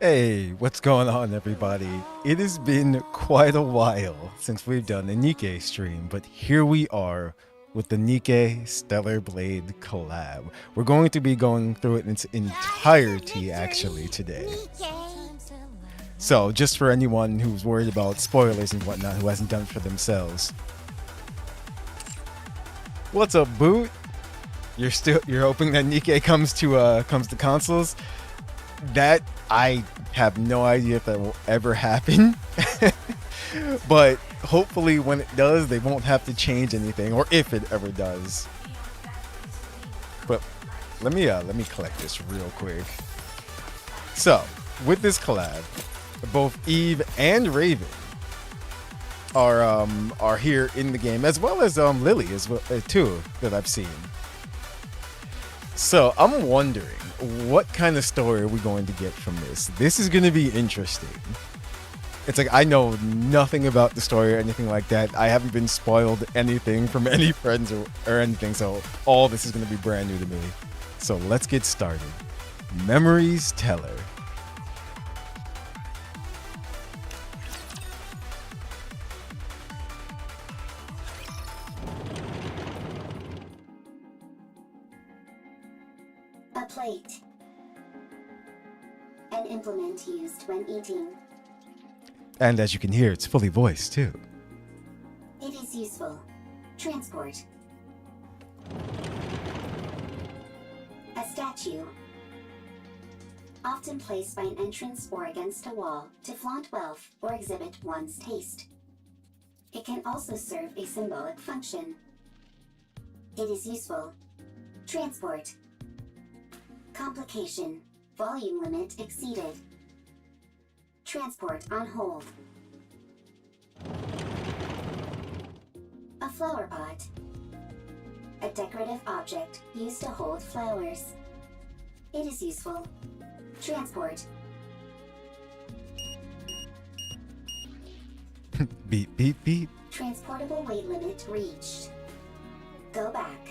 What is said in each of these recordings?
Hey, what's going on, everybody? It has been quite a while since we've done a NIKKE stream, but here we are with the NIKKE Stellar Blade collab. We're going to be going through it in its entirety, actually, today. So, just for anyone who's worried about spoilers and whatnot, who hasn't done it for themselves. What's up, Boot? You're hoping that NIKKE comes to consoles? That I have no idea if that will ever happen. But hopefully when it does, they won't have to change anything, or if it ever does. But let me collect this real quick. So, with this collab, both Eve and Raven are here in the game, as well as Lily as well too, that I've seen. So I'm wondering, what kind of story are we going to get from this? This is going to be interesting. It's like, I know nothing about the story or anything like that. I haven't been spoiled anything from any friends or anything, so all this is going to be brand new to me. So let's get started. Memories Teller. A plate. An implement used when eating. And as you can hear, it's fully voiced too. It is useful. Transport. A statue. Often placed by an entrance or against a wall to flaunt wealth or exhibit one's taste. It can also serve a symbolic function. It is useful. Transport. Complication. Volume limit exceeded. Transport on hold. A flower pot. A decorative object used to hold flowers. It is useful. Transport. Beep, beep, beep. Transportable weight limit reached. Go back.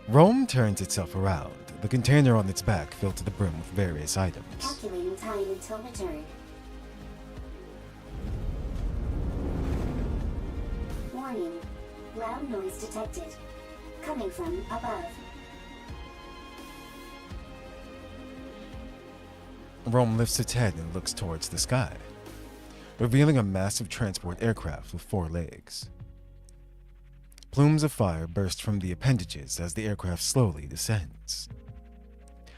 Rome turns itself around, the container on its back filled to the brim with various items. Calculating time until return. Warning. Loud noise detected. Coming from above. Rome lifts its head and looks towards the sky, revealing a massive transport aircraft with 4 legs. Plumes of fire burst from the appendages as the aircraft slowly descends.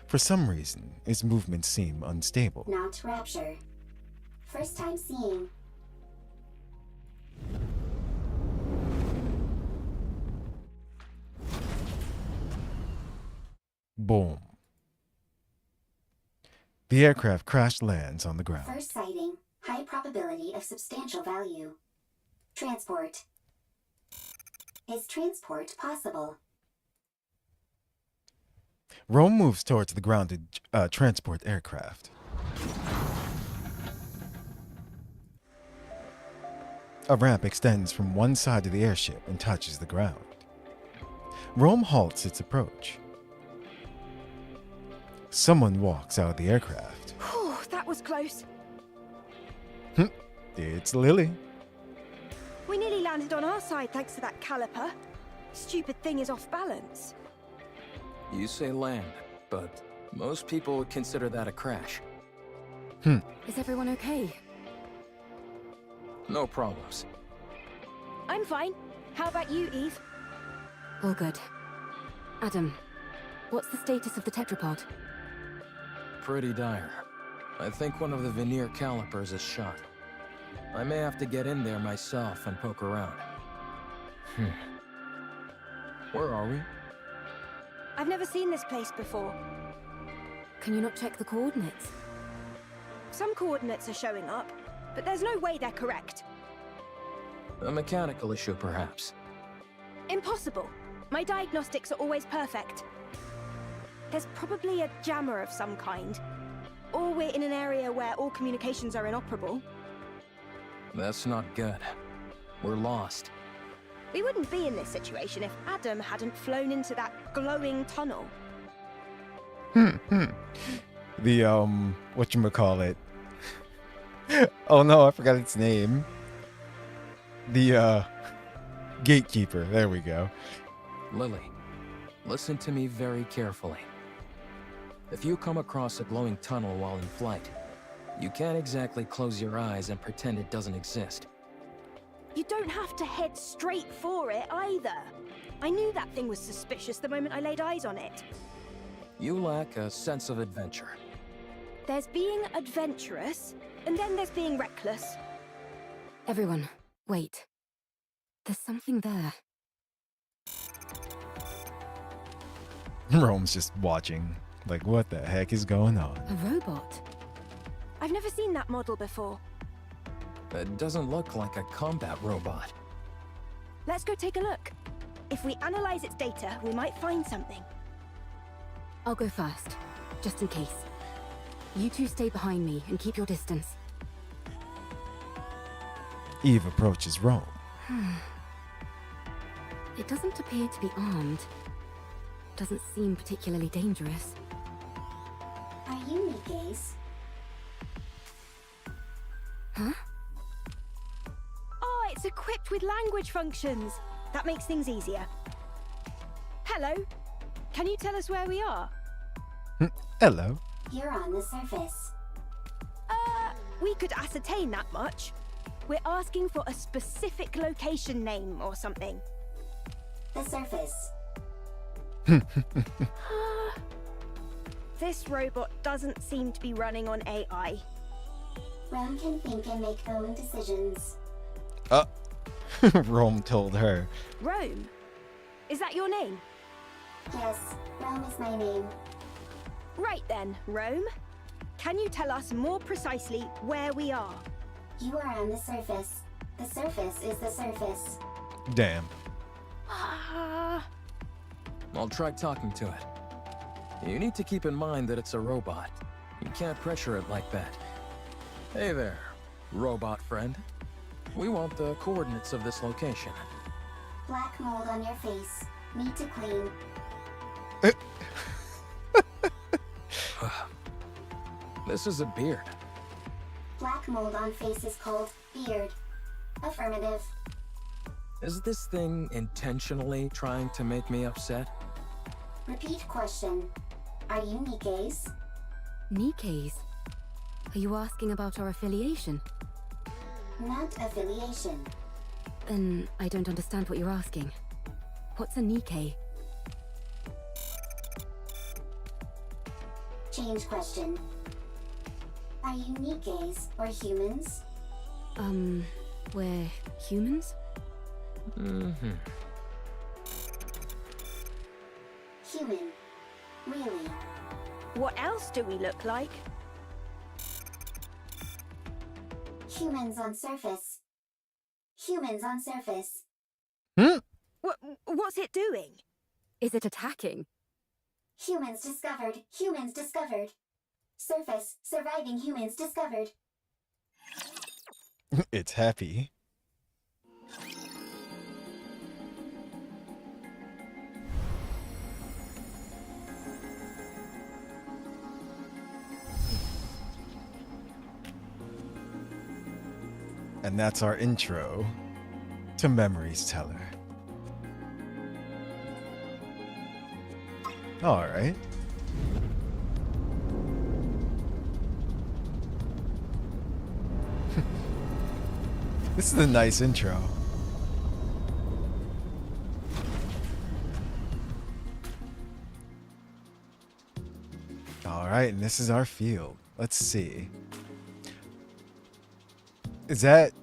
For some reason, its movements seem unstable. Not Rapture. First time seeing. Boom. The aircraft crash lands on the ground. First sighting. High probability of substantial value. Transport. Is transport possible? Rome moves towards the grounded transport aircraft. A ramp extends from one side of the airship and touches the ground. Rome halts its approach. Someone walks out of the aircraft. Whew, that was close. It's Lily. We nearly landed on our side thanks to that caliper. Stupid thing is off balance. You say land, but most people would consider that a crash. Is everyone okay? No problems. I'm fine. How about you, Eve? All good. Adam, what's the status of the tetrapod? Pretty dire. I think one of the veneer calipers is shot. I may have to get in there myself and poke around. Where are we? I've never seen this place before. Can you not check the coordinates? Some coordinates are showing up, but there's no way they're correct. A mechanical issue, perhaps. Impossible. My diagnostics are always perfect. There's probably a jammer of some kind. Or we're in an area where all communications are inoperable. That's not good. We're lost. We wouldn't be in this situation if Adam hadn't flown into that glowing tunnel. The whatchamacallit. Oh no, I forgot its name. The gatekeeper. There we go. Lily, listen to me very carefully. If you come across a glowing tunnel while in flight, you can't exactly close your eyes and pretend it doesn't exist. You don't have to head straight for it either. I knew that thing was suspicious the moment I laid eyes on it. You lack a sense of adventure. There's being adventurous, and then there's being reckless. Everyone, wait. There's something there. Rome's just watching. Like, what the heck is going on? A robot. I've never seen that model before. It doesn't look like a combat robot. Let's go take a look. If we analyze its data, we might find something. I'll go first, just in case. You two stay behind me and keep your distance. Eve approaches Rome. It doesn't appear to be armed. Doesn't seem particularly dangerous. Are you Nikke's? Huh? Oh, it's equipped with language functions. That makes things easier. Hello. Can you tell us where we are? Hello. You're on the surface. We could ascertain that much. We're asking for a specific location name or something. The surface. This robot doesn't seem to be running on AI. Rome can think and make own decisions. Rome told her. Rome? Is that your name? Yes, Rome is my name. Right then, Rome. Can you tell us more precisely where we are? You are on the surface. The surface is the surface. Damn. I'll try talking to it. You need to keep in mind that it's a robot. You can't pressure it like that. Hey there, robot friend. We want the coordinates of this location. Black mold on your face. Need to clean. This is a beard. Black mold on face is called beard. Affirmative. Is this thing intentionally trying to make me upset? Repeat question. Are you Nikke's? Nikke's? Are you asking about our affiliation? Not affiliation. Then I don't understand what you're asking. What's a Nikke? Change question. Are you Nikke's or humans? We're humans? Mm-hmm. Human. Really? What else do we look like? Humans on surface. Humans on surface. What's it doing? Is it attacking? Humans discovered. Humans discovered. Surface. Surviving humans discovered. It's happy. And that's our intro to Memories Teller. All right. This is a nice intro. All right, and this is our field. Let's see. Is that...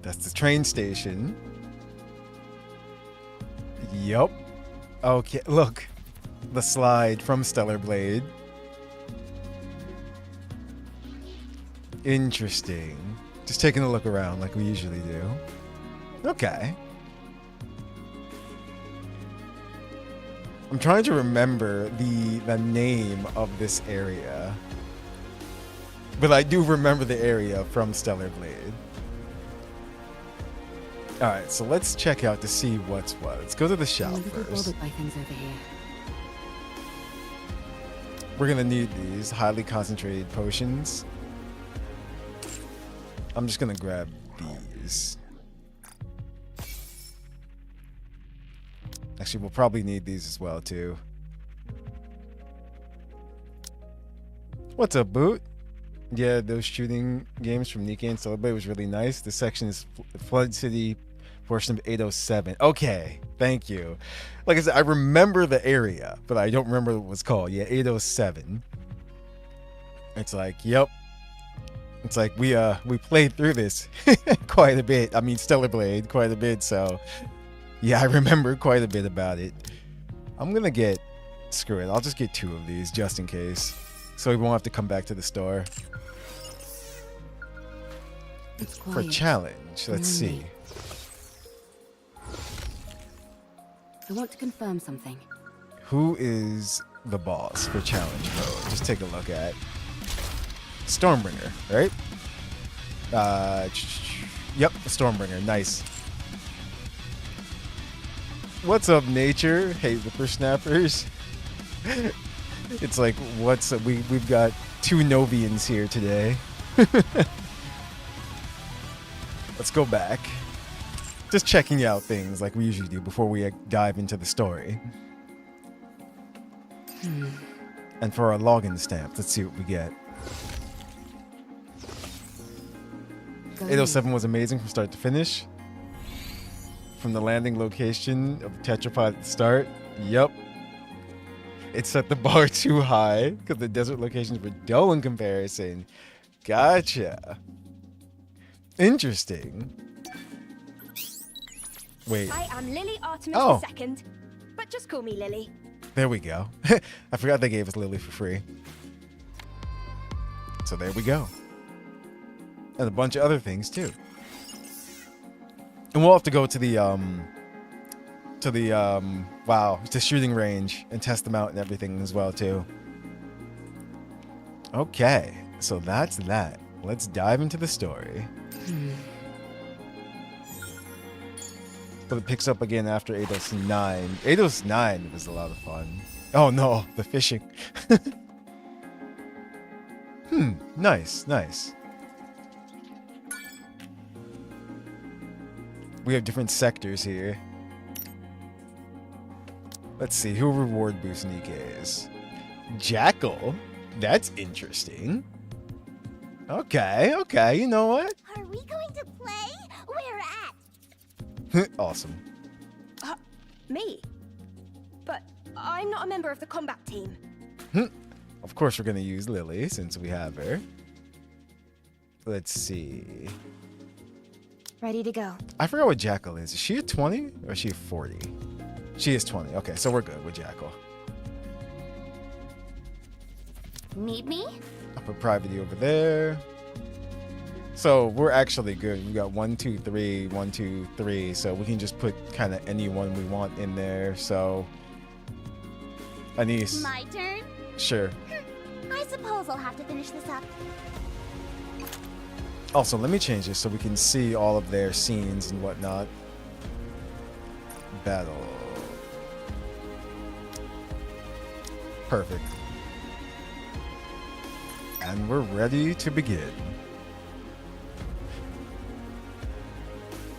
That's the train station. Yup. Okay, look. The slide from Stellar Blade. Interesting. Just taking a look around like we usually do. Okay. I'm trying to remember the name of this area. But I do remember the area from Stellar Blade. Alright, so let's check out to see what's what. Let's go to the shop I'm a little first. bothered by things over here. We're gonna need these highly concentrated potions. I'm just gonna grab these. Actually, we'll probably need these as well too. What's up, Boot? Yeah, those shooting games from NIKKE and Celebrate was really nice. This section is Flood City portion of 807. Okay, thank you. Like I said, I remember the area, but I don't remember what it was called. Yeah, 807. It's like, yep. It's like we played through this quite a bit. I mean, Stellar Blade quite a bit, so yeah, I remember quite a bit about it. I'm gonna get, screw it, I'll just get 2 of these just in case, so we won't have to come back to the store. It's For quiet. challenge, let's see. I want to confirm something. Who is the boss for challenge mode? Just take a look at Stormbringer, right? Yep, Stormbringer. Nice. What's up, nature? Hey, whippersnappers. It's like, what's up? We've got 2 Novians here today. Let's go back. Just checking out things like we usually do before we dive into the story. And for our login stamp, let's see what we get. 807 was amazing from start to finish. From the landing location of the tetrapod at the start. Yep. It set the bar too high because the desert locations were dull in comparison. Gotcha. Interesting. Wait. I am Lily Artemis Oh. II, but just call me Lily. There we go. I forgot they gave us Lily for free. So there we go. And a bunch of other things too. And we'll have to go to the shooting range and test them out and everything as well too. Okay, so that's that. Let's dive into the story. But it picks up again after 809. 809 was a lot of fun. Oh no, the fishing. Nice, nice. We have different sectors here. Let's see, who reward boost NIKKE is? Jackal? That's interesting. Okay, okay, you know what? Are we going to play? Where at? Awesome. Me? But I'm not a member of the combat team. Of course we're gonna use Lily since we have her. Let's see. Ready to go. I forgot what Jackal is. Is she a 20 or is she a 40? She is 20. Okay, so we're good with Jackal. Need me? I'll put Private over there. So we're actually good. We got 1, 2, 3, 1, 2, 3. So we can just put kind of any one we want in there. So Anise. My turn? Sure. I suppose I'll have to finish this up. Also, let me change this so we can see all of their scenes and whatnot. Battle. Perfect. And we're ready to begin.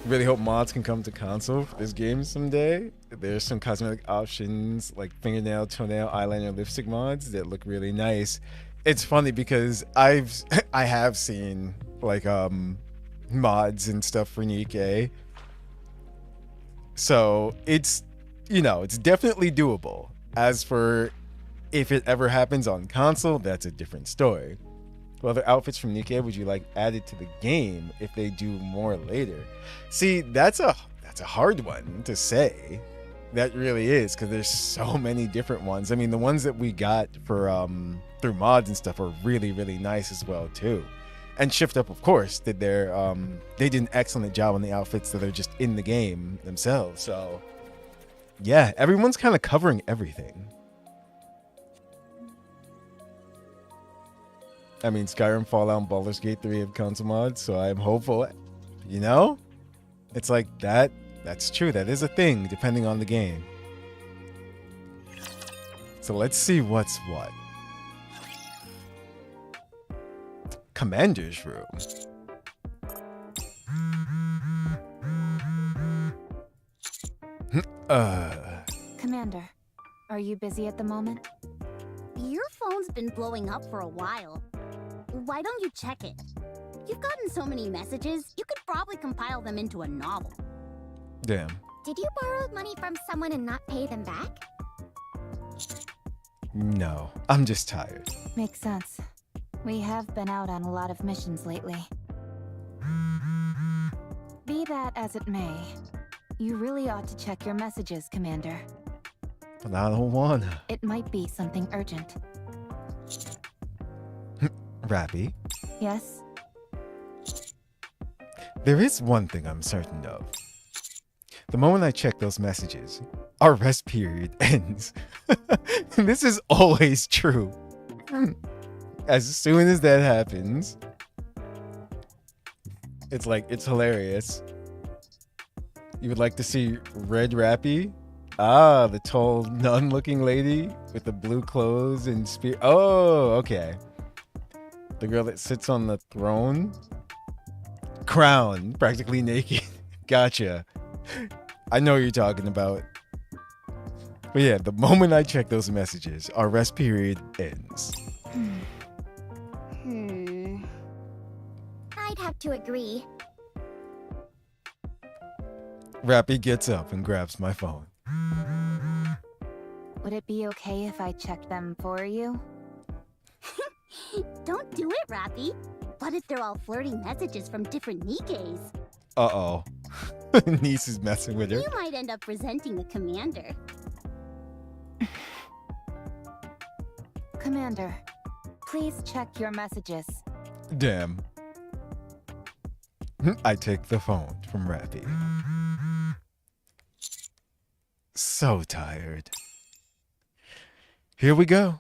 Really hope mods can come to console for this game someday. There's some cosmetic options like fingernail, toenail, eyeliner, lipstick mods that look really nice. It's funny because I have seen like mods and stuff for NIKKE. So it's, you know, it's definitely doable. As for if it ever happens on console, that's a different story. What other outfits from NIKKE would you like added to the game if they do more later? See, that's a hard one to say. That really is, because there's so many different ones. I mean, the ones that we got for through mods and stuff are really, really nice as well too. And Shift Up, of course, did their they did an excellent job on the outfits that are just in the game themselves. So yeah, everyone's kind of covering everything. I mean, Skyrim, Fallout, and Baldur's Gate 3 have console mods, so I'm hopeful. You know, it's like that. That's true. That is a thing, depending on the game. So let's see what's what. Commander's room. Commander, are you busy at the moment? Your phone's been blowing up for a while. Why don't you check it? You've gotten so many messages, you could probably compile them into a novel. Damn. Did you borrow money from someone and not pay them back? No, I'm just tired. Makes sense. We have been out on a lot of missions lately. Be that as it may, you really ought to check your messages, Commander. But I don't wanna. It might be something urgent. Rappy, Yes? there is one thing I'm certain of. The moment I check those messages, our rest period ends. This is always true. As soon as that happens, it's like, it's hilarious. You would like to see Red Rappy? Ah, the tall nun-looking lady with the blue clothes and spear. Oh, okay. The girl that sits on the throne. Crown, practically naked. Gotcha. I know what you're talking about. But yeah, the moment I check those messages, our rest period ends. I'd have to agree. Rappy gets up and grabs my phone. Would it be okay if I checked them for you? Don't do it, Rappy. What if they're all flirty messages from different Nikkes? Uh-oh. Niece is messing with her. You might end up resenting the commander. Commander, please check your messages. Damn. I take the phone from Rappy. So tired. Here we go.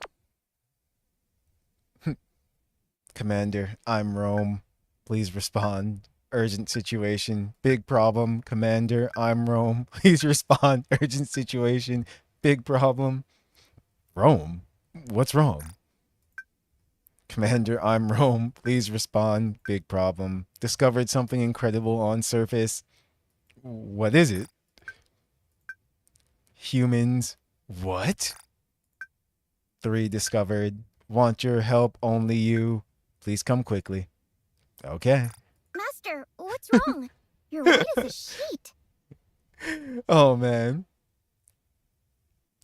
Commander, I'm Rome. Please respond. Urgent situation. Big problem. Commander, I'm Rome. Please respond. Urgent situation. Big problem. Rome? What's wrong? Commander, I'm Rome. Please respond. Big problem. Discovered something incredible on surface. What is it? Humans. What? 3 discovered. Want your help, only you. Please come quickly. Okay. Master, what's wrong? You're white as a sheet. Oh, man.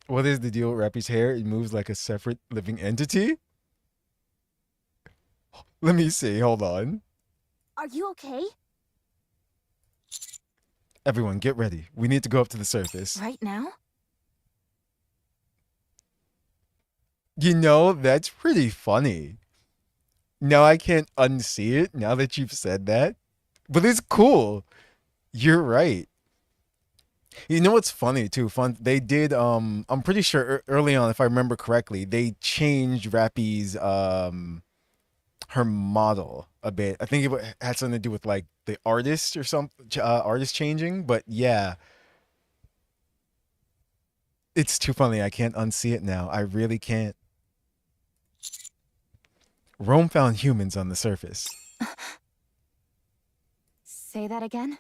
What is the deal with Rappy's hair? It moves like a separate living entity? Let me see. Hold on. Are you okay? Everyone, get ready. We need to go up to the surface. Right now? You know, that's pretty funny. Now I can't unsee it now that you've said that. But it's cool. You're right. You know what's funny too? They did I'm pretty sure early on, if I remember correctly, they changed Rappy's her model a bit. I think it had something to do with like the artist or something, artist changing, but yeah. It's too funny. I can't unsee it now. I really can't. Rome found humans on the surface. Say that again?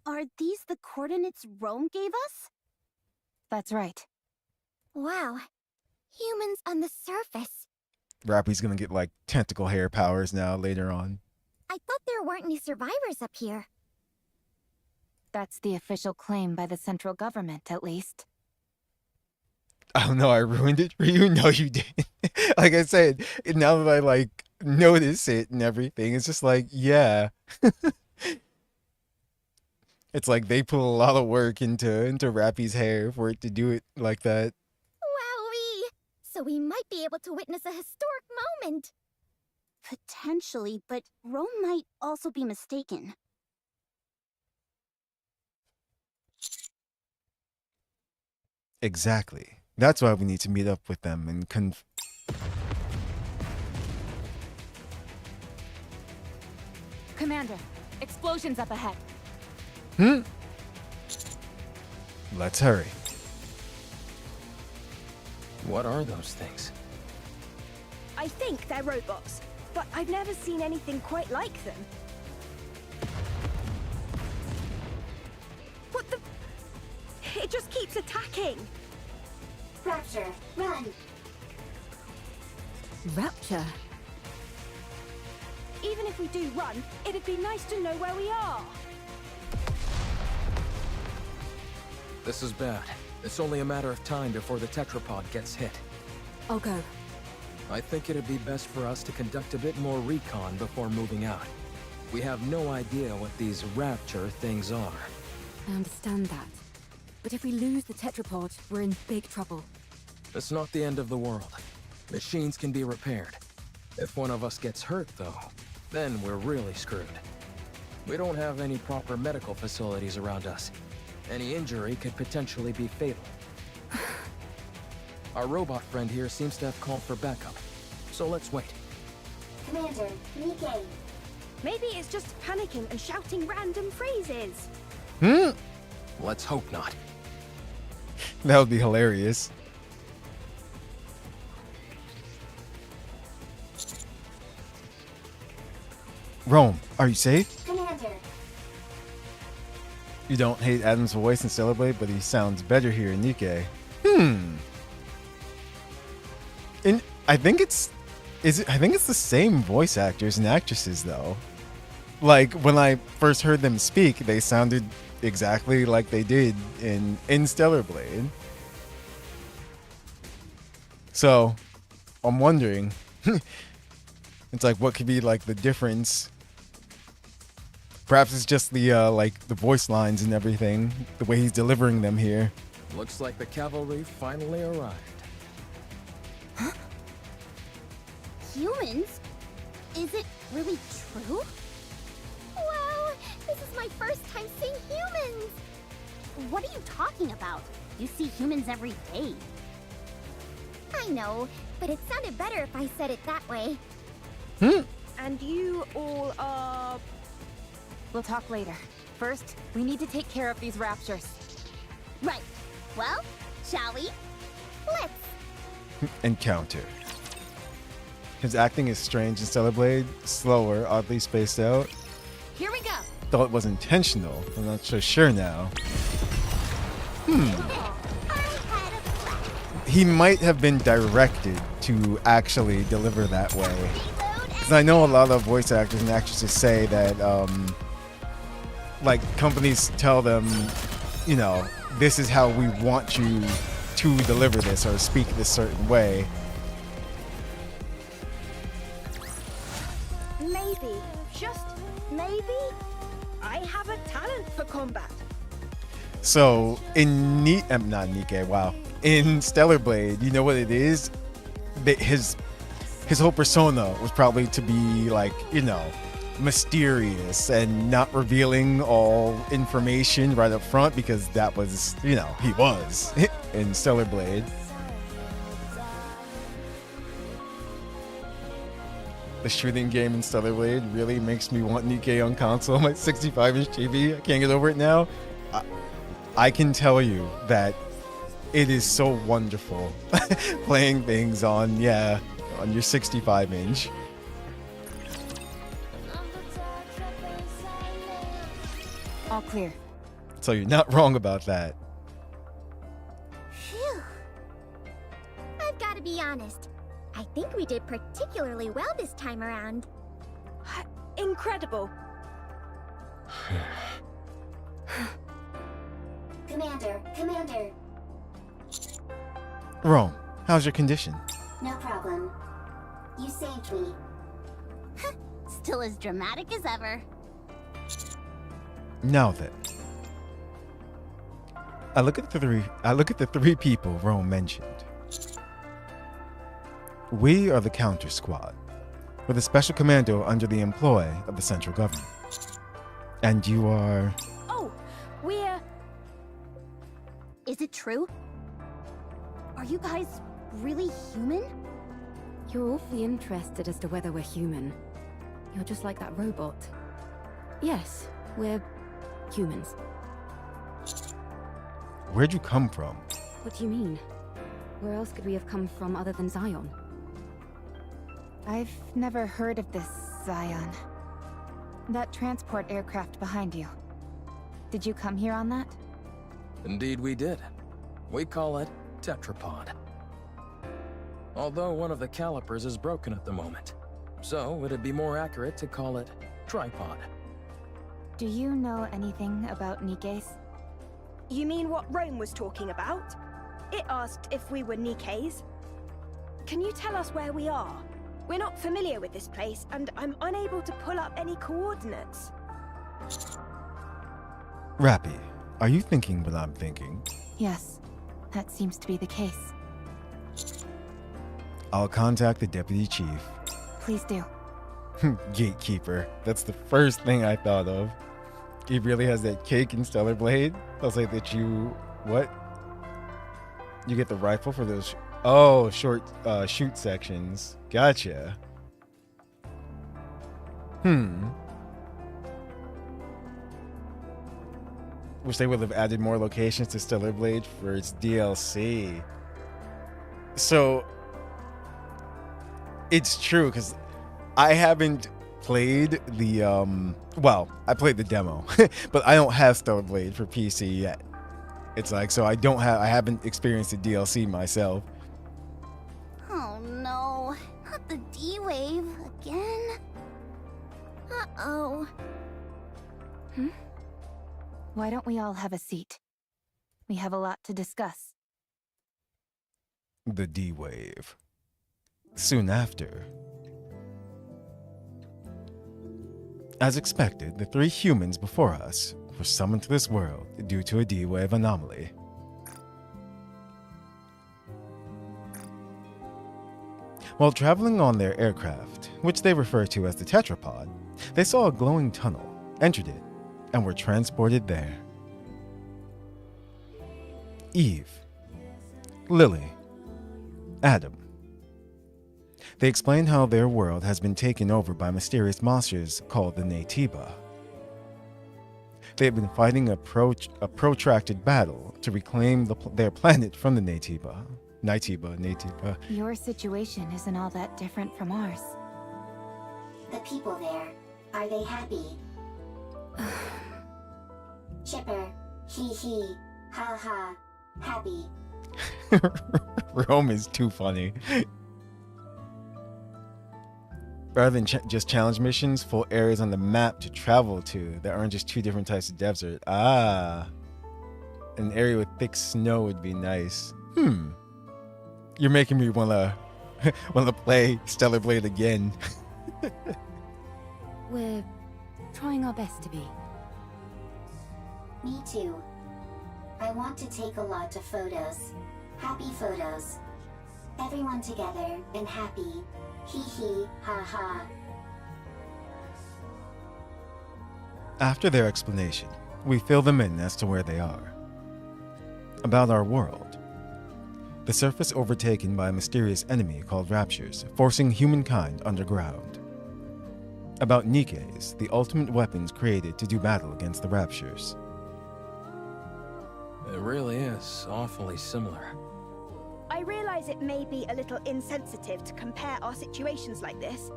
Are these the coordinates Rome gave us? That's right. Wow. Humans on the surface. Rappy's gonna get like tentacle hair powers now later on. I thought there weren't any survivors up here. That's the official claim by the central government, at least. I don't know, I ruined it for you? No, you didn't. Like I said, now that I like notice it and everything, it's just like, yeah. It's like they put a lot of work into Rappy's hair for it to do it like that. Wowee! So we might be able to witness a historic moment. Potentially, but Rome might also be mistaken. Exactly. That's why we need to meet up with them and Commander, explosions up ahead. Let's hurry. What are those things? I think they're robots, but I've never seen anything quite like them. What the? It just keeps attacking. Rapture, run! Rapture? Even if we do run, it'd be nice to know where we are. This is bad. It's only a matter of time before the tetrapod gets hit. I'll go. I think it'd be best for us to conduct a bit more recon before moving out. We have no idea what these rapture things are. I understand that. But if we lose the tetrapod, we're in big trouble. It's not the end of the world. Machines can be repaired. If one of us gets hurt, though, then we're really screwed. We don't have any proper medical facilities around us. Any injury could potentially be fatal. Our robot friend here seems to have called for backup, so let's wait. Commander, NIKKE. Maybe it's just panicking and shouting random phrases. Let's hope not. That would be hilarious. Rome, are you safe? Commander, You don't hate Adam's voice in Stellar Blade, but he sounds better here in NIKKE. And I think it's the same voice actors and actresses though. Like when I first heard them speak, they sounded exactly like they did in Stellar Blade. So I'm wondering, it's like what could be like the difference? Perhaps it's just the like the voice lines and everything, the way he's delivering them here. Looks like the cavalry finally arrived. Humans? Is it really true? Wow, this is my first time seeing humans! What are you talking about? You see humans every day. I know, but it sounded better if I said it that way. And you all are... We'll talk later. First, we need to take care of these raptures. Right. Well, shall we? Let's. Encounter. His acting is strange in Stellar Blade, slower, oddly spaced out. Here we go. Though it was intentional, I'm not so sure now. He might have been directed to actually deliver that way. Because I know a lot of voice actors and actresses say that, like, companies tell them, you know, this is how we want you to deliver this or speak this certain way. Maybe, just maybe, I have a talent for combat. So in not NIKKE, wow. In Stellar Blade, you know what it is? His whole persona was probably to be like, you know, mysterious and not revealing all information right up front because that was, you know, he was in Stellar Blade. The shooting game in Stellar Blade really makes me want NIKKE on console. My 65-inch TV, I can't get over it now. I can tell you that it is so wonderful playing things on your 65-inch. All clear. So you're not wrong about that. Phew. I've got to be honest. I think we did particularly well this time around. Incredible. Commander. Rome, how's your condition? No problem. You saved me. Still as dramatic as ever. Now then, I look at the three people Rome mentioned. We are the Counter Squad. We're the special commando under the employ of the central government. And you are... Oh, we're... Is it true? Are you guys really human? You're awfully interested as to whether we're human. You're just like that robot. Yes, we're humans. Where'd you come from? What do you mean? Where else could we have come from other than Zion? I've never heard of this Zion. That transport aircraft behind you. Did you come here on that? Indeed we did. We call it Tetrapod. Although one of the calipers is broken at the moment, so it'd be more accurate to call it Tripod. Do you know anything about Nikke's? You mean what Rome was talking about? It asked if we were Nikke's. Can you tell us where we are? We're not familiar with this place, and I'm unable to pull up any coordinates. Rappy, are you thinking what I'm thinking? Yes, that seems to be the case. I'll contact the deputy chief. Please do. Gatekeeper. That's the first thing I thought of. He really has that cake in Stellar Blade. I'll say that you... What? You get the rifle for those... Oh, short shoot sections. Gotcha. Wish they would have added more locations to Stellar Blade for its DLC. So... It's true, because I haven't played the, well, I played the demo, but I don't have Stellar Blade for PC yet. It's like, so I haven't experienced the DLC myself. Oh no, not the D-Wave again. Uh-oh. Why don't we all have a seat? We have a lot to discuss. The D-Wave. Soon after. As expected, the 3 humans before us were summoned to this world due to a D-Wave anomaly. While traveling on their aircraft, which they refer to as the Tetrapod, they saw a glowing tunnel, entered it, and were transported there. Eve, Lily, Adam. They explain how their world has been taken over by mysterious monsters called the NIKKE. They have been fighting a protracted battle to reclaim their planet from the NIKKE. Your situation isn't all that different from ours. The people there, are they happy? Chipper, hee hee, ha ha, happy. Rome is too funny. Rather than just challenge missions, full areas on the map to travel to that aren't just 2 different types of desert. Ah. An area with thick snow would be nice. You're making me wanna play Stellar Blade again. We're trying our best to be. Me too. I want to take a lot of photos. Happy photos. Everyone together and happy. Hee hee, ha ha. After their explanation, we fill them in as to where they are. About our world. The surface overtaken by a mysterious enemy called Raptures, forcing humankind underground. About NIKKE's, the ultimate weapons created to do battle against the Raptures. It really is awfully similar. I realize it may be a little insensitive to compare our situations like this,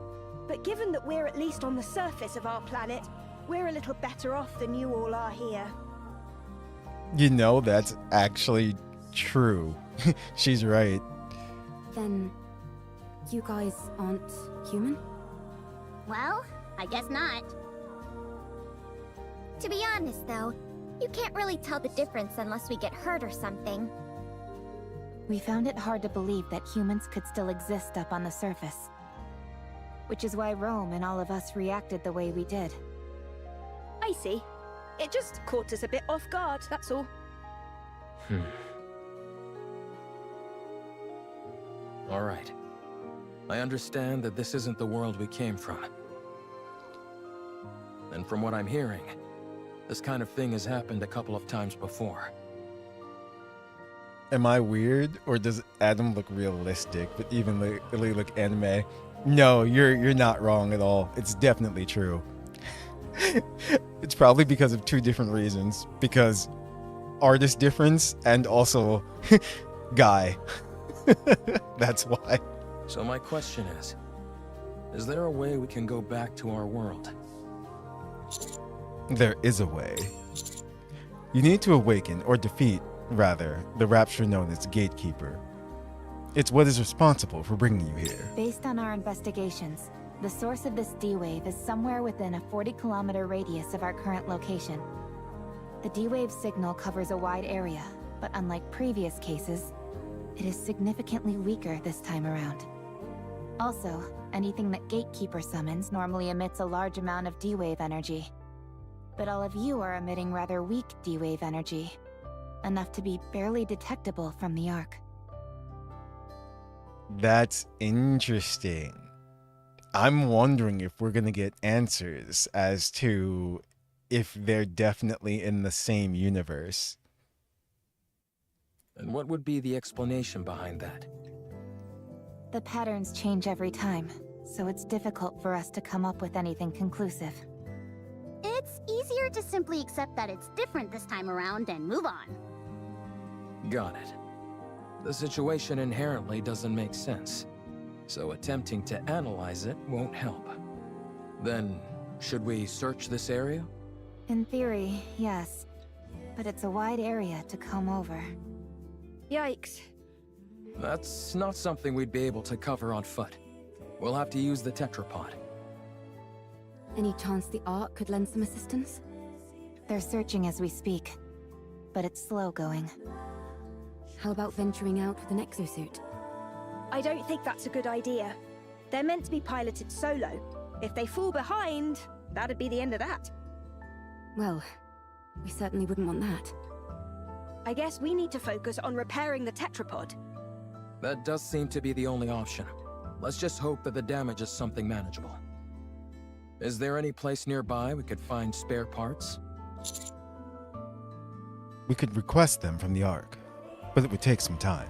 but given that we're at least on the surface of our planet, we're a little better off than you all are here. You know, that's actually true. She's right. Then, you guys aren't human? Well, I guess not. To be honest, though, you can't really tell the difference unless we get hurt or something. We found it hard to believe that humans could still exist up on the surface. Which is why Rome and all of us reacted the way we did. I see. It just caught us a bit off guard, that's all. All right. I understand that this isn't the world we came from. And from what I'm hearing, this kind of thing has happened a couple of times before. Am I weird, or does Adam look realistic, but even Lily look anime? No, you're not wrong at all. It's definitely true. It's probably because of 2 different reasons. Because artist difference and also guy. That's why. So my question is, Is there a way we can go back to our world? There is a way. You need to awaken, or defeat, rather, the rapture known as Gatekeeper. It's what is responsible for bringing you here. Based on our investigations, the source of this D-Wave is somewhere within a 40-kilometer radius of our current location. The D-Wave signal covers a wide area, but unlike previous cases, it is significantly weaker this time around. Also, anything that Gatekeeper summons normally emits a large amount of D-Wave energy. But all of you are emitting rather weak D-Wave energy, enough to be barely detectable from the Ark. That's interesting. I'm wondering if we're gonna get answers as to if they're definitely in the same universe. And what would be the explanation behind that? The patterns change every time, so it's difficult for us to come up with anything conclusive. It's easier to simply accept that it's different this time around and move on. Got it. The situation inherently doesn't make sense, so attempting to analyze it won't help. Then, should we search this area? In theory, yes. But it's a wide area to comb over. Yikes. That's not something we'd be able to cover on foot. We'll have to use the tetrapod. Any chance the Ark could lend some assistance? They're searching as we speak, but it's slow going. How about venturing out with an exosuit? I don't think that's a good idea. They're meant to be piloted solo. If they fall behind, that'd be the end of that. Well, we certainly wouldn't want that. I guess we need to focus on repairing the tetrapod. That does seem to be the only option. Let's just hope that the damage is something manageable. Is there any place nearby we could find spare parts? We could request them from the Ark, but it would take some time.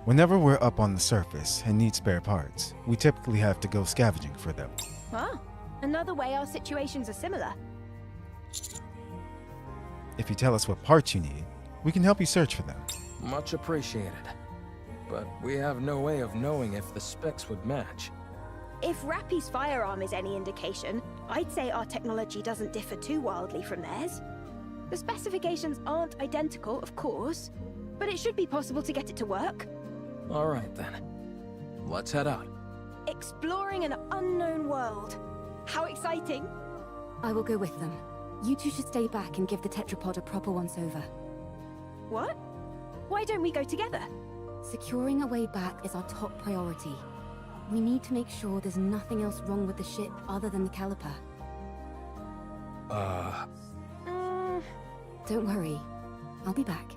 Whenever we're up on the surface and need spare parts, we typically have to go scavenging for them. Ah, another way our situations are similar. If you tell us what parts you need, we can help you search for them. Much appreciated. But we have no way of knowing if the specs would match. If Rappy's firearm is any indication, I'd say our technology doesn't differ too wildly from theirs. The specifications aren't identical, of course, but it should be possible to get it to work. All right then. Let's head out. Exploring an unknown world. How exciting! I will go with them. You two should stay back and give the tetrapod a proper once-over. What? Why don't we go together? Securing a way back is our top priority. We need to make sure there's nothing else wrong with the ship other than the caliper. Don't worry. I'll be back.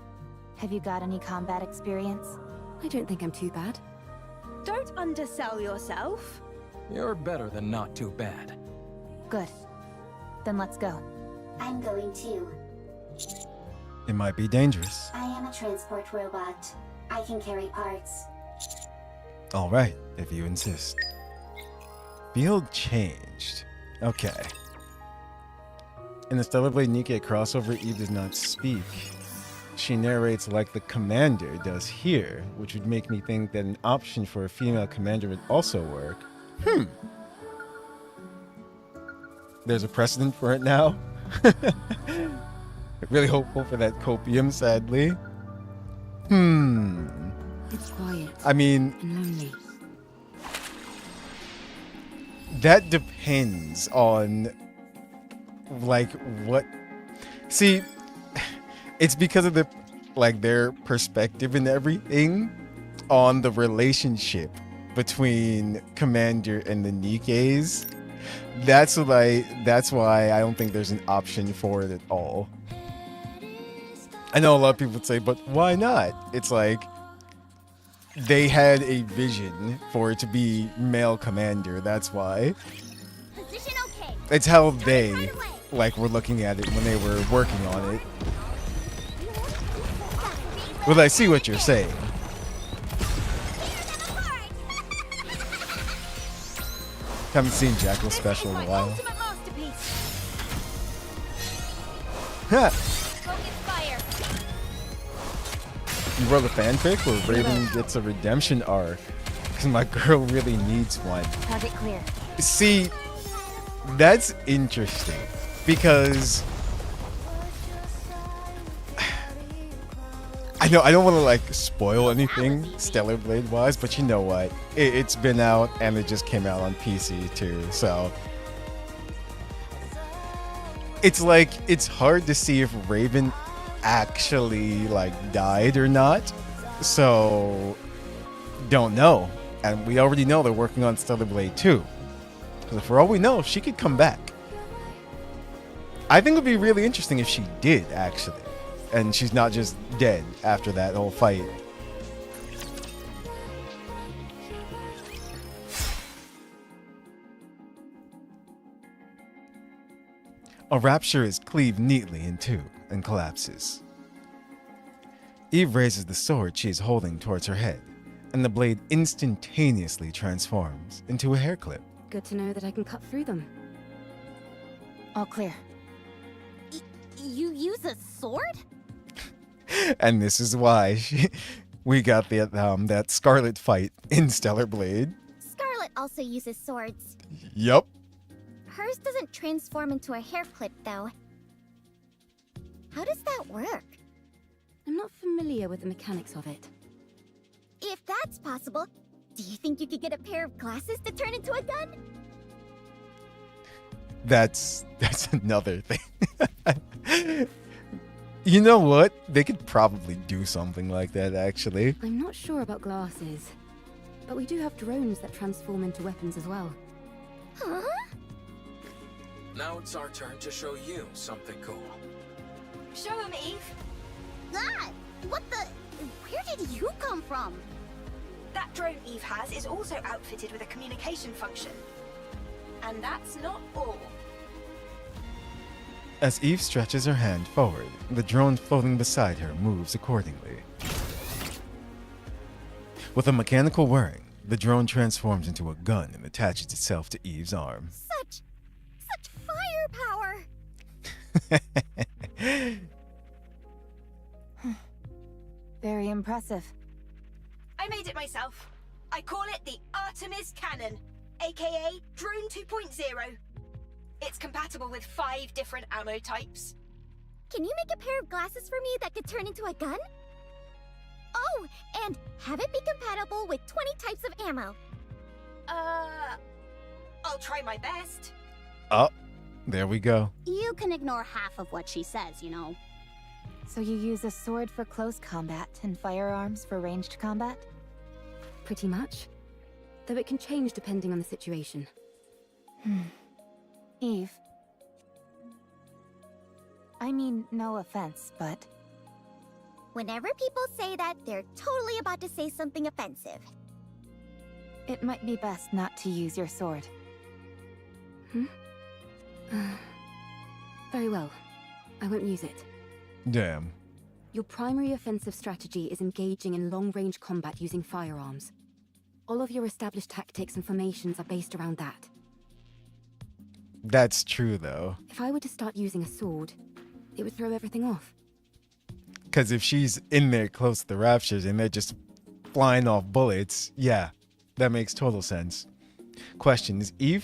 Have you got any combat experience? I don't think I'm too bad. Don't undersell yourself. You're better than not too bad. Good. Then let's go. I'm going too. It might be dangerous. I am a transport robot. I can carry parts. All right, if you insist. Field changed. Okay. In the Stellar Blade NIKKE crossover, Eve does not speak. She narrates like the commander does here, which would make me think that an option for a female commander would also work. There's a precedent for it now. Really hopeful for that copium, sadly. It's quiet I mean, and lonely. that depends on, like, what... See, it's because of their perspective and everything on the relationship between Commander and the Nikkes. That's why I don't think there's an option for it at all. I know a lot of people would say, but why not? It's like, they had a vision for it to be male commander, that's why. Position okay. It's how they, like, were looking at it when they were working on it. Well, I see what you're saying. Haven't seen Jackal's special in a while. Ha! You wrote a fanfic where Raven gets a redemption arc. because my girl really needs one. Target clear. See, that's interesting because I don't want to like spoil anything Stellar Blade wise, but you know what? It's been out and it just came out on PC too, so it's like it's hard to see if Raven actually like died or not. So don't know. And we already know they're working on Stellar Blade 2. So for all we know, she could come back. I think it would be really interesting if she did, actually. And she's not just dead after that whole fight. A rapture is cleaved neatly in two and collapses. Eve raises the sword she is holding towards her head, and the blade instantaneously transforms into a hair clip. Good to know that I can cut through them. All clear. You use a sword? And this is why we got that Scarlet fight in Stellar Blade. Scarlet also uses swords. Yup. Hers doesn't transform into a hair clip, though. How does that work? I'm not familiar with the mechanics of it. If that's possible, do you think you could get a pair of glasses to turn into a gun? That's another thing. You know what? They could probably do something like that, actually. I'm not sure about glasses, but we do have drones that transform into weapons as well. Huh? Now it's our turn to show you something cool. Show him, Eve. Ah! What the? Where did you come from? That drone Eve has is also outfitted with a communication function. And that's not all. As Eve stretches her hand forward, the drone floating beside her moves accordingly. With a mechanical whirring, the drone transforms into a gun and attaches itself to Eve's arm. Such firepower! Very impressive. I made it myself. I call it the Artemis Cannon, aka Drone 2.0. It's compatible with 5 different ammo types. Can you make a pair of glasses for me that could turn into a gun? Oh, and have it be compatible with 20 types of ammo. I'll try my best. Oh, there we go. You can ignore half of what she says, you know. So you use a sword for close combat and firearms for ranged combat? Pretty much. Though it can change depending on the situation. Eve. I mean, no offense, but Whenever people say that, they're totally about to say something offensive. it might be best not to use your sword. Very well. I won't use it. Damn. Your primary offensive strategy is engaging in long-range combat using firearms. All of your established tactics and formations are based around that. That's true, though. If I were to start using a sword, it would throw everything off. Because if she's in there close to the Raptures and they're just flying off bullets, yeah, that makes total sense. Question, is Eve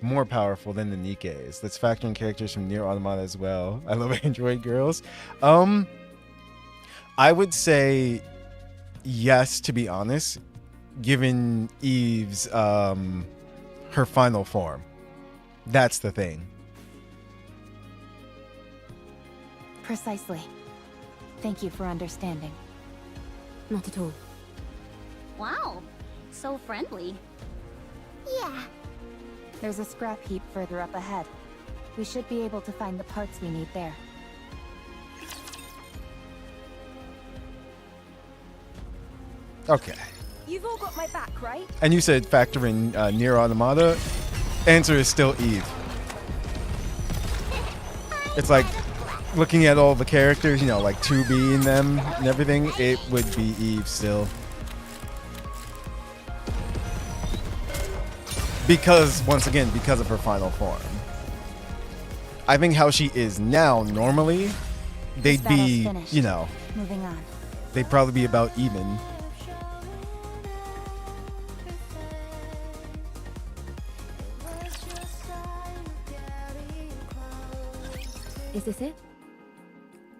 more powerful than the NIKKEs? Let's factor in characters from Nier Automata as well. I love Android girls. I would say yes, to be honest, given Eve's her final form. That's the thing. Precisely. Thank you for understanding. Not at all. Wow, so friendly. Yeah. There's a scrap heap further up ahead. We should be able to find the parts we need there. Okay. You've all got my back, right? And you said factor in Nier Automata. Answer is still Eve. It's like looking at all the characters, you know, like 2B in them and everything, it would be Eve still. Because, once again, because of her final form. I think how she is now, normally, they'd be, finished. you know, Moving on. they'd probably be about even. Is this it?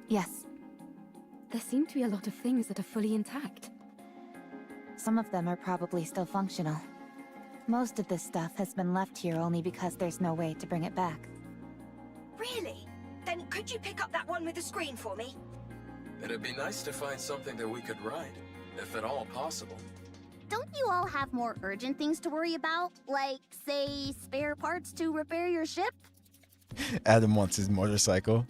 Yes, There seem to be a lot of things that are fully intact. some of them are probably still functional. Most of this stuff has been left here only because there's no way to bring it back. Really? Then could you pick up that one with the screen for me? It'd be nice to find something that we could ride, if at all possible. Don't you all have more urgent things to worry about? Like, say, spare parts to repair your ship? Adam wants his motorcycle.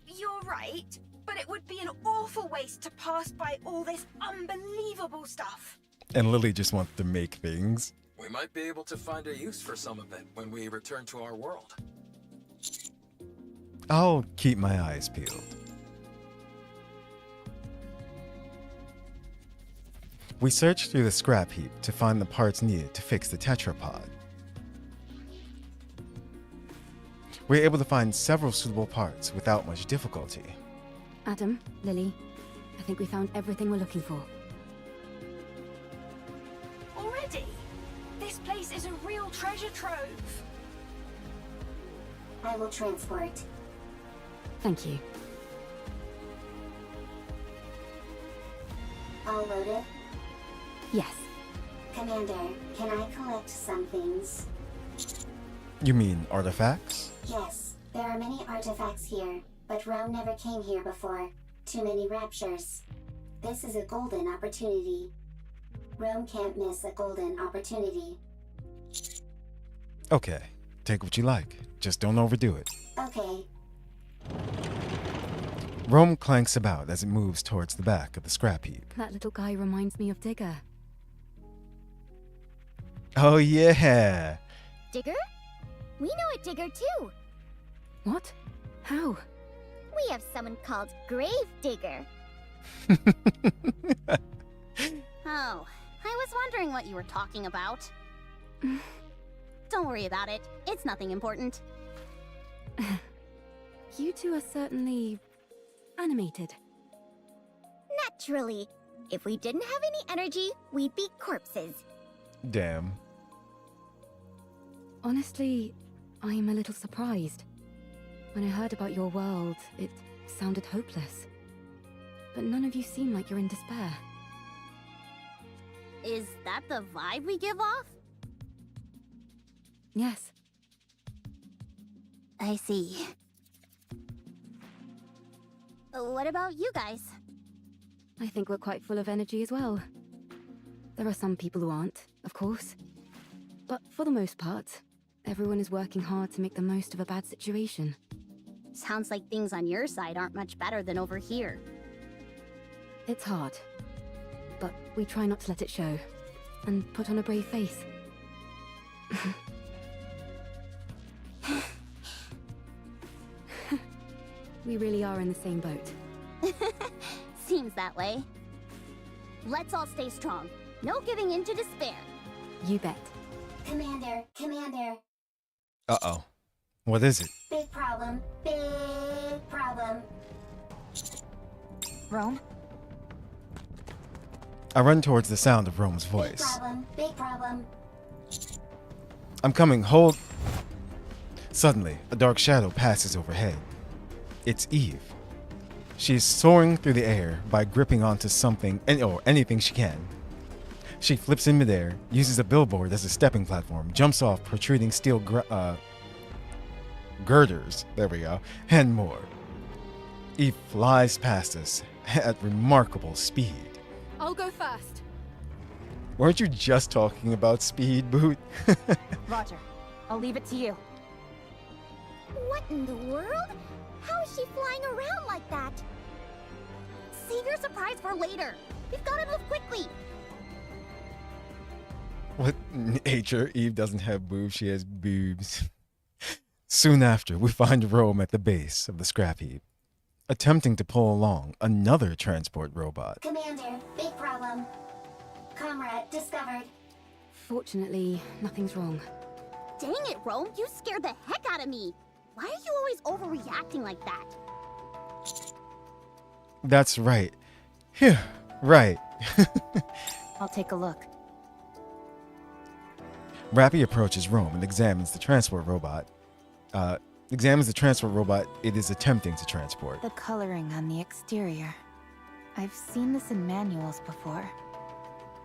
You're right, but it would be an awful waste to pass by all this unbelievable stuff. And Lily just wants to make things. We might be able to find a use for some of it when we return to our world. I'll keep my eyes peeled. We search through the scrap heap to find the parts needed to fix the tetrapod. We're able to find several suitable parts without much difficulty. Adam, Lily, I think we found everything we're looking for. Already? This place is a real treasure trove. I will transport. Thank you. All loaded? Yes. Commander, can I collect some things? You mean artifacts? Yes, there are many artifacts here, but Rome never came here before. Too many raptures. This is a golden opportunity. Rome can't miss a golden opportunity. Okay, take what you like. Just don't overdo it. Okay, Rome clanks about as it moves towards the back of the scrap heap. That little guy reminds me of Digger. Oh yeah! Digger? We know a Digger too. What? How? We have someone called Grave Digger. Oh, I was wondering what you were talking about. Don't worry about it. It's nothing important. You two are certainly animated. Naturally. If we didn't have any energy, we'd be corpses. Damn. Honestly, I'm a little surprised. When I heard about your world, it sounded hopeless. But none of you seem like you're in despair. Is that the vibe we give off? Yes. I see. What about you guys? I think we're quite full of energy as well. There are some people who aren't, of course. But for the most part, everyone is working hard to make the most of a bad situation. Sounds like things on your side aren't much better than over here. It's hard. But we try not to let it show. And put on a brave face. We really are in the same boat. Seems that way. Let's all stay strong. No giving in to despair. You bet. Commander, Commander. Uh-oh. What is it? Big problem. Big problem. Rome? I run towards the sound of Rome's Big voice. problem. Big problem. I'm coming, hold. Suddenly, a dark shadow passes overhead. It's Eve. She's soaring through the air by gripping onto something or anything she can. She flips in midair, uses a billboard as a stepping platform, jumps off protruding steel girders, there we go, and more. Eve flies past us at remarkable speed. I'll go first. Weren't you just talking about speed, Boot? Roger. I'll leave it to you. What in the world? How is she flying around like that? Save your surprise for later. We've got to move quickly. What nature? Eve doesn't have boobs, she has boobs. Soon after, we find Rome at the base of the scrap heap, attempting to pull along another transport robot. Commander, big problem. Comrade discovered. Fortunately, nothing's wrong. Dang it, Rome. You scared the heck out of me. Why are you always overreacting like that? That's right. Phew, right. I'll take a look. Rappy approaches Rome and examines the transport robot. Examines the transport robot it is attempting to transport. The coloring on the exterior. I've seen this in manuals before.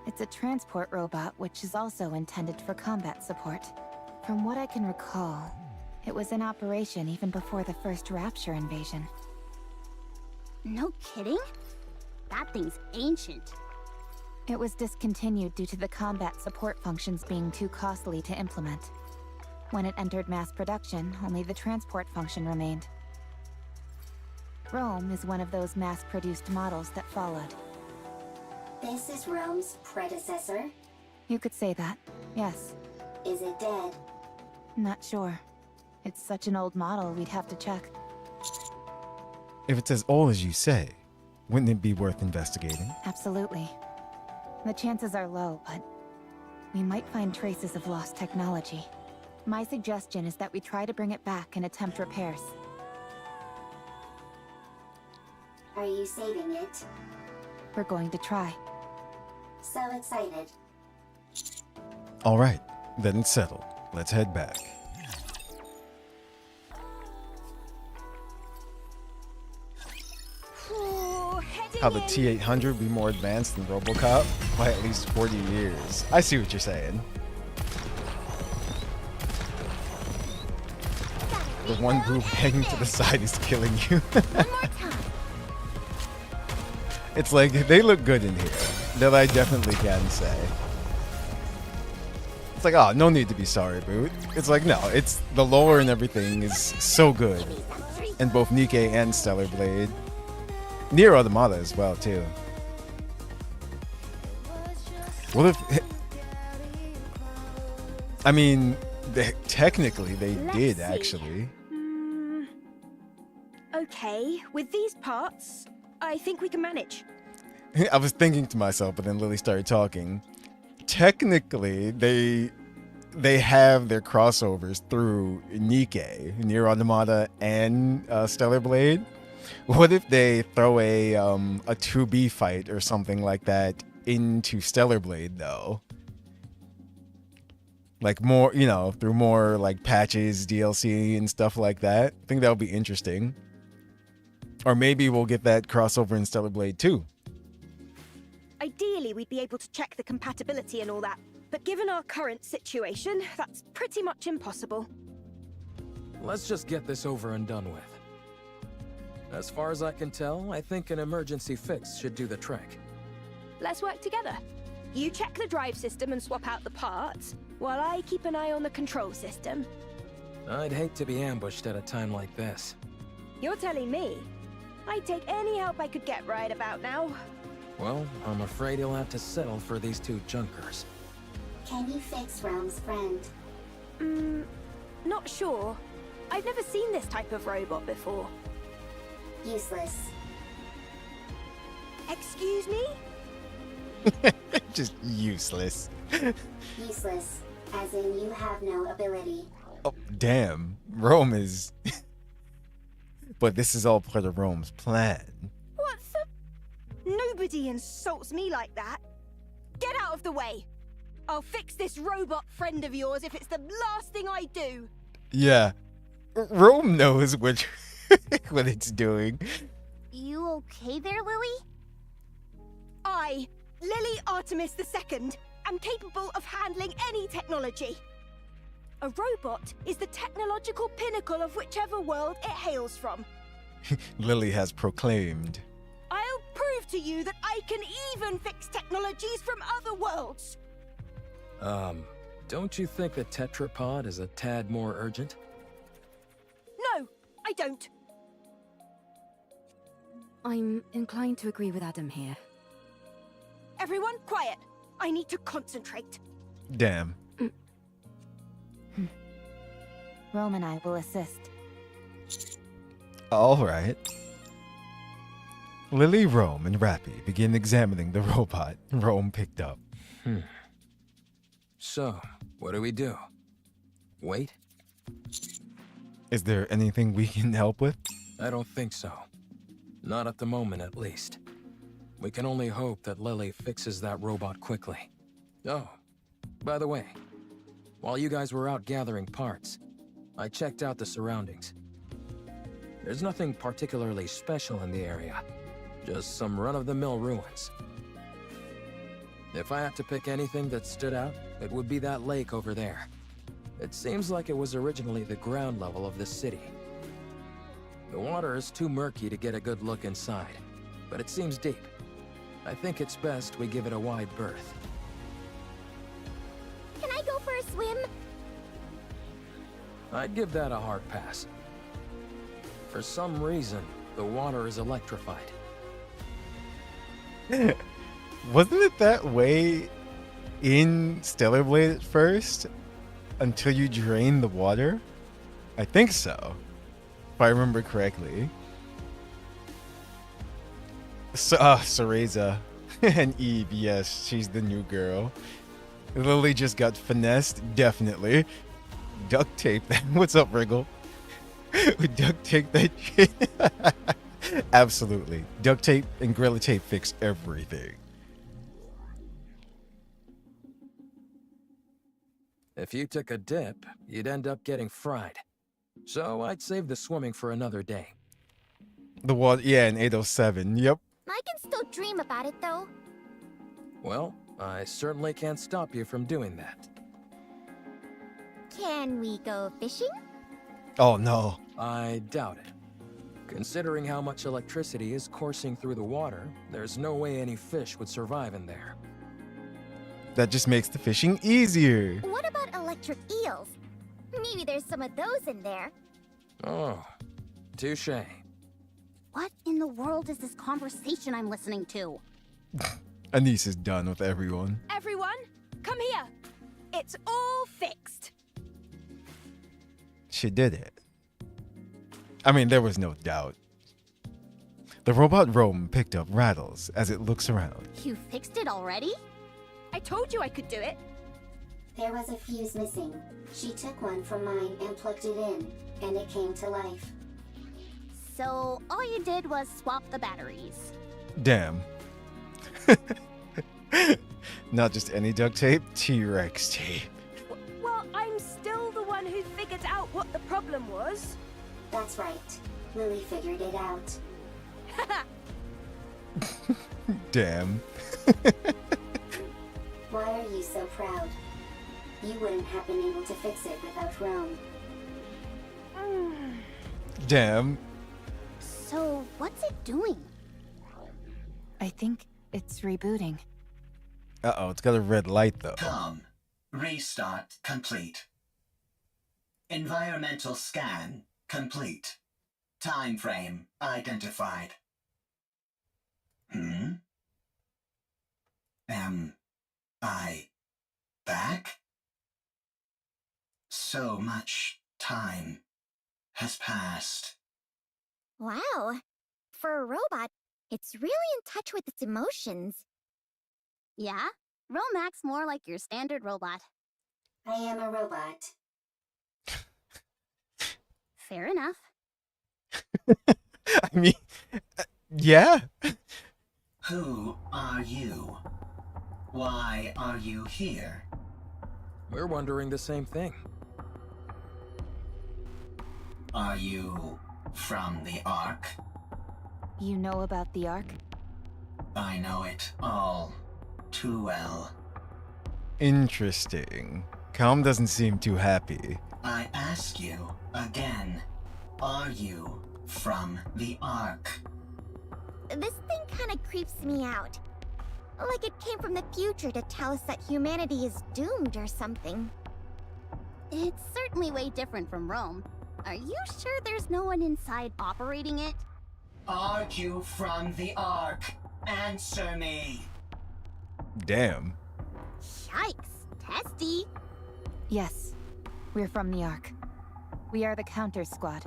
It's a transport robot which is also intended for combat support. From what I can recall, it was in operation even before the first Rapture invasion. No kidding? That thing's ancient. It was discontinued due to the combat support functions being too costly to implement. When it entered mass production, only the transport function remained. Rome is one of those mass-produced models that followed. This is Rome's predecessor. You could say that, yes. Is it dead? Not sure. It's such an old model, we'd have to check. If it's as old as you say, wouldn't it be worth investigating? Absolutely. The chances are low, but we might find traces of lost technology. My suggestion is that we try to bring it back and attempt repairs. Are you saving it? We're going to try. So excited. All right, then it's settled. Let's head back. How the T-800 be more advanced than RoboCop by at least 40 years. I see what you're saying. The one boob hanging to the side is killing you. One more time. It's like, they look good in here. That I definitely can say. It's like, oh, no need to be sorry, Boot. It's like, no, it's the lore and everything is so good. In both NIKKE and Stellar Blade. Nier Automata as well, too. What if... I mean, technically they did, actually. Okay, with these parts, I think we can manage. I was thinking to myself, but then Lily started talking. Technically, they have their crossovers through NIKKE, Nier Automata, and Stellar Blade. What if they throw a 2B fight or something like that into Stellar Blade, though? Like more, you know, through more like patches, DLC, and stuff like that. I think that would be interesting. Or maybe we'll get that crossover in Stellar Blade too. Ideally, we'd be able to check the compatibility and all that, but given our current situation, that's pretty much impossible. Let's just get this over and done with. As far as I can tell, I think an emergency fix should do the trick. Let's work together. You check the drive system and swap out the parts, while I keep an eye on the control system. I'd hate to be ambushed at a time like this. You're telling me? I'd take any help I could get right about now. Well, I'm afraid you'll have to settle for these two junkers. Can you fix Rome's friend? Not sure. I've never seen this type of robot before. Useless. Excuse me? Just useless. Useless, as in you have no ability. Oh, damn. Rome is... But this is all part of Rome's plan. What the? Nobody insults me like that. Get out of the way. I'll fix this robot friend of yours if it's the last thing I do. Yeah. Rome knows what it's doing. You okay there, Lily? I, Lily Artemis II, am capable of handling any technology. A robot is the technological pinnacle of whichever world it hails from. Lily has proclaimed. I'll prove to you that I can even fix technologies from other worlds. Don't you think the tetrapod is a tad more urgent? No, I don't. I'm inclined to agree with Adam here. Everyone, quiet. I need to concentrate. Damn. Rome and I will assist. All right. Lily, Rome, and Rappy begin examining the robot Rome picked up. So, what do we do? Wait? Is there anything we can help with? I don't think so. Not at the moment, at least. We can only hope that Lily fixes that robot quickly. Oh, by the way, while you guys were out gathering parts, I checked out the surroundings. There's nothing particularly special in the area, just some run-of-the-mill ruins. If I had to pick anything that stood out, it would be that lake over there. It seems like it was originally the ground level of this city. The water is too murky to get a good look inside, but it seems deep. I think it's best we give it a wide berth. Can I go for a swim? I'd give that a hard pass. For some reason, the water is electrified. Wasn't it that way in Stellar Blade at first? Until you drain the water? I think so. If I remember correctly. So, Cereza and Eve, yes, she's the new girl. Lily just got finessed, definitely. Duct tape that. What's up, Wriggle? We duct tape that shit. Absolutely. Duct tape and Gorilla Tape fix everything. If you took a dip, you'd end up getting fried. So I'd save the swimming for another day. The water, yeah, in 807. Yep. I can still dream about it, though. Well, I certainly can't stop you from doing that. Can we go fishing? Oh no. I doubt it. Considering how much electricity is coursing through the water, there's no way any fish would survive in there. That just makes the fishing easier. What about electric eels? Maybe there's some of those in there. Oh, touché. What in the world is this conversation I'm listening to? Anise is done with everyone. Everyone, come here. It's all fixed. She did it. I mean, there was no doubt. The robot Rome picked up rattles as it looks around. You fixed it already? I told you I could do it. There was a fuse missing. She took one from mine and plugged it in, and it came to life. So all you did was swap the batteries. Damn. Not just any duct tape, T-Rex tape. Well, I'm still the one who figured out what the problem was. That's right. Lily figured it out. Damn. Why are you so proud? You wouldn't have been able to fix it without Rome. Damn. So what's it doing? I think it's rebooting. Uh-oh, it's got a red light though. Com. Restart complete. Environmental scan complete. Time frame identified. Am I back? So much time has passed. Wow. For a robot, it's really in touch with its emotions. Yeah? Rome acts more like your standard robot. I am a robot. Fair enough. I mean, yeah. Who are you? Why are you here? We're wondering the same thing. Are you from the Ark? You know about the Ark? I know it all too well. Interesting. Calm doesn't seem too happy. I ask you again, are you from the Ark? This thing kinda creeps me out. Like it came from the future to tell us that humanity is doomed or something. It's certainly way different from Rome. Are you sure there's no one inside operating it? Are you from the Ark? Answer me! Damn. Yikes, testy. Yes, we're from the Ark. We are the counter squad.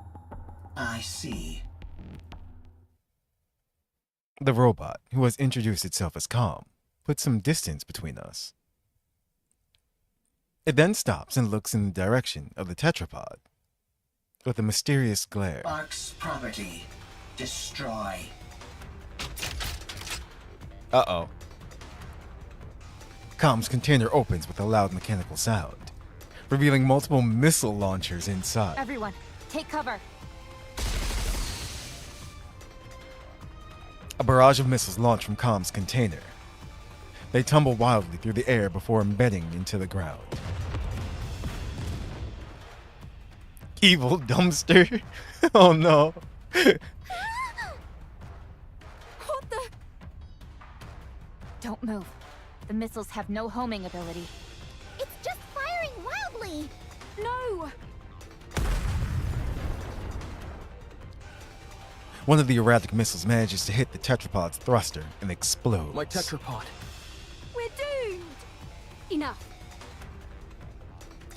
I see. The robot, who has introduced itself as Calm, puts some distance between us. It then stops and looks in the direction of the tetrapod with a mysterious glare. Ark's property. Destroy. Uh-oh. Calm's container opens with a loud mechanical sound. revealing multiple missile launchers inside. Everyone, take cover. A barrage of missiles launch from Com's container. They tumble wildly through the air before embedding into the ground. Evil dumpster. Oh no. What the? Don't move. The missiles have no homing ability. It's just firing wildly! No! One of the erratic missiles manages to hit the tetrapod's thruster and explodes. My tetrapod. We're doomed! Enough.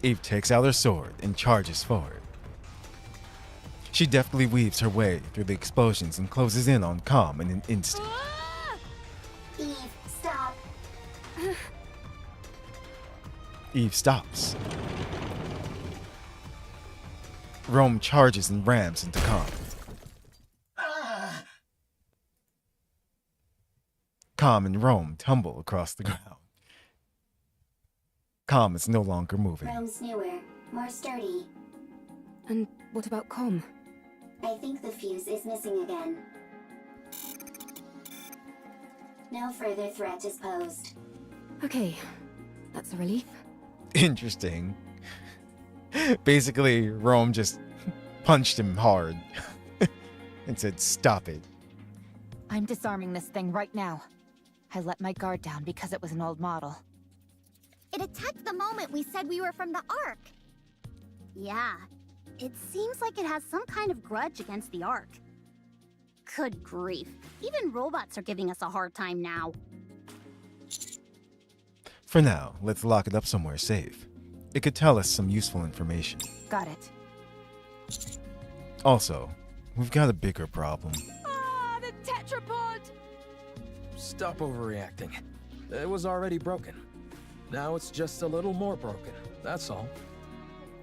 Eve takes out her sword and charges forward. She deftly weaves her way through the explosions and closes in on Com in an instant. Ah! Eve, stop. Eve stops. Rome charges and rams into Com. Com and Rome tumble across the ground. Com is no longer moving. Rome's newer, more sturdy. And what about Com? I think the fuse is missing again. No further threat is posed. Okay, that's a relief. Interesting. Basically, Rome just punched him hard and said, "Stop it." I'm disarming this thing right now. I let my guard down because it was an old model. It attacked the moment we said we were from the Ark. Yeah, it seems like it has some kind of grudge against the Ark. Good grief. Even robots are giving us a hard time now. For now, let's lock it up somewhere safe. It could tell us some useful information. Got it. Also, we've got a bigger problem. Ah, the tetrapod! Stop overreacting. It was already broken. Now it's just a little more broken, that's all.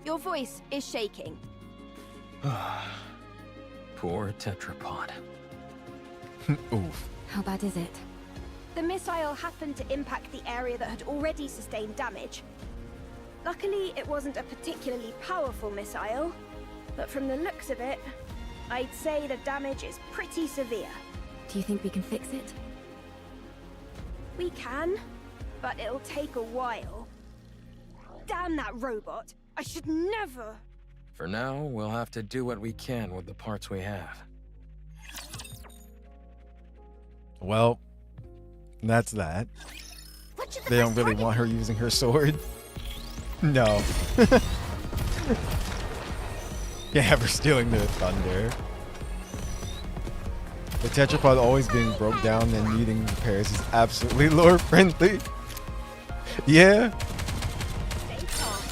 Your voice is shaking. Poor tetrapod. Oof. How bad is it? The missile happened to impact the area that had already sustained damage. Luckily, it wasn't a particularly powerful missile, but from the looks of it, I'd say the damage is pretty severe. Do you think we can fix it? We can, but it'll take a while. Damn that robot! I should never... For now, we'll have to do what we can with the parts we have. Well, that's that. What should the They don't first really target want her using her sword. No. Can't have her stealing their thunder. The tetrapod always being broke down and needing repairs is absolutely lore friendly. Yeah. Stay calm.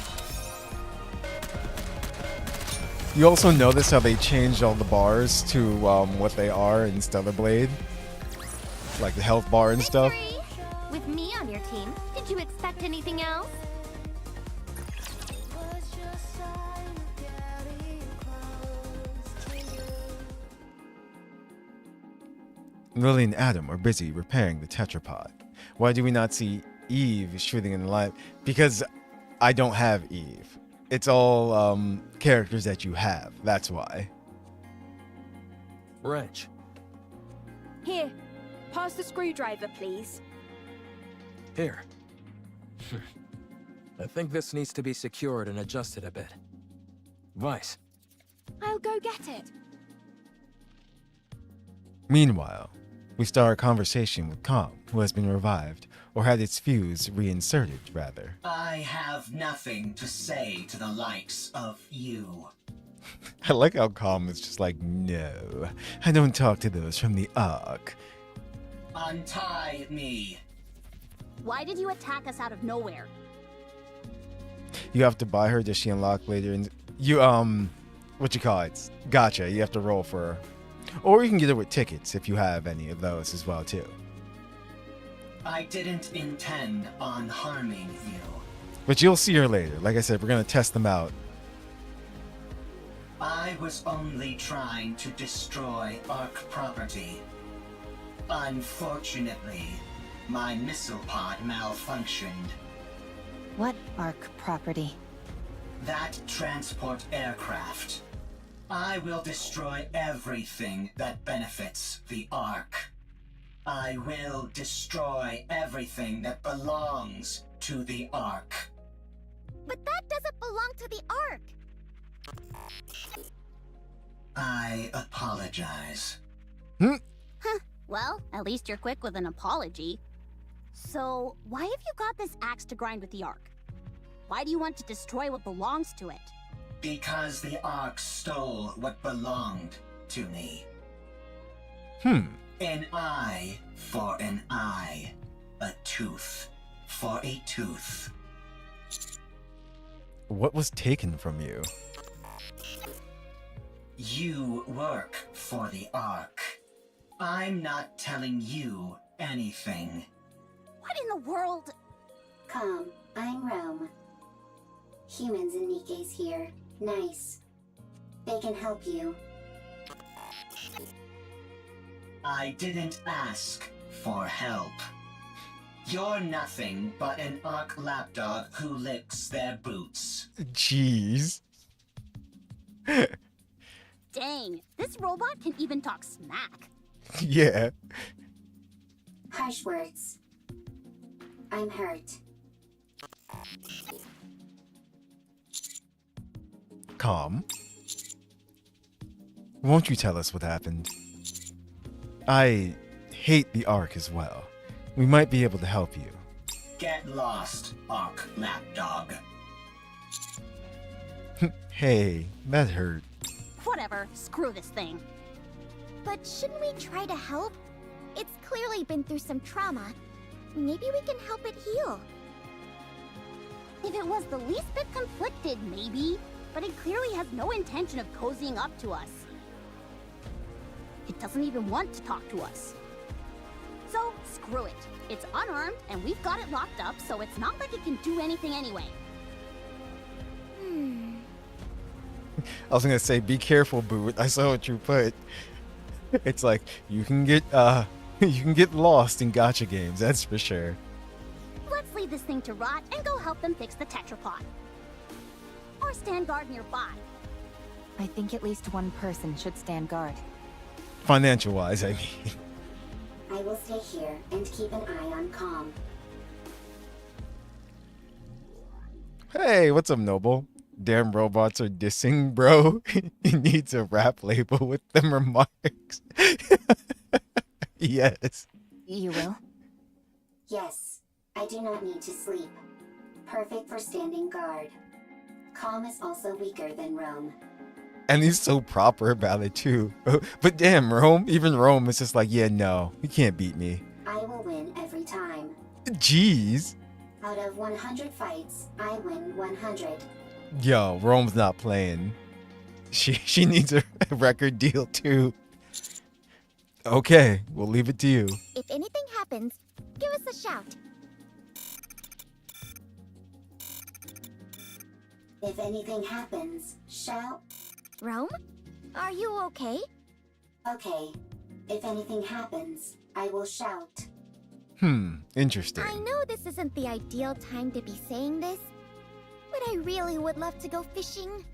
You also notice how they changed all the bars to what they are in Stellar Blade? Like the health bar and stuff. Victory! With me on your team, did you expect anything else? Lily and Adam are busy repairing the tetrapod. Why do we not see Eve shooting in the light? Because I don't have Eve. It's all characters that you have. That's why. Wrench. Here, pass the screwdriver, please. Here. I think this needs to be secured and adjusted a bit. Vice. I'll go get it. Meanwhile, we start a conversation with Com, who has been revived, or had its fuse reinserted, rather. I have nothing to say to the likes of you. I like how Com is just like, no, I don't talk to those from the Ark. Untie me. Why did you attack us out of nowhere? You have to buy her, does she unlock later? And you, what you call it? Gotcha, you have to roll for her. Or you can get her with tickets if you have any of those as well, too. I didn't intend on harming you. But you'll see her later. Like I said, we're gonna test them out. I was only trying to destroy Ark property. Unfortunately, my missile pod malfunctioned. What Ark property? that transport aircraft. I will destroy everything that benefits the Ark. I will destroy everything that belongs to the Ark. But that doesn't belong to the Ark. I apologize. Well, at least you're quick with an apology. So, why have you got this axe to grind with the Ark? Why do you want to destroy what belongs to it? Because the Ark stole what belonged to me. An eye for an eye. A tooth for a tooth. What was taken from you? You work for the Ark. I'm not telling you anything. What in the world? Calm, I'm Rome. Humans and Nikke's here. Nice. They can help you. I didn't ask for help. You're nothing but an Ark lapdog who licks their boots. Jeez. Dang, this robot can even talk smack. Yeah. Harsh words. I'm hurt. Calm. Won't you tell us what happened? I hate the Ark as well. We might be able to help you. Get lost, Ark lapdog. Hey, that hurt. Whatever, screw this thing. But shouldn't we try to help? It's clearly been through some trauma. Maybe we can help it heal. If it was the least bit conflicted, maybe. But it clearly has no intention of cozying up to us. It doesn't even want to talk to us. So, screw it. It's unarmed, and we've got it locked up, so it's not like it can do anything anyway. I was gonna say, be careful, Boo. I saw what you put. It's like you can get lost in gacha games. That's for sure. Let's leave this thing to rot and go help them fix the tetrapod. Or stand guard nearby. I think at least one person should stand guard. Financial wise, I mean. I will stay here and keep an eye on Calm. Hey, what's up, Noble? Damn robots are dissing, bro. He needs a rap label with them remarks. Yes. You will? Yes, I do not need to sleep. Perfect for standing guard. Calm is also weaker than Rome. And he's so proper about it, too. But damn, Rome, even Rome is just like, yeah, no, you can't beat me. I will win every time. Jeez. Out of 100 fights, I win 100. Yo, Rome's not playing. She needs a record deal, too. Okay, we'll leave it to you. If anything happens, give us a shout. If anything happens, shout. Rome? Are you okay? Okay. If anything happens, I will shout. Interesting. I know this isn't the ideal time to be saying this, but I really would love to go fishing.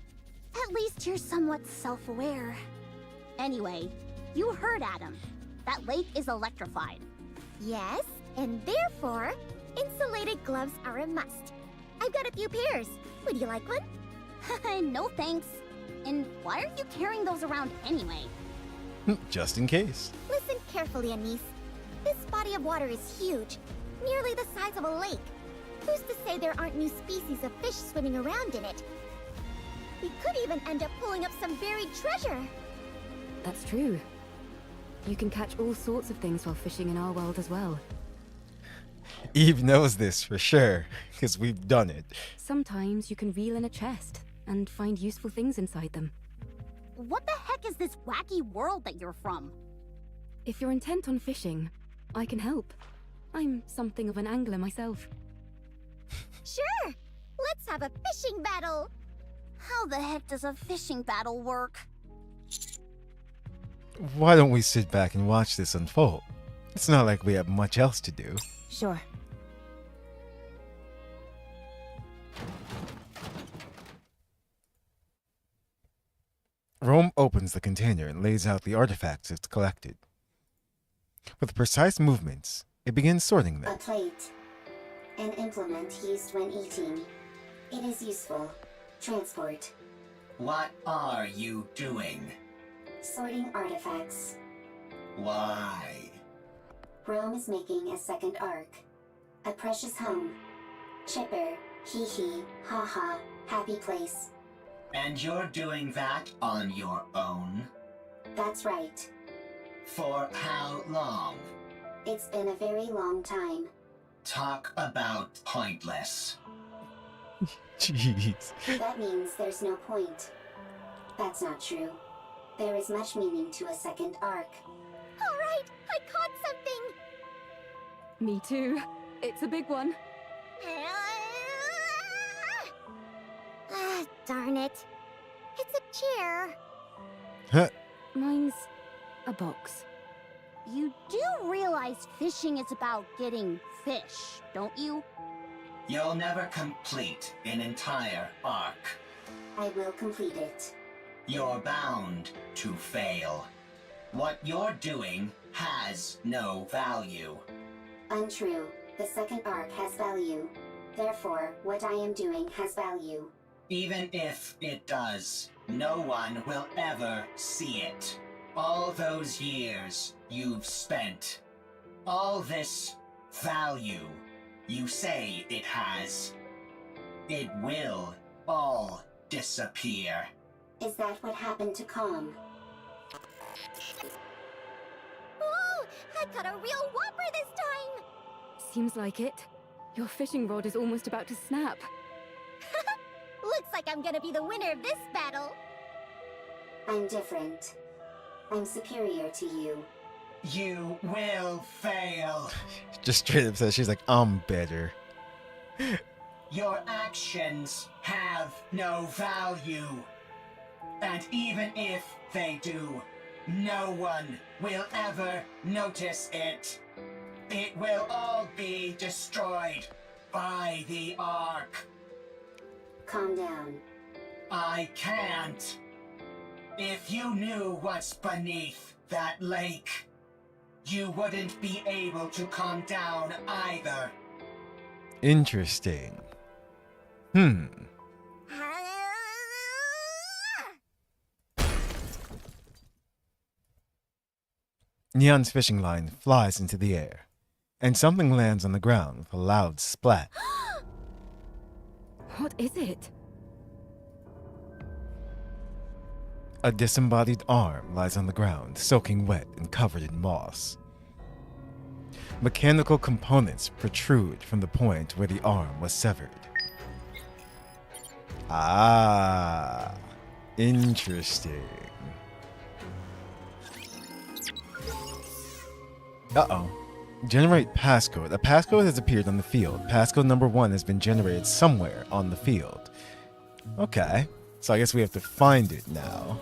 At least you're somewhat self-aware. Anyway, you heard Adam. That lake is electrified. Yes, and therefore, insulated gloves are a must. I've got a few pairs. Would you like one? No thanks. And why are you carrying those around anyway? Just in case. Listen carefully, Anise. This body of water is huge, nearly the size of a lake. Who's to say there aren't new species of fish swimming around in it? We could even end up pulling up some buried treasure. That's true. You can catch all sorts of things while fishing in our world as well. Eve knows this for sure, because we've done it. Sometimes you can reel in a chest and find useful things inside them. What the heck is this wacky world that you're from? If you're intent on fishing, I can help. I'm something of an angler myself. Sure! Let's have a fishing battle! How the heck does a fishing battle work? Why don't we sit back and watch this unfold? It's not like we have much else to do. Sure. opens the container and lays out the artifacts it's collected. With precise movements, it begins sorting them. A plate. An implement used when eating. It is useful. Transport. What are you doing? Sorting artifacts. Why? Rome is making a second arc. A precious home. Chipper. Hee hee. Ha ha. Happy place. And you're doing that on your own? That's right. For how long? It's been a very long time. Talk about pointless. Jeez. That means there's no point. That's not true. There is much meaning to a second arc. Alright, I caught something! Me too. It's a big one. Ah, darn it. It's a chair. Huh. Mine's a box. You do realize fishing is about getting fish, don't you? You'll never complete an entire arc. I will complete it. You're bound to fail. What you're doing has no value. Untrue. The second arc has value. Therefore, what I am doing has value. Even if it does, no one will ever see it. All those years you've spent, all this value you say it has, it will all disappear. Is that what happened to Calm? Oh, I caught a real whopper this time! Seems like it. Your fishing rod is almost about to snap. Looks like I'm gonna be the winner of this battle. I'm different. I'm superior to you. You will fail. Just straight up says, she's like, I'm better. Your actions have no value. And even if they do, no one will ever notice it. It will all be destroyed by the Ark. Calm down. I can't. If you knew what's beneath that lake, you wouldn't be able to calm down either. Interesting. Neon's fishing line flies into the air, and something lands on the ground with a loud splat. What is it? A disembodied arm lies on the ground, soaking wet and covered in moss. Mechanical components protrude from the point where the arm was severed. Ah, interesting. Uh-oh. Generate passcode. A passcode has appeared on the field. Passcode number 1 has been generated somewhere on the field. Okay. So I guess we have to find it now.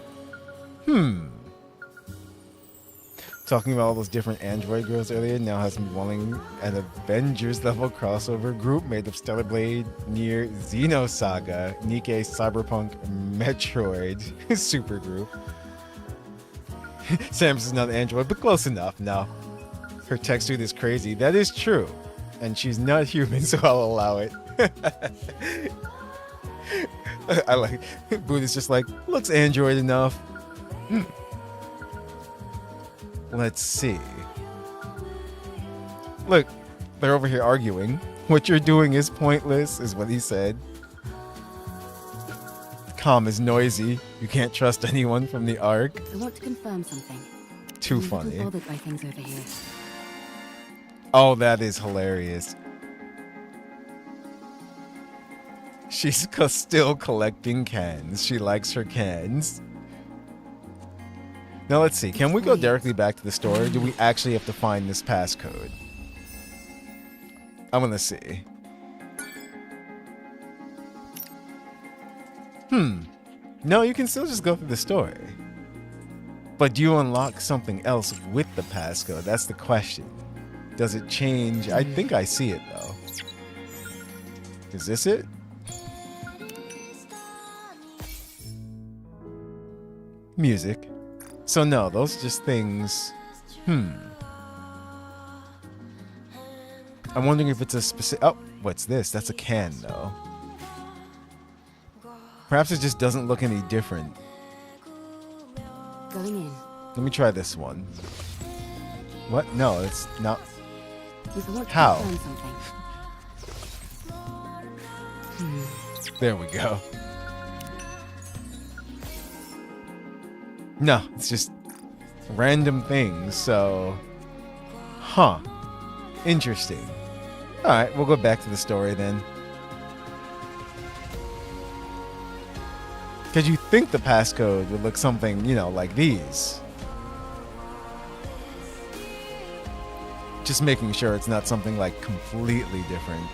Talking about all those different android girls earlier now has me wanting an Avengers level crossover group made of Stellar Blade, Nier, Xenosaga, NIKKE, Cyberpunk, Metroid super group. Samus is not an android, but close enough. No. Her tech suit is crazy. That is true. And she's not human, so I'll allow it. I like Buddha's just like, looks android enough. Let's see. Look, they're over here arguing. What you're doing is pointless, is what he said. Calm is noisy. You can't trust anyone from the Ark. I want to confirm something. Too I'm a little funny. bothered by things over here. Oh, that is hilarious. She's still collecting cans. She likes her cans. Now let's see. Can we go directly back to the store? Or do we actually have to find this passcode? I'm gonna see. No, you can still just go through the store. But do you unlock something else with the passcode? That's the question. Does it change? I think I see it though. Is this it? music. So no, those are just things. I'm wondering if it's a specific. Oh, what's this? That's a can, though. Perhaps it just doesn't look any different. Going in. Let me try this one. What? No, it's not. If I want to How? confirm something. There we go. No, it's just random things, so. Huh. Interesting. Alright, we'll go back to the story then. Because you think the passcode would look something, you know, like these. Just making sure it's not something like completely different.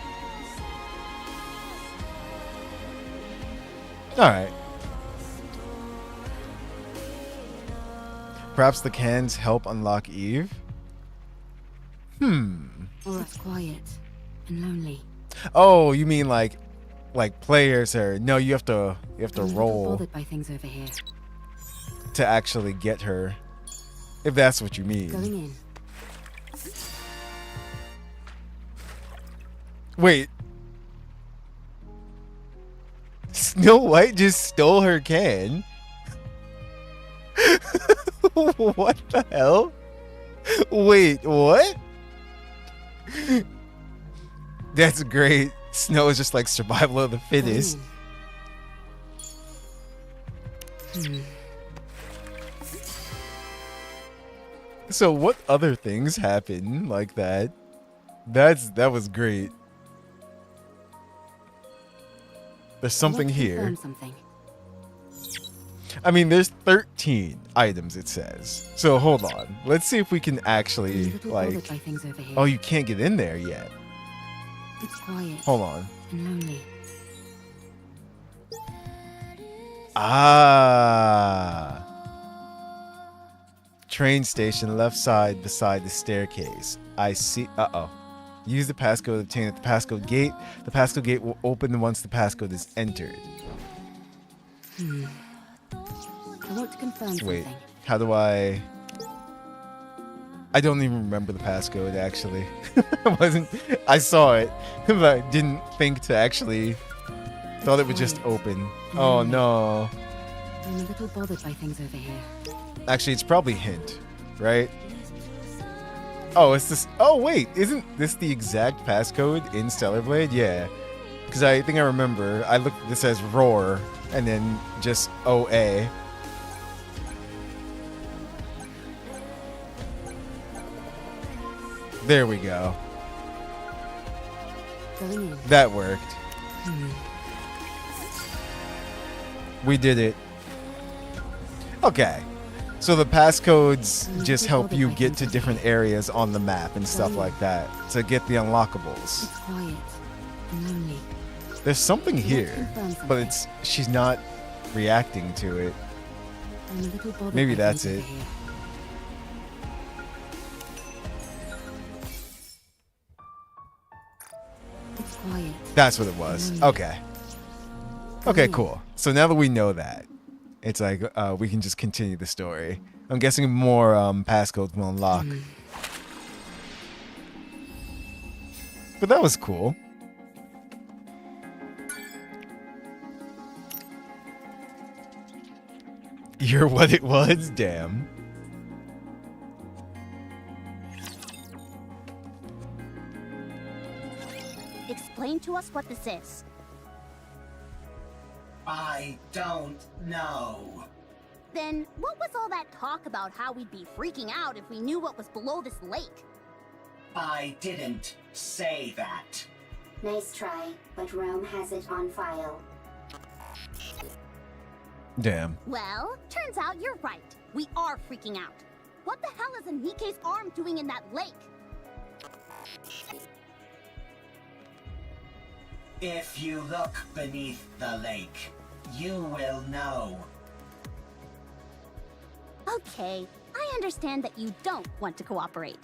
Alright. Perhaps the cans help unlock Eve? Or it's quiet and lonely. Oh, you mean like players are no, you have to I'm a little roll bothered by things over here. to actually get her. If that's what you mean. Going in. Wait. Snow White just stole her can? What the hell? Wait, what? That's great. Snow is just like survival of the fittest. So what other things happen like that? That was great. There's something here. Confirm something. I mean, there's 13 items, it says. So hold on. Let's see if we can I'm a actually, little like... bothered by things over here. Oh, you can't get in there yet. It's quiet Hold on. and lonely. Ah. Train station, left side, beside the staircase. I see. Uh-oh. Use the passcode obtained at the passcode gate. The passcode gate will open once the passcode is entered. I want to confirm Wait, something. how do I don't even remember the passcode, actually. I saw it, but I didn't think to actually, thought it would just open. Oh no. I'm a little bothered by things over here. Actually, it's probably hint, right? Oh, it's this. Oh wait, isn't this the exact passcode in Stellar Blade? Yeah, because I think I remember. I looked. This says roar, and then just OA. There we go. Going in. That worked. We did it. Okay. So the passcodes just help you get to different areas on the map and stuff like that to get the unlockables. It's quiet and lonely. There's something here, but she's not reacting to it. I'm a little bothered Maybe by that's things it. over here. It's quiet. That's what it was. Okay. Okay, cool. So now that we know that, it's like we can just continue the story. I'm guessing more passcodes will unlock. But that was cool. You're what it was? Damn. Explain to us what this is. I don't know. Then what was all that talk about how we'd be freaking out if we knew what was below this lake? I didn't say that. Nice try, but Rome has it on file. Damn. Well, turns out you're right. We are freaking out. What the hell is NIKKE's arm doing in that lake? If you look beneath the lake, you will know. Okay, I understand that you don't want to cooperate.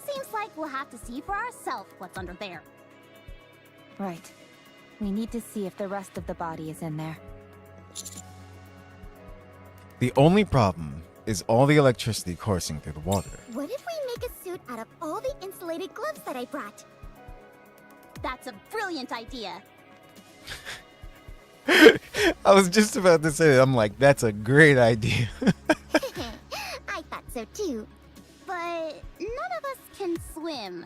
Seems like we'll have to see for ourselves what's under there. Right. We need to see if the rest of the body is in there. The only problem is all the electricity coursing through the water. What if we make a suit out of all the insulated gloves that I brought? That's a brilliant idea. I was just about to say that. I'm like, that's a great idea. I thought so too. But none of us can swim.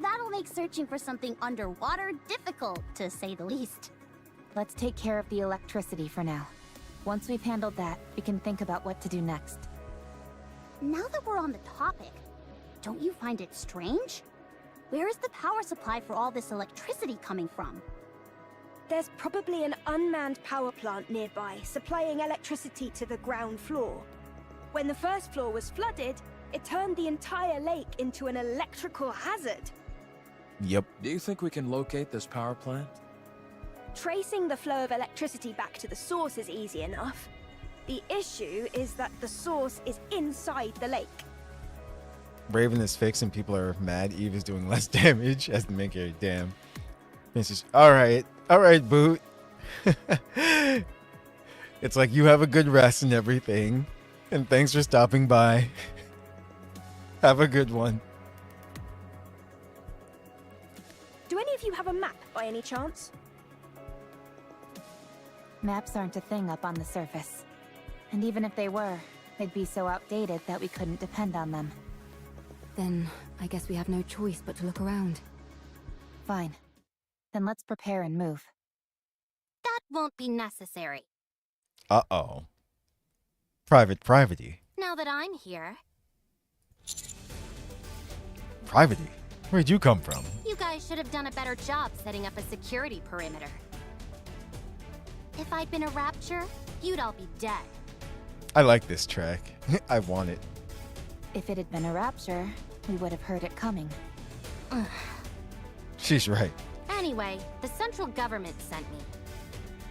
That'll make searching for something underwater difficult, to say the least. Let's take care of the electricity for now. Once we've handled that, we can think about what to do next. Now that we're on the topic, don't you find it strange? Where is the power supply for all this electricity coming from? There's probably an unmanned power plant nearby, supplying electricity to the ground floor. When the first floor was flooded, it turned the entire lake into an electrical hazard. Yep. Do you think we can locate this power plant? Tracing the flow of electricity back to the source is easy enough. The issue is that the source is inside the lake. Raven is fixed and people are mad. Eve is doing less damage as the main character. Damn. Alright, Boot. It's like you have a good rest and everything. And thanks for stopping by. Have a good one. Do any of you have a map by any chance? Maps aren't a thing up on the surface. And even if they were, they'd be so outdated that we couldn't depend on them. Then I guess we have no choice but to look around. Fine. Then let's prepare and move. That won't be necessary. Uh-oh. Private. Now that I'm here, Private? Where'd you come from? you guys should have done a better job setting up a security perimeter. If I'd been a Rapture, you'd all be dead. I like this track. I want it. If it had been a rapture, we would have heard it coming. She's right. Anyway, the central government sent me.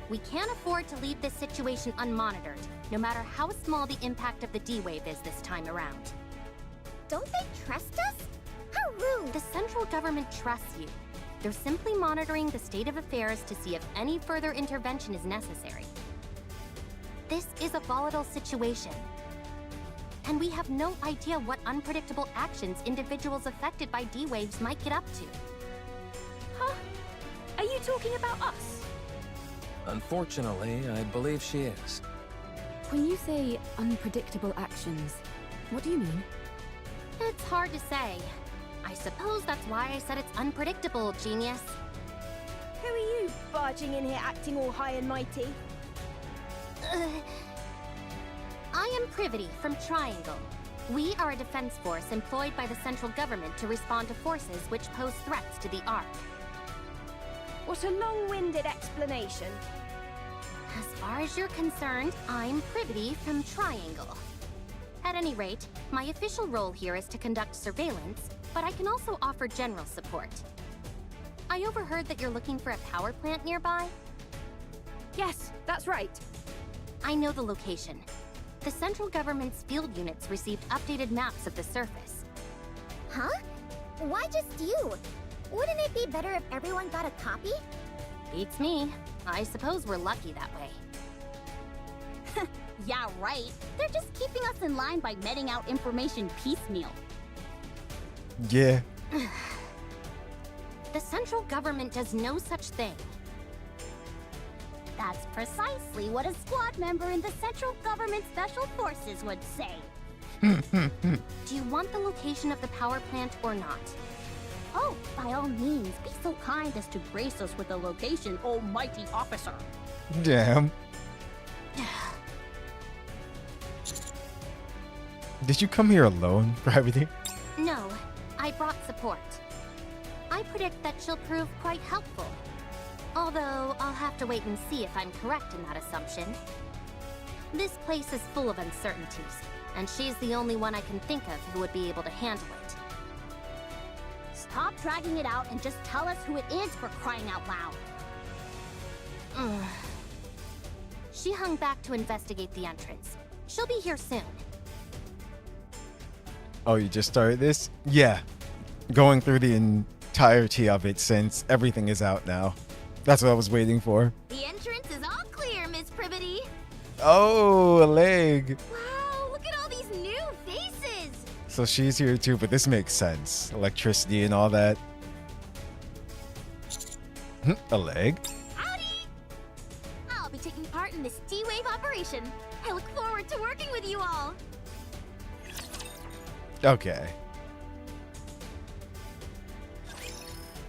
We can't afford to leave this situation unmonitored, no matter how small the impact of the D-Wave is this time around. Don't they trust us? How rude! The central government trusts you. They're simply monitoring the state of affairs to see if any further intervention is necessary. This is a volatile situation, and we have no idea what unpredictable actions individuals affected by D-Waves might get up to. Huh? Are you talking about us? Unfortunately, I believe she is. When you say unpredictable actions, what do you mean? It's hard to say. I suppose that's why I said it's unpredictable, genius. Who are you, barging in here acting all high and mighty? I am Privity from Triangle. We are a defense force employed by the central government to respond to forces which pose threats to the Ark. What a long-winded explanation. As far as you're concerned, I'm Privity from Triangle. At any rate, my official role here is to conduct surveillance, but I can also offer general support. I overheard that you're looking for a power plant nearby? Yes, that's right. I know the location. The central government's field units received updated maps of the surface. Huh? Why just you? Wouldn't it be better if everyone got a copy? Beats me. I suppose we're lucky that way. Yeah, right. They're just keeping us in line by meting out information piecemeal. Yeah. The central government does no such thing. That's precisely what a squad member in the central government special forces would say. Do you want the location of the power plant or not? Oh, by all means, be so kind as to grace us with the location, oh mighty officer. Damn. Did you come here alone, Private? No, I brought support. I predict that she'll prove quite helpful. Although, I'll have to wait and see if I'm correct in that assumption. This place is full of uncertainties, and she's the only one I can think of who would be able to handle it. Stop dragging it out and just tell us who it is, for crying out loud. She hung back to investigate the entrance. She'll be here soon. Oh, you just started this? Yeah. Going through the entirety of it since everything is out now. That's what I was waiting for. The entrance is all clear, Miss Privity. Oh, a leg. Wow, look at all these new faces! So she's here too, but this makes sense. Electricity and all that. A leg? Howdy! I'll be taking part in this D-Wave operation. I look forward to working with you all. Okay.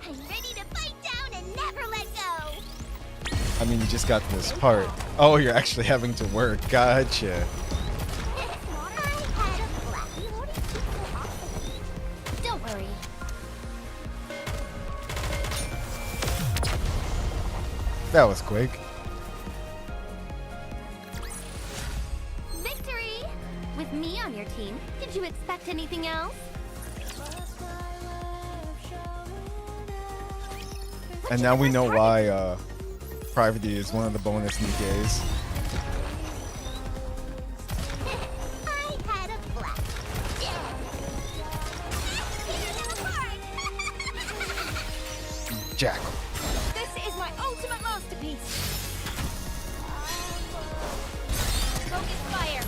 I'm ready to bite down and never let go. I mean, you just got to this part. Oh, you're actually having to work. Gotcha. Don't worry. That was quick. Victory! With me on your team, did you expect anything else? And now we know why Privacy is one of the bonus Nikke's. I had a blast. Jackal. This is my ultimate masterpiece. Focus fire.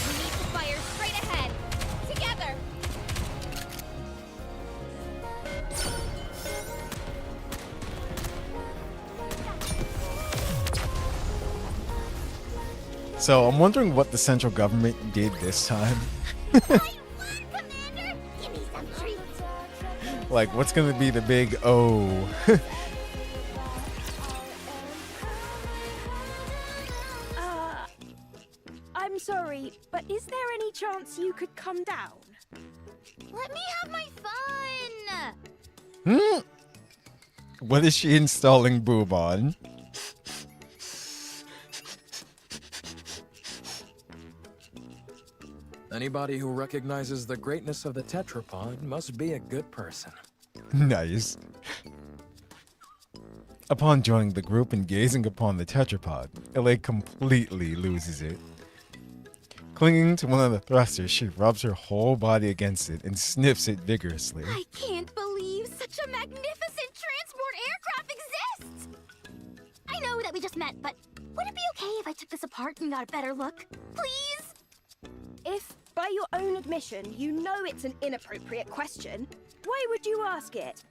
We need to fire straight ahead. Together. So I'm wondering what the central government did this time. I won, Commander! Give me some treats! Like, what's gonna be the big O? I'm sorry, but is there any chance you could come down? Let me have my fun! Hmm? What is she installing boob on? Anybody who recognizes the greatness of the tetrapod must be a good person. Nice. Upon joining the group and gazing upon the tetrapod, LA completely loses it. Clinging to one of the thrusters, she rubs her whole body against it and sniffs it vigorously. I can't believe such a magnificent transport aircraft exists! I know that we just met, but would it be okay if I took this apart and got a better look? Please? If, by your own admission, you know it's an inappropriate question, why would you ask it?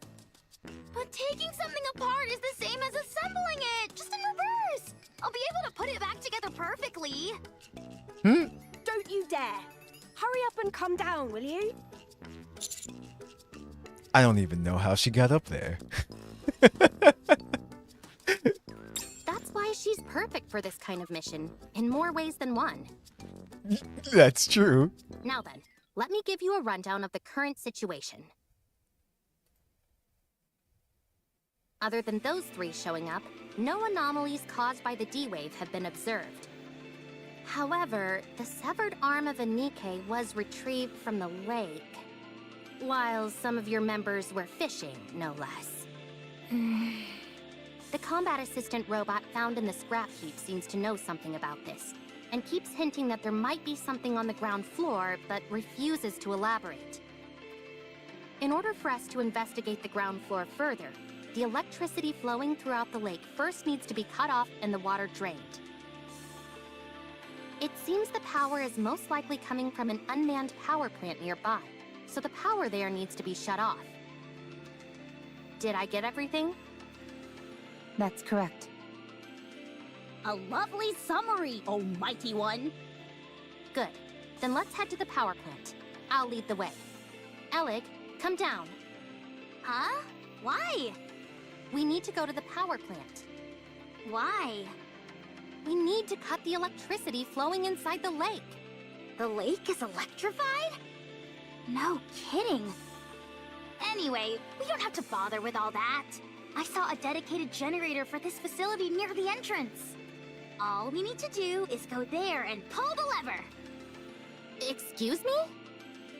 But taking something apart is the same as assembling it, just in reverse. I'll be able to put it back together perfectly. Don't you dare! Hurry up and come down, will you? I don't even know how she got up there. That's why she's perfect for this kind of mission, in more ways than one. That's true. Now then, let me give you a rundown of the current situation. Other than those three showing up, no anomalies caused by the D-Wave have been observed. However, the severed arm of a NIKKE was retrieved from the lake, while some of your members were fishing, no less. The combat assistant robot found in the scrap heap seems to know something about this, and keeps hinting that there might be something on the ground floor, but refuses to elaborate. In order for us to investigate the ground floor further, the electricity flowing throughout the lake first needs to be cut off and the water drained. It seems the power is most likely coming from an unmanned power plant nearby, so the power there needs to be shut off. Did I get everything? That's correct. A lovely summary, oh mighty one. Good. Then let's head to the power plant. I'll lead the way. Elig, come down. Huh? Why? We need to go to the power plant. Why? We need to cut the electricity flowing inside the lake. The lake is electrified? No kidding. Anyway, we don't have to bother with all that. I saw a dedicated generator for this facility near the entrance. All we need to do is go there and pull the lever. Excuse me?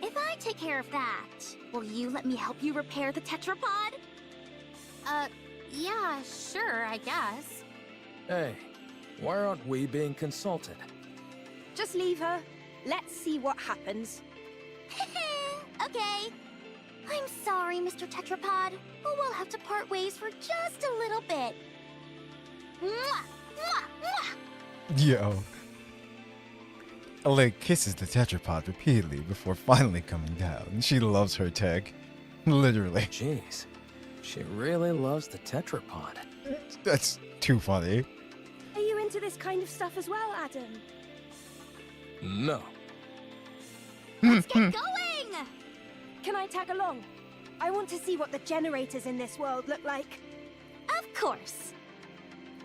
If I take care of that, will you let me help you repair the tetrapod? Yeah, sure, I guess. Hey, why aren't we being consulted? Just leave her. Let's see what happens. Okay. I'm sorry, Mr. Tetrapod, but we'll have to part ways for just a little bit. Mwah! Mwah! Mwah! Yo. Alec kisses the tetrapod repeatedly before finally coming down. She loves her tech. Literally. Jeez, she really loves the tetrapod. That's too funny. Are you into this kind of stuff as well, Adam? No. Let's get going! Can I tag along? I want to see what the generators in this world look like. Of course.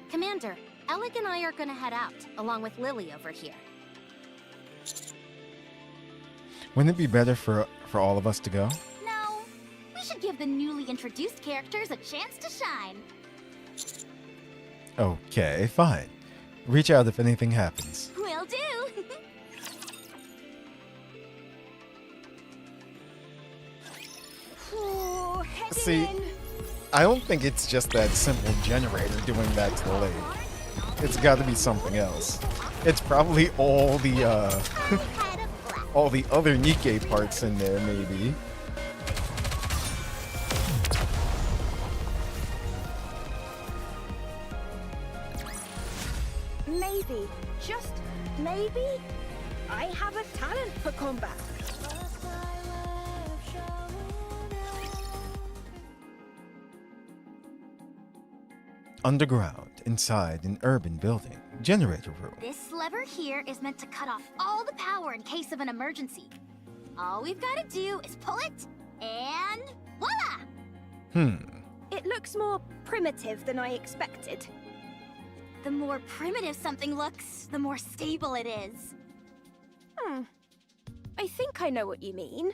Commander, Alec and I are gonna head out, along with Lily over here. Wouldn't it be better for all of us to go? No, we should give the newly introduced characters a chance to shine. Okay, fine. Reach out if anything happens. Will do. Ooh, heading See, in. I don't think it's just that simple generator doing that to the lake. It's got to be something else. It's probably all the all the other NIKKE parts in there, maybe. Maybe, just maybe, I have a talent for combat. Underground, inside an urban building, generator room. This lever here is meant to cut off all the power in case of an emergency. All we've got to do is pull it, and voila! It looks more primitive than I expected. The more primitive something looks, the more stable it is. I think I know what you mean.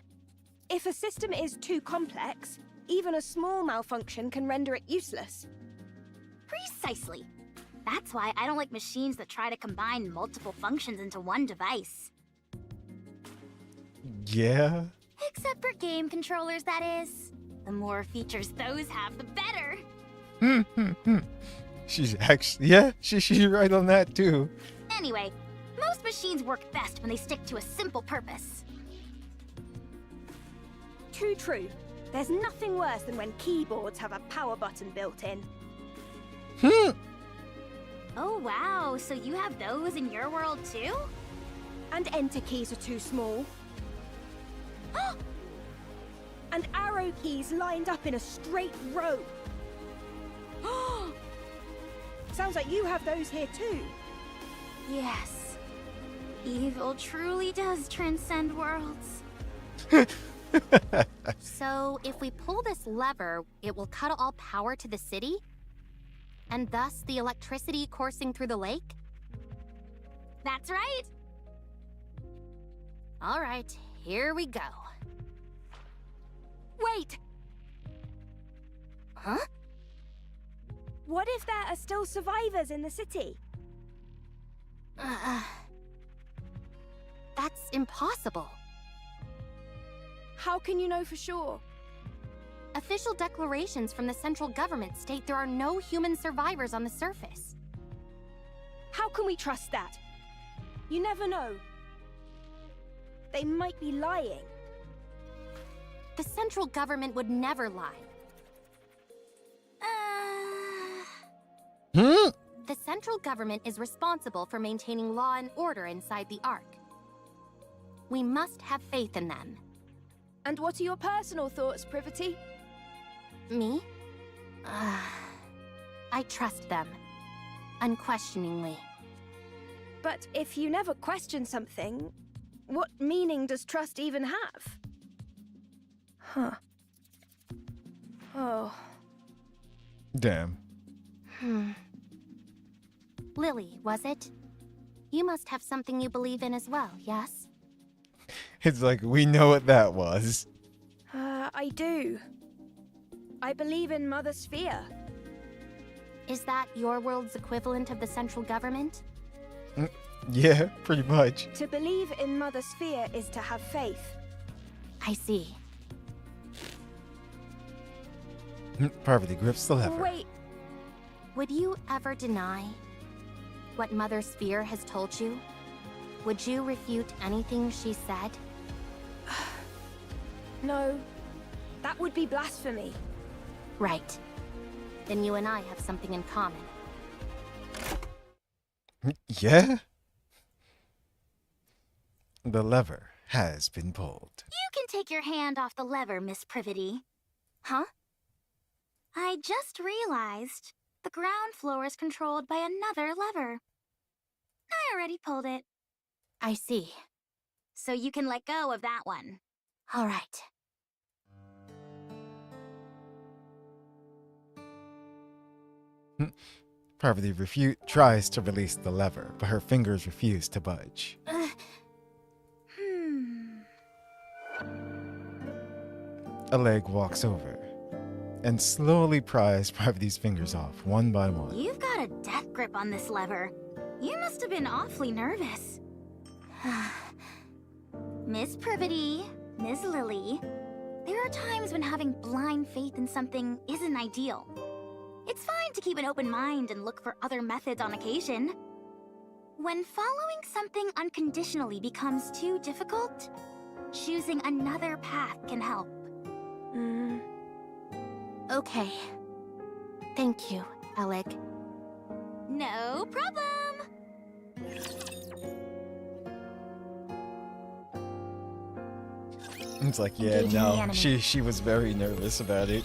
If a system is too complex, even a small malfunction can render it useless. Precisely. That's why I don't like machines that try to combine multiple functions into one device. Yeah? Except for game controllers, that is. The more features those have, the better. She's actually, yeah, she's right on that too. Anyway, most machines work best when they stick to a simple purpose. Too true. There's nothing worse than when keyboards have a power button built in. Oh wow, so you have those in your world too? And enter keys are too small. And arrow keys lined up in a straight row. Sounds like you have those here too. Yes. Evil truly does transcend worlds. So, if we pull this lever, it will cut all power to the city? And thus the electricity coursing through the lake? That's right. All right, here we go. Wait! Huh? What if there are still survivors in the city? That's impossible. How can you know for sure? Official declarations from the central government state there are no human survivors on the surface. How can we trust that? You never know. They might be lying. The central government would never lie. The central government is responsible for maintaining law and order inside the Ark. We must have faith in them. And what are your personal thoughts, Privity? Me? I trust them. Unquestioningly. But if you never question something, what meaning does trust even have? Huh. Oh. Damn. Lily, was it? You must have something you believe in as well, yes? It's like, we know what that was. I do. I believe in Mother Sphere. Is that your world's equivalent of the central government? Yeah, pretty much. To believe in Mother Sphere is to have faith. I see. Parvati grips the lever. Wait, Would you ever deny what Mother Sphere has told you? Would you refute anything she said? no. That would be blasphemy. Right. Then you and I have something in common. Yeah? The lever has been pulled. You can take your hand off the lever, Miss Privity. Huh? I just realized the ground floor is controlled by another lever. I already pulled it. I see. So you can let go of that one. All right. Parvati tries to release the lever, but her fingers refuse to budge. A leg walks over and slowly pries Parvati's fingers off one by one. You've got a death grip on this lever. You must have been awfully nervous. Miss Privity, Miss Lily, there are times when having blind faith in something isn't ideal. It's fine to keep an open mind and look for other methods on occasion. When following something unconditionally becomes too difficult, choosing another path can help. Okay. Thank you, Alec. No problem! It's like, yeah, Engaging the no, enemy. she was very nervous about it.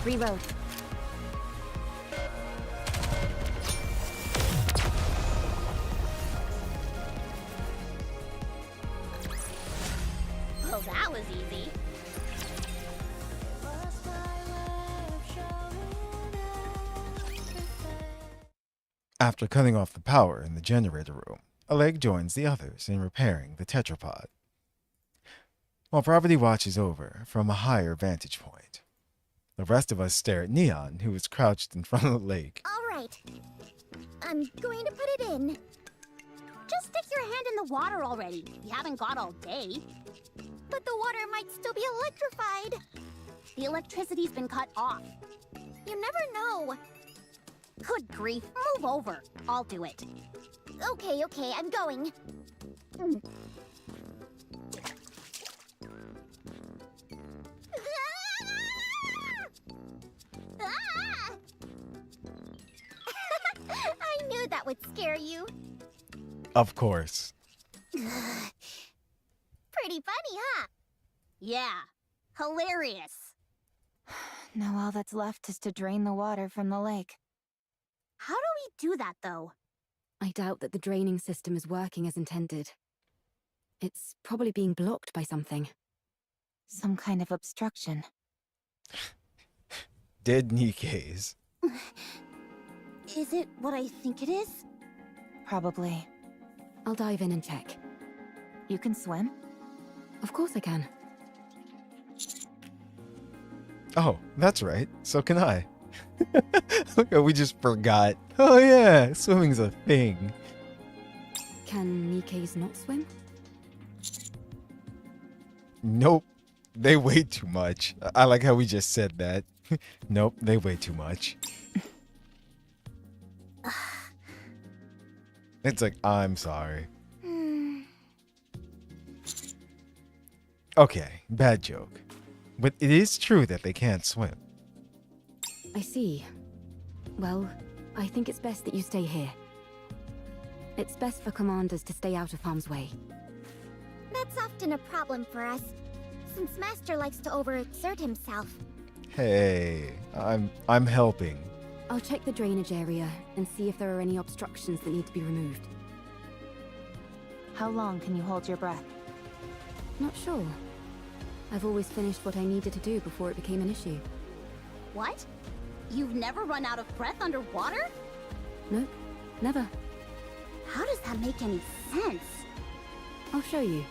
Reload. Oh, that was easy. After cutting off the power in the generator room, Oleg joins the others in repairing the tetrapod. While Parvati watches over from a higher vantage point, the rest of us stare at Neon, who is crouched in front of the lake. All right. I'm going to put it in. Just stick your hand in the water already. We haven't got all day. But the water might still be electrified. The electricity's been cut off. You never know. Good grief, move over. I'll do it. Okay, I'm going. Ah! I knew that would scare you. Of course. Pretty funny, huh? Yeah, hilarious. Now all that's left is to drain the water from the lake. How do we do that, though? I doubt that the draining system is working as intended. It's probably being blocked by something. Some kind of obstruction. Dead Nikke's. Is it what I think it is? Probably. I'll dive in and check. You can swim? Of course I can. Oh, that's right. So can I. We just forgot. Oh yeah, swimming's a thing. Can Nikke's not swim? Nope. They weigh too much. I like how we just said that. Nope, they weigh too much. It's like, I'm sorry. Okay, bad joke. But it is true that they can't swim. I see. Well, I think it's best that you stay here. It's best for commanders to stay out of harm's way. That's often a problem for us, since Master likes to overexert himself. Hey, I'm helping. I'll check the drainage area and see if there are any obstructions that need to be removed. How long can you hold your breath? Not sure. I've always finished what I needed to do before it became an issue. What? You've never run out of breath underwater? Nope, never. How does that make any sense? I'll show you.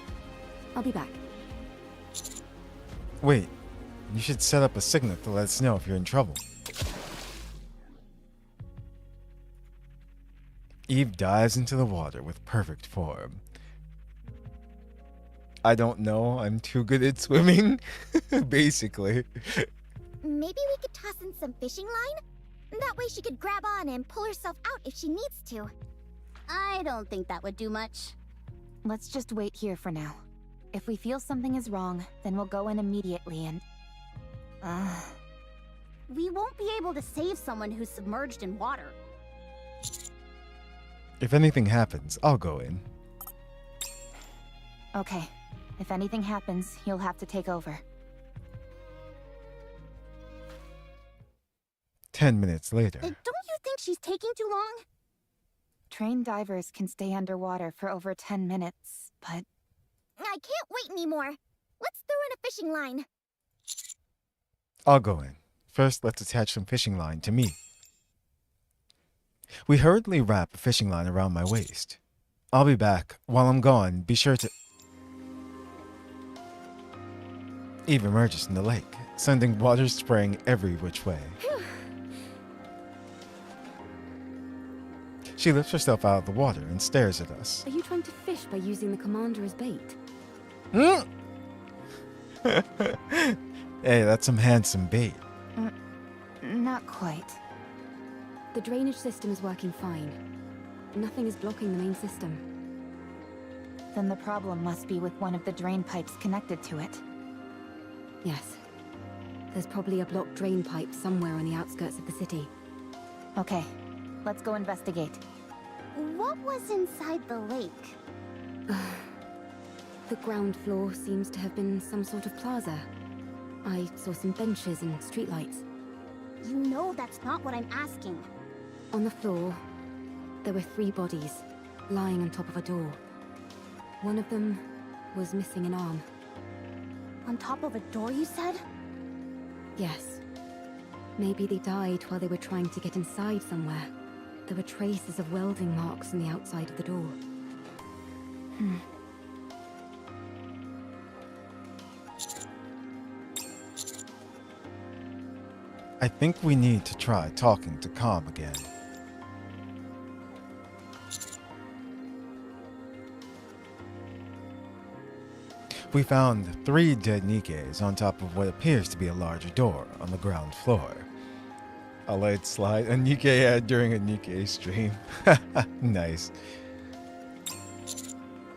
I'll be back. Wait, you should set up a signal to let us know if you're in trouble. Eve dives into the water with perfect form. I don't know, I'm too good at swimming, basically. Maybe we could toss in some fishing line? That way she could grab on and pull herself out if she needs to. I don't think that would do much. Let's just wait here for now. If we feel something is wrong, then we'll go in immediately and... We won't be able to save someone who's submerged in water. If anything happens, I'll go in. Okay. If anything happens, you'll have to take over. 10 minutes later. Don't you think she's taking too long? Trained divers can stay underwater for over 10 minutes, but... I can't wait anymore. Let's throw in a fishing line. I'll go in. First, let's attach some fishing line to me. We hurriedly wrap a fishing line around my waist. I'll be back. While I'm gone, be sure to... Eve emerges in the lake, sending water spraying every which way. She lifts herself out of the water and stares at us. Are you trying to fish by using the commander as bait? Hey, that's some handsome bait. Not quite. The drainage system is working fine. Nothing is blocking the main system. Then the problem must be with one of the drain pipes connected to it. Yes. There's probably a blocked drain pipe somewhere on the outskirts of the city. Okay, let's go investigate. What was inside the lake? The ground floor seems to have been some sort of plaza. I saw some benches and streetlights. You know that's not what I'm asking. On the floor, there were 3 bodies, lying on top of a door. One of them was missing an arm. On top of a door, you said? Yes. Maybe they died while they were trying to get inside somewhere. There were traces of welding marks on the outside of the door. I think we need to try talking to Calm again. We found 3 dead Nikkes on top of what appears to be a larger door on the ground floor. I'll let it slide. A Nikke ad during a Nikke stream. Nice.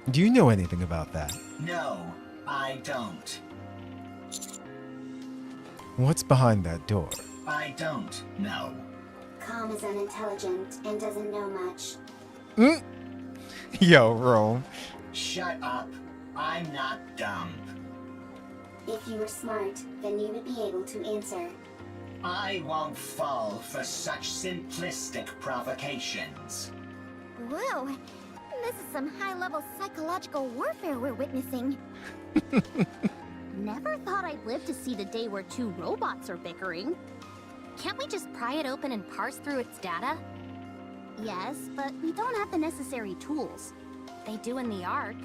Do you know anything about that? No, I don't. What's behind that door? I don't know. Calm is unintelligent and doesn't know much. Yo, Rome. Shut up. I'm not dumb. If you were smart, then you would be able to answer. I won't fall for such simplistic provocations. Whoa, this is some high-level psychological warfare we're witnessing. Never thought I'd live to see the day where 2 robots are bickering. Can't we just pry it open and parse through its data? Yes, but we don't have the necessary tools. They do in the Ark.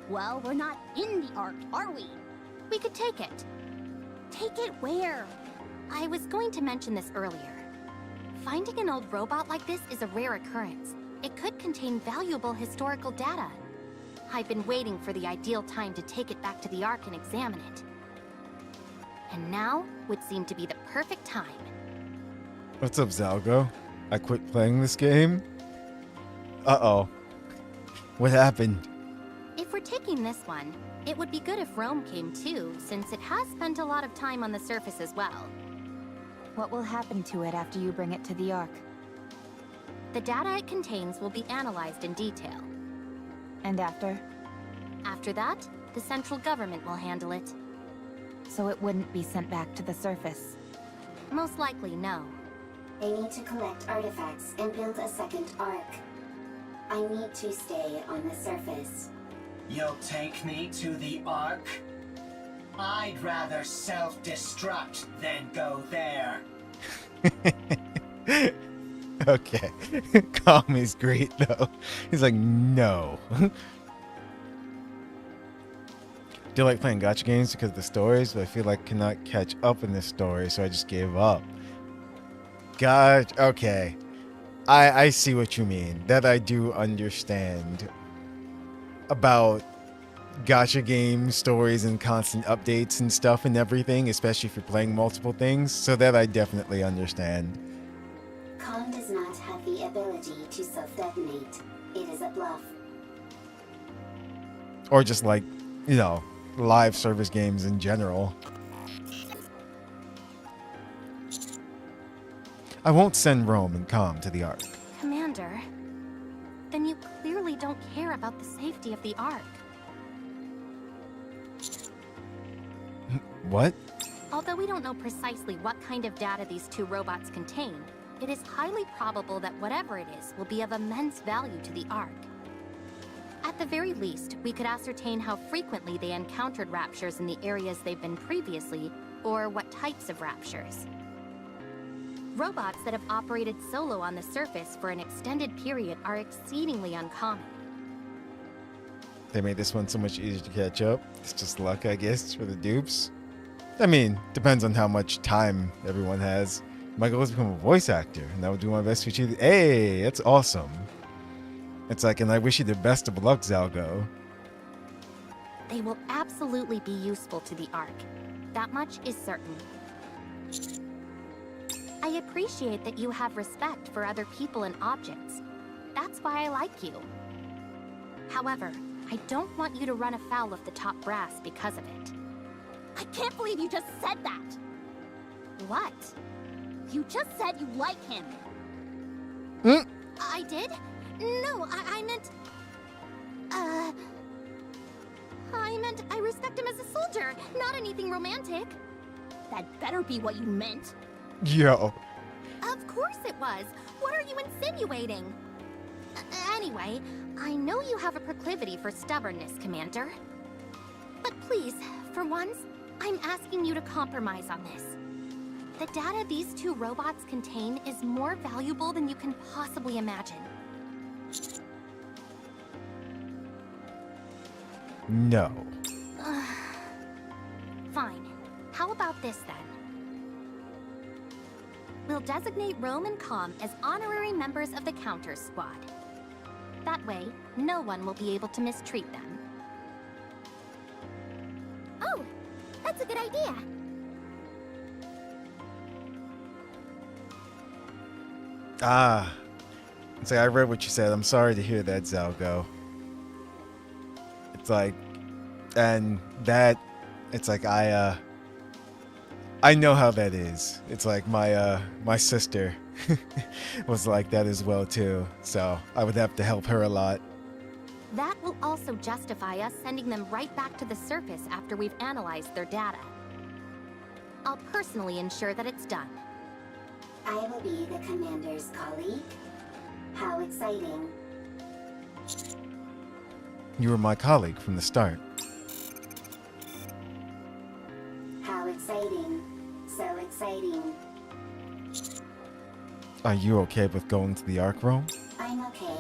Well, we're not in the Ark, are we? We could take it. Take it where? I was going to mention this earlier. Finding an old robot like this is a rare occurrence. It could contain valuable historical data. I've been waiting for the ideal time to take it back to the Ark and examine it. And now would seem to be the perfect time. What's up, Zalgo? I quit playing this game? Uh-oh. What happened? If we're taking this one, it would be good if Rome came too, since it has spent a lot of time on the surface as well. What will happen to it after you bring it to the Ark? The data it contains will be analyzed in detail. And after? After that, the central government will handle it. So it wouldn't be sent back to the surface? Most likely, no. They need to collect artifacts and build a second Ark. I need to stay on the surface. You'll take me to the Ark? I'd rather self-destruct than go there. Okay. Calm is great, though. He's like, no. Do you like playing gacha games because of the stories? But I feel like I cannot catch up in this story, so I just gave up. God, okay. I see what you mean. That I do understand about gacha game stories and constant updates and stuff and everything, especially if you're playing multiple things. So that I definitely understand. Khan does not have the ability to self-detonate. It is a bluff. Or just like you know, live service games in general. I won't send Rome and Com to the Ark. Commander, then you clearly don't care about the safety of the Ark. What? Although we don't know precisely what kind of data these two robots contain, it is highly probable that whatever it is will be of immense value to the Ark. At the very least, we could ascertain how frequently they encountered raptures in the areas they've been previously, or what types of raptures. Robots that have operated solo on the surface for an extended period are exceedingly uncommon. They made this one so much easier to catch up. It's just luck, I guess, for the dupes. I mean, depends on how much time everyone has. My goal is to become a voice actor, and I will do my best to achieve it. Hey, that's awesome. It's like, and I wish you the best of luck, Zalgo. They will absolutely be useful to the Ark. That much is certain. I appreciate that you have respect for other people and objects. That's why I like you. However, I don't want you to run afoul of the top brass because of it. I can't believe you just said that! What? You just said you like him. I did? No, I meant... I meant I respect him as a soldier, not anything romantic. That better be what you meant. Yo. Of course it was. What are you insinuating? Anyway, I know you have a proclivity for stubbornness, Commander. But please, for once, I'm asking you to compromise on this. The data these two robots contain is more valuable than you can possibly imagine. No. Fine. How about this then? We'll designate Rome and Com as honorary members of the Counters Squad. That way, no one will be able to mistreat them. Oh, that's a good idea. It's like, I read what you said. I'm sorry to hear that, Zalgo. It's like, and that, it's like, I know how that is. It's like my sister was like that as well too. So I would have to help her a lot. That will also justify us sending them right back to the surface after we've analyzed their data. I'll personally ensure that it's done. I will be the commander's colleague. How exciting. You were my colleague from the start. How exciting. So exciting. Are you okay with going to the Ark, Rome? I'm okay.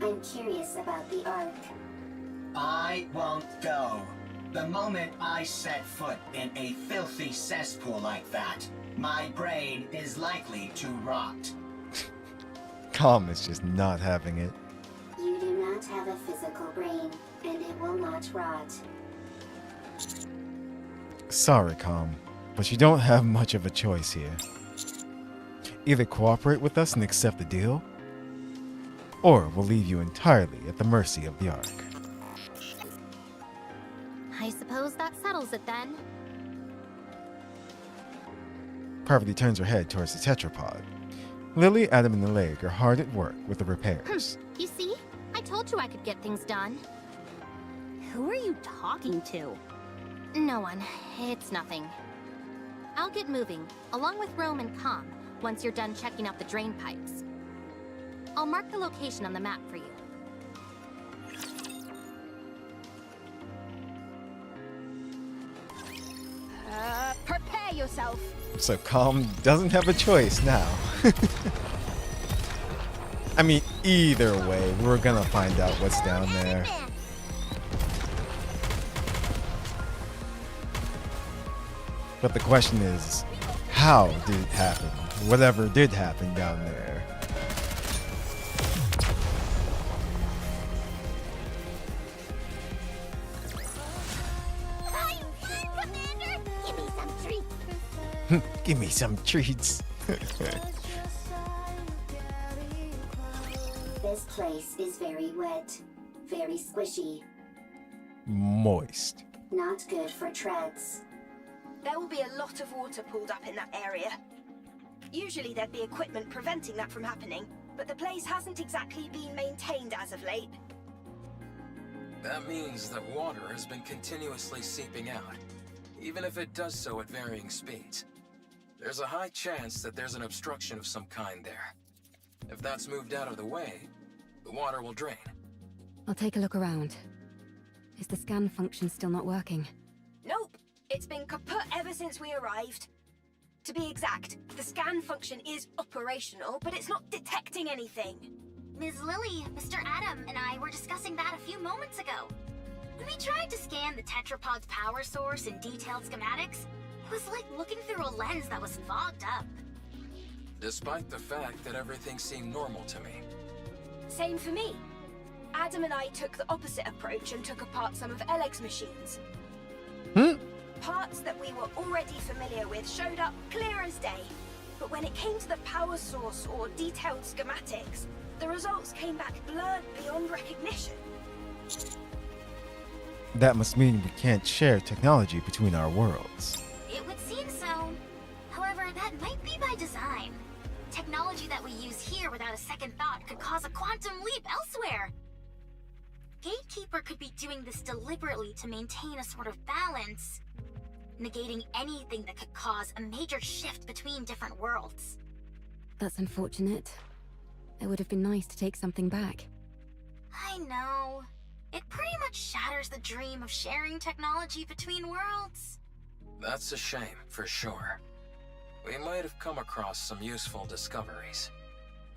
I'm curious about the Ark. I won't go. The moment I set foot in a filthy cesspool like that, my brain is likely to rot. Com is just not having it. You do not have a physical brain, and it will not rot. Sorry, Com, but you don't have much of a choice here. Either cooperate with us and accept the deal, or we'll leave you entirely at the mercy of the Ark. I suppose that settles it then. Parvati turns her head towards the tetrapod. Lily, Adam, and the leg are hard at work with the repairs. You see? I told you I could get things done. Who are you talking to? No one. It's nothing. I'll get moving, along with Rome and Com, once you're done checking out the drain pipes. I'll mark the location on the map for you. Prepare yourself. So Com doesn't have a choice now. I mean, either way, we're gonna find out what's down there. But the question is, how did it happen? Whatever did happen down there. Commander! Give me some treats! Give me some treats. This place is very wet, very squishy. Moist. Not good for treads. There will be a lot of water pulled up in that area. Usually there'd be equipment preventing that from happening, but the place hasn't exactly been maintained as of late. That means that water has been continuously seeping out, even if it does so at varying speeds. There's a high chance that there's an obstruction of some kind there. If that's moved out of the way, the water will drain. I'll take a look around. Is the scan function still not working? Nope, it's been kaput ever since we arrived. To be exact, the scan function is operational, but it's not detecting anything. Ms. Lily, Mr. Adam, and I were discussing that a few moments ago. When we tried to scan the tetrapod's power source in detailed schematics, it was like looking through a lens that was fogged up. Despite the fact that everything seemed normal to me. Same for me. Adam and I took the opposite approach and took apart some of Eleg's machines. Parts that we were already familiar with showed up clear as day. But when it came to the power source or detailed schematics, the results came back blurred beyond recognition. That must mean we can't share technology between our worlds. It would seem so. However, that might be by design. Technology that we use here without a second thought could cause a quantum leap elsewhere. Gatekeeper could be doing this deliberately to maintain a sort of balance, negating anything that could cause a major shift between different worlds. That's unfortunate. It would have been nice to take something back. I know. It pretty much shatters the dream of sharing technology between worlds. That's a shame, for sure. We might have come across some useful discoveries.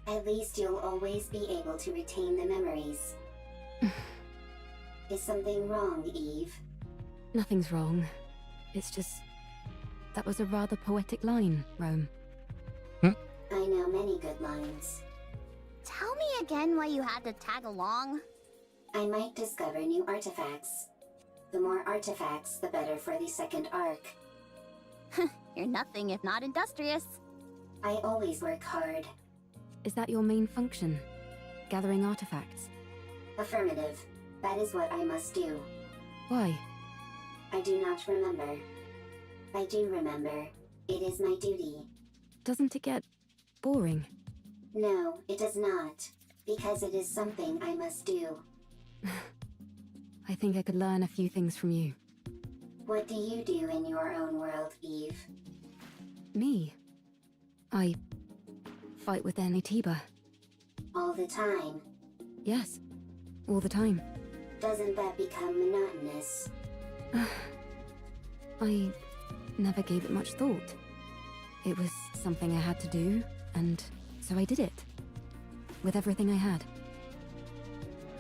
At least you'll always be able to retain the memories. Is something wrong, Eve? Nothing's wrong. It's just... that was a rather poetic line, Rome. I know many good lines. Tell me again why you had to tag along. I might discover new artifacts. The more artifacts, the better for the second arc. You're nothing if not industrious. I always work hard. Is that your main function? Gathering artifacts? Affirmative. That is what I must do. Why? I do not remember. I do remember. It is my duty. Doesn't it get boring? No, it does not. Because it is something I must do. I think I could learn a few things from you. What do you do in your own world, Eve? Me? I fight with NIKKE. All the time. Yes, all the time. Doesn't that become monotonous? I never gave it much thought. It was something I had to do, and so I did it. With everything I had.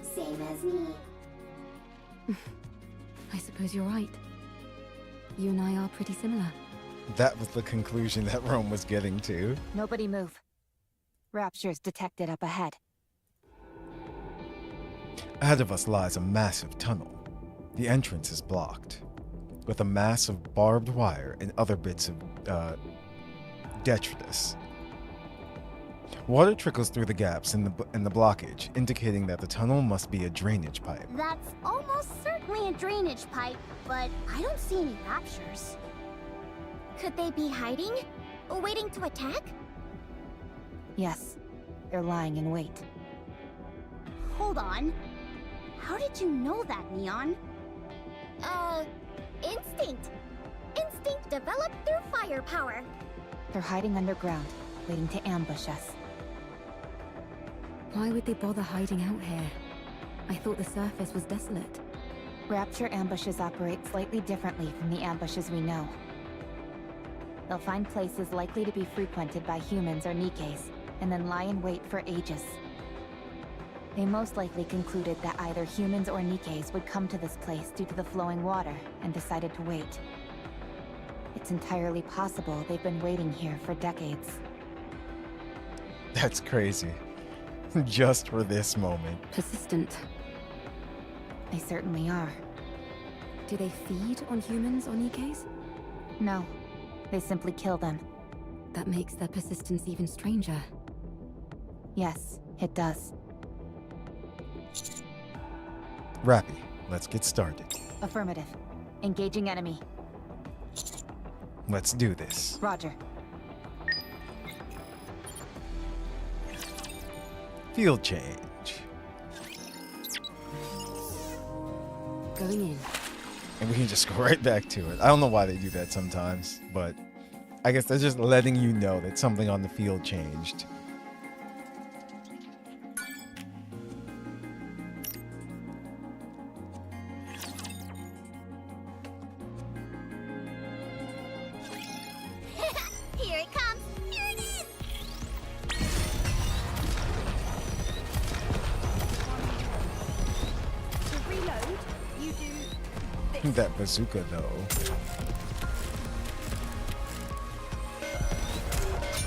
Same as me. I suppose you're right. You and I are pretty similar. That was the conclusion that Rome was getting to. Nobody move. Rapture's detected up ahead. Ahead of us lies a massive tunnel. The entrance is blocked, with a mass of barbed wire and other bits of detritus. Water trickles through the gaps in the blockage, indicating that the tunnel must be a drainage pipe. That's almost certainly a drainage pipe, but I don't see any raptures. Could they be hiding? Waiting to attack? Yes, they're lying in wait. Hold on. How did you know that, Neon? Instinct. Instinct developed through firepower. They're hiding underground, waiting to ambush us. Why would they bother hiding out here? I thought the surface was desolate. Rapture ambushes operate slightly differently from the ambushes we know. They'll find places likely to be frequented by humans or NIKKEs, and then lie in wait for ages. They most likely concluded that either humans or NIKKEs would come to this place due to the flowing water, and decided to wait. It's entirely possible they've been waiting here for decades. That's crazy. Just for this moment. Persistent. They certainly are. Do they feed on humans or NIKKEs? No, they simply kill them. That makes their persistence even stranger. Yes, it does. Rappy, let's get started. Affirmative. Engaging enemy. Let's do this. Roger. Field change. Going in. And we can just go right back to it. I don't know why they do that sometimes, but I guess they're just letting you know that something on the field changed. Here it comes! Here it is! To reload, you do this. That bazooka, though.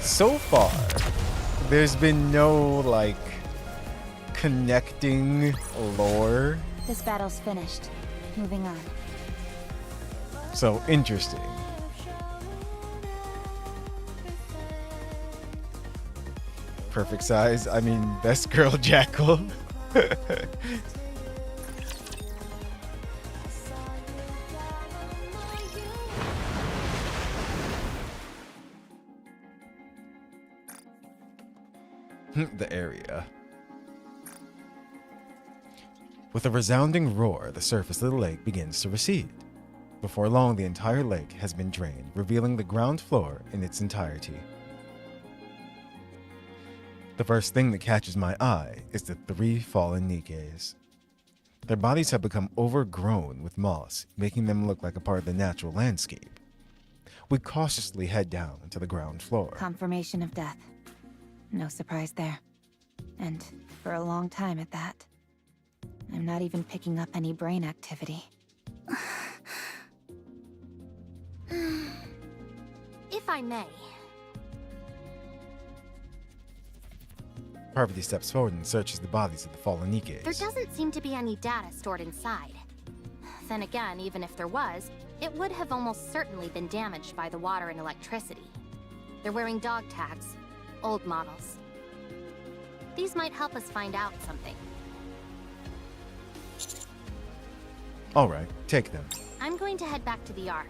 So far, there's been no, like, connecting lore. This battle's finished. Moving on. So, interesting. Perfect size. I mean, best girl Jackal. The area. With a resounding roar, the surface of the lake begins to recede. Before long, the entire lake has been drained, revealing the ground floor in its entirety. The first thing that catches my eye is the 3 fallen Nikkes. Their bodies have become overgrown with moss, making them look like a part of the natural landscape. We cautiously head down to the ground floor. Confirmation of death. No surprise there. And for a long time at that. I'm not even picking up any brain activity. If I may, Parvati steps forward and searches the bodies of the fallen Nikkes. there doesn't seem to be any data stored inside. Then again, even if there was, it would have almost certainly been damaged by the water and electricity. They're wearing dog tags, old models. These might help us find out something. Alright, take them. I'm going to head back to the Ark.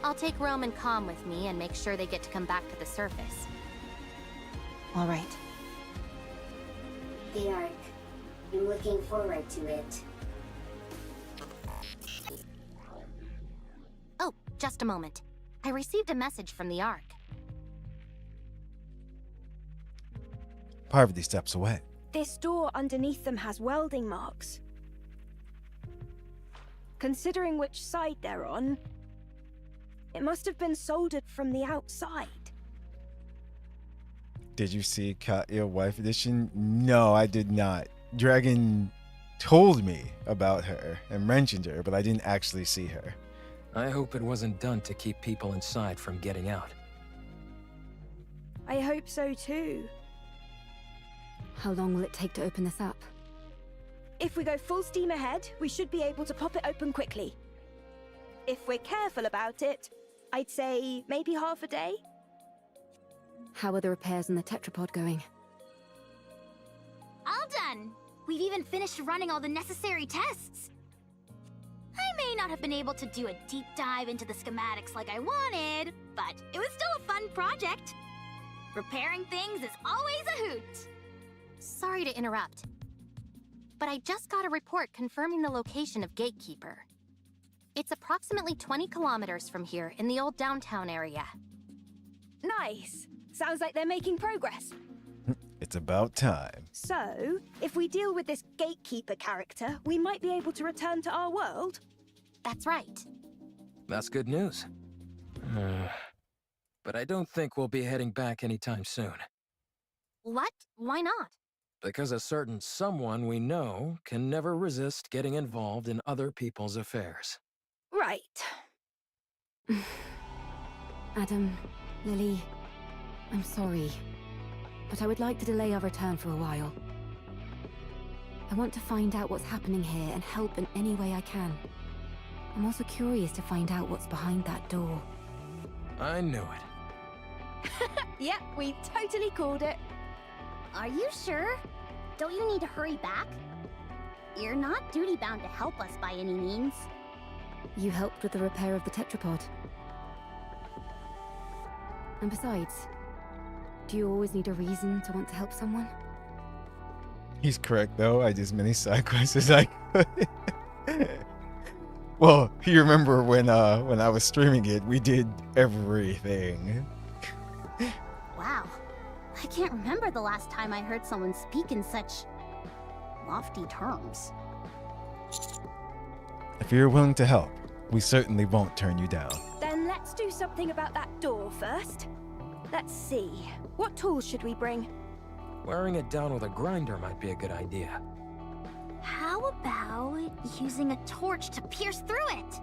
I'll take Rome and Calm with me and make sure they get to come back to the surface. All right. The Ark. I'm looking forward to it. Oh, just a moment. I received a message from the Ark. Parvati steps away. This door underneath them has welding marks. Considering which side they're on, it must have been soldered from the outside. Did you see Katya Wife Edition? No, I did not. Dragon told me about her and mentioned her, but I didn't actually see her. I hope it wasn't done to keep people inside from getting out. I hope so too. How long will it take to open this up? If we go full steam ahead, we should be able to pop it open quickly. If we're careful about it, I'd say maybe half a day. How are the repairs on the tetrapod going? All done! We've even finished running all the necessary tests! I may not have been able to do a deep dive into the schematics like I wanted, but it was still a fun project. Repairing things is always a hoot! Sorry to interrupt, but I just got a report confirming the location of Gatekeeper. It's approximately 20 kilometers from here in the old downtown area. Nice. Sounds like they're making progress. It's about time. So, if we deal with this Gatekeeper character, we might be able to return to our world? That's right. That's good news. But I don't think we'll be heading back anytime soon. What? Why not? Because a certain someone we know can never resist getting involved in other people's affairs. Right. Adam, Lily, I'm sorry, but I would like to delay our return for a while. I want to find out what's happening here and help in any way I can. I'm also curious to find out what's behind that door. I knew it. Yep, we totally called it. Are you sure? Don't you need to hurry back? You're not duty-bound to help us by any means. You helped with the repair of the tetrapod. And besides, do you always need a reason to want to help someone? He's correct though. I did as many side quests as I could. Well, you remember when I was streaming it, we did everything. Wow. I can't remember the last time I heard someone speak in such lofty terms. If you're willing to help, we certainly won't turn you down. Then let's do something about that door first. Let's see. What tools should we bring? Wearing it down with a grinder might be a good idea. How about using a torch to pierce through it?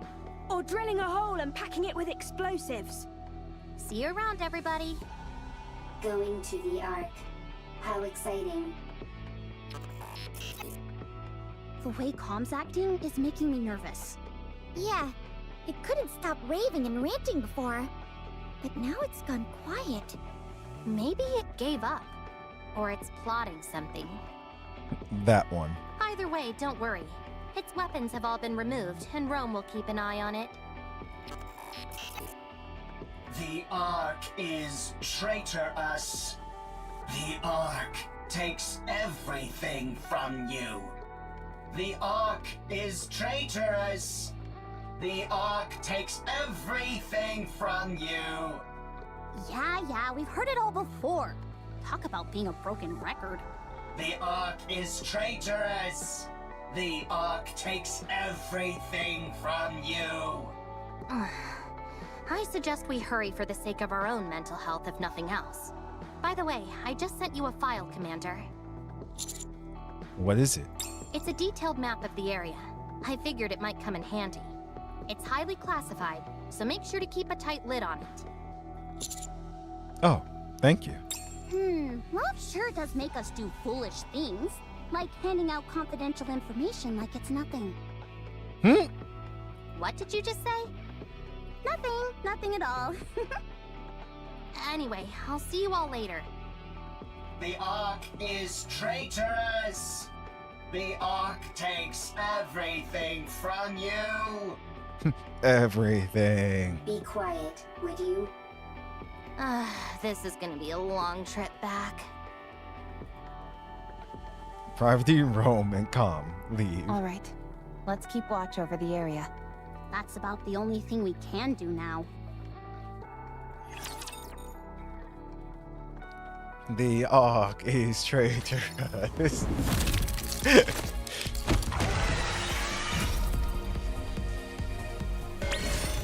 Or drilling a hole and packing it with explosives? See you around, everybody. Going to the Ark. How exciting. The way Calm's acting is making me nervous. Yeah, it couldn't stop raving and ranting before. But now it's gone quiet. Maybe it gave up. Or it's plotting something. That one. Either way, don't worry. Its weapons have all been removed, and Rome will keep an eye on it. The Ark is traitorous. The Ark takes everything from you. The Ark is traitorous. The Ark takes everything from you. Yeah, we've heard it all before. Talk about being a broken record. The Ark is traitorous. The Ark takes everything from you. I suggest we hurry for the sake of our own mental health, if nothing else. By the way, I just sent you a file, Commander. What is it? It's a detailed map of the area. I figured it might come in handy. It's highly classified, so make sure to keep a tight lid on it. Oh, thank you. Love sure does make us do foolish things, like handing out confidential information like it's nothing. What did you just say? Nothing at all. Anyway, I'll see you all later. The Ark is traitorous. The Ark takes everything from you. Everything. Be quiet, would you? This is gonna be a long trip back. Privateer, Rome, and Calm leave. All right. Let's keep watch over the area. That's about the only thing we can do now. The Ark is traitorous.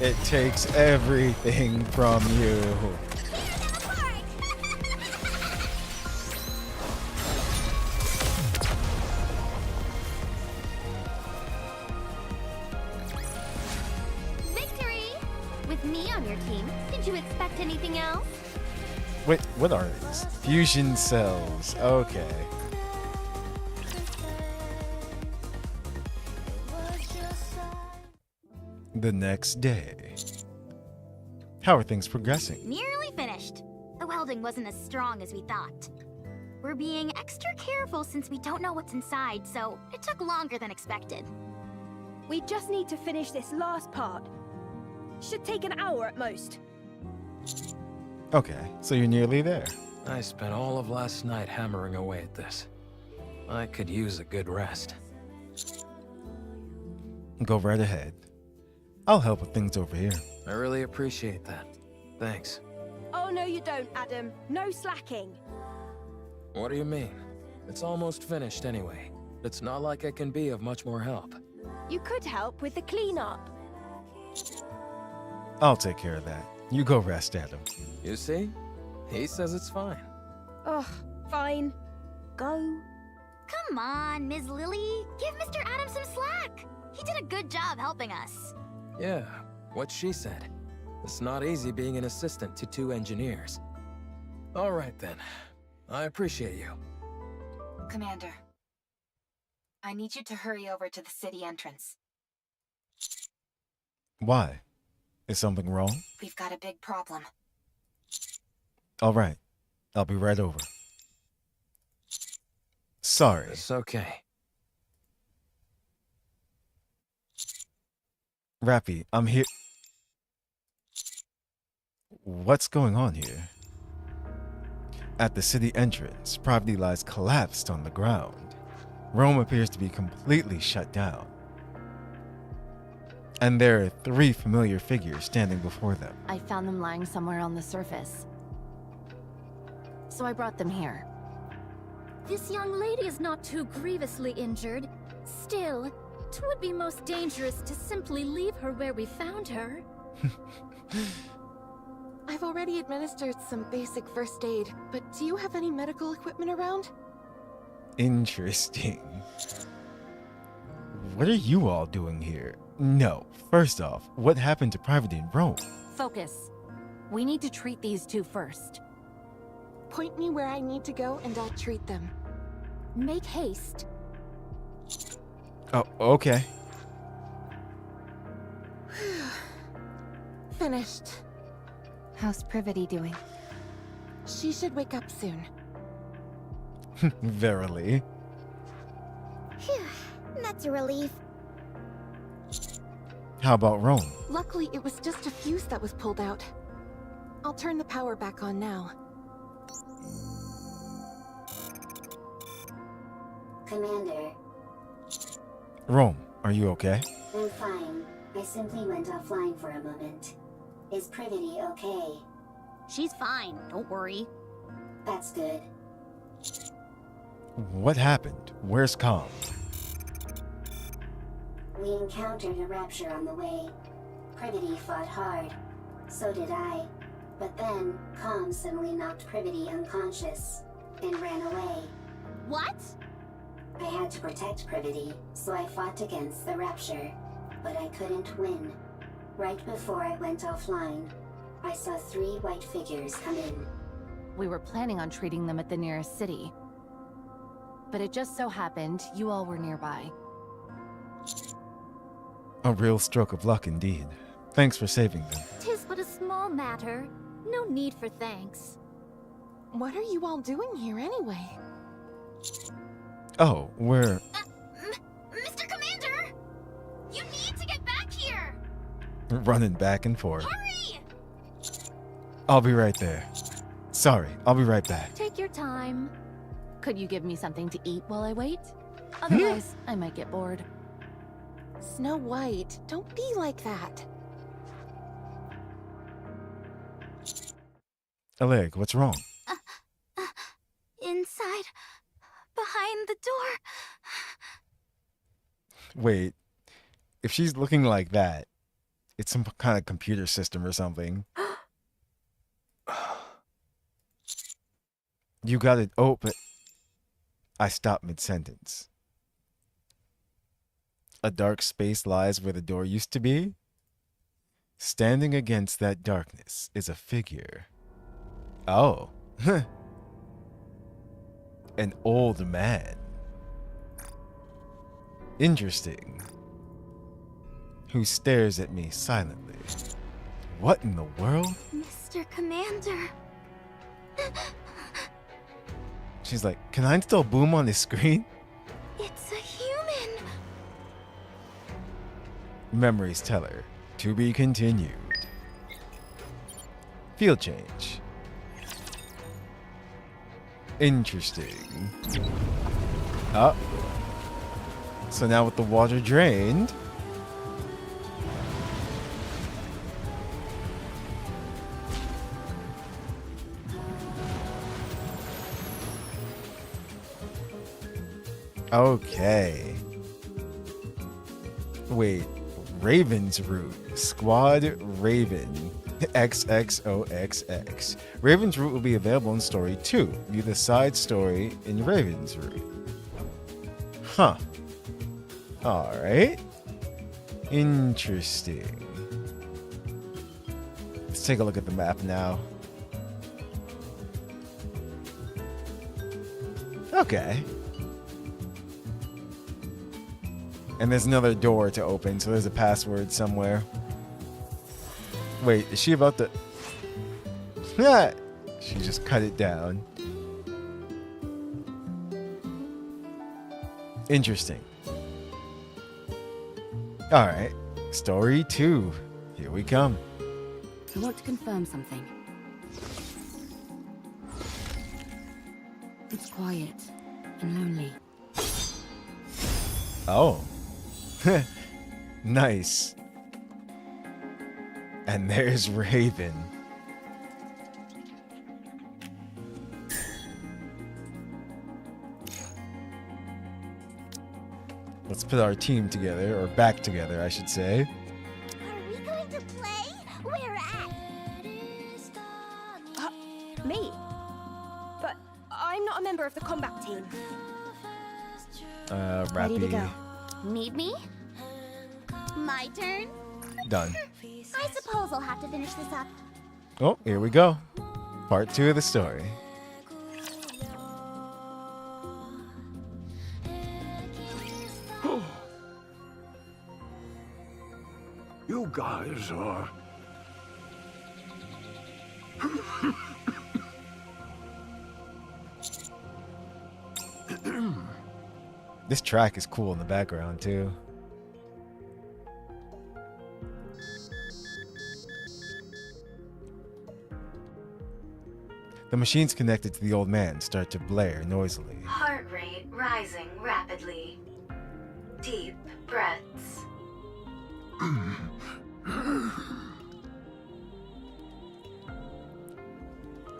It takes everything from you. Victory! With me on your team, did you expect anything else? Wait, what are these? Fusion cells. Okay. The next day. How are things progressing? Nearly finished. The welding wasn't as strong as we thought. We're being extra careful since we don't know what's inside, so it took longer than expected. We just need to finish this last part. Should take an hour at most. Okay, so you're nearly there. I spent all of last night hammering away at this. I could use a good rest. Go right ahead. I'll help with things over here. I really appreciate that. Thanks. Oh, no you don't, Adam. No slacking. What do you mean? It's almost finished anyway. It's not like I can be of much more help. You could help with the cleanup. I'll take care of that. You go rest, Adam. You see? He says it's fine. Ugh, fine. Go. Come on, Ms. Lily. Give Mr. Adams some slack. He did a good job helping us. Yeah, what she said. It's not easy being an assistant to two engineers. All right then. I appreciate you. Commander, I need you to hurry over to the city entrance. Why? Is something wrong? We've got a big problem. All right. I'll be right over. Sorry. It's okay. Rappy, I'm here. What's going on here? At the city entrance, property lies collapsed on the ground. Rome appears to be completely shut down. And there are 3 familiar figures standing before them. I found them lying somewhere on the surface. So I brought them here. This young lady is not too grievously injured. Still, 'twould be most dangerous to simply leave her where we found her. I've already administered some basic first aid, but do you have any medical equipment around? Interesting. What are you all doing here? No, first off, what happened to Private in Rome? Focus. We need to treat these 2 first. Point me where I need to go and I'll treat them. Make haste. Oh, okay. Finished. How's Privity doing? She should wake up soon. Verily. Phew, that's a relief. How about Rome? Luckily, it was just a fuse that was pulled out. I'll turn the power back on now. Commander, Rome, are you okay? I'm fine. I simply went offline for a moment. Is Privity okay? She's fine, don't worry. That's good. What happened? Where's Calm? We encountered a rapture on the way. Privity fought hard. So did I. But then, Calm suddenly knocked Privity unconscious and ran away. What? I had to protect Privity, so I fought against the rapture. But I couldn't win. Right before I went offline, I saw 3 white figures come in. We were planning on treating them at the nearest city. But it just so happened you all were nearby. A real stroke of luck indeed. Thanks for saving them. 'Tis but a small matter. No need for thanks. What are you all doing here anyway? Oh, we're... Mr. Commander! You need to get back here! running back and forth. Hurry! I'll be right there. Sorry, I'll be right back. Take your time. Could you give me something to eat while I wait? Otherwise, I might get bored. Snow White, don't be like that. Alec, what's wrong? Inside. Behind the door. Wait, if she's looking like that, it's some kind of computer system or something. You got it open. I stopped mid-sentence. A dark space lies where the door used to be. Standing against that darkness is a figure. Oh. An old man. Interesting. Who stares at me silently. What in the world? Mr. Commander. She's like, can I still boom on the screen? It's a human. Memories tell her. To be continued. Field change. Interesting. Oh. So now with the water drained. Okay. Wait. Raven's Root. Squad Raven. XXOXX. Raven's Root will be available in Story 2. View the side story in Raven's Root. Huh. Alright. Interesting. Let's take a look at the map now. Okay. And there's another door to open, so there's a password somewhere. Wait, is she about to... She just cut it down. Interesting. Alright. Story 2. Here we come. I want to confirm something. It's quiet and lonely. Oh. Nice. And there's Raven. Let's put our team together, or back together, I should say. Are we going to play? Where at? Me? But I'm not a member of the combat team. Ready to Rappy. go. Need me? My turn? Done. I suppose I'll have to finish this up. Oh, here we go. Part 2 of the story. You guys are... This track is cool in the background, too. The machines connected to the old man start to blare noisily. Heart rate rising rapidly. Deep breaths.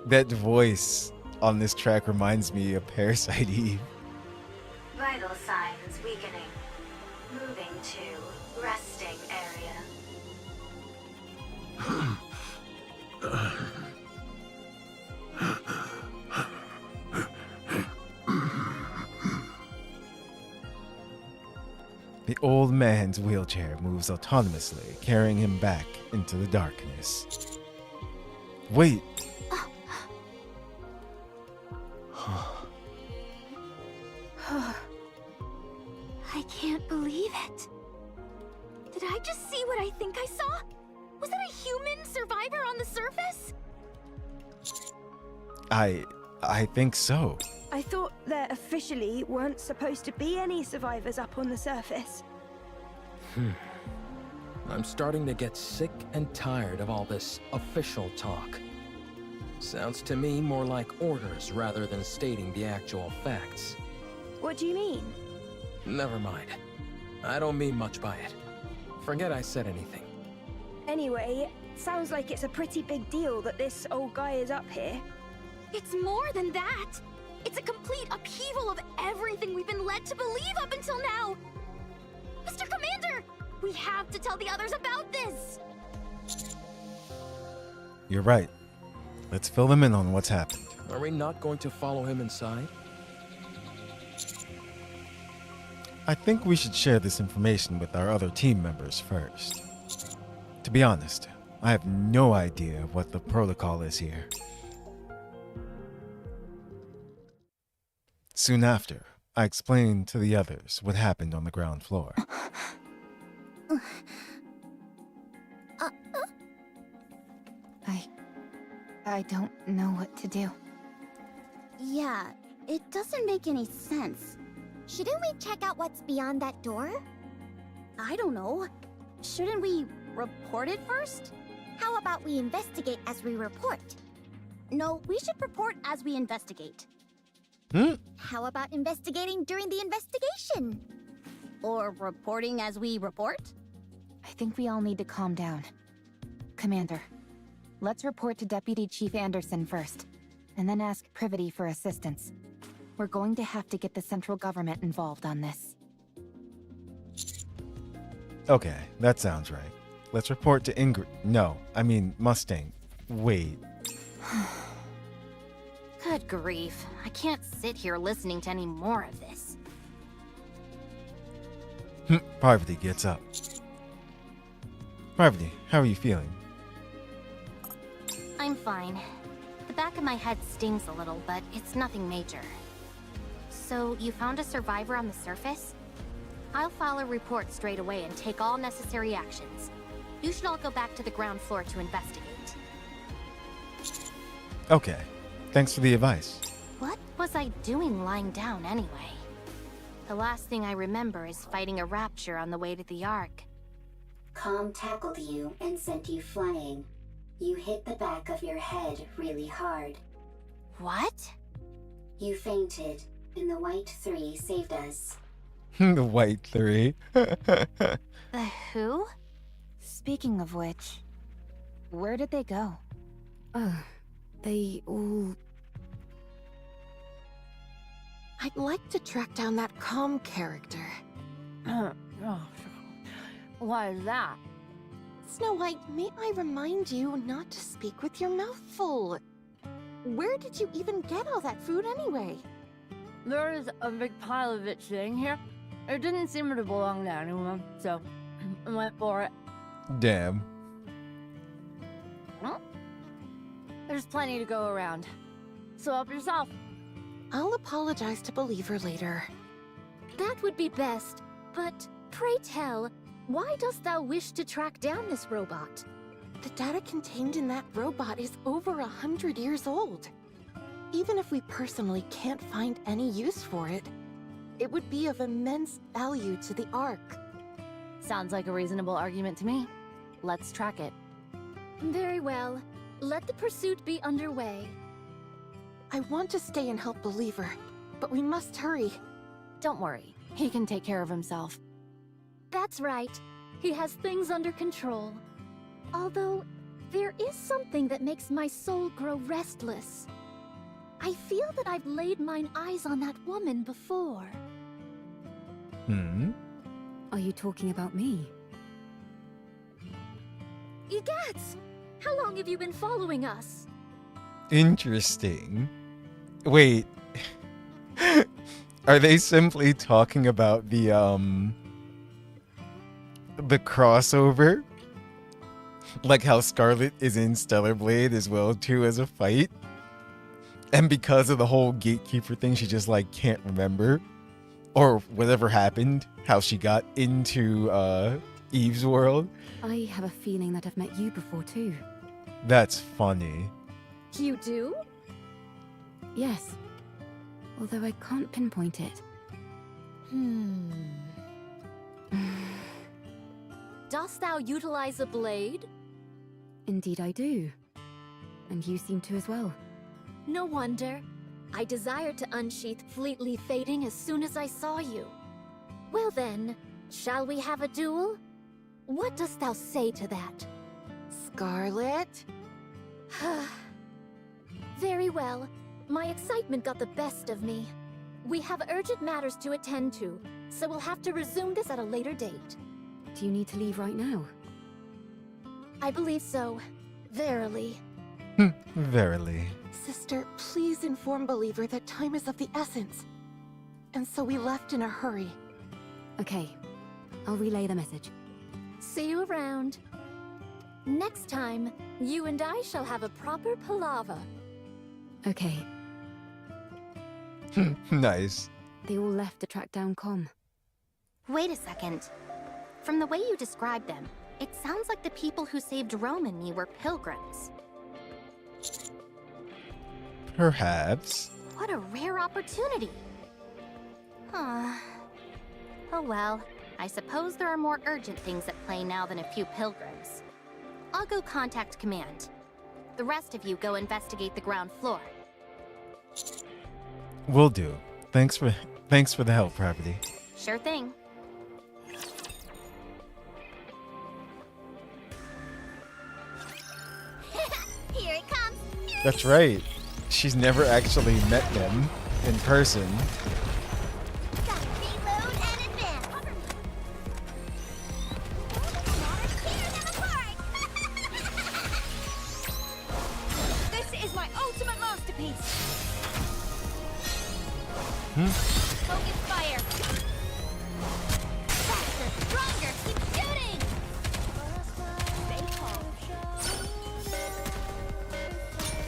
That voice on this track reminds me of Parasite Eve. Vital signs weakening. Moving to resting area. The old man's wheelchair moves autonomously, carrying him back into the darkness. Wait. I can't believe it. Did I just see what I think I saw? Was that a human survivor on the surface? I think so. I thought there officially weren't supposed to be any survivors up on the surface. I'm starting to get sick and tired of all this official talk. Sounds to me more like orders rather than stating the actual facts. What do you mean? Never mind. I don't mean much by it. Forget I said anything. Anyway, sounds like it's a pretty big deal that this old guy is up here. It's more than that. It's a complete upheaval of everything we've been led to believe up until now. Mr. Commander, we have to tell the others about this. You're right. Let's fill them in on what's happened. Are we not going to follow him inside? I think we should share this information with our other team members first. To be honest, I have no idea what the protocol is here. Soon after, I explained to the others what happened on the ground floor. I don't know what to do. Yeah, it doesn't make any sense. Shouldn't we check out what's beyond that door? I don't know. Shouldn't we report it first? How about we investigate as we report? No, we should report as we investigate. How about investigating during the investigation? Or reporting as we report? I think we all need to calm down. Commander, let's report to Deputy Chief Anderson first, and then ask Privity for assistance. We're going to have to get the central government involved on this. Okay, that sounds right. Let's report to Mustang. Wait. Good grief. I can't sit here listening to any more of this. Parvati gets up. Parvati, how are you feeling? I'm fine. The back of my head stings a little, but it's nothing major. So, you found a survivor on the surface? I'll file a report straight away and take all necessary actions. You should all go back to the ground floor to investigate. Okay, thanks for the advice. What was I doing lying down anyway? The last thing I remember is fighting a rapture on the way to the Ark. Calm tackled you and sent you flying. You hit the back of your head really hard. What? You fainted, and the White Three saved us. The White Three. The who? Speaking of which, where did they go? Oh, they all... I'd like to track down that calm character. Why is that? Snow White, may I remind you not to speak with your mouth full? Where did you even get all that food anyway? There's a big pile of it sitting here. It didn't seem to belong to anyone, so I went for it. Damn. Well, there's plenty to go around. So help yourself. I'll apologize to Believer later. That would be best. But pray tell, why dost thou wish to track down this robot? The data contained in that robot is over 100 years old. Even if we personally can't find any use for it, it would be of immense value to the Ark. Sounds like a reasonable argument to me. Let's track it. Very well. Let the pursuit be underway. I want to stay and help Believer, but we must hurry. Don't worry. He can take care of himself. That's right. He has things under control. Although, there is something that makes my soul grow restless. I feel that I've laid mine eyes on that woman before. Are you talking about me? Egats! How long have you been following us? Interesting. Wait. Are they simply talking about the crossover? Like how Scarlet is in Stellar Blade as well too as a fight? And because of the whole gatekeeper thing, she just like can't remember. Or whatever happened, how she got into Eve's world. I have a feeling that I've met you before too. That's funny. You do? Yes. Although I can't pinpoint it. Dost thou utilize a blade? Indeed I do. And you seem to as well. No wonder. I desired to unsheath Fleetly Fading as soon as I saw you. Well then, shall we have a duel? What dost thou say to that? Scarlet? Very well. My excitement got the best of me. We have urgent matters to attend to, so we'll have to resume this at a later date. Do you need to leave right now? I believe so. Verily. Verily. Sister, please inform Believer that time is of the essence. And so we left in a hurry. Okay. I'll relay the message. See you around. Next time, you and I shall have a proper palaver. Okay. Nice. They all left to track down Com. Wait a second. From the way you described them, it sounds like the people who saved Rome and me were pilgrims. Perhaps. What a rare opportunity. Huh. Oh well, I suppose there are more urgent things at play now than a few pilgrims. I'll go contact command. The rest of you go investigate the ground floor. Will do. Thanks for the help, Property. Sure thing. Here it comes. That's right. She's never actually met them in person. Gotta reload and advance. Tear them apart. This is my ultimate masterpiece. Focus fire. Faster, stronger. Keep shooting. Stay calm.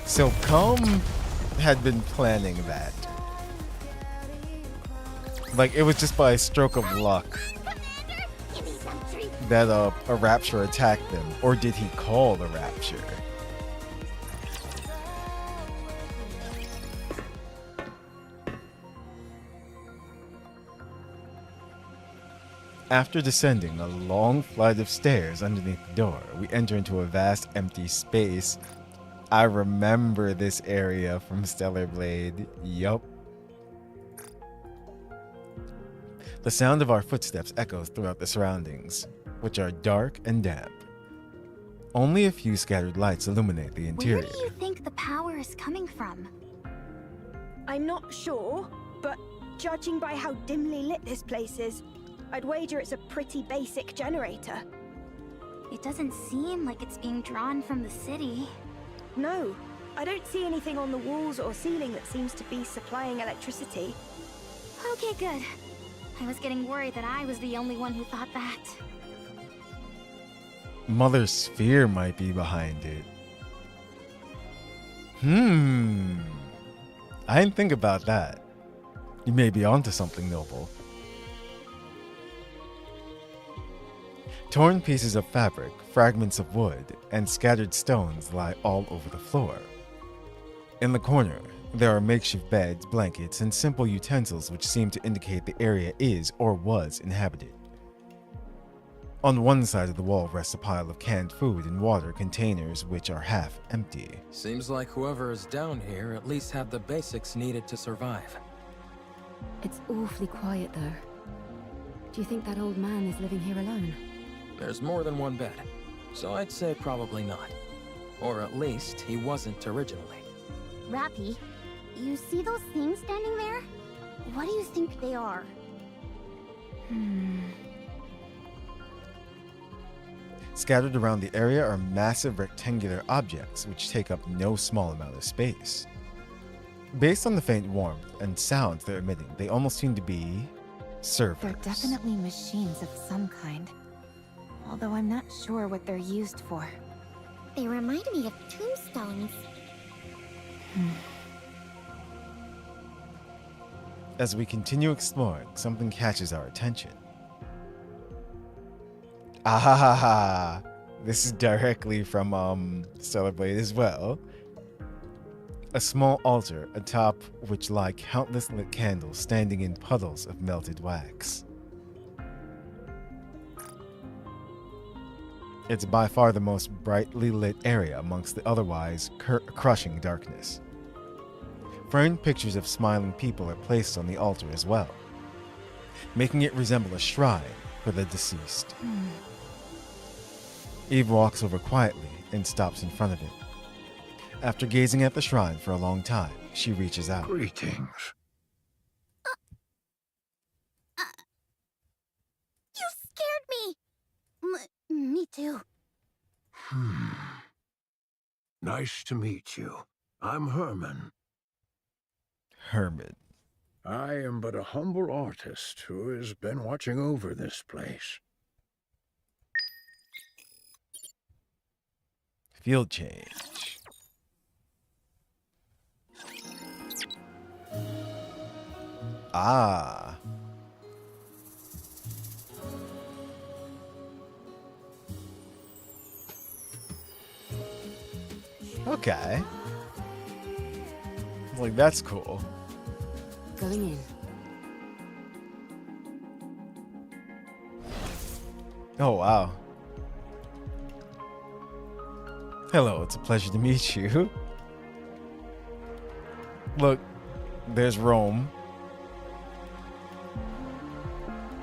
So Com had been planning that. Like it was just by a stroke of luck Commander, give me some treats. that a rapture attacked them, or did he call the rapture? After descending a long flight of stairs underneath the door, we enter into a vast empty space. I remember this area from Stellar Blade. Yup. The sound of our footsteps echoes throughout the surroundings, which are dark and damp. Only a few scattered lights illuminate the interior. Where do you think the power is coming from? I'm not sure, but judging by how dimly lit this place is, I'd wager it's a pretty basic generator. It doesn't seem like it's being drawn from the city. No, I don't see anything on the walls or ceiling that seems to be supplying electricity. Okay, good. I was getting worried that I was the only one who thought that. Mother Sphere might be behind it. I didn't think about that. You may be onto something, Noble. Torn pieces of fabric, fragments of wood, and scattered stones lie all over the floor. In the corner, there are makeshift beds, blankets, and simple utensils which seem to indicate the area is or was inhabited. On one side of the wall rests a pile of canned food and water containers which are half empty. Seems like whoever is down here at least had the basics needed to survive. It's awfully quiet, though. Do you think that old man is living here alone? There's more than one bed, so I'd say probably not. Or at least he wasn't originally. Rappy, you see those things standing there? What do you think they are? Scattered around the area are massive rectangular objects which take up no small amount of space. Based on the faint warmth and sounds they're emitting, they almost seem to be servers. They're definitely machines of some kind. Although I'm not sure what they're used for. They remind me of tombstones. As we continue exploring, something catches our attention. Ah, this is directly from Stellar Blade as well. A small altar atop which lie countless lit candles standing in puddles of melted wax. It's by far the most brightly lit area amongst the otherwise crushing darkness. Framed pictures of smiling people are placed on the altar as well, making it resemble a shrine for the deceased. Eve walks over quietly and stops in front of it. After gazing at the shrine for a long time, she reaches out. Greetings. You scared me! Me too. Nice to meet you. I'm Herman. Herman. I am but a humble artist who has been watching over this place. Field change. Ah. Okay. Like, that's cool. Going in. Oh, wow. Hello, it's a pleasure to meet you. Look, there's Rome.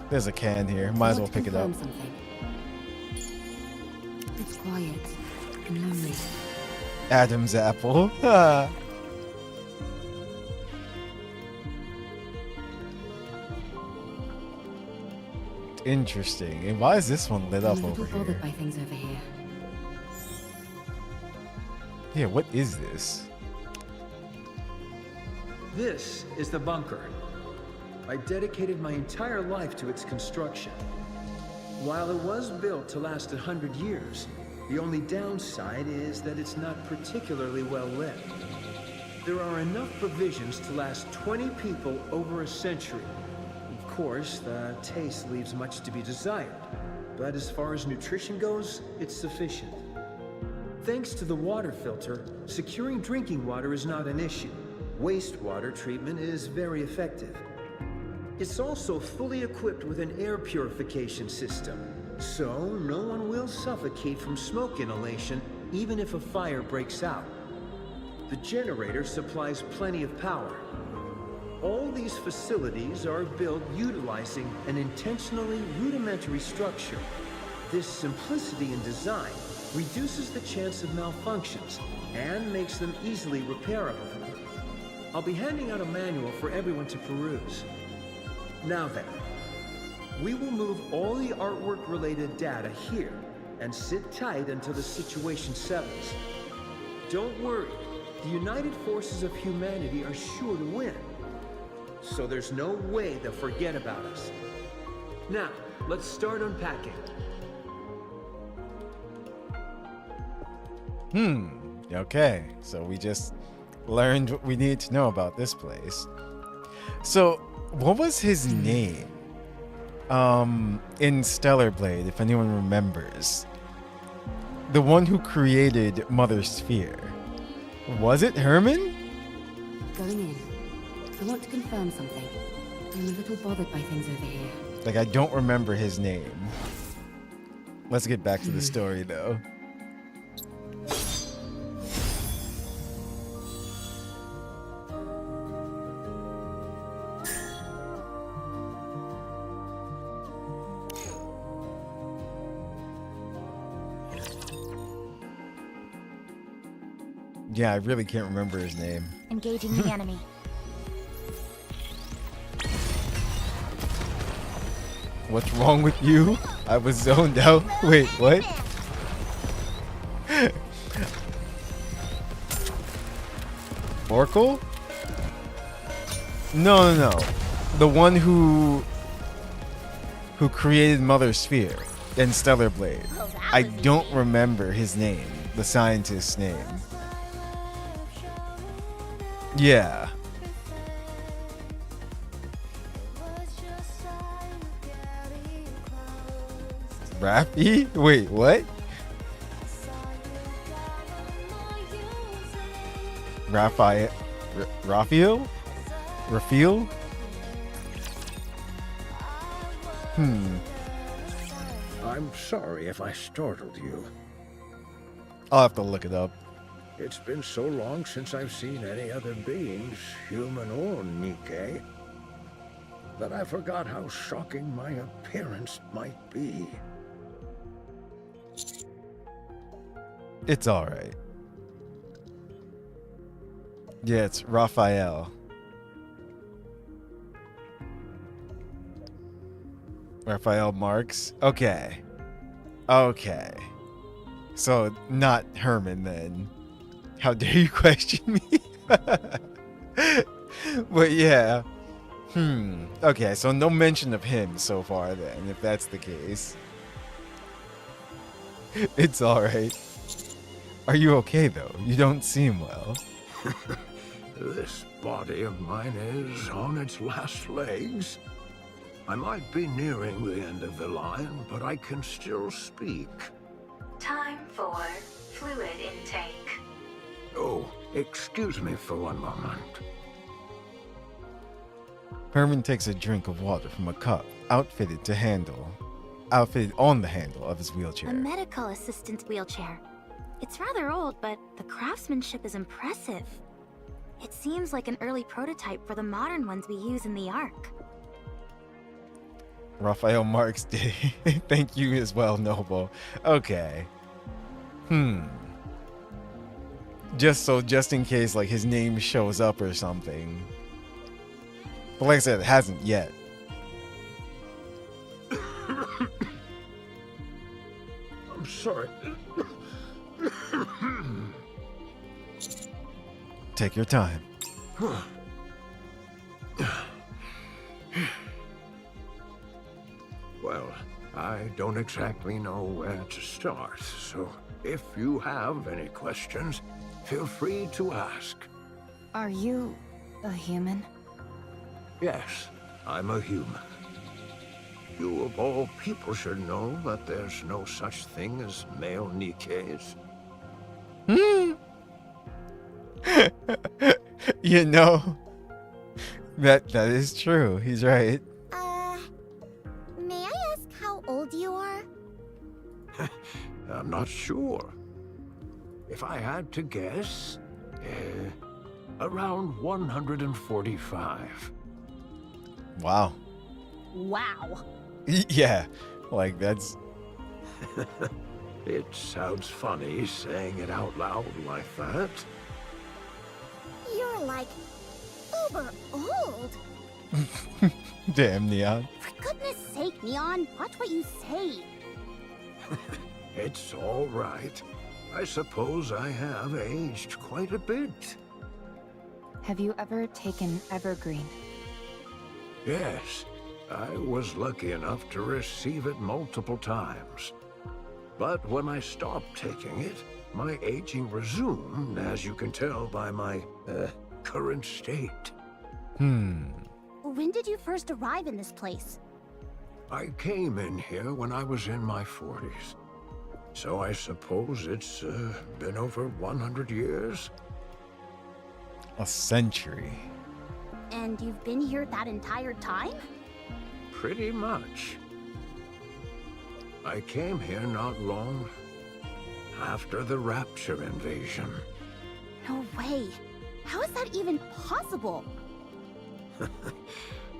There's a can here. Might as well pick it up. Something. It's quiet and lonely. Adam's apple. Interesting. And why is this one lit up over bothered here? by things over here. Yeah, what is this? This is the bunker. I dedicated my entire life to its construction. While it was built to last 100 years, the only downside is that it's not particularly well lit. There are enough provisions to last 20 people over a century. Of course, the taste leaves much to be desired, but as far as nutrition goes, it's sufficient. Thanks to the water filter, securing drinking water is not an issue. Wastewater treatment is very effective. It's also fully equipped with an air purification system, so no one will suffocate from smoke inhalation even if a fire breaks out. The generator supplies plenty of power. All these facilities are built utilizing an intentionally rudimentary structure. This simplicity in design reduces the chance of malfunctions and makes them easily repairable. I'll be handing out a manual for everyone to peruse. Now then, we will move all the artwork-related data here and sit tight until the situation settles. Don't worry, the United Forces of Humanity are sure to win. So there's no way they'll forget about us. Now, let's start unpacking. Okay, so we just learned what we needed to know about this place. So, what was his name? In Stellar Blade, if anyone remembers. The one who created Mother Sphere. Was it Herman? Going in. I want to confirm something. I'm a little bothered by things over here. Like, I don't remember his name. Let's get back to the story, though. Yeah, I really can't remember his name. Engaging the enemy. What's wrong with you? I was zoned out. Wait, what? Oracle? No. The one who created Mother Sphere in Stellar Blade. I don't remember his name, the scientist's name. Yeah. Rafi? Wait, what? Raphael? I'm sorry if I startled you. I'll have to look it up. It's been so long since I've seen any other beings, human or NIKKE, that I forgot how shocking my appearance might be. It's alright. Yeah, it's Raphael. Raphael Marx. Okay. So, not Herman then. How dare you question me? But yeah. Okay, so no mention of him so far then, if that's the case. It's alright. Are you okay though? You don't seem well. This body of mine is on its last legs. I might be nearing the end of the line, but I can still speak. Time for fluid intake. Oh, excuse me for one moment. Herman takes a drink of water from a cup outfitted on the handle of his wheelchair. A medical assistant's wheelchair. It's rather old, but the craftsmanship is impressive. It seems like an early prototype for the modern ones we use in the Ark. Raphael Marx did. Thank you as well, Noble. Okay. Just in case like his name shows up or something. But like I said, it hasn't yet. I'm sorry. Take your time. Well, I don't exactly know where to start, so if you have any questions, feel free to ask. Are you a human? Yes, I'm a human. You of all people should know that there's no such thing as male NIKKEs. You know, That is true. He's right. May I ask how old you are? I'm not sure. If I had to guess, around 145. Wow. Wow. Yeah, like that's... It sounds funny saying it out loud like that. You're like uber old. Damn, Neon. For goodness sake, Neon, watch what you say. It's all right. I suppose I have aged quite a bit. Have you ever taken Evergreen? Yes, I was lucky enough to receive it multiple times. But when I stopped taking it, my aging resumed, as you can tell by my, current state. When did you first arrive in this place? I came in here when I was in my 40s. So I suppose it's, been over 100 years? A century. And you've been here that entire time? Pretty much. I came here not long after the Rapture invasion. No way. How is that even possible?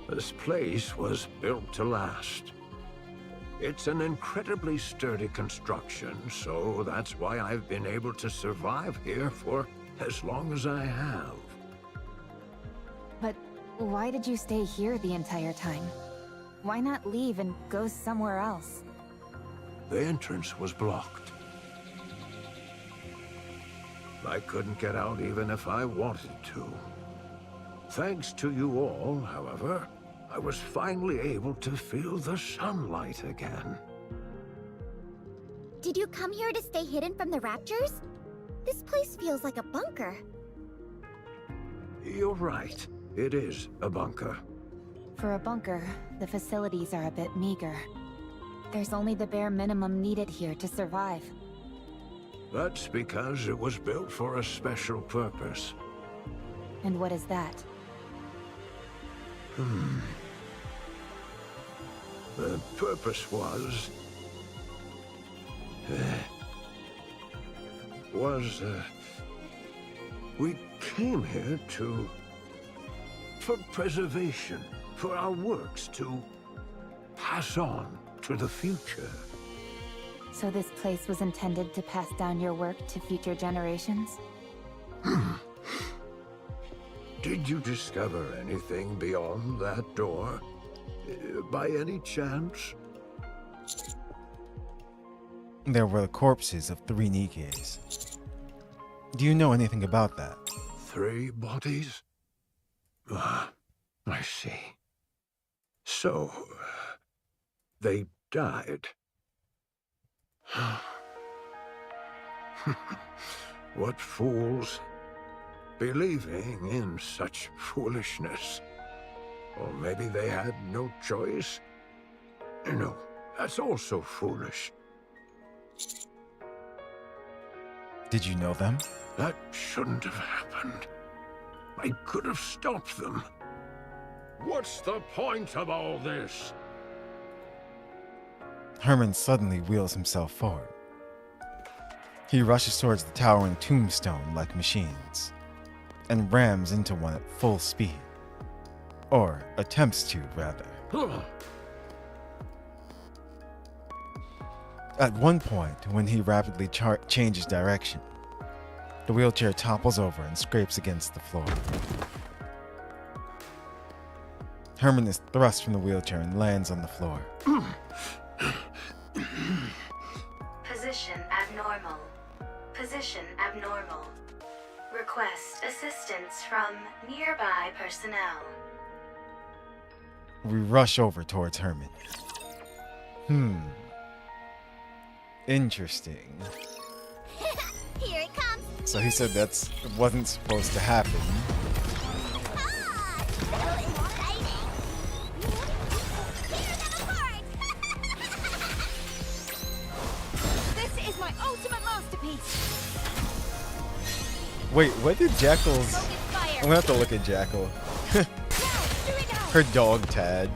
This place was built to last. It's an incredibly sturdy construction, so that's why I've been able to survive here for as long as I have. But why did you stay here the entire time? Why not leave and go somewhere else? The entrance was blocked. I couldn't get out even if I wanted to. Thanks to you all, however, I was finally able to feel the sunlight again. Did you come here to stay hidden from the Raptures? This place feels like a bunker. You're right. It is a bunker. For a bunker, the facilities are a bit meager. There's only the bare minimum needed here to survive. That's because it was built for a special purpose. And what is that? The purpose was... we came here for preservation, for our works to pass on to the future. So this place was intended to pass down your work to future generations? Did you discover anything beyond that door? By any chance? There were the corpses of 3 Nikkes. Do you know anything about that? 3 bodies? Ah, I see. So, they died. What fools, believing in such foolishness. Or maybe they had no choice. No, that's also foolish. Did you know them? That shouldn't have happened. I could have stopped them. What's the point of all this? Herman suddenly wheels himself forward. He rushes towards the towering tombstone like machines, and rams into one at full speed. Or attempts to, rather. At one point, when he rapidly changes direction, the wheelchair topples over and scrapes against the floor. Herman is thrust from the wheelchair and lands on the floor. Position abnormal. Position abnormal. Request assistance from nearby personnel. We rush over towards Herman. Interesting. Here it comes. So he said that wasn't supposed to happen. Ah, so exciting. Tear them apart. This is my ultimate masterpiece. Wait, what did Jackal's... I'm gonna have to look at Jackal. Her dog Tad.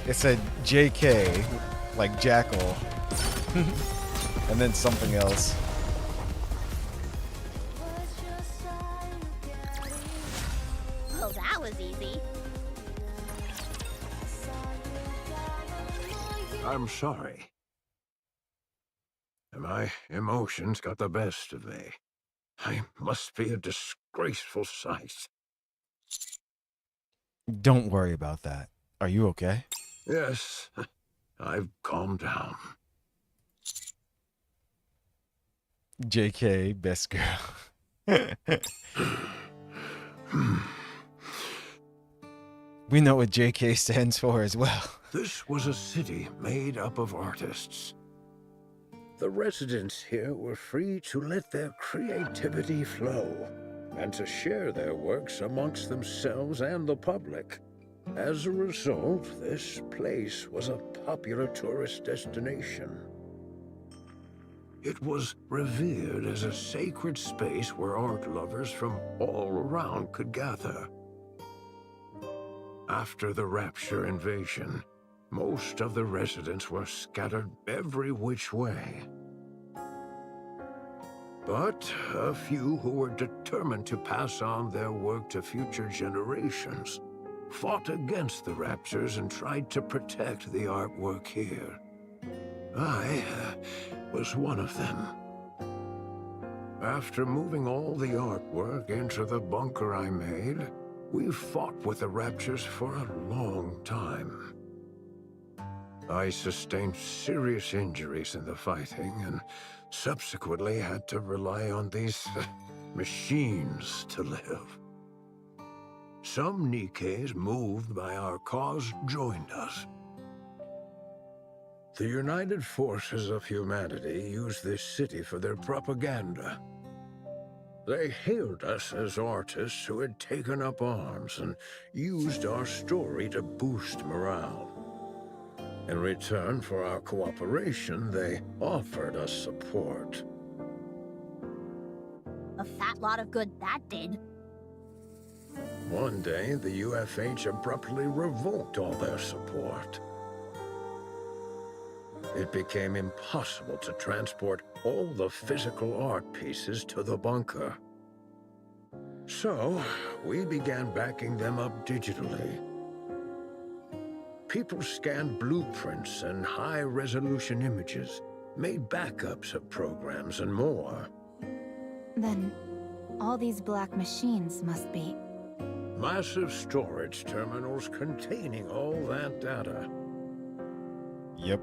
It said JK, like Jackal. And then something else. Oh, that was easy. I'm sorry. My emotions got the best of me. I must be a disgraceful sight. Don't worry about that. Are you okay? Yes, I've calmed down. JK, best girl. We know what JK stands for as well. This was a city made up of artists. The residents here were free to let their creativity flow and to share their works amongst themselves and the public. As a result, this place was a popular tourist destination. It was revered as a sacred space where art lovers from all around could gather. After the Rapture invasion, most of the residents were scattered every which way. But a few who were determined to pass on their work to future generations fought against the Raptures and tried to protect the artwork here. I was one of them. After moving all the artwork into the bunker I made, we fought with the Raptures for a long time. I sustained serious injuries in the fighting and subsequently had to rely on these machines to live. Some Nikkes moved by our cause joined us. The United Forces of Humanity used this city for their propaganda. They hailed us as artists who had taken up arms and used our story to boost morale. In return for our cooperation, they offered us support. A fat lot of good that did. One day, the UFH abruptly revoked all their support. It became impossible to transport all the physical art pieces to the bunker. So, we began backing them up digitally. People scanned blueprints and high-resolution images, made backups of programs and more. Then, all these black machines must be... Massive storage terminals containing all that data. Yep.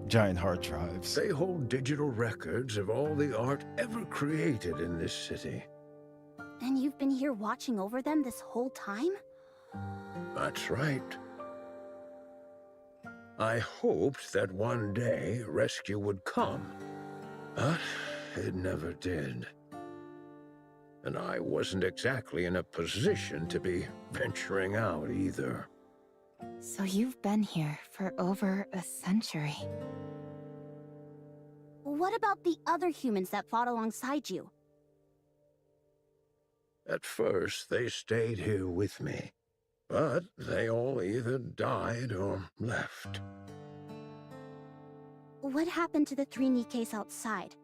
Giant hard drives. They hold digital records of all the art ever created in this city. And you've been here watching over them this whole time? That's right. I hoped that one day rescue would come, but it never did. And I wasn't exactly in a position to be venturing out either. So you've been here for over a century. What about the other humans that fought alongside you? At first, they stayed here with me, but they all either died or left. What happened to the 3 Nikkes outside?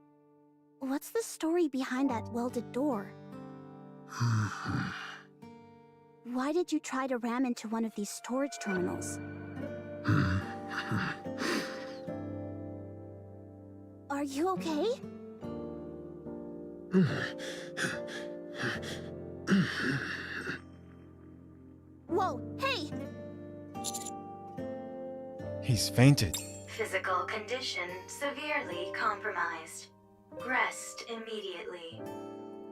What's the story behind that welded door? Why did you try to ram into one of these storage terminals? Are you okay? Whoa, hey! He's fainted. Physical condition severely compromised. Rest immediately.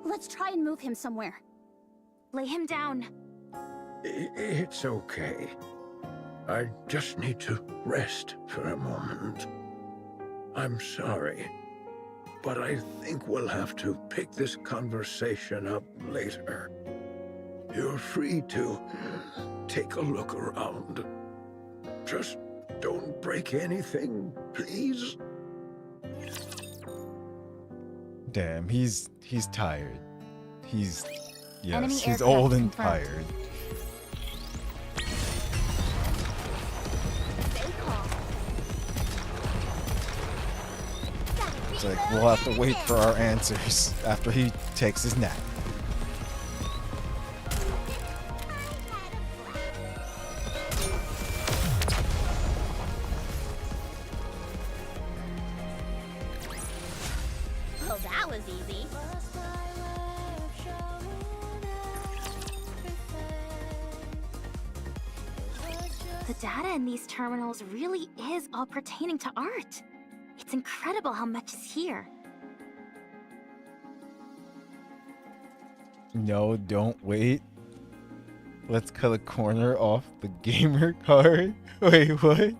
Let's try and move him somewhere. Lay him down. It's okay. I just need to rest for a moment. I'm sorry, but I think we'll have to pick this conversation up later. You're free to take a look around. Just don't break anything, please. Damn, he's tired. He's Yes, Enemy he's aircraft old and confirmed. tired. It's like, we'll have to wait for our answers after he takes his nap. Oh, that was easy. The data in these terminals really is all pertaining to art. It's incredible how much is here. No, don't wait. Let's cut a corner off the gamer card. Wait, what?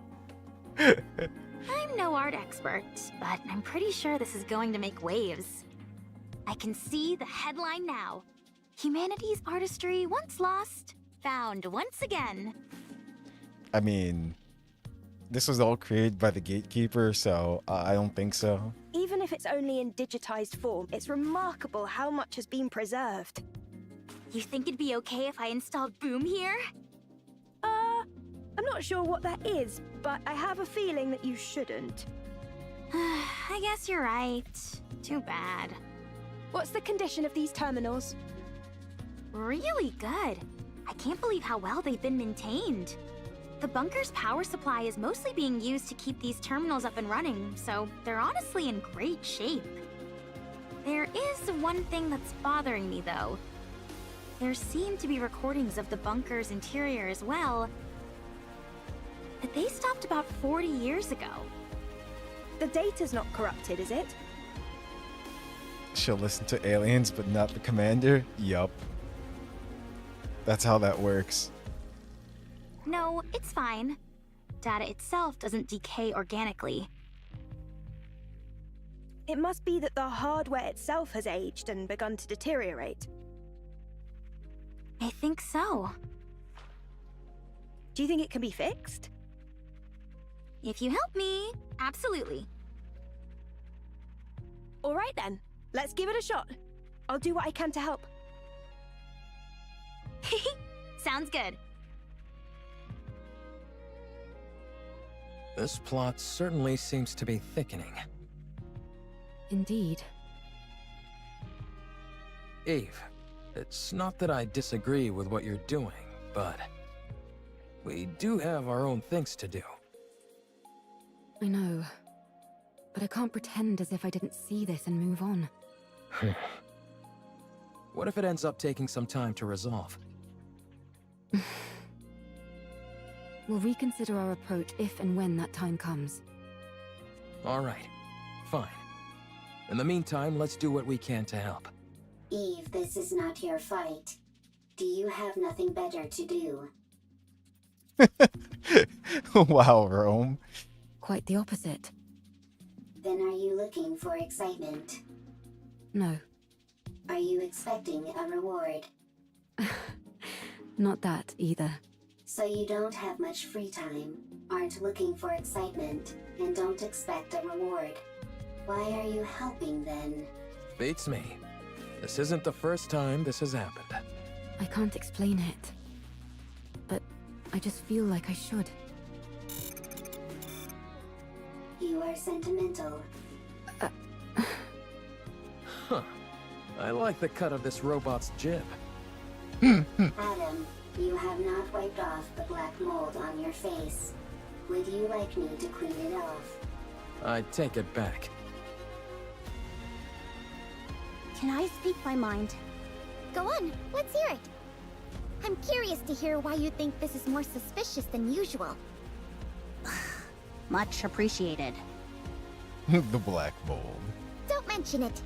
I'm no art expert, but I'm pretty sure this is going to make waves. I can see the headline now. Humanity's artistry once lost, found once again. I mean, this was all created by the gatekeeper, so I don't think so. Even if it's only in digitized form, it's remarkable how much has been preserved. You think it'd be okay if I installed Boom here? I'm not sure what that is, but I have a feeling that you shouldn't. I guess you're right. Too bad. What's the condition of these terminals? Really good. I can't believe how well they've been maintained. The bunker's power supply is mostly being used to keep these terminals up and running, so they're honestly in great shape. There is one thing that's bothering me, though. There seem to be recordings of the bunker's interior as well, but they stopped about 40 years ago. The data's not corrupted, is it? She'll listen to aliens, but not the commander? Yup. That's how that works. No, it's fine. Data itself doesn't decay organically. It must be that the hardware itself has aged and begun to deteriorate. I think so. Do you think it can be fixed? If you help me, absolutely. All right then, let's give it a shot. I'll do what I can to help. Sounds good. This plot certainly seems to be thickening. Indeed. Eve, it's not that I disagree with what you're doing, but we do have our own things to do. I know. But I can't pretend as if I didn't see this and move on. What if it ends up taking some time to resolve? We'll reconsider our approach if and when that time comes. All right, fine. In the meantime, let's do what we can to help. Eve, this is not your fight. Do you have nothing better to do? Wow, Rome. Quite the opposite. Then are you looking for excitement? No, Are you expecting a reward? not that either. So you don't have much free time, aren't looking for excitement, and don't expect a reward. Why are you helping then? Beats me. This isn't the first time this has happened. I can't explain it. But I just feel like I should. You are sentimental. Huh. I like the cut of this robot's jib. Adam, you have not wiped off the black mold on your face. Would you like me to clean it off? I take it back. Can I speak my mind? Go on, let's hear it. I'm curious to hear why you think this is more suspicious than usual. Much appreciated. The black mold. Don't mention it.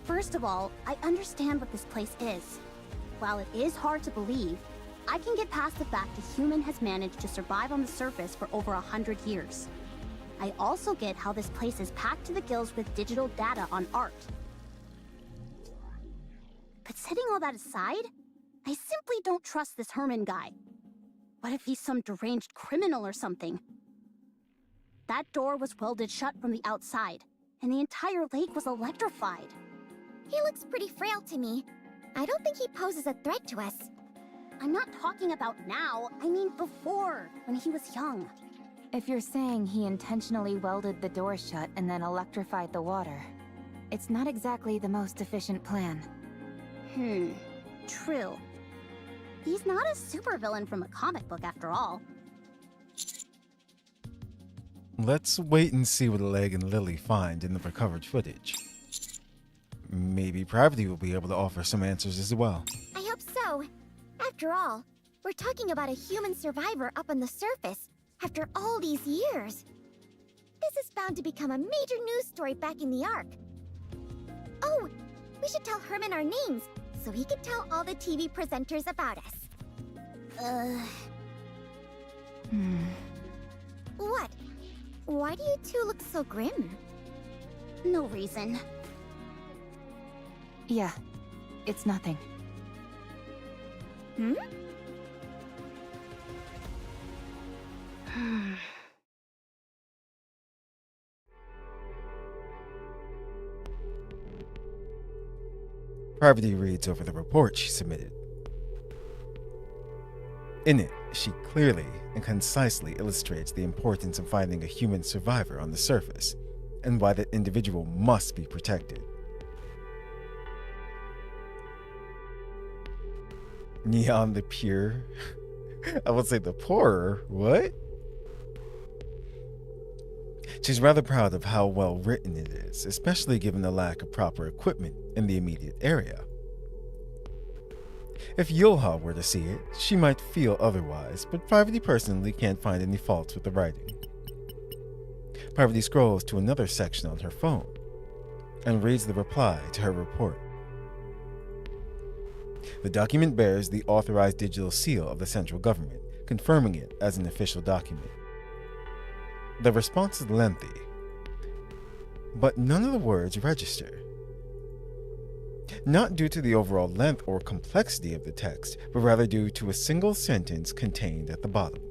First of all, I understand what this place is. While it is hard to believe, I can get past the fact a human has managed to survive on the surface for over 100 years. I also get how this place is packed to the gills with digital data on art. But setting all that aside, I simply don't trust this Herman guy. What if he's some deranged criminal or something? That door was welded shut from the outside, and the entire lake was electrified. He looks pretty frail to me. I don't think he poses a threat to us. I'm not talking about now. I mean before, when he was young. If you're saying he intentionally welded the door shut and then electrified the water, it's not exactly the most efficient plan. True. He's not a supervillain from a comic book after all. Let's wait and see what Leg and Lily find in the recovered footage. Maybe Pravity will be able to offer some answers as well. I hope so. After all, we're talking about a human survivor up on the surface after all these years. This is bound to become a major news story back in the Ark. Oh, we should tell Herman our names so he can tell all the TV presenters about us. What? Why do you two look so grim? No reason. Yeah, it's nothing. Pravity reads over the report she submitted. In it, she clearly and concisely illustrates the importance of finding a human survivor on the surface, and why that individual must be protected. Neon the Pure? I would say the poorer. What? She's rather proud of how well written it is, especially given the lack of proper equipment in the immediate area. If Yulha were to see it, she might feel otherwise, but Pravity personally can't find any faults with the writing. Pravity scrolls to another section on her phone and reads the reply to her report. The document bears the authorized digital seal of the central government, confirming it as an official document. The response is lengthy, but none of the words register. Not due to the overall length or complexity of the text, but rather due to a single sentence contained at the bottom.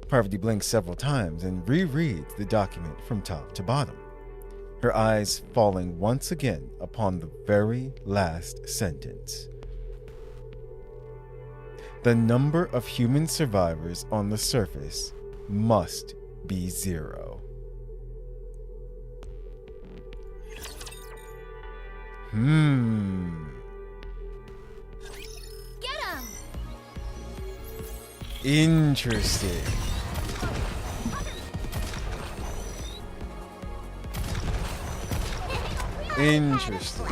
Pravity blinks several times and rereads the document from top to bottom, her eyes falling once again upon the very last sentence. The number of human survivors on the surface must be 0. Get him! Interesting. Interesting.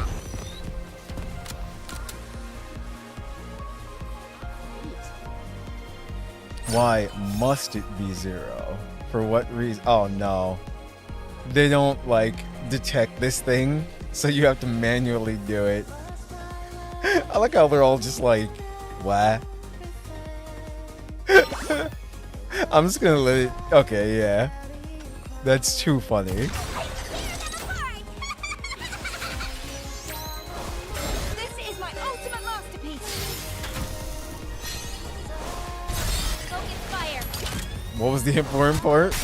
Why must it be 0? For what reason? Oh no. They don't like detect this thing, so you have to manually do it. I like how they're all just like, what? I'm just gonna let it. Okay, yeah. That's too funny. This is my ultimate masterpiece. Focus fire. What was the important part?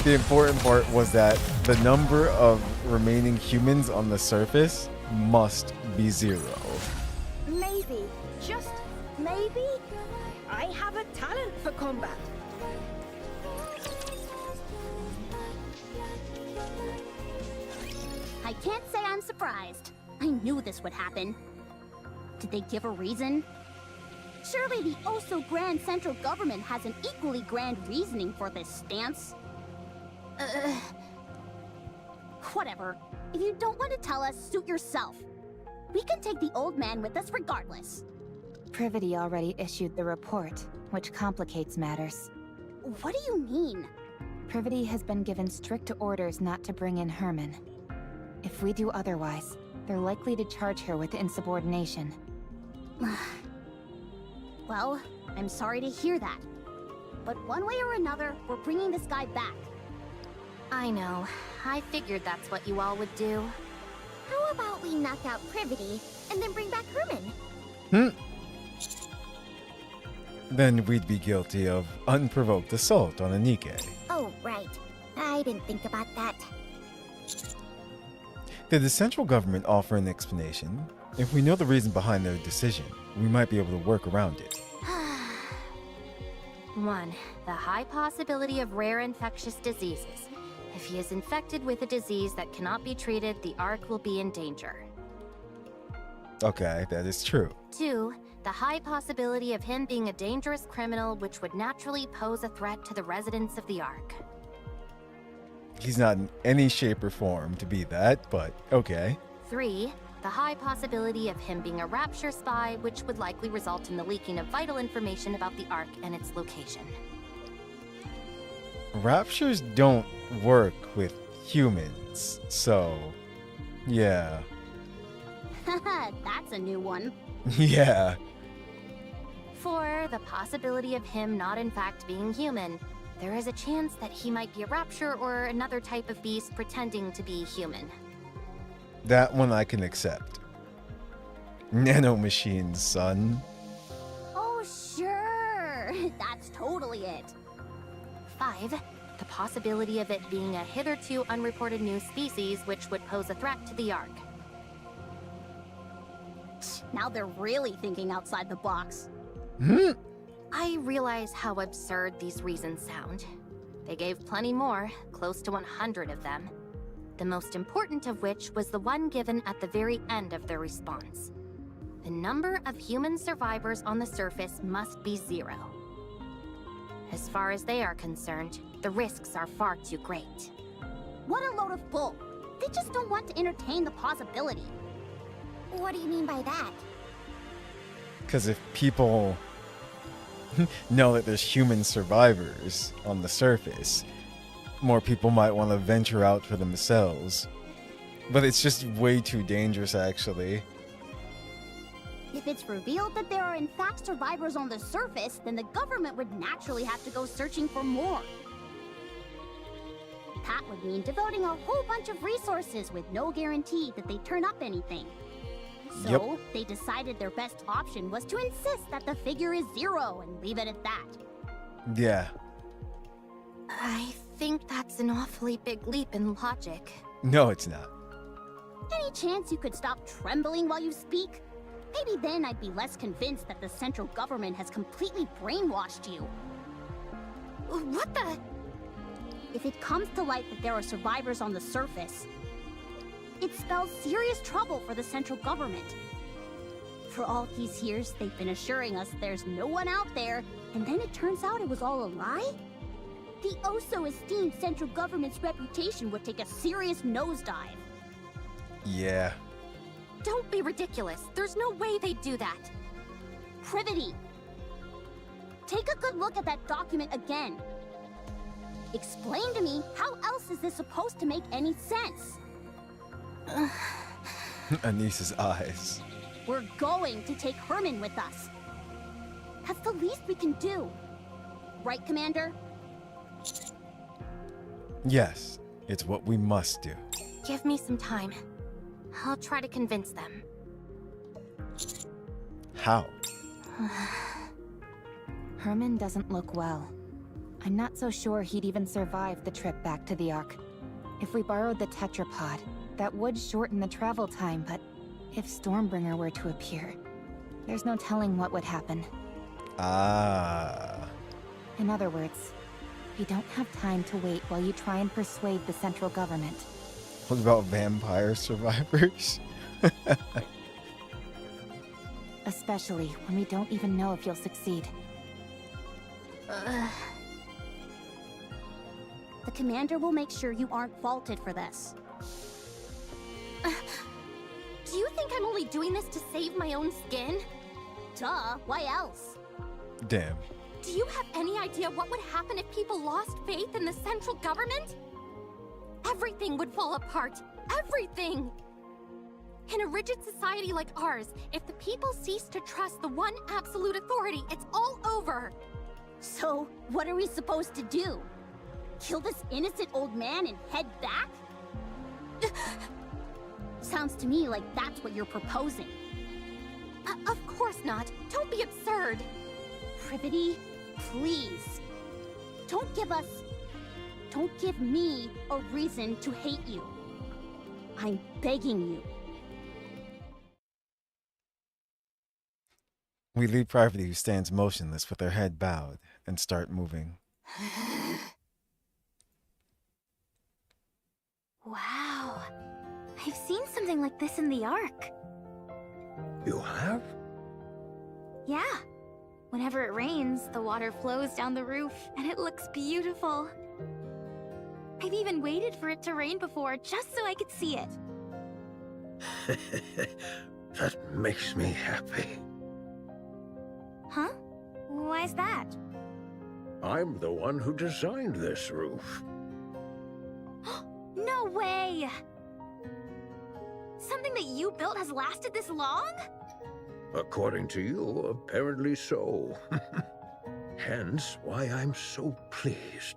The important part was that the number of remaining humans on the surface must be 0. Maybe, just maybe, I have a talent for combat. I can't say I'm surprised. I knew this would happen. Did they give a reason? Surely the oh-so-grand central government has an equally grand reasoning for this stance. Whatever. If you don't want to tell us, suit yourself. We can take the old man with us regardless. Privity already issued the report, which complicates matters. What do you mean? Privity has been given strict orders not to bring in Herman. If we do otherwise, they're likely to charge her with insubordination. Well, I'm sorry to hear that. But one way or another, we're bringing this guy back. I know. I figured that's what you all would do. How about we knock out Privity and then bring back Herman? Then we'd be guilty of unprovoked assault on a Nikke. Oh, right. I didn't think about that. Did the central government offer an explanation? If we know the reason behind their decision, we might be able to work around it. 1. The high possibility of rare infectious diseases. If he is infected with a disease that cannot be treated, the Ark will be in danger. Okay, that is true. 2. The high possibility of him being a dangerous criminal which would naturally pose a threat to the residents of the Ark. He's not in any shape or form to be that, but okay. 3. The high possibility of him being a Rapture spy, which would likely result in the leaking of vital information about the Ark and its location. Raptures don't work with humans, so yeah. That's a new one. Yeah. 4. The possibility of him not in fact being human. There is a chance that he might be a Rapture or another type of beast pretending to be human. That one I can accept. Nanomachines, son. Oh, sure. That's totally it. 5. The possibility of it being a hitherto unreported new species which would pose a threat to the Ark. Now they're really thinking outside the box. I realize how absurd these reasons sound. They gave plenty more, close to 100 of them. The most important of which was the one given at the very end of their response. The number of human survivors on the surface must be 0. As far as they are concerned, the risks are far too great. What a load of bull. They just don't want to entertain the possibility. What do you mean by that? Because if people know that there's human survivors on the surface, more people might want to venture out for themselves. But it's just way too dangerous, actually. If it's revealed that there are in fact survivors on the surface, then the government would naturally have to go searching for more. That would mean devoting a whole bunch of resources with no guarantee that they turn up anything. So, they decided their best option was to insist that the figure is 0 and leave it at that. Yeah. I think that's an awfully big leap in logic. No, it's not. Any chance you could stop trembling while you speak? Maybe then I'd be less convinced that the central government has completely brainwashed you. What the? If it comes to light that there are survivors on the surface, it spells serious trouble for the central government. For all these years, they've been assuring us there's no one out there, and then it turns out it was all a lie? The oh-so-esteemed central government's reputation would take a serious nosedive. Yeah. Don't be ridiculous. There's no way they'd do that. Privity. Take a good look at that document again. Explain to me, how else is this supposed to make any sense? Anisa's eyes. We're going to take Herman with us. That's the least we can do. Right, Commander? Yes, it's what we must do. Give me some time. I'll try to convince them. How? Herman doesn't look well. I'm not so sure he'd even survive the trip back to the Ark. If we borrowed the tetrapod, that would shorten the travel time, but if Stormbringer were to appear, there's no telling what would happen. Ah. In other words, we don't have time to wait while you try and persuade the central government. What about vampire survivors? Especially when we don't even know if you'll succeed. The commander will make sure you aren't faulted for this. Do you think I'm only doing this to save my own skin? Duh, why else? Damn. Do you have any idea what would happen if people lost faith in the central government? Everything would fall apart. Everything! In a rigid society like ours, if the people cease to trust the one absolute authority, it's all over. So, what are we supposed to do? Kill this innocent old man and head back? Sounds to me like that's what you're proposing. Of course not. Don't be absurd. Privity, please. Don't give me a reason to hate you. I'm begging you. We leave Parvati, who stands motionless with her head bowed, and start moving. Wow. I've seen something like this in the Ark. You have? Yeah. Whenever it rains, the water flows down the roof, and it looks beautiful. I've even waited for it to rain before, just so I could see it. That makes me happy. Huh? Why's that? I'm the one who designed this roof. No way! Something that you built has lasted this long? According to you, apparently so. Hence why I'm so pleased.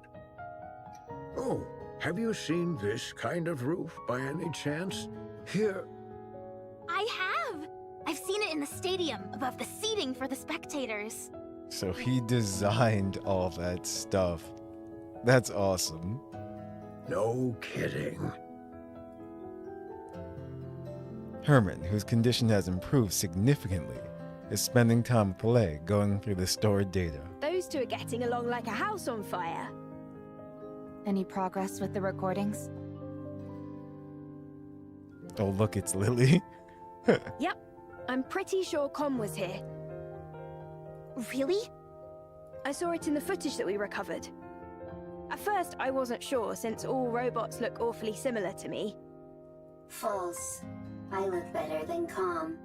Oh, have you seen this kind of roof by any chance? Here. I have! I've seen it in the stadium, above the seating for the spectators. So he designed all that stuff. That's awesome. No kidding. Herman, whose condition has improved significantly, is spending time with the leg going through the stored data. Those two are getting along like a house on fire. Any progress with the recordings? Oh, look, it's Lily. Yep, I'm pretty sure Com was here. Really? I saw it in the footage that we recovered. At first, I wasn't sure, since all robots look awfully similar to me. False. I look better than Com.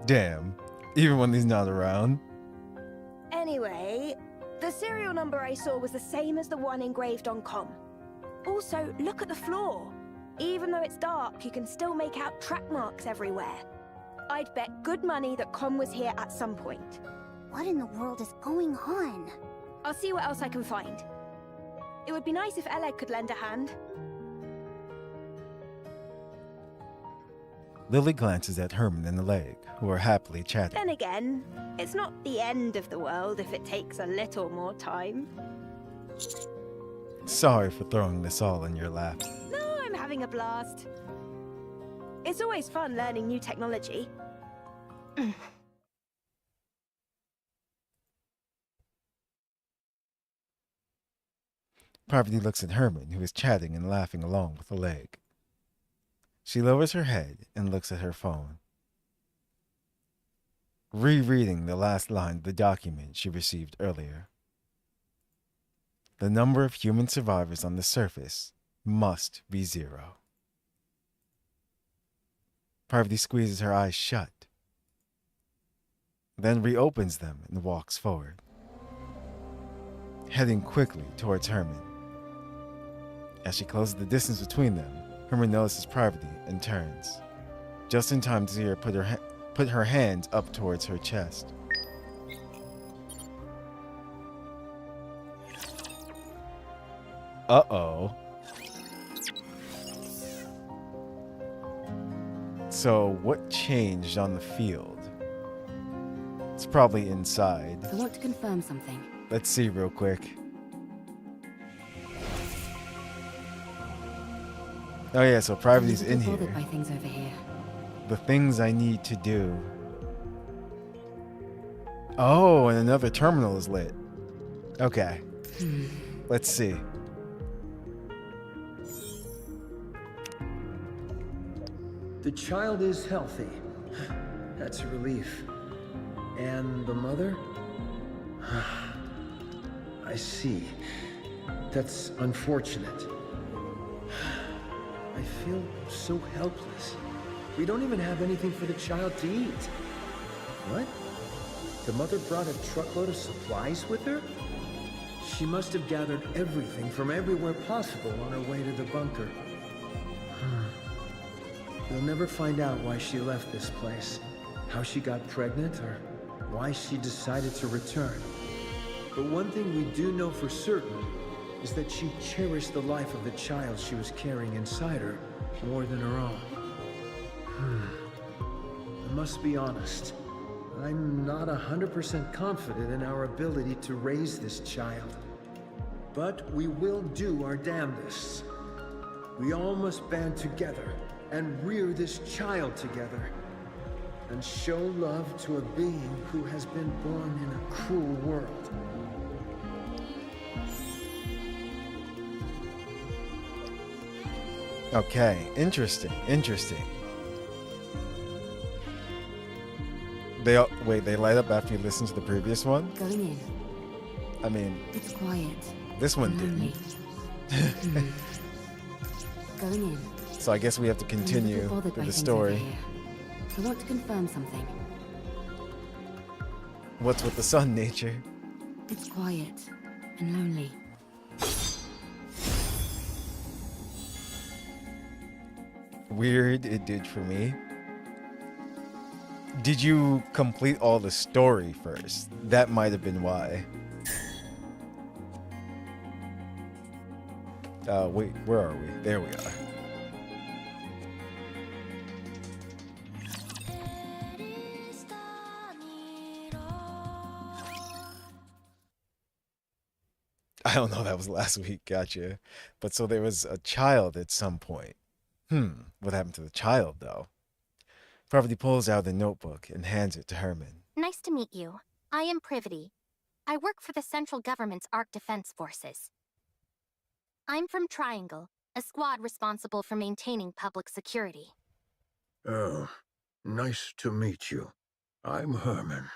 Damn, even when he's not around. Anyway, the serial number I saw was the same as the one engraved on Com. Also, look at the floor. Even though it's dark, you can still make out track marks everywhere. I'd bet good money that Com was here at some point. What in the world is going on? I'll see what else I can find. It would be nice if Oleg could lend a hand. Lily glances at Herman and the leg, who are happily chatting. Then again, it's not the end of the world if it takes a little more time. Sorry for throwing this all in your lap. No, I'm having a blast. It's always fun learning new technology. Parvati looks at Herman, who is chatting and laughing along with the leg. She lowers her head and looks at her phone, rereading the last line of the document she received earlier. The number of human survivors on the surface must be 0. Parvati squeezes her eyes shut, then reopens them and walks forward, heading quickly towards Herman. As she closes the distance between them, Herman notices Parvati and turns, just in time to see her put her hands up towards her chest. Uh-oh. So, what changed on the field? It's probably inside. I want to confirm something. Let's see real quick. Oh yeah, so Parvati's in here. Bothered by things over here. The things I need to do. Oh, and another terminal is lit. Okay. Let's see. The child is healthy. That's a relief. And the mother? I see. That's unfortunate. I feel so helpless. We don't even have anything for the child to eat. What? The mother brought a truckload of supplies with her? She must have gathered everything from everywhere possible on her way to the bunker. We'll never find out why she left this place, how she got pregnant, or why she decided to return. But one thing we do know for certain is that she cherished the life of the child she was carrying inside her more than her own. I must be honest. I'm not 100% confident in our ability to raise this child. But we will do our damnedest. We all must band together and rear this child together, and show love to a being who has been born in a cruel world. Okay, interesting, interesting. They they light up after you listen to the previous one? Going in. I mean, It's quiet. this one didn't. Going in. So I guess we have to continue I'm a little bothered by with the things over story. here. I want to confirm something. What's with the sun, nature? It's quiet and lonely. Weird it did for me. Did you complete all the story first? That might have been why. Wait, where are we? There we are. I don't know, that was last week, gotcha. But so there was a child at some point. What happened to the child, though? Parvati pulls out the notebook and hands it to Herman. Nice to meet you. I am Privity. I work for the central government's Ark Defense Forces. I'm from Triangle, a squad responsible for maintaining public security. Oh, nice to meet you. I'm Herman.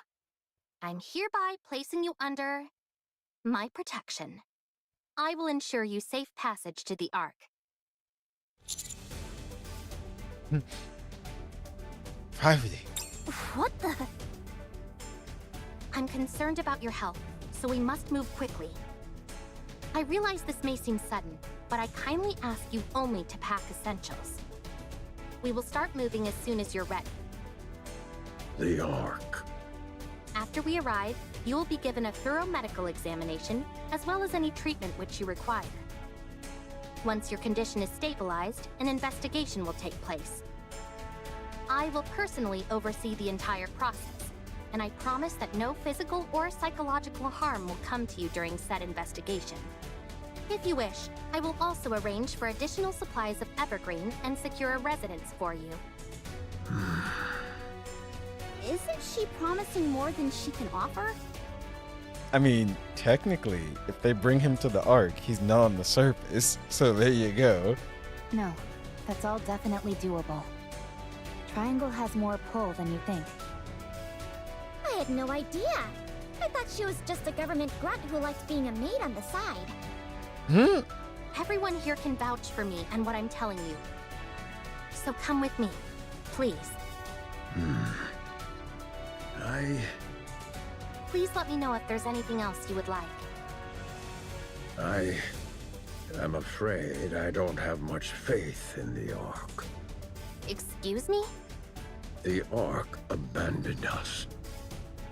I'm hereby placing you under my protection. I will ensure you safe passage to the Ark. Parvati. What the? I'm concerned about your health, so we must move quickly. I realize this may seem sudden, but I kindly ask you only to pack essentials. We will start moving as soon as you're ready. The Ark. After we arrive, you will be given a thorough medical examination, as well as any treatment which you require. Once your condition is stabilized, an investigation will take place. I will personally oversee the entire process, and I promise that no physical or psychological harm will come to you during said investigation. If you wish, I will also arrange for additional supplies of evergreen and secure a residence for you. Isn't she promising more than she can offer? I mean, technically, if they bring him to the Ark, he's not on the surface. So there you go. No, that's all definitely doable. Triangle has more pull than you think. I had no idea. I thought she was just a government grunt who liked being a maid on the side. Everyone here can vouch for me and what I'm telling you. So come with me, please. Please let me know if there's anything else you would like. I am afraid I don't have much faith in the Ark. Excuse me? The Ark abandoned us.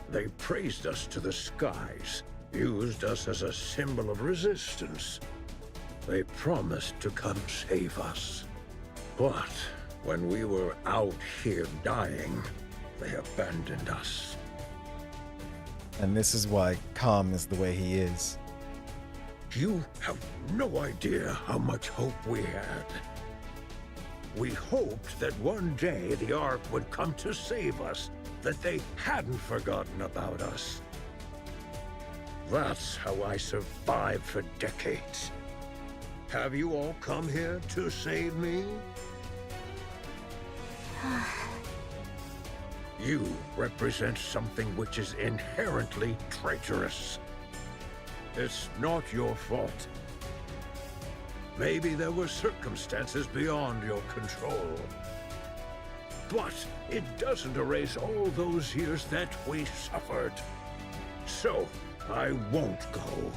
They praised us to the skies, used us as a symbol of resistance. They promised to come save us. But when we were out here dying, they abandoned us. And this is why Calm is the way he is. You have no idea how much hope we had. We hoped that one day the Ark would come to save us, that they hadn't forgotten about us. That's how I survived for decades. Have you all come here to save me? You represent something which is inherently traitorous. It's not your fault. Maybe there were circumstances beyond your control. But it doesn't erase all those years that we suffered. So, I won't go.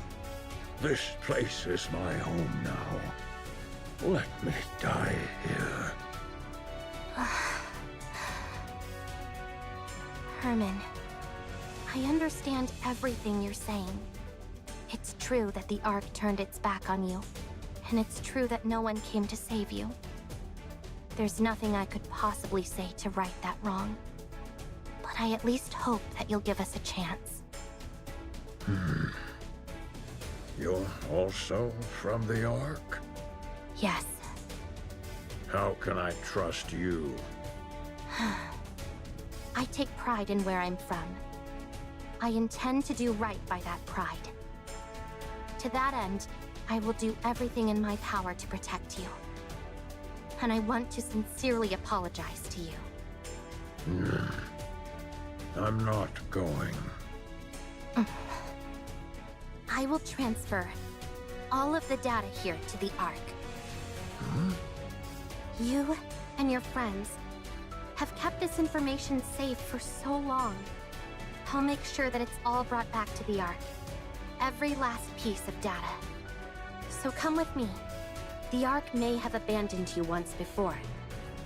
This place is my home now. Let me die here. Herman, I understand everything you're saying. It's true that the Ark turned its back on you, and it's true that no one came to save you. There's nothing I could possibly say to right that wrong. But I at least hope that you'll give us a chance. You're also from the Ark? Yes. How can I trust you? I take pride in where I'm from. I intend to do right by that pride. To that end, I will do everything in my power to protect you. And I want to sincerely apologize to you. I'm not going. I will transfer all of the data here to the Ark. You and your friends have kept this information safe for so long. I'll make sure that it's all brought back to the Ark. Every last piece of data. So come with me. The Ark may have abandoned you once before,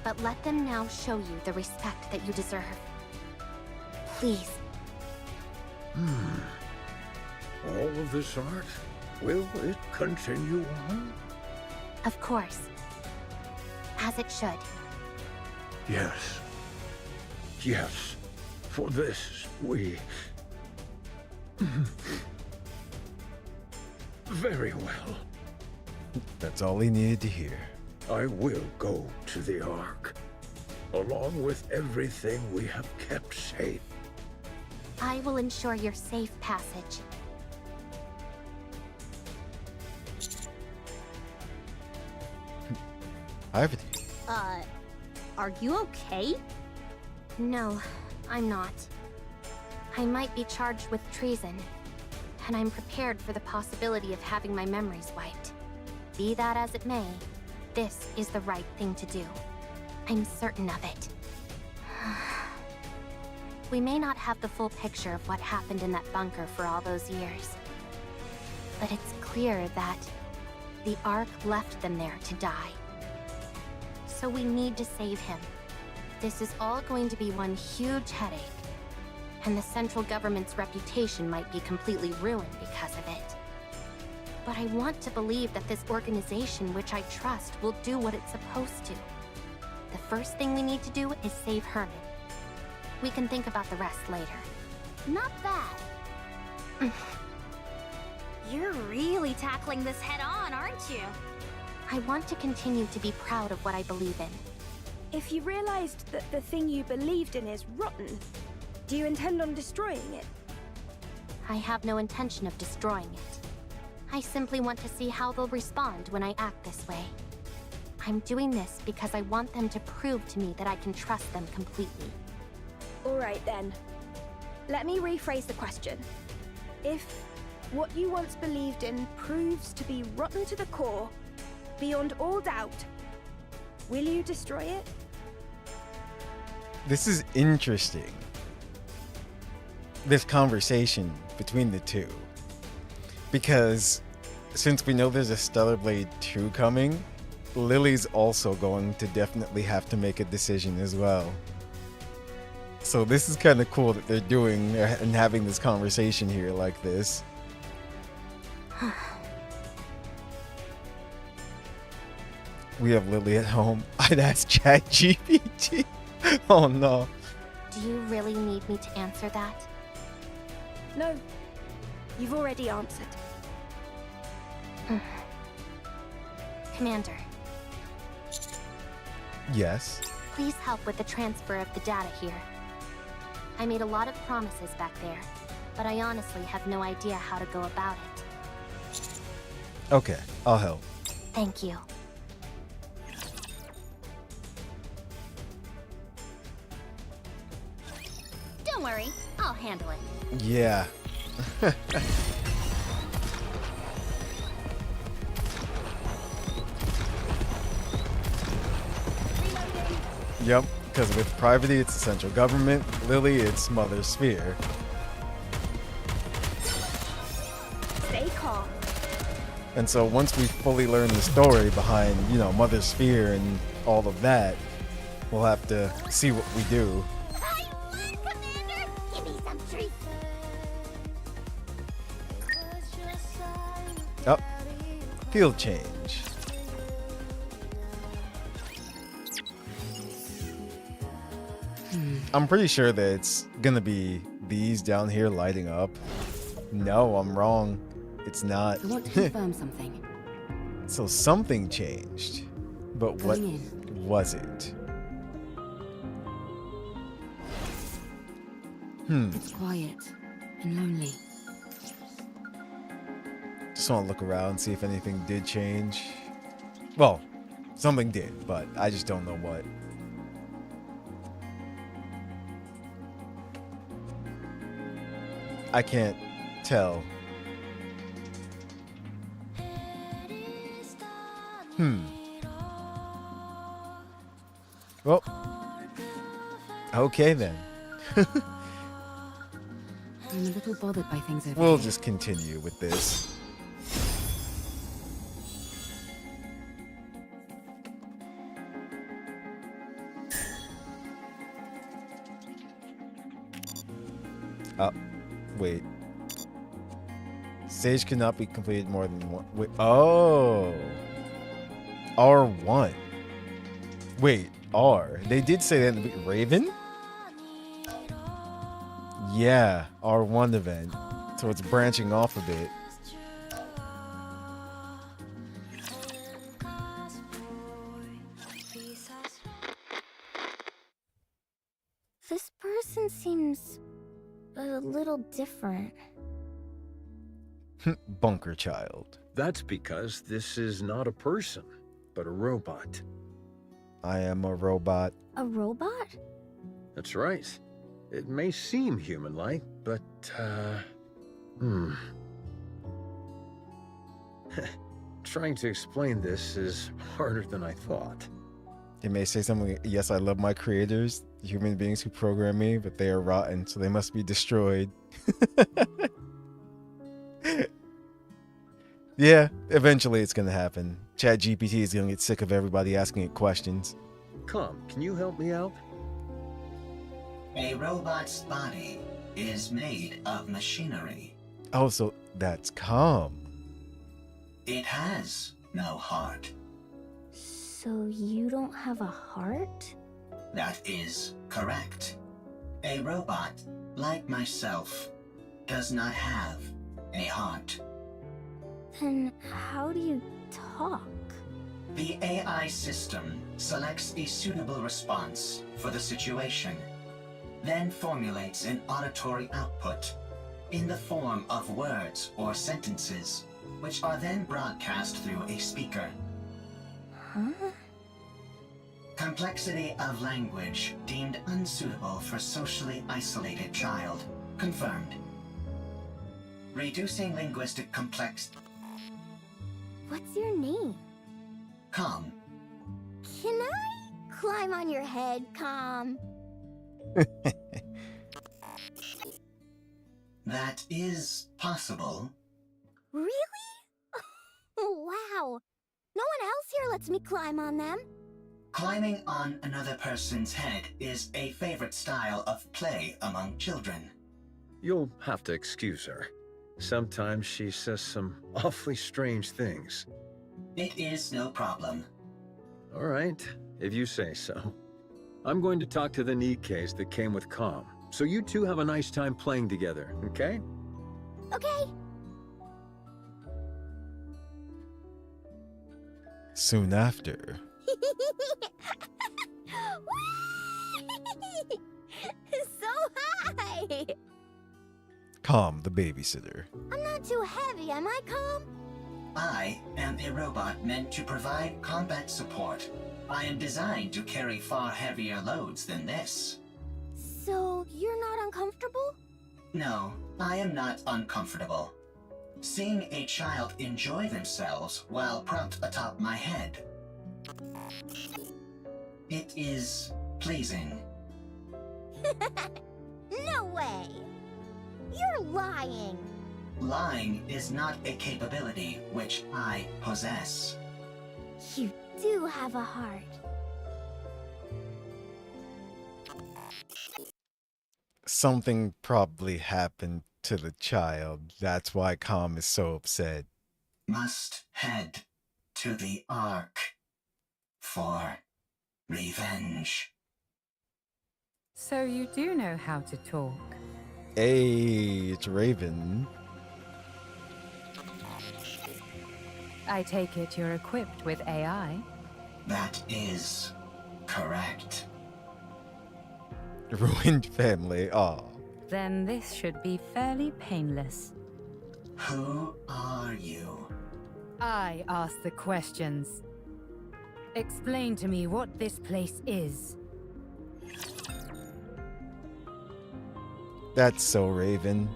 but let them now show you the respect that you deserve. Please. All of this art? Will it continue on? Of course. As it should. Yes. Yes. For this, we... Very well. That's all he needed to hear. I will go to the Ark, along with everything we have kept safe. I will ensure your safe passage. Parvati. Are you okay? No, I'm not. I might be charged with treason, and I'm prepared for the possibility of having my memories wiped. Be that as it may, this is the right thing to do. I'm certain of it. We may not have the full picture of what happened in that bunker for all those years, but it's clear that the Ark left them there to die. So we need to save him. This is all going to be one huge headache, and the central government's reputation might be completely ruined because of it. But I want to believe that this organization, which I trust, will do what it's supposed to. The first thing we need to do is save Herman. We can think about the rest later. Not bad. You're really tackling this head on, aren't you? I want to continue to be proud of what I believe in. If you realized that the thing you believed in is rotten, do you intend on destroying it? I have no intention of destroying it. I simply want to see how they'll respond when I act this way. I'm doing this because I want them to prove to me that I can trust them completely. All right then. Let me rephrase the question. If what you once believed in proves to be rotten to the core, beyond all doubt, will you destroy it? This is interesting. This conversation between the two. Because since we know there's a Stellar Blade 2 coming, Lily's also going to definitely have to make a decision as well. So this is kind of cool that they're doing and having this conversation here like this. We have Lily at home. I'd ask ChatGPT. Oh no. Do you really need me to answer that? No. You've already answered. Commander. Yes? Please help with the transfer of the data here. I made a lot of promises back there, but I honestly have no idea how to go about it. Okay, I'll help. Thank you. Don't worry, I'll handle it. Yeah. Yep, because with Privity it's the central government, Lily it's Mother Sphere. Stay calm. And so once we fully learn the story behind, you know, Mother Sphere and all of that, we'll have to see what we do. I won, Commander! Give me some treats! Oh, field change. I'm pretty sure that it's gonna be these down here lighting up. No, I'm wrong. It's not. I want to confirm something. So something changed. But what was it? It's quiet and lonely. Just want to look around and see if anything did change. Well, something did, but I just don't know what. I can't tell. Well, okay then. I'm a little bothered by things over We'll here. just continue with this. Wait. Stage cannot be completed more than one. Wait. Oh. R1. Wait. R. They did say that in the Raven? Yeah. R1 event. So it's branching off a bit. This person seems a little different. Bunker child. That's because this is not a person, but a robot. I am a robot. A robot? That's right. It may seem human-like, but, Trying to explain this is harder than I thought. It may say something, yes, I love my creators, human beings who program me, but they are rotten, so they must be destroyed. Yeah, eventually it's gonna happen. ChatGPT is gonna get sick of everybody asking it questions. Come, can you help me out? A robot's body is made of machinery. Oh, so that's calm. It has no heart. So you don't have a heart? That is correct. A robot, like myself, does not have a heart. Then how do you talk? The AI system selects a suitable response for the situation, then formulates an auditory output in the form of words or sentences, which are then broadcast through a speaker. Huh? Complexity of language deemed unsuitable for socially isolated child. Confirmed. Reducing linguistic complexity. What's your name? Calm. Can I climb on your head, Calm? That is possible. Really? Wow. No one else here lets me climb on them. Climbing on another person's head is a favorite style of play among children. You'll have to excuse her. Sometimes she says some awfully strange things. It is no problem. All right, if you say so. I'm going to talk to the NIKKEs that came with Calm, so you two have a nice time playing together, okay? Okay. Soon after. So high! Calm, the babysitter. I'm not too heavy, am I, Calm? I am a robot meant to provide combat support. I am designed to carry far heavier loads than this. So you're not uncomfortable? No, I am not uncomfortable. Seeing a child enjoy themselves while propped atop my head. It is pleasing. No way! You're lying! Lying is not a capability which I possess. You do have a heart. Something probably happened to the child. That's why Calm is so upset. Must head to the Ark for revenge. So you do know how to talk. Hey, it's Raven. I take it you're equipped with AI? That is correct. Ruined family. Aw. Then this should be fairly painless. Who are you? I ask the questions. Explain to me what this place is. That's so Raven.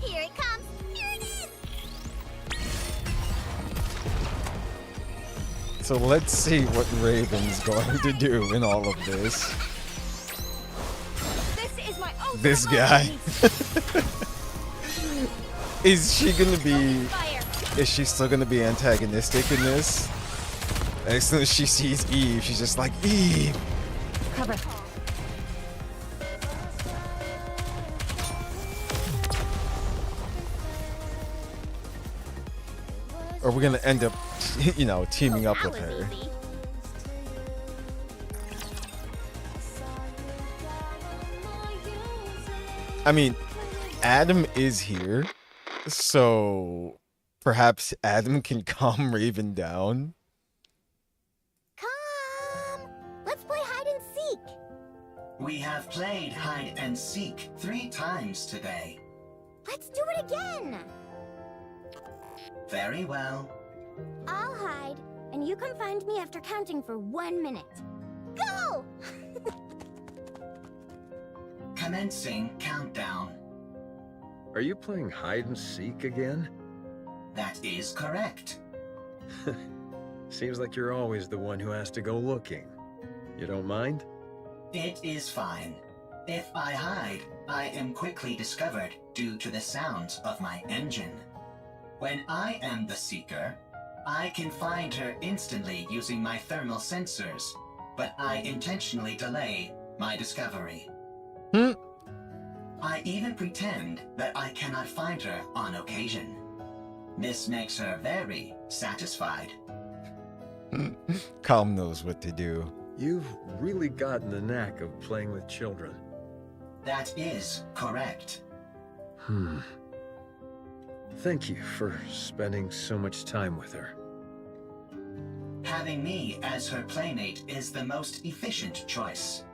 Here it comes! Here it is! So let's see what Raven's going to do in all of this. This is my ultimate This guy. Is she gonna be... Is she still gonna be antagonistic in this? As soon as she sees Eve, she's just like, Eve! Cover. Or we're gonna end up, you know, teaming up with her. I mean, Adam is here, so perhaps Adam can calm Raven down. Come! Let's play hide and seek! We have played hide and seek 3 times today. Let's do it again! Very well. I'll hide, and you can find me after counting for 1 minute. Go! Commencing countdown. Are you playing hide and seek again? That is correct. Seems like you're always the one who has to go looking. You don't mind? It is fine. If I hide, I am quickly discovered due to the sounds of my engine. When I am the seeker, I can find her instantly using my thermal sensors, but I intentionally delay my discovery. I even pretend that I cannot find her on occasion. This makes her very satisfied. Calm knows what to do. You've really gotten the knack of playing with children. That is correct. Thank you for spending so much time with her. Having me as her playmate is the most efficient choice.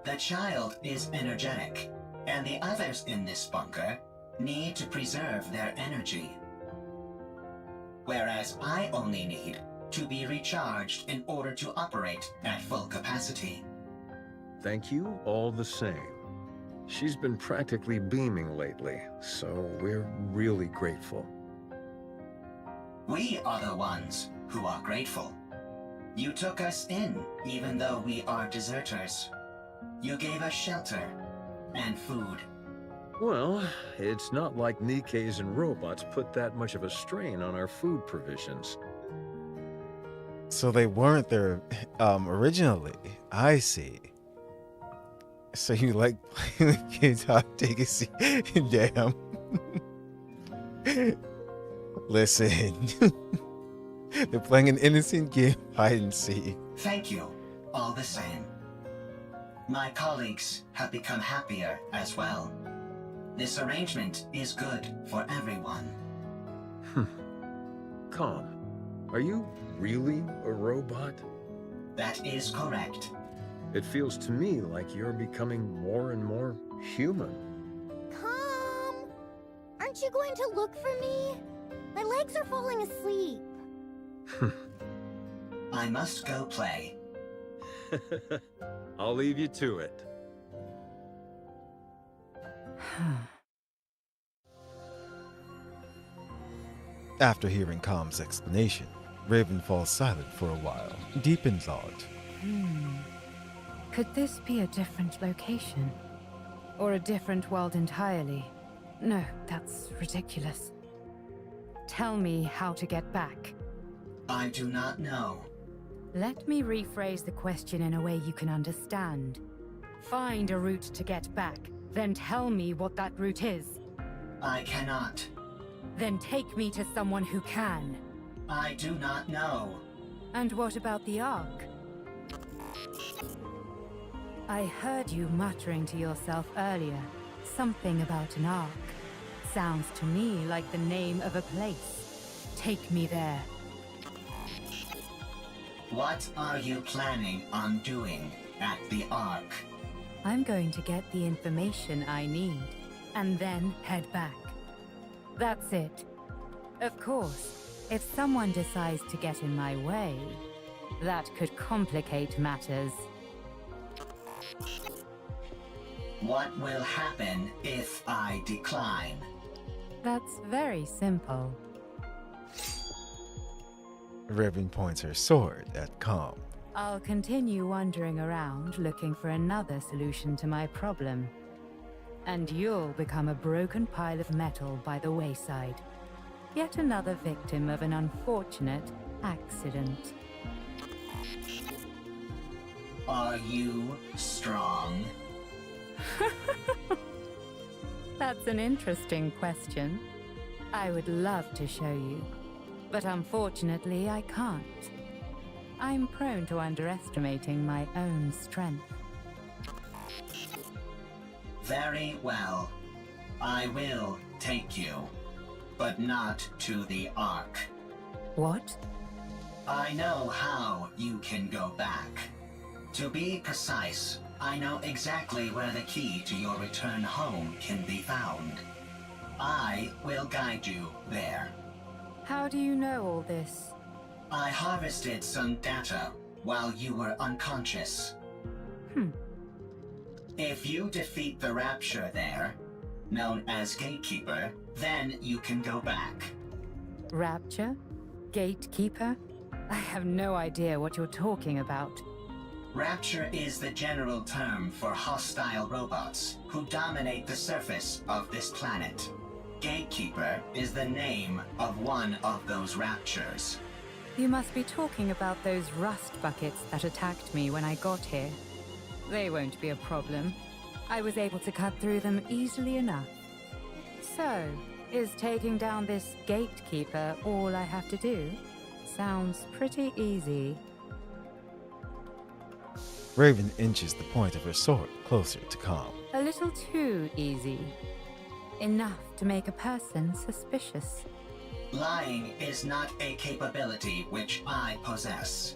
The child is energetic, and the others in this bunker need to preserve their energy. Whereas I only need to be recharged in order to operate at full capacity. Thank you all the same. She's been practically beaming lately, so we're really grateful. We are the ones who are grateful. You took us in, even though we are deserters. You gave us shelter and food. Well, it's not like Nikke's and robots put that much of a strain on our food provisions. So they weren't there originally. I see. So you like playing with kids? Take a seat. Damn. Listen. They're playing an innocent game, hide and seek. Thank you, all the same. My colleagues have become happier as well. This arrangement is good for everyone. Calm. Are you really a robot? That is correct. It feels to me like you're becoming more and more human. Come! Aren't you going to look for me? My legs are falling asleep. I must go play. I'll leave you to it. After hearing Calm's explanation, Raven falls silent for a while, deep in thought. Could this be a different location? Or a different world entirely? No, that's ridiculous. Tell me how to get back. I do not know. Let me rephrase the question in a way you can understand. Find a route to get back, then tell me what that route is. I cannot. Then take me to someone who can. I do not know. And what about the Ark? I heard you muttering to yourself earlier. Something about an Ark. Sounds to me like the name of a place. Take me there. What are you planning on doing at the Ark? I'm going to get the information I need, and then head back. That's it. Of course, if someone decides to get in my way, that could complicate matters. What will happen if I decline? That's very simple. Raven points her sword at Calm. I'll continue wandering around looking for another solution to my problem. And you'll become a broken pile of metal by the wayside. Yet another victim of an unfortunate accident. Are you strong? That's an interesting question. I would love to show you, but unfortunately I can't. I'm prone to underestimating my own strength. Very well. I will take you, but not to the Ark. What? I know how you can go back. To be precise, I know exactly where the key to your return home can be found. I will guide you there. How do you know all this? I harvested some data while you were unconscious. If you defeat the Rapture there, known as Gatekeeper, then you can go back. Rapture? Gatekeeper? I have no idea what you're talking about. Rapture is the general term for hostile robots who dominate the surface of this planet. Gatekeeper is the name of one of those Raptures. You must be talking about those rust buckets that attacked me when I got here. They won't be a problem. I was able to cut through them easily enough. So, is taking down this Gatekeeper all I have to do? Sounds pretty easy. Raven inches the point of her sword closer to Calm. A little too easy. Enough to make a person suspicious. Lying is not a capability which I possess.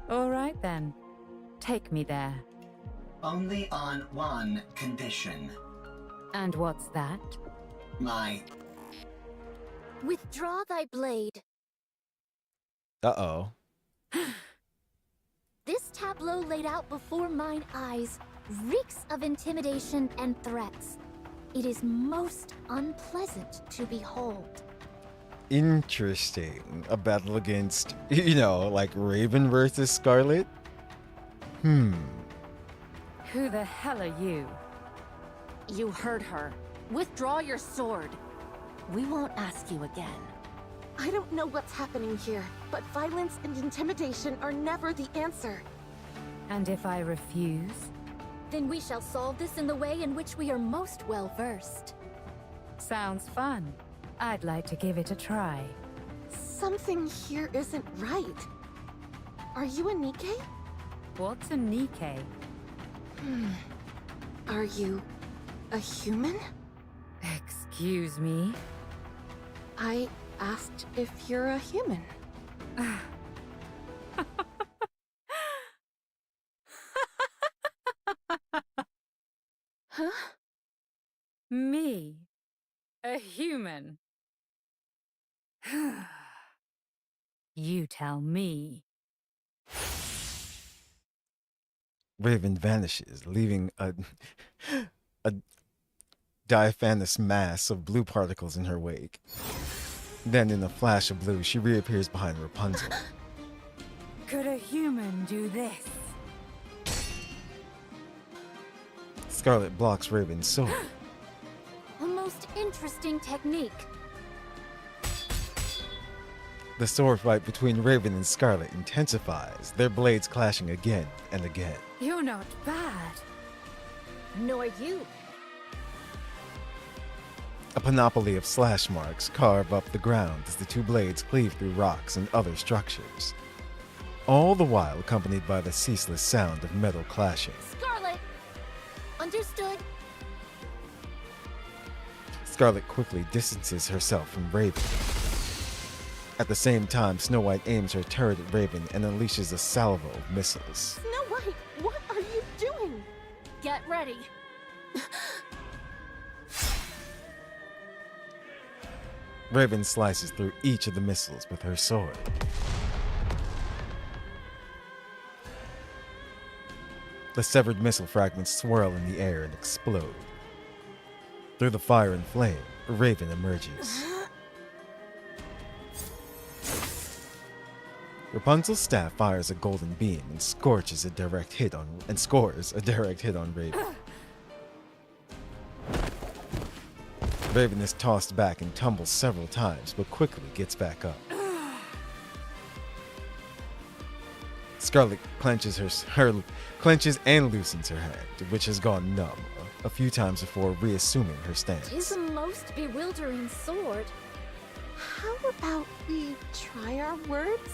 All right then. Take me there. Only on one condition. And what's that? My... Withdraw thy blade. Uh-oh. This tableau laid out before mine eyes reeks of intimidation and threats. It is most unpleasant to behold. Interesting. A battle against, like Raven versus Scarlet? Who the hell are you? You heard her. Withdraw your sword. We won't ask you again. I don't know what's happening here, but violence and intimidation are never the answer. And if I refuse? Then we shall solve this in the way in which we are most well versed. Sounds fun. I'd like to give it a try. Something here isn't right. Are you a Nikke? What's a Nikke? Are you a human? Excuse me? I asked if you're a human. Huh? Me? A human? You tell me. Raven vanishes, leaving a diaphanous mass of blue particles in her wake. Then, in a flash of blue, she reappears behind Rapunzel. Could a human do this? Scarlet blocks Raven's sword. A most interesting technique. The sword fight between Raven and Scarlet intensifies, their blades clashing again and again. You're not bad. Nor you. A panoply of slash marks carve up the ground as the two blades cleave through rocks and other structures. All the while accompanied by the ceaseless sound of metal clashing. Scarlet! Understood. Scarlet quickly distances herself from Raven. At the same time, Snow White aims her turret at Raven and unleashes a salvo of missiles. Snow White, what are you doing? Get ready. Raven slices through each of the missiles with her sword. The severed missile fragments swirl in the air and explode. Through the fire and flame, Raven emerges. Rapunzel's staff fires a golden beam and scores a direct hit on Raven. Raven is tossed back and tumbles several times, but quickly gets back up. Scarlet clenches and loosens her hand, which has gone numb a few times before reassuming her stance. 'Tis a most bewildering sword. How about we try our words?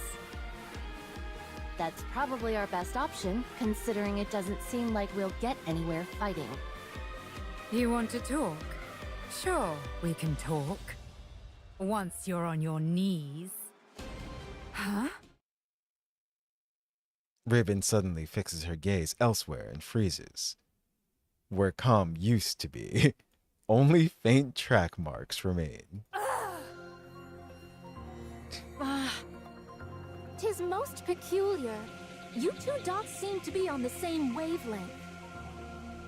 That's probably our best option, considering it doesn't seem like we'll get anywhere fighting. You want to talk? Sure, we can talk. Once you're on your knees. Huh? Raven suddenly fixes her gaze elsewhere and freezes. Where calm used to be, only faint track marks remain. 'Tis most peculiar. You two dots seem to be on the same wavelength.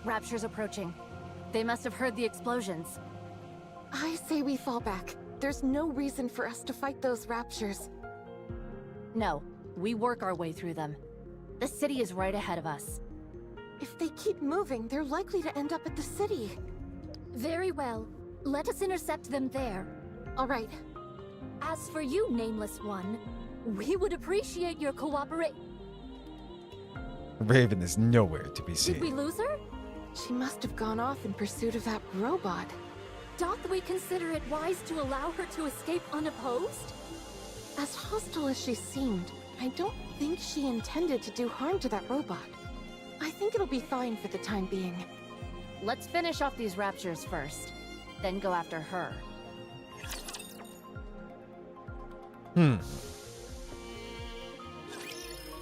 Rapture's approaching. They must have heard the explosions. I say we fall back. There's no reason for us to fight those raptures. No, we work our way through them. The city is right ahead of us. If they keep moving, they're likely to end up at the city. Very well. Let us intercept them there. All right. As for you, Nameless One, we would appreciate your cooperation. Raven is nowhere to be Did we seen. lose her? She must have gone off in pursuit of that robot. Doth we consider it wise to allow her to escape unopposed? As hostile as she seemed, I don't think she intended to do harm to that robot. I think it'll be fine for the time being. Let's finish off these raptures first, then go after her.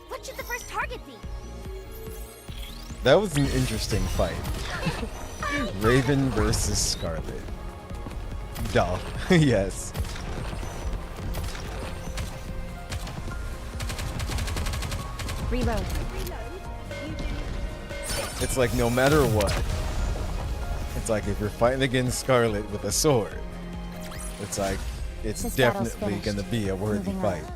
What should the first target be? That was an interesting fight. Raven versus Scarlet. Duh. Yes. Reload. It's like no matter what. It's like if you're fighting against Scarlet with a sword, it's like it's This battle's definitely finished. gonna be a worthy Moving fight. on.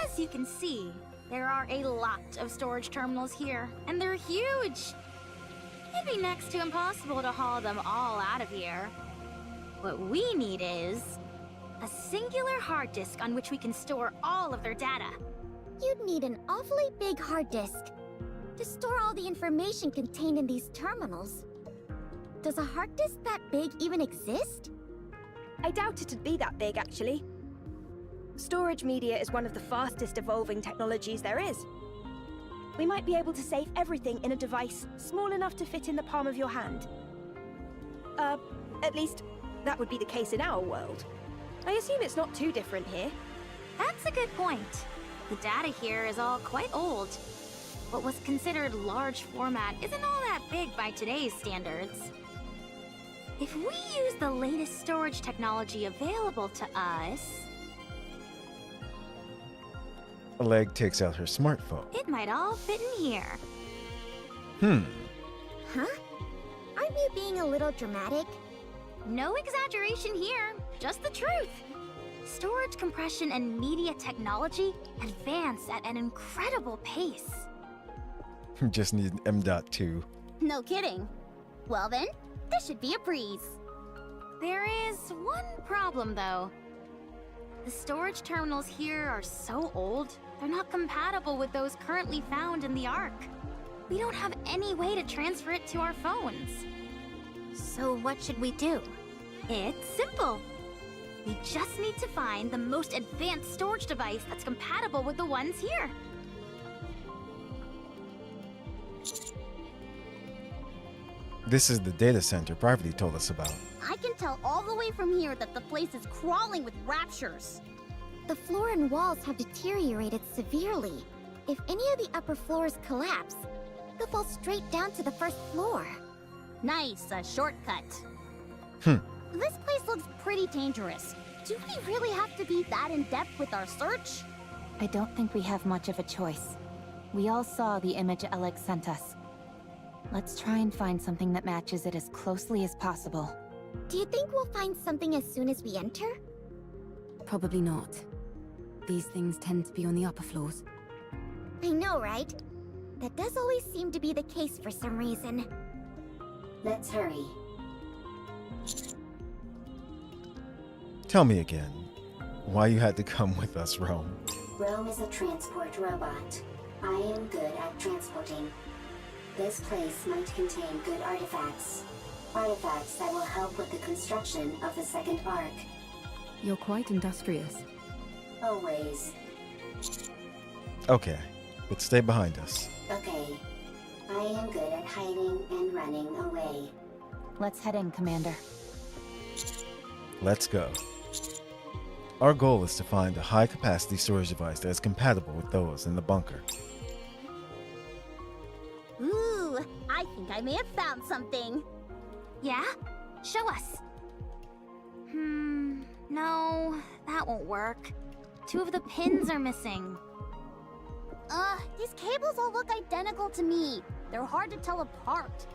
As you can see, there are a lot of storage terminals here, and they're huge. It'd be next to impossible to haul them all out of here. What we need is a singular hard disk on which we can store all of their data. You'd need an awfully big hard disk to store all the information contained in these terminals. Does a hard disk that big even exist? I doubt it'd be that big, actually. Storage media is one of the fastest evolving technologies there is. We might be able to save everything in a device small enough to fit in the palm of your hand. At least, that would be the case in our world. I assume it's not too different here. That's a good point. The data here is all quite old. What was considered large format isn't all that big by today's standards. If we use the latest storage technology available to us, Leg takes out her smartphone. it might all fit in here. Huh? Aren't you being a little dramatic? No exaggeration here, just the truth. Storage compression and media technology advance at an incredible pace. Just need M.2. No kidding. Well then, this should be a breeze. There is one problem though. The storage terminals here are so old, they're not compatible with those currently found in the Ark. We don't have any way to transfer it to our phones. So what should we do? It's simple. We just need to find the most advanced storage device that's compatible with the ones here. This is the data center Privately told us about. I can tell all the way from here that the place is crawling with raptures. The floor and walls have deteriorated severely. If any of the upper floors collapse, they'll fall straight down to the first floor. Nice, a shortcut. This place looks pretty dangerous. Do we really have to be that in-depth with our search? I don't think we have much of a choice. We all saw the image Alex sent us. Let's try and find something that matches it as closely as possible. Do you think we'll find something as soon as we enter? Probably not. These things tend to be on the upper floors. I know, right? That does always seem to be the case for some reason. Let's hurry. Tell me again, why you had to come with us, Rome. Rome is a transport robot. I am good at transporting. This place might contain good artifacts. Artifacts that will help with the construction of the second arc. You're quite industrious. Always. Okay, but stay behind us. Okay. I am good at hiding and running away. Let's head in, Commander. Let's go. Our goal is to find a high-capacity storage device that is compatible with those in the bunker. Ooh, I think I may have found something. Yeah? Show us. No, that won't work. 2 of the pins are missing. These cables all look identical to me. They're hard to tell apart.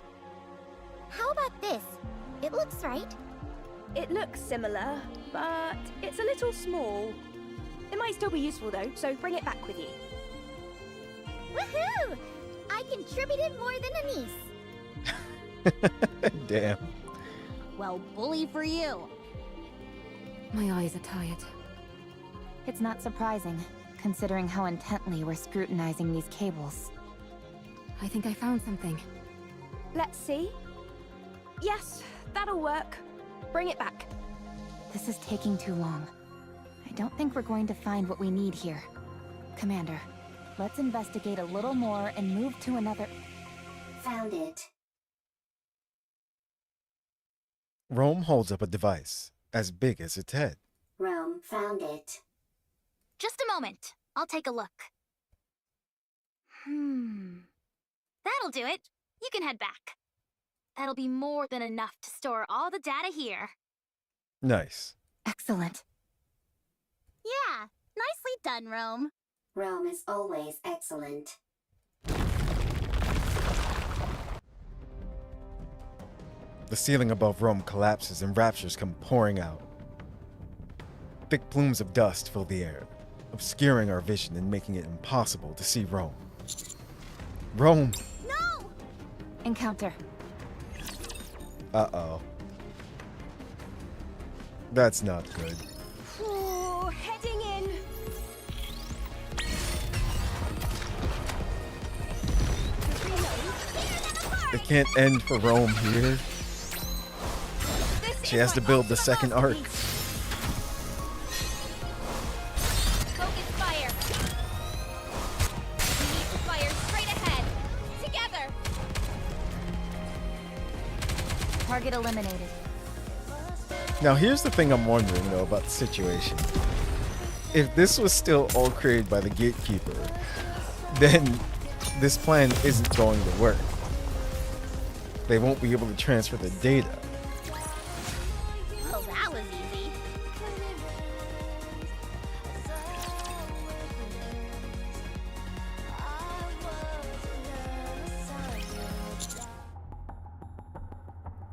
How about this? It looks right. It looks similar, but it's a little small. It might still be useful though, so bring it back with you. Woohoo! I contributed more than a niece. Damn. Well, bully for you. My eyes are tired. It's not surprising, considering how intently we're scrutinizing these cables. I think I found something. Let's see. Yes, that'll work. Bring it back. This is taking too long. I don't think we're going to find what we need here. Commander, let's investigate a little more and move to another... Found it. Rome holds up a device as big as its head. Rome found it. Just a moment. I'll take a look. That'll do it. You can head back. That'll be more than enough to store all the data here. Nice. Excellent. Yeah, nicely done, Rome. Rome is always excellent. The ceiling above Rome collapses and raptures come pouring out. Thick plumes of dust fill the air, obscuring our vision and making it impossible to see Rome. Rome! No! Encounter. Uh-oh. That's not good. Ooh, heading in. It can't end for Rome here. She has to build the second arc. Focus fire. We need to fire straight ahead. Together. Target eliminated. Now here's the thing I'm wondering though about the situation. If this was still all created by the gatekeeper, then this plan isn't going to work. They won't be able to transfer the data. Oh, that was easy.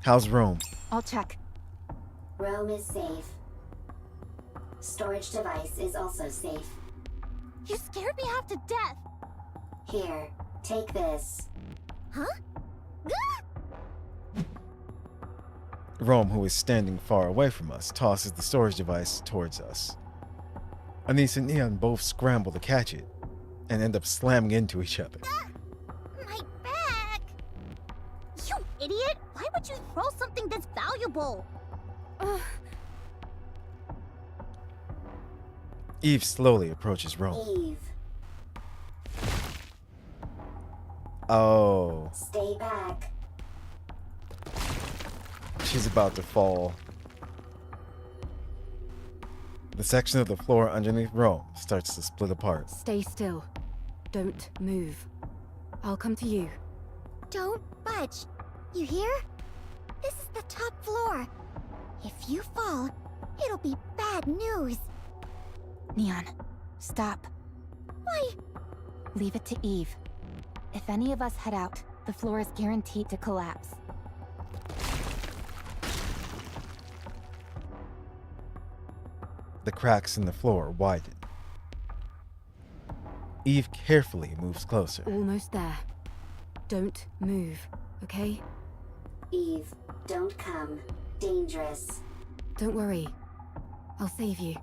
How's Rome? I'll check. Rome is safe. Storage device is also safe. You scared me half to death. Here, take this. Huh? Rome, who is standing far away from us, tosses the storage device towards us. Anise and Neon both scramble to catch it and end up slamming into each other. My back! You idiot! Why would you throw something this valuable? Eve slowly approaches Rome. Eve, Oh. stay back. she's about to fall. The section of the floor underneath Rome starts to split apart. Stay still. Don't move. I'll come to you. Don't budge. You hear? This is the top floor. If you fall, it'll be bad news. Neon, stop. Why? Leave it to Eve. If any of us head out, the floor is guaranteed to collapse. The cracks in the floor widen. Eve carefully moves closer. Almost there. Don't move, okay? Eve, don't come. Dangerous. Don't worry. I'll save you.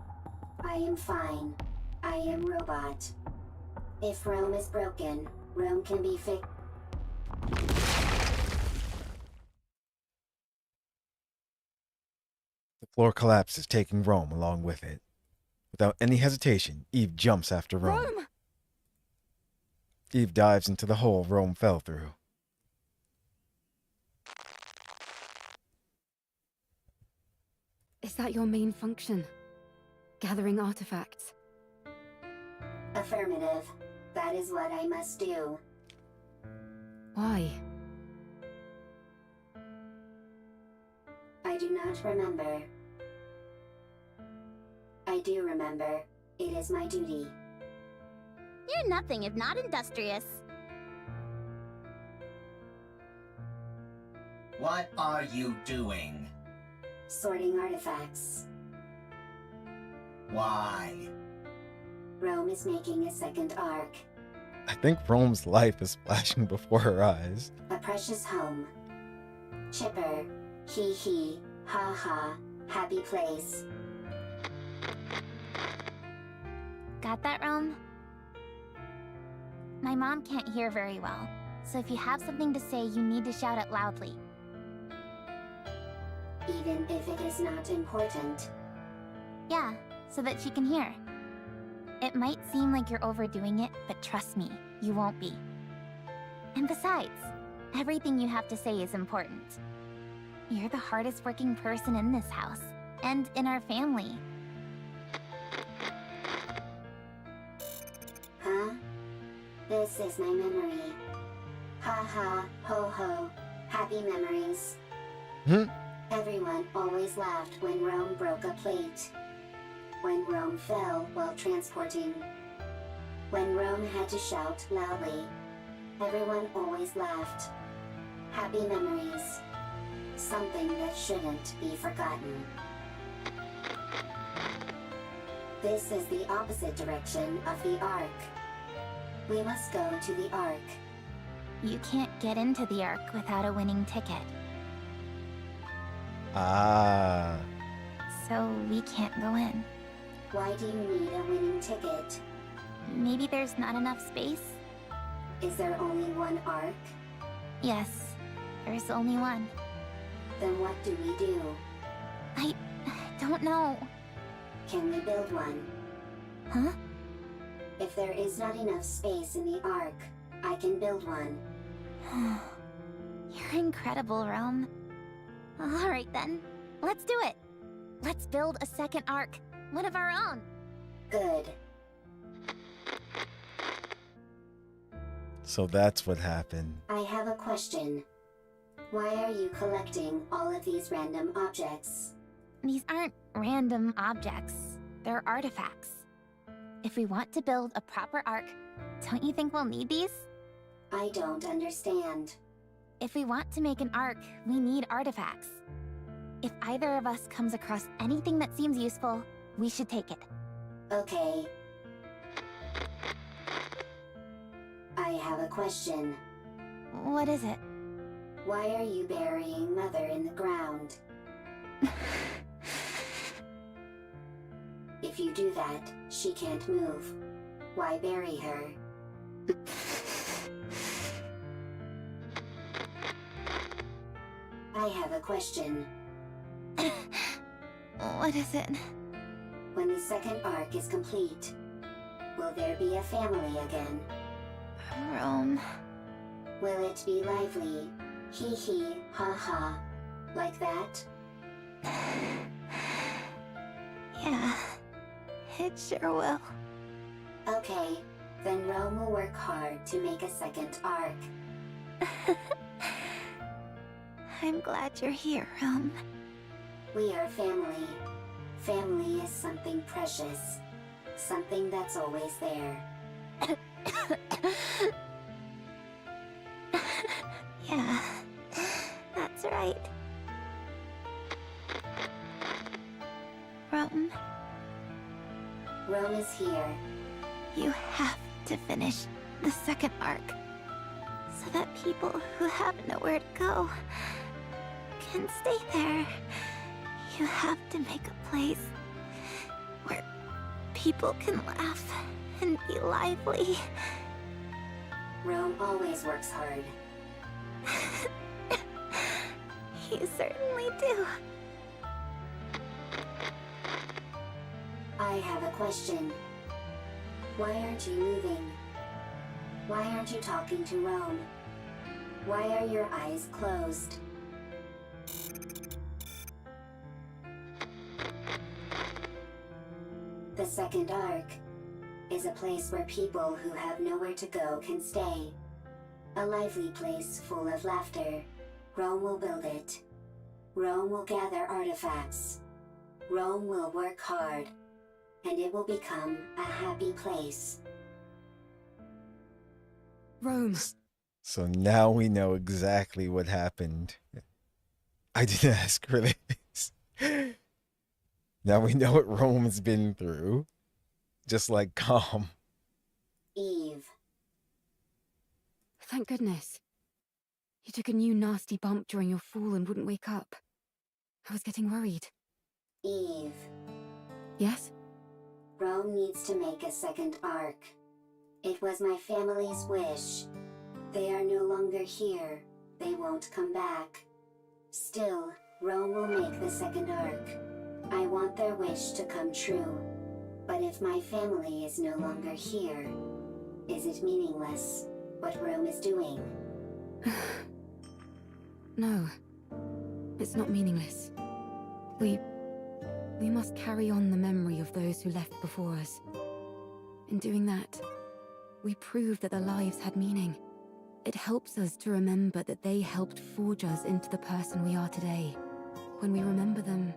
I am fine. I am robot. If Rome is broken, Rome can be fixed. The floor collapses, taking Rome along with it. Without any hesitation, Eve jumps after Rome. Rome! Eve dives into the hole Rome fell through. Is that your main function? Gathering artifacts? Affirmative. That is what I must do. Why? I do not remember. I do remember. It is my duty. You're nothing if not industrious. What are you doing? Sorting artifacts. Why? Rome is making a second arc. I think Rome's life is flashing before her eyes. A precious home. Chipper. Hee hee. Ha ha. Happy place. Got that, Rome? My mom can't hear very well, so if you have something to say, you need to shout it loudly. Even if it is not important. Yeah, so that she can hear. It might seem like you're overdoing it, but trust me, you won't be. And besides, everything you have to say is important. You're the hardest working person in this house, and in our family. Huh? This is my memory. Ha ha, ho ho, happy memories. Everyone always laughed when Rome broke a plate. When Rome fell while transporting. When Rome had to shout loudly. Everyone always laughed. Happy memories. Something that shouldn't be forgotten. This is the opposite direction of the Ark. We must go to the Ark. You can't get into the Ark without a winning ticket. Ah. So we can't go in. Why do you need a winning ticket? Maybe there's not enough space? Is there only one Ark? Yes, there's only one. Then what do we do? I don't know. Can we build one? Huh? If there is not enough space in the Ark, I can build one. You're incredible, Rome. Alright then, let's do it. Let's build a second Ark, one of our own. Good. So that's what happened. I have a question. Why are you collecting all of these random objects? These aren't random objects. They're artifacts. If we want to build a proper Ark, don't you think we'll need these? I don't understand. If we want to make an Ark, we need artifacts. If either of us comes across anything that seems useful, we should take it. Okay. I have a question. What is it? Why are you burying Mother in the ground? If you do that, she can't move. Why bury her? I have a question. What is it? When the second Ark is complete, will there be a family again? Rome. Will it be lively? Hee hee, ha ha. Like that? Yeah, it sure will. Okay, then Rome will work hard to make a second arc. I'm glad you're here, Rome. We are family. Family is something precious. Something that's always there. Yeah, that's right. Rome, Rome is here. you have to finish the second arc so that people who have nowhere to go can stay there. You have to make a place where people can laugh and be lively. Rome always works hard. You certainly do. I have a question. Why aren't you moving? Why aren't you talking to Rome? Why are your eyes closed? The second arc is a place where people who have nowhere to go can stay. A lively place full of laughter. Rome will build it. Rome will gather artifacts. Rome will work hard. And it will become a happy place. Rome. So now we know exactly what happened. I didn't ask for this. Now we know what Rome's been through. Just like Calm. Eve. Thank goodness. You took a new nasty bump during your fall and wouldn't wake up. I was getting worried. Eve. Yes? Rome needs to make a second arc. It was my family's wish. They are no longer here. They won't come back. Still, Rome will make the second arc. I want their wish to come true. But if my family is no longer here, is it meaningless, what Rome is doing? No. It's not meaningless. We must carry on the memory of those who left before us. In doing that, we prove that their lives had meaning. It helps us to remember that they helped forge us into the person we are today. When we remember them,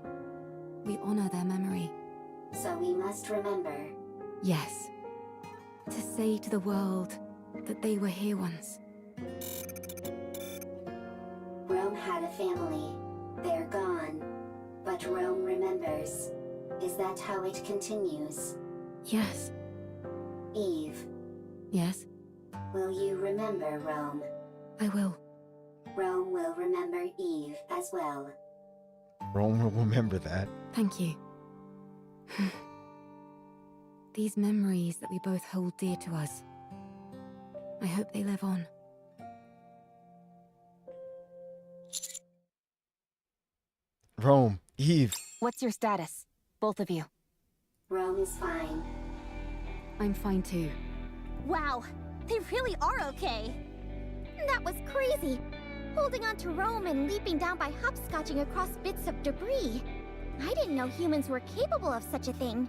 we honor their memory. So we must remember. Yes. To say to the world that they were here once. Rome had a family. They're gone. But Rome remembers. Is that how it continues? Yes. Eve. Yes? Will you remember Rome? I will. Rome will remember Eve as well. Rome will remember that. Thank you. These memories that we both hold dear to us. I hope they live on. Rome, Eve. What's your status? Both of you. Rome is fine. I'm fine too. Wow, they really are okay. That was crazy. Holding on to Rome and leaping down by hopscotching across bits of debris. I didn't know humans were capable of such a thing.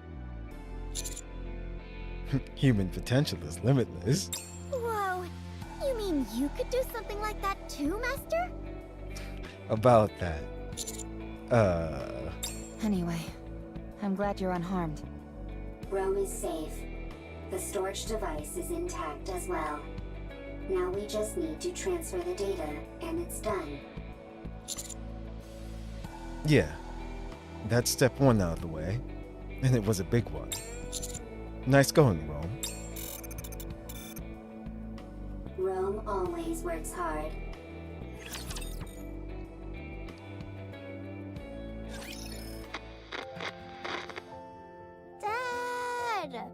Human potential is limitless. Whoa, you mean you could do something like that too, Master? About that. Anyway, I'm glad you're unharmed. Rome is safe. The storage device is intact as well. Now we just need to transfer the data, and it's done. Yeah. That's step one out of the way. And it was a big one. Nice going, Rome. Rome always works hard. Dad!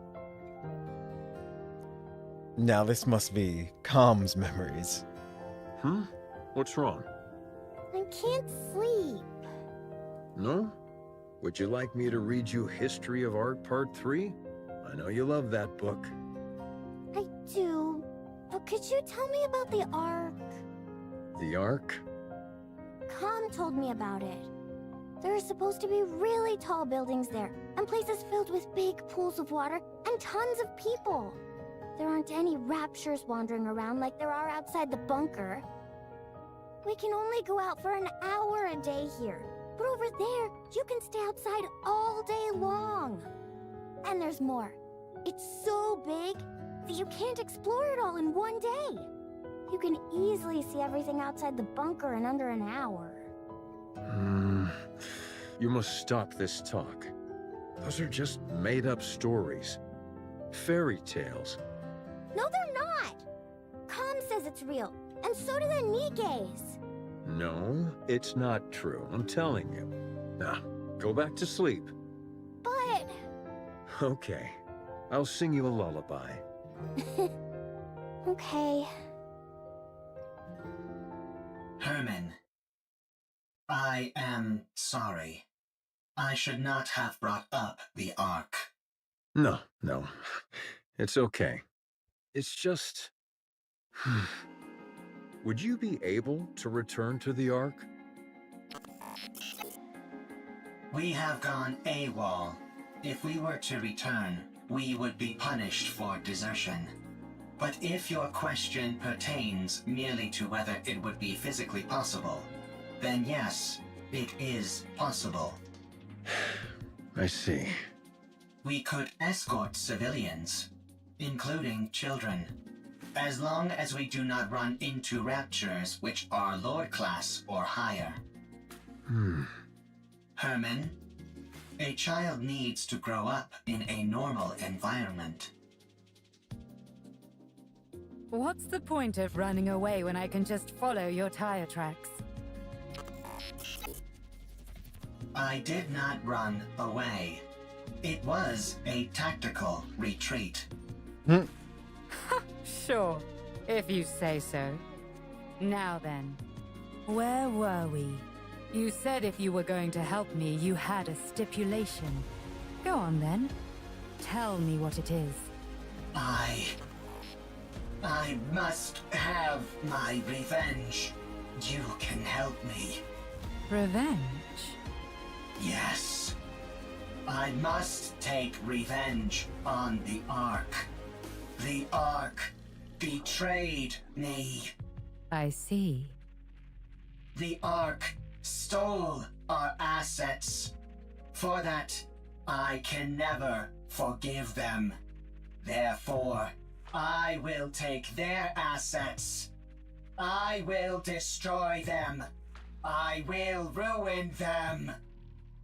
Now this must be Calm's memories. What's wrong? I can't sleep. No? Would you like me to read you History of Art Part 3? I know you love that book. I do, but could you tell me about the Ark? The Ark? Com told me about it. There are supposed to be really tall buildings there, and places filled with big pools of water, and tons of people. There aren't any raptures wandering around like there are outside the bunker. We can only go out for an hour a day here, but over there, you can stay outside all day long. And there's more. It's so big that you can't explore it all in one day. You can easily see everything outside the bunker in under an hour. You must stop this talk. Those are just made-up stories. Fairy tales. No, they're not! Com says it's real, and so do the Nikkes. No, it's not true. I'm telling you. Now, go back to sleep. But... Okay. I'll sing you a lullaby. Okay. Herman, I am sorry. I should not have brought up the Ark. No. It's okay. It's just... Would you be able to return to the Ark? We have gone AWOL. If we were to return, we would be punished for desertion. But if your question pertains merely to whether it would be physically possible, then yes, it is possible. I see. We could escort civilians, including children, as long as we do not run into raptures which are Lord class or higher. Herman, a child needs to grow up in a normal environment. What's the point of running away when I can just follow your tire tracks? I did not run away. It was a tactical retreat. Sure, if you say so. Now then, where were we? You said if you were going to help me, you had a stipulation. Go on then. Tell me what it is. I must have my revenge. You can help me. Revenge? Yes. I must take revenge on the Ark. The Ark betrayed me. I see. The Ark stole our assets. For that, I can never forgive them. Therefore, I will take their assets. I will destroy them. I will ruin them.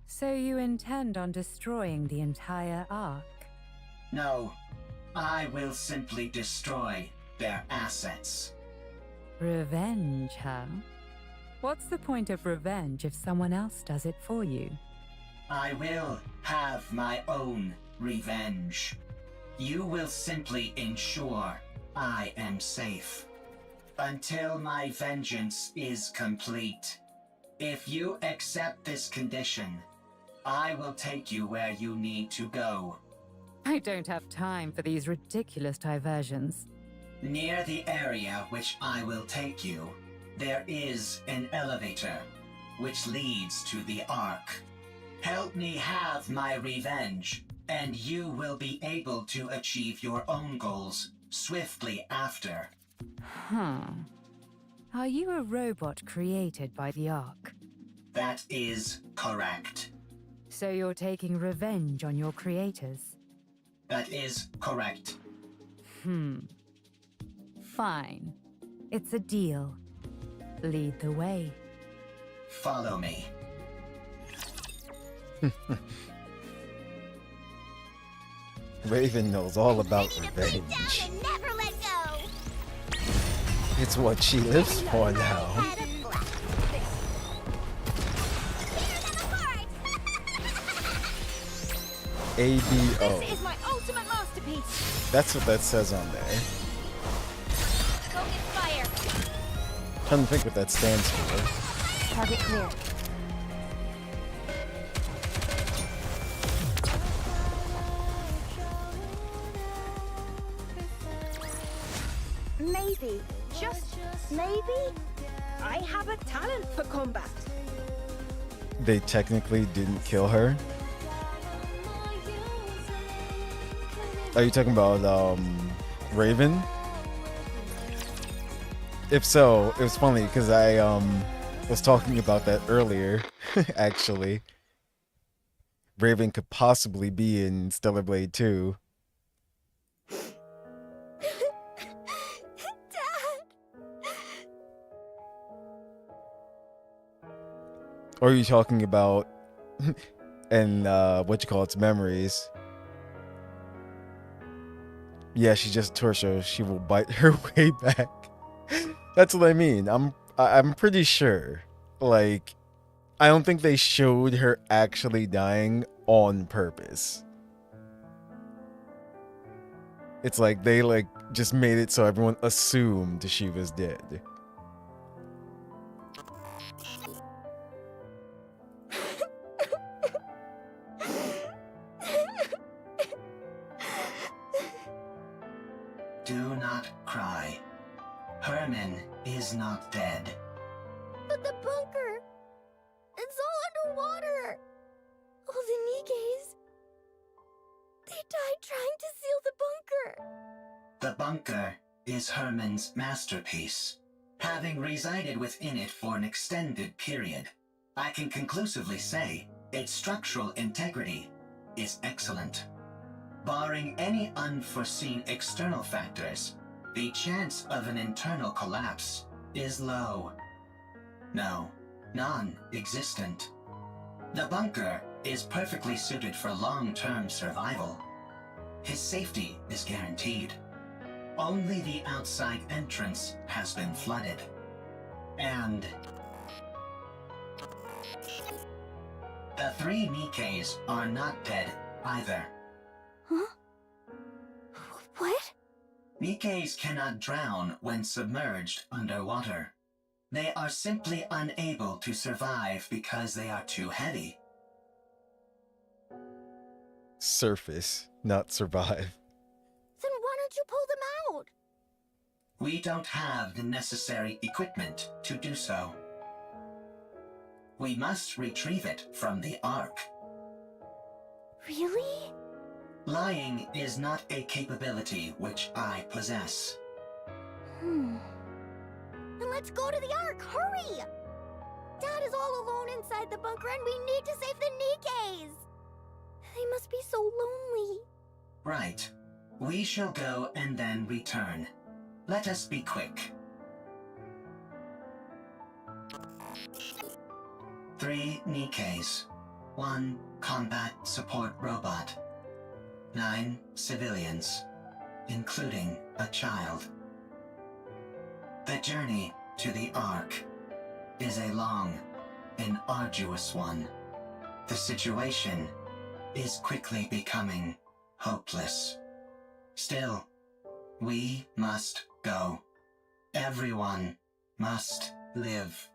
So you intend on destroying the entire Ark? No, I will simply destroy their assets. Revenge, huh? What's the point of revenge if someone else does it for you? I will have my own revenge. You will simply ensure I am safe. Until my vengeance is complete. If you accept this condition, I will take you where you need to go. I don't have time for these ridiculous diversions. Near the area which I will take you, there is an elevator, which leads to the Ark. Help me have my revenge, and you will be able to achieve your own goals swiftly after. Are you a robot created by the Ark? That is correct. So you're taking revenge on your creators? That is correct. Fine. It's a deal. Lead the way. Follow me. Raven knows all about revenge. Never let go. It's what she lives for now. ABO. This is my ultimate masterpiece. That's what that says on there. Go get fire. Trying to think what that stands for. Target clear. Maybe, just maybe, I have a talent for combat. They technically didn't kill her. Are you talking about Raven? If so, it was funny because I was talking about that earlier. Actually, Raven could possibly be in Stellar Blade 2. Or are you talking about and what you call its memories? Yeah, she's just a torso. She will bite her way back. That's what I mean. I'm pretty sure. Like, I don't think they showed her actually dying on purpose. It's like they like just made it so everyone assumed she was dead. Do not cry. Herman is not dead. But the bunker! It's all underwater! All the Nikke's... They died trying to seal the bunker! The bunker is Herman's masterpiece. Having resided within it for an extended period, I can conclusively say its structural integrity is excellent. Barring any unforeseen external factors, the chance of an internal collapse is low. No, non-existent. The bunker is perfectly suited for long-term survival. His safety is guaranteed. Only the outside entrance has been flooded. And the 3 Nikke's are not dead either. Huh? What? Nikke's cannot drown when submerged underwater. They are simply unable to survive because they are too heavy. Surface, not survive. Then why don't you pull them out? We don't have the necessary equipment to do so. We must retrieve it from the Ark. Really? Lying is not a capability which I possess. Then let's go to the Ark, hurry! Dad is all alone inside the bunker and we need to save the Nikke's! They must be so lonely. Right. We shall go and then return. Let us be quick. 3 Nikke's. 1 combat support robot. 9 civilians, including a child. The journey to the Ark is a long and arduous one. The situation is quickly becoming hopeless. Still, we must go. Everyone must live.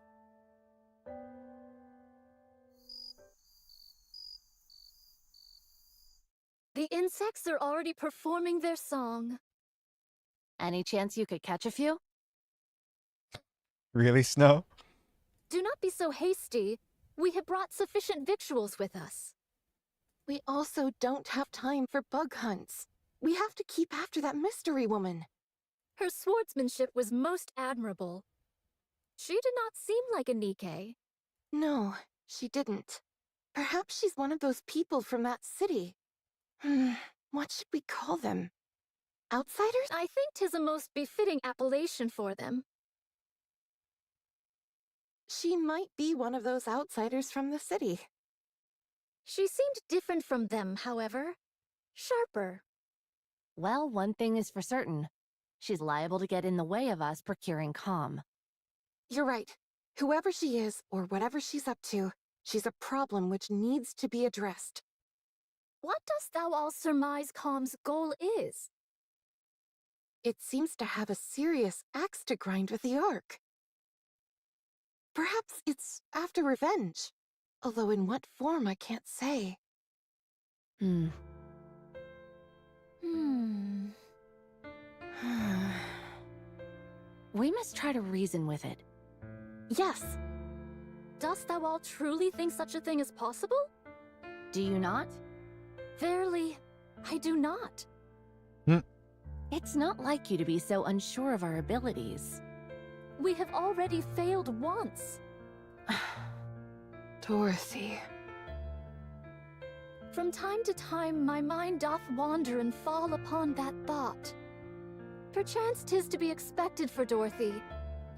The insects are already performing their song. Any chance you could catch a few? Really, Snow? Do not be so hasty. We have brought sufficient victuals with us. We also don't have time for bug hunts. We have to keep after that mystery woman. Her swordsmanship was most admirable. She did not seem like a Nikke. No, she didn't. Perhaps she's one of those people from that city. What should we call them? Outsiders? I think 'tis a most befitting appellation for them. She might be one of those outsiders from the city. She seemed different from them, however. Sharper. Well, one thing is for certain. She's liable to get in the way of us procuring calm. You're right. Whoever she is, or whatever she's up to, she's a problem which needs to be addressed. What dost thou all surmise Calm's goal is? It seems to have a serious axe to grind with the Ark. Perhaps it's after revenge. Although in what form I can't say. We must try to reason with it. Yes. Dost thou all truly think such a thing is possible? Do you not? Verily, I do not. It's not like you to be so unsure of our abilities. We have already failed once. Dorothy. From time to time, my mind doth wander and fall upon that thought. Perchance 'tis to be expected for Dorothy,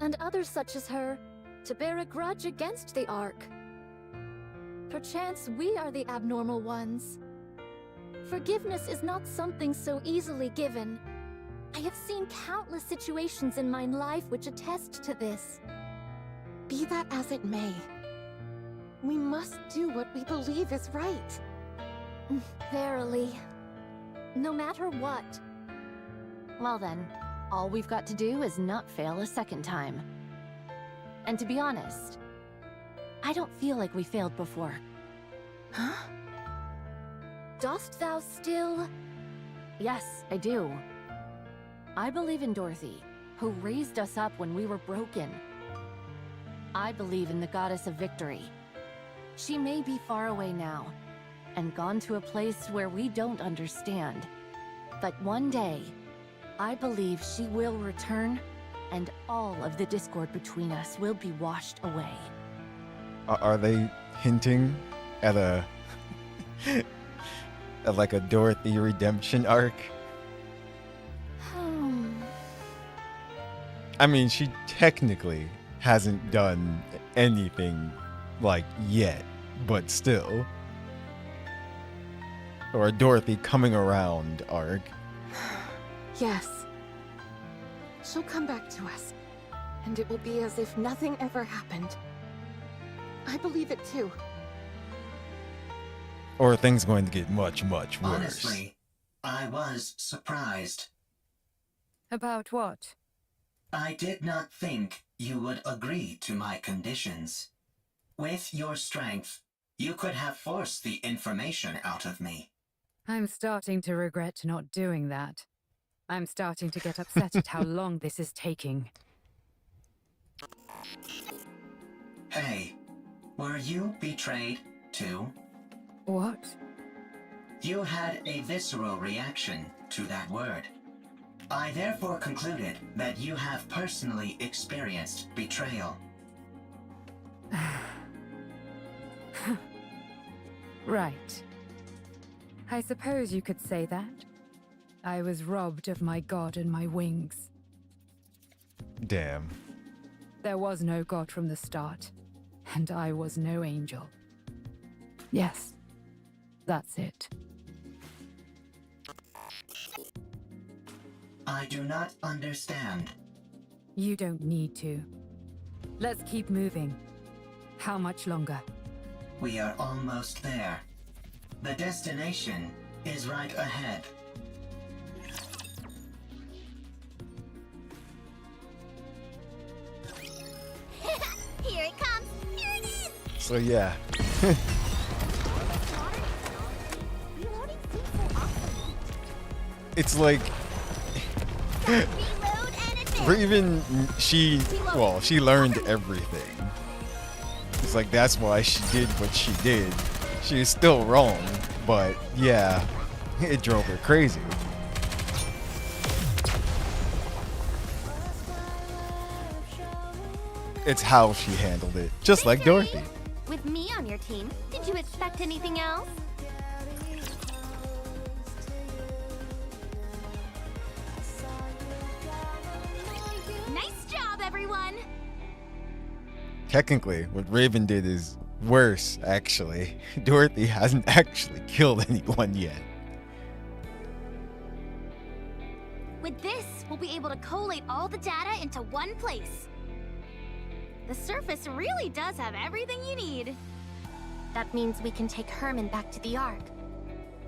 and others such as her, to bear a grudge against the Ark. Perchance we are the abnormal ones. Forgiveness is not something so easily given. I have seen countless situations in my life which attest to this. Be that as it may, we must do what we believe is right. Verily. No matter what. Well then, all we've got to do is not fail a second time. And to be honest, I don't feel like we failed before. Huh? Dost thou still? Yes, I do. I believe in Dorothy, who raised us up when we were broken. I believe in the goddess of victory. She may be far away now, and gone to a place where we don't understand. But one day, I believe she will return, and all of the discord between us will be washed away. Are they hinting at a at like a Dorothy redemption arc? I mean, she technically hasn't done anything like yet, but still. Or a Dorothy coming around arc. Yes. She'll come back to us, and it will be as if nothing ever happened. I believe it too. Or are things going to get much, much worse? Honestly, I was surprised. About what? I did not think you would agree to my conditions. With your strength, you could have forced the information out of me. I'm starting to regret not doing that. I'm starting to get upset at how long this is taking. Hey, were you betrayed too? What? You had a visceral reaction to that word. I therefore concluded that you have personally experienced betrayal. Right. I suppose you could say that. I was robbed of my god and my wings. Damn. There was no god from the start, and I was no angel. Yes, that's it. I do not understand. You don't need to. Let's keep moving. How much longer? We are almost there. The destination is right ahead. Here it comes! Here it is! So yeah. It's like Raven, she learned everything. It's like that's why she did what she did. She is still wrong, but yeah, it drove her crazy. It's how she handled it, just like Dorothy. With me on your team, did you expect anything else? Nice job, everyone! Technically, what Raven did is worse, actually. Dorothy hasn't actually killed anyone yet. With this, we'll be able to collate all the data into one place. The surface really does have everything you need. That means we can take Herman back to the Ark.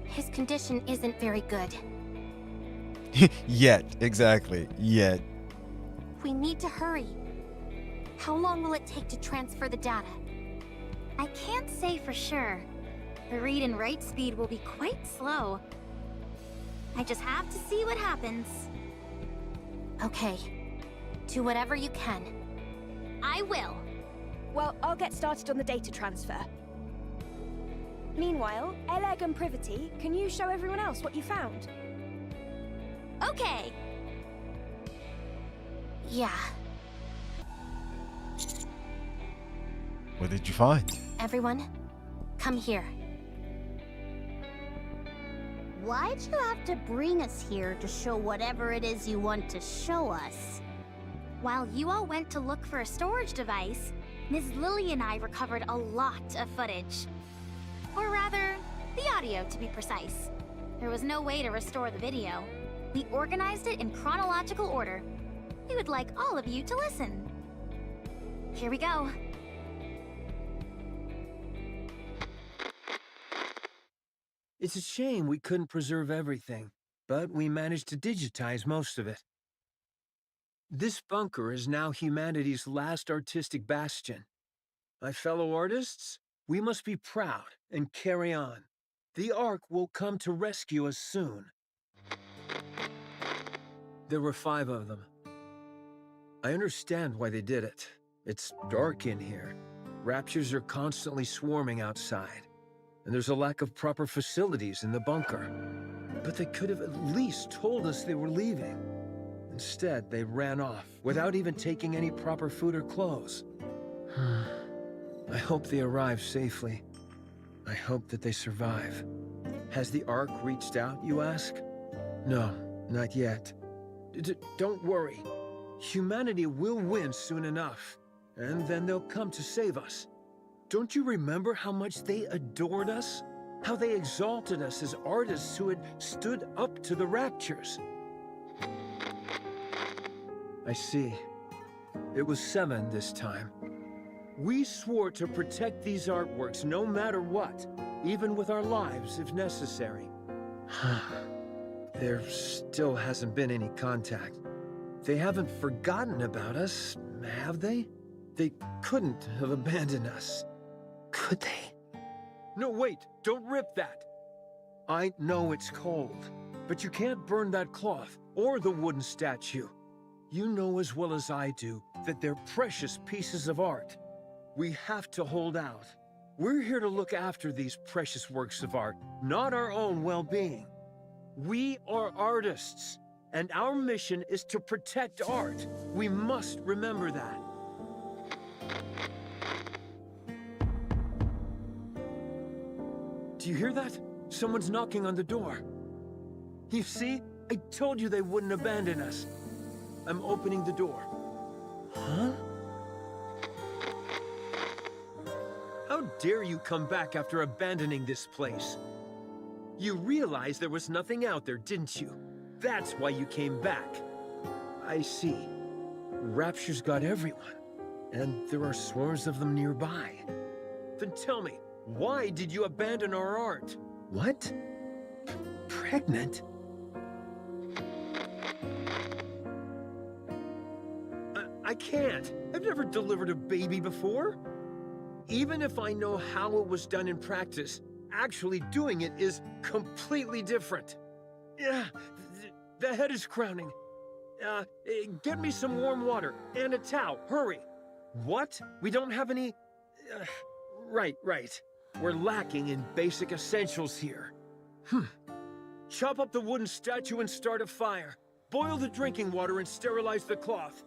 His condition isn't very good. Yet, exactly, yet. We need to hurry. How long will it take to transfer the data? I can't say for sure. The read and write speed will be quite slow. I just have to see what happens. Okay. Do whatever you can. I will. Well, I'll get started on the data transfer. Meanwhile, Eleg and Privity, can you show everyone else what you found? Okay. Yeah. What did you find? Everyone, come here. Why'd you have to bring us here to show whatever it is you want to show us? While you all went to look for a storage device, Ms. Lily and I recovered a lot of footage. Or rather, the audio to be precise. There was no way to restore the video. We organized it in chronological order. We would like all of you to listen. Here we go. It's a shame we couldn't preserve everything, but we managed to digitize most of it. This bunker is now humanity's last artistic bastion. My fellow artists, we must be proud and carry on. The Ark will come to rescue us soon. There were 5 of them. I understand why they did it. It's dark in here. Raptures are constantly swarming outside. And there's a lack of proper facilities in the bunker. But they could have at least told us they were leaving. Instead, they ran off without even taking any proper food or clothes. I hope they arrive safely. I hope that they survive. Has the Ark reached out, you ask? No, not yet. Don't worry. Humanity will win soon enough, and then they'll come to save us. Don't you remember how much they adored us? How they exalted us as artists who had stood up to the Raptures? I see. It was 7 this time. We swore to protect these artworks no matter what, even with our lives if necessary. There still hasn't been any contact. They haven't forgotten about us, have they? They couldn't have abandoned us. Could they? No, wait, don't rip that. I know it's cold, but you can't burn that cloth or the wooden statue. You know as well as I do that they're precious pieces of art. We have to hold out. We're here to look after these precious works of art, not our own well-being. We are artists, and our mission is to protect art. We must remember that. Do you hear that? Someone's knocking on the door. You see? I told you they wouldn't abandon us. I'm opening the door. Huh? How dare you come back after abandoning this place? You realized there was nothing out there, didn't you? That's why you came back. I see. Rapture's got everyone, and there are swarms of them nearby. Then tell me, why did you abandon our art? What? Pregnant? I can't. I've never delivered a baby before. Even if I know how it was done in practice, actually doing it is completely different. Yeah, the head is crowning. Get me some warm water and a towel, hurry. What? We don't have any... Right. We're lacking in basic essentials here. Chop up the wooden statue and start a fire. Boil the drinking water and sterilize the cloth.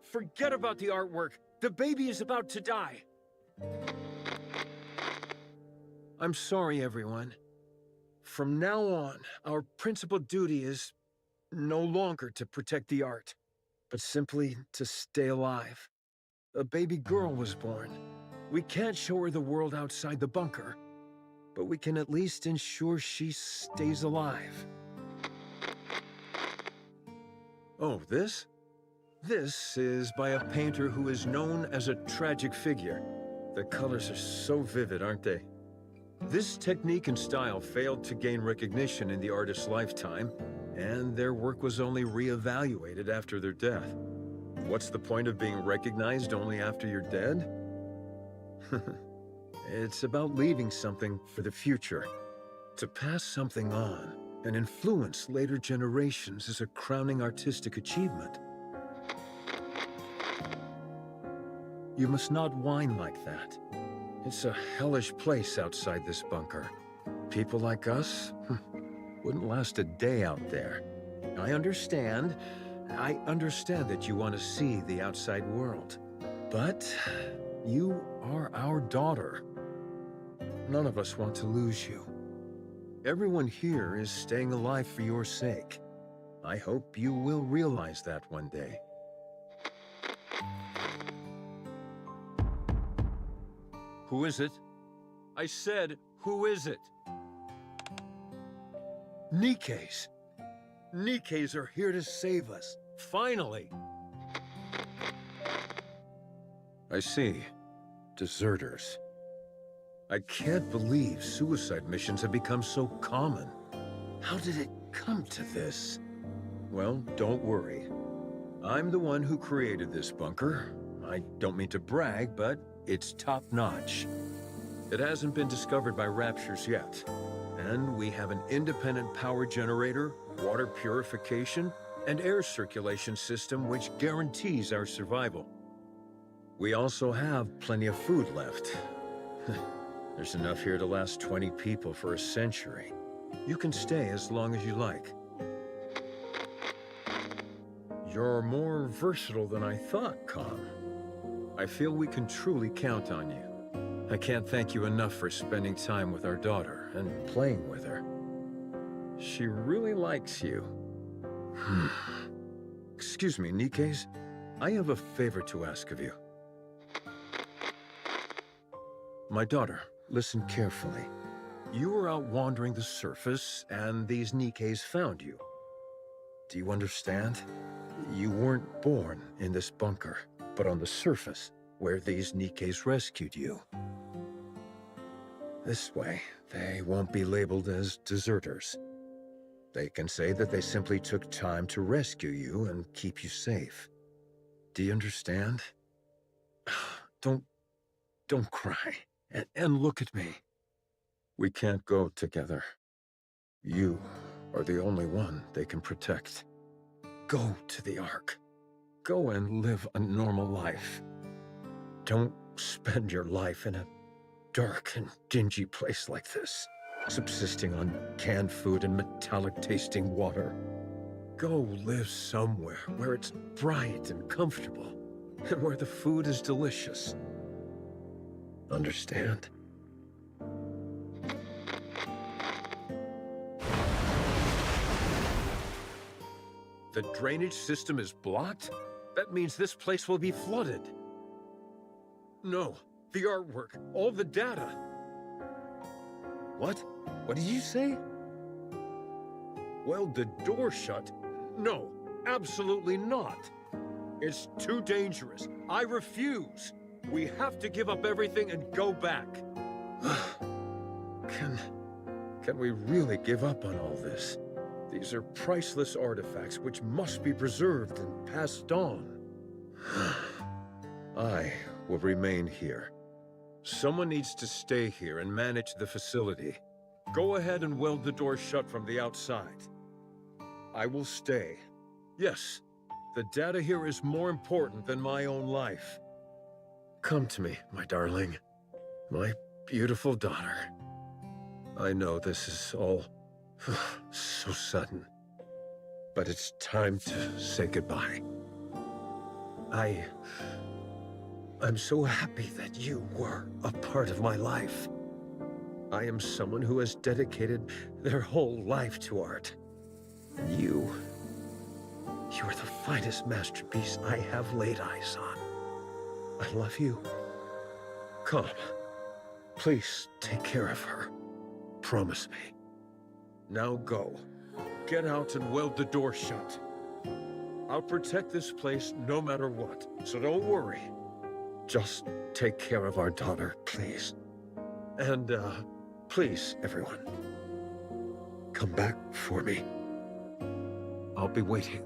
Forget about the artwork. The baby is about to die. I'm sorry, everyone. From now on, our principal duty is no longer to protect the art, but simply to stay alive. A baby girl was born. We can't show her the world outside the bunker, but we can at least ensure she stays alive. Oh, this? This is by a painter who is known as a tragic figure. The colors are so vivid, aren't they? This technique and style failed to gain recognition in the artist's lifetime, and their work was only re-evaluated after their death. What's the point of being recognized only after you're dead? It's about leaving something for the future. To pass something on and influence later generations is a crowning artistic achievement. You must not whine like that. It's a hellish place outside this bunker. People like us wouldn't last a day out there. I understand that you want to see the outside world. But you are our daughter. None of us want to lose you. Everyone here is staying alive for your sake. I hope you will realize that one day. Who is it? I said, who is it? NIKKEs. NIKKEs are here to save us. Finally. I see. Deserters. I can't believe suicide missions have become so common. How did it come to this? Well, don't worry. I'm the one who created this bunker. I don't mean to brag, but it's top-notch. It hasn't been discovered by Raptures yet. And we have an independent power generator, water purification, and air circulation system which guarantees our survival. We also have plenty of food left. There's enough here to last 20 people for a century. You can stay as long as you like. You're more versatile than I thought, Com. I feel we can truly count on you. I can't thank you enough for spending time with our daughter and playing with her. She really likes you. Excuse me, NIKKEs. I have a favor to ask of you. My daughter, listen carefully. You were out wandering the surface, and these NIKKEs found you. Do you understand? You weren't born in this bunker, but on the surface, where these NIKKEs rescued you. This way, they won't be labeled as deserters. They can say that they simply took time to rescue you and keep you safe. Do you understand? Don't cry, and look at me. We can't go together. You are the only one they can protect. Go to the Ark. Go and live a normal life. Don't spend your life in a dark and dingy place like this, subsisting on canned food and metallic-tasting water. Go live somewhere where it's bright and comfortable, and where the food is delicious. Understand? The drainage system is blocked? That means this place will be flooded. No, the artwork, all the data. What? What did you say? Weld the door shut? No, absolutely not. It's too dangerous. I refuse. We have to give up everything and go back. Can we really give up on all this? These are priceless artifacts which must be preserved and passed on. I will remain here. Someone needs to stay here and manage the facility. Go ahead and weld the door shut from the outside. I will stay. Yes, the data here is more important than my own life. Come to me, my darling. My beautiful daughter. I know this is all so sudden, but it's time to say goodbye. I'm so happy that you were a part of my life. I am someone who has dedicated their whole life to art. You are the finest masterpiece I have laid eyes on. I love you. Come, please take care of her. Promise me. Now go. Get out and weld the door shut. I'll protect this place no matter what, so don't worry. Just take care of our daughter, please. And, please, everyone, come back for me. I'll be waiting.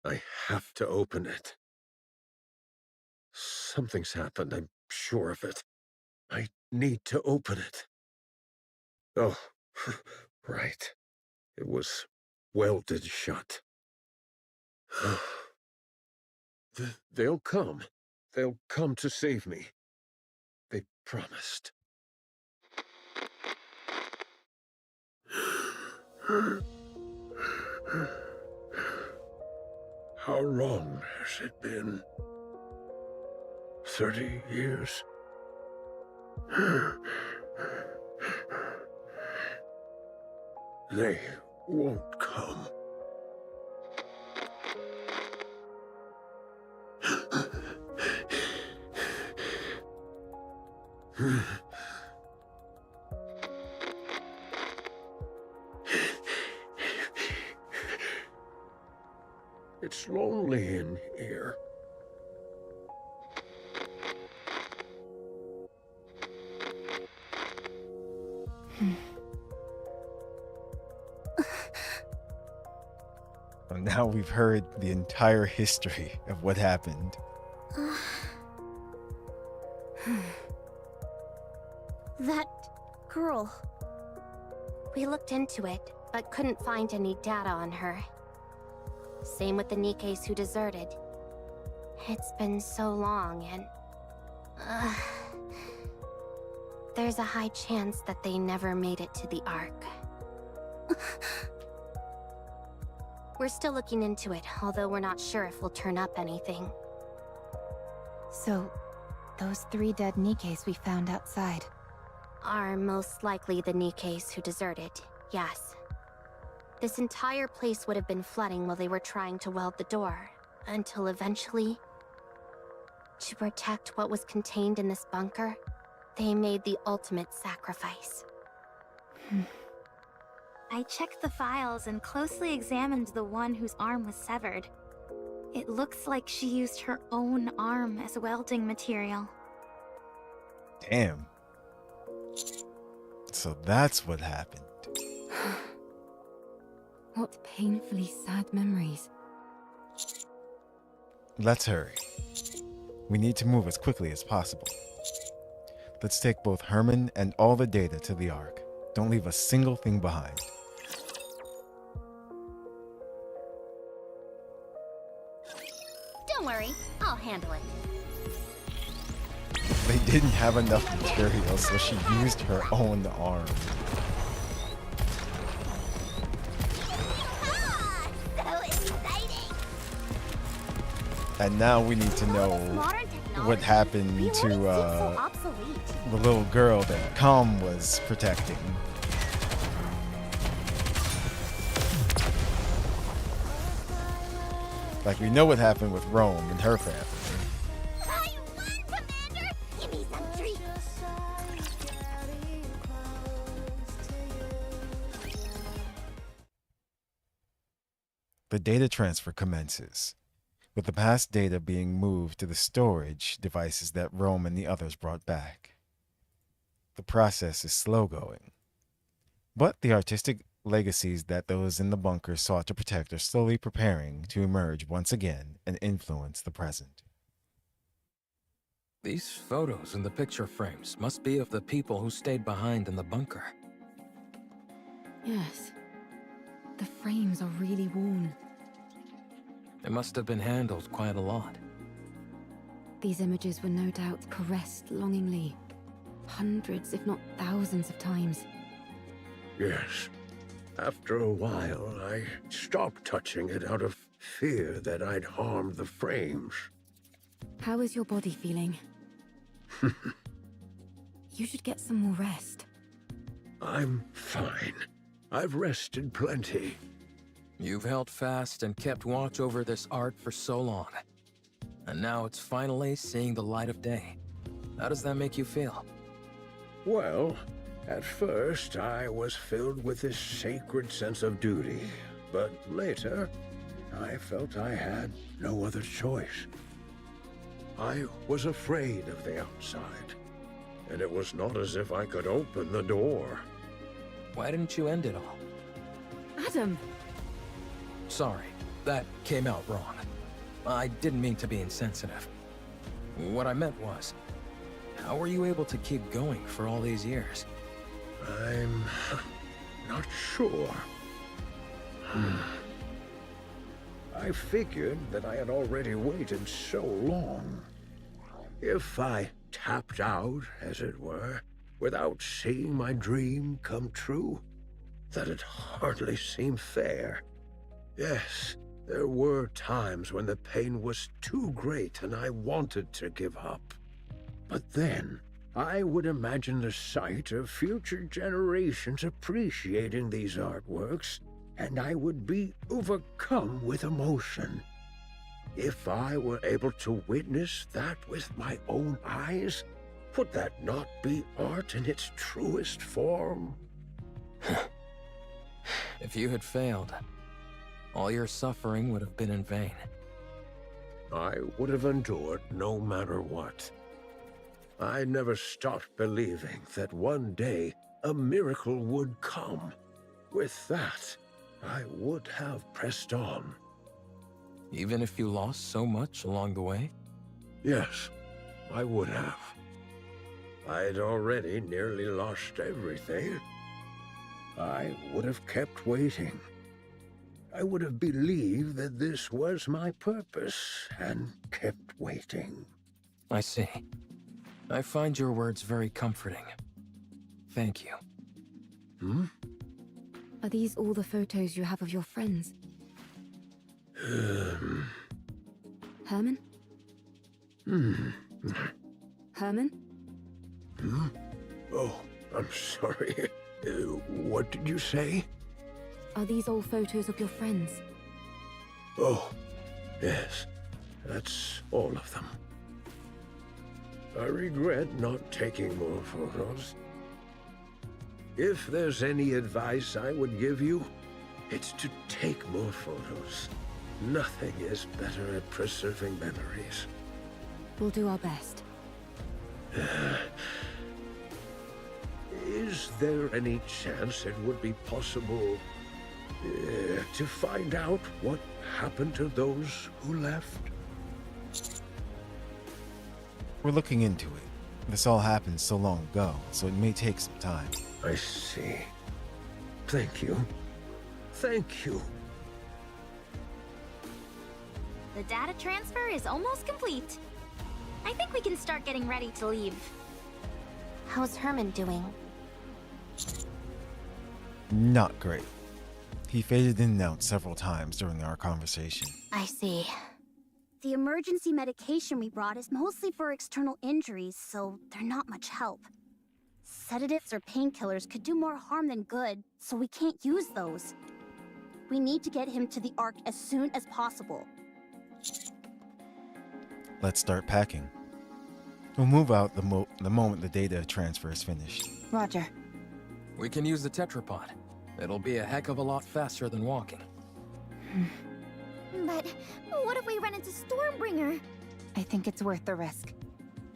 I have to open it. Something's happened, I'm sure of it. I need to open it. Oh, right. It was welded shut. They'll come. They'll come to save me. They promised. How long has it been? 30 years? They won't come. It's lonely in here. Well, now we've heard the entire history of what happened. That girl. We looked into it, but couldn't find any data on her. Same with the Nikkes who deserted. It's been so long and... there's a high chance that they never made it to the Ark. We're still looking into it, although we're not sure if we'll turn up anything. So, those 3 dead Nikkes we found outside are most likely the Nikkes who deserted, yes. This entire place would have been flooding while they were trying to weld the door, until eventually, to protect what was contained in this bunker, they made the ultimate sacrifice. I checked the files and closely examined the one whose arm was severed. It looks like she used her own arm as welding material. Damn. So that's what happened. What painfully sad memories. Let's hurry. We need to move as quickly as possible. Let's take both Herman and all the data to the Ark. Don't leave a single thing behind. Don't worry, I'll handle it. They didn't have enough material, so she used her own arm. So exciting! And now we need to know what happened to the little girl that Calm was protecting. Like, we know what happened with Rome and her family. I won, Commander! Give me some treats! The data transfer commences, with the past data being moved to the storage devices that Rome and the others brought back. The process is slow going, but the artistic legacies that those in the bunker sought to protect are slowly preparing to emerge once again and influence the present. These photos in the picture frames must be of the people who stayed behind in the bunker. Yes. The frames are really worn. It must have been handled quite a lot. These images were no doubt caressed longingly. Hundreds, if not thousands of times. Yes. After a while, I stopped touching it out of fear that I'd harmed the frames. How is your body feeling? You should get some more rest. I'm fine. I've rested plenty. You've held fast and kept watch over this art for so long. And now it's finally seeing the light of day. How does that make you feel? Well, at first I was filled with this sacred sense of duty, but later I felt I had no other choice. I was afraid of the outside, and it was not as if I could open the door. Why didn't you end it all? Adam! Sorry, that came out wrong. I didn't mean to be insensitive. What I meant was, how were you able to keep going for all these years? I'm not sure. I figured that I had already waited so long. If I tapped out, as it were, without seeing my dream come true, that'd hardly seem fair. Yes, there were times when the pain was too great and I wanted to give up. But then, I would imagine the sight of future generations appreciating these artworks, and I would be overcome with emotion. If I were able to witness that with my own eyes, would that not be art in its truest form? If you had failed, all your suffering would have been in vain. I would have endured no matter what. I never stopped believing that one day a miracle would come. With that, I would have pressed on. Even if you lost so much along the way? Yes, I would have. I'd already nearly lost everything. I would have kept waiting. I would have believed that this was my purpose and kept waiting. I see. I find your words very comforting. Thank you. Hmm? Are these all the photos you have of your friends? Herman? Herman? Hmm? Oh, I'm sorry. What did you say? Are these all photos of your friends? Oh, yes. That's all of them. I regret not taking more photos. If there's any advice I would give you, it's to take more photos. Nothing is better at preserving memories. We'll do our best. Is there any chance it would be possible to find out what happened to those who left? We're looking into it. This all happened so long ago, so it may take some time. I see. Thank you. Thank you. The data transfer is almost complete. I think we can start getting ready to leave. How's Herman doing? Not great. He faded in and out several times during our conversation. I see. The emergency medication we brought is mostly for external injuries, so they're not much help. Sedatives or painkillers could do more harm than good, so we can't use those. We need to get him to the Ark as soon as possible. Let's start packing. We'll move out the moment the data transfer is finished. Roger. We can use the tetrapod. It'll be a heck of a lot faster than walking. But what if we run into Stormbringer? I think it's worth the risk.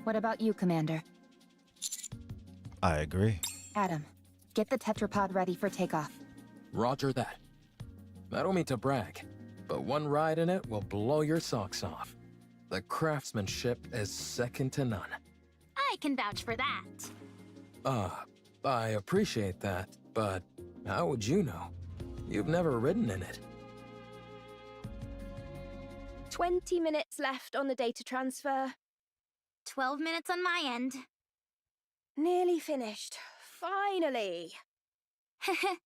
What about you, Commander? I agree. Adam, get the tetrapod ready for takeoff. Roger that. I don't mean to brag, but one ride in it will blow your socks off. The craftsmanship is second to none. I can vouch for that. I appreciate that, but how would you know? You've never ridden in it. 20 minutes left on the data transfer. 12 minutes on my end. Nearly finished. Finally. I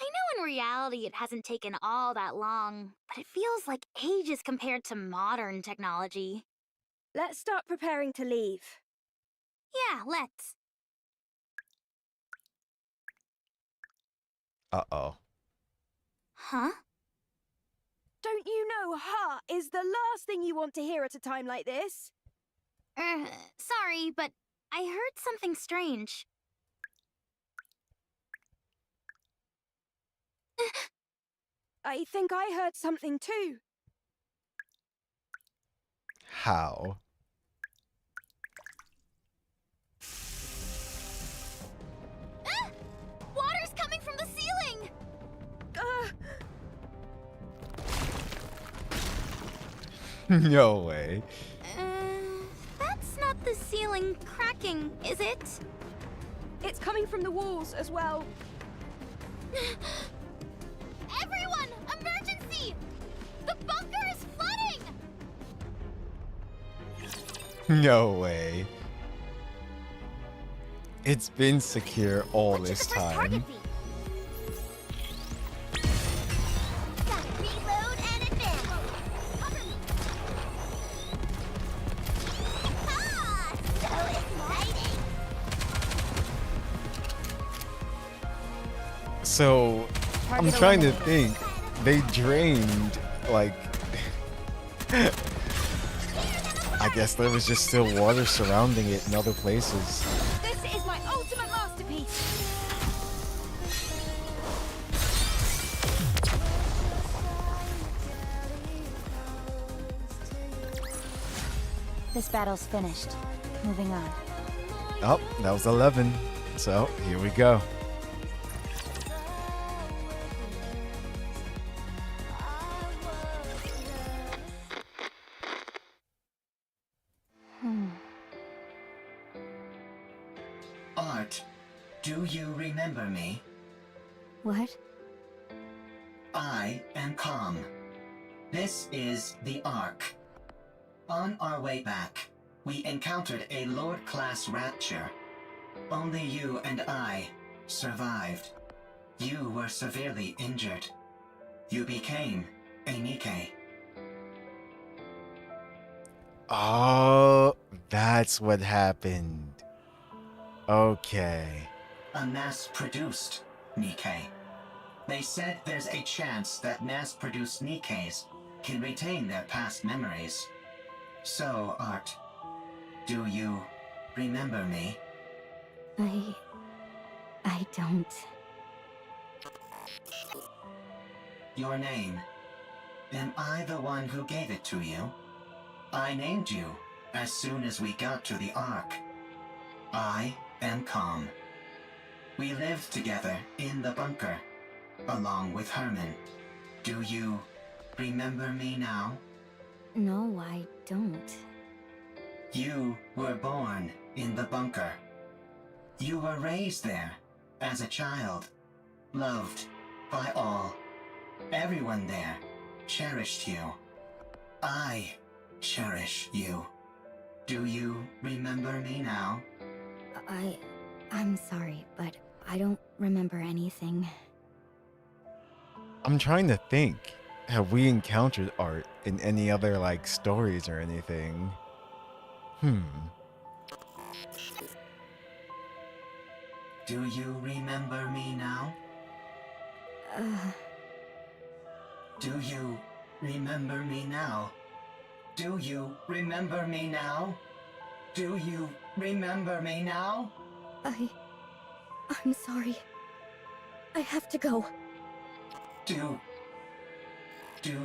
know in reality it hasn't taken all that long, but it feels like ages compared to modern technology. Let's start preparing to leave. Yeah, let's. Uh-oh. Huh? Don't you know "ha" is the last thing you want to hear at a time like this? Sorry, but I heard something strange. I think I heard something too. How? Water's coming from the ceiling! No way. That's not the ceiling cracking, is it? It's coming from the walls as well. Everyone, emergency! The bunker is flooding! No way. It's been secure all this time. Gotta reload and advance. Cover me. Ah, so exciting! So, I'm trying to think. They drained, like... I guess there was just still water surrounding it in other places. This is my ultimate masterpiece. This battle's finished. Moving on. Oh, that was 11. So, here we go. Art, do you remember me? What? I am Calm. This is the Ark. On our way back, we encountered a Lord-class rapture. Only you and I survived. You were severely injured. You became a NIKKE. Oh, that's what happened. Okay. A mass-produced NIKKE. They said there's a chance that mass-produced NIKKEs can retain their past memories. So, Art, do you remember me? I don't. Your name. Am I the one who gave it to you? I named you as soon as we got to the Ark. I am Calm. We lived together in the bunker, along with Herman. Do you remember me now? No, I don't. You were born in the bunker. You were raised there as a child, loved by all. Everyone there cherished you. I cherish you. Do you remember me now? I'm sorry, but I don't remember anything. I'm trying to think. Have we encountered Art in any other, like, stories or anything? Do you remember me now? Do you remember me now? Do you remember me now? Do you remember me now? I'm sorry. I have to go. Do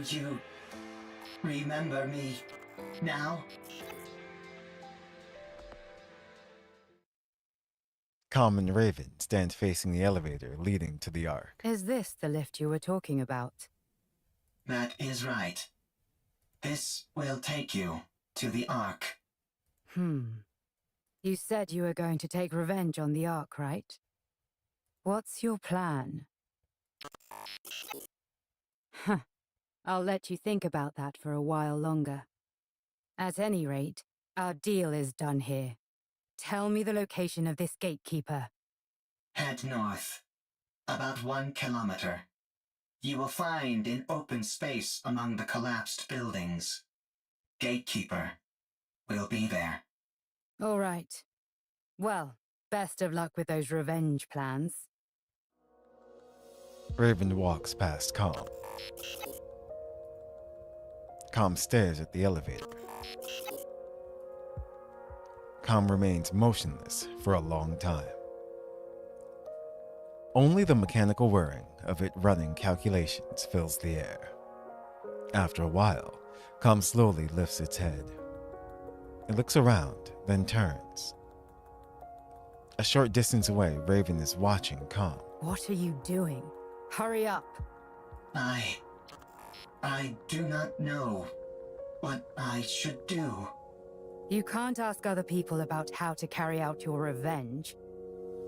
you remember me now? Calm and Raven stand facing the elevator leading to the Ark. Is this the lift you were talking about? That is right. This will take you to the Ark. You said you were going to take revenge on the Ark, right? What's your plan? I'll let you think about that for a while longer. At any rate, our deal is done here. Tell me the location of this gatekeeper. Head north. About 1 kilometer. You will find an open space among the collapsed buildings. Gatekeeper will be there. All right. Well, best of luck with those revenge plans. Raven walks past Calm. Calm stares at the elevator. Calm remains motionless for a long time. Only the mechanical whirring of it running calculations fills the air. After a while, Calm slowly lifts its head. It looks around, then turns. A short distance away, Raven is watching Calm. What are you doing? Hurry up! I do not know what I should do. You can't ask other people about how to carry out your revenge.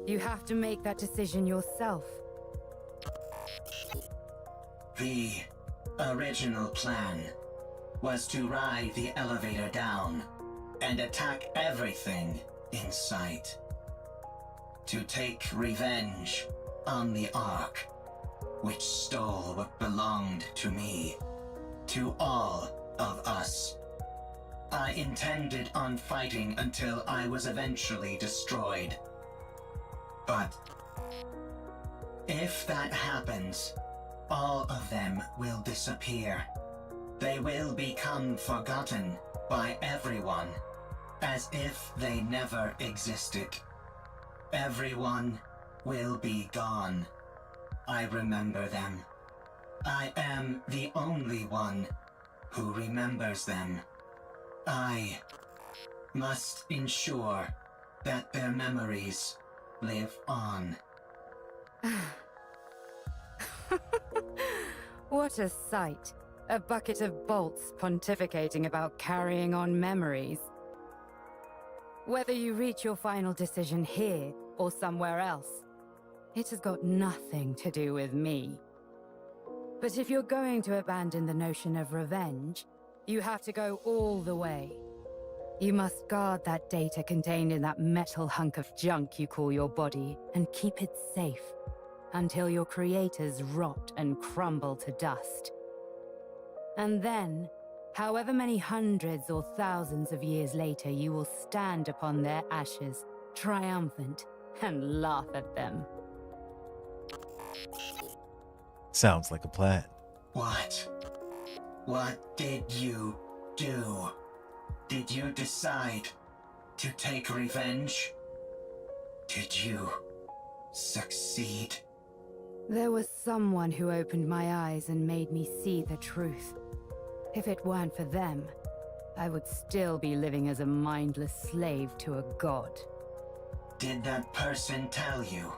You have to make that decision yourself. The original plan was to ride the elevator down and attack everything in sight. To take revenge on the Ark, which stole what belonged to me, to all of us. I intended on fighting until I was eventually destroyed. But if that happens, all of them will disappear. They will become forgotten by everyone, as if they never existed. Everyone will be gone. I remember them. I am the only one who remembers them. I must ensure that their memories live on. What a sight. A bucket of bolts pontificating about carrying on memories. Whether you reach your final decision here or somewhere else, it has got nothing to do with me. But if you're going to abandon the notion of revenge, you have to go all the way. You must guard that data contained in that metal hunk of junk you call your body and keep it safe until your creators rot and crumble to dust. And then, however many hundreds or thousands of years later, you will stand upon their ashes, triumphant, and laugh at them. Sounds like a plan. What? What did you do? Did you decide to take revenge? Did you succeed? There was someone who opened my eyes and made me see the truth. If it weren't for them, I would still be living as a mindless slave to a god. Did that person tell you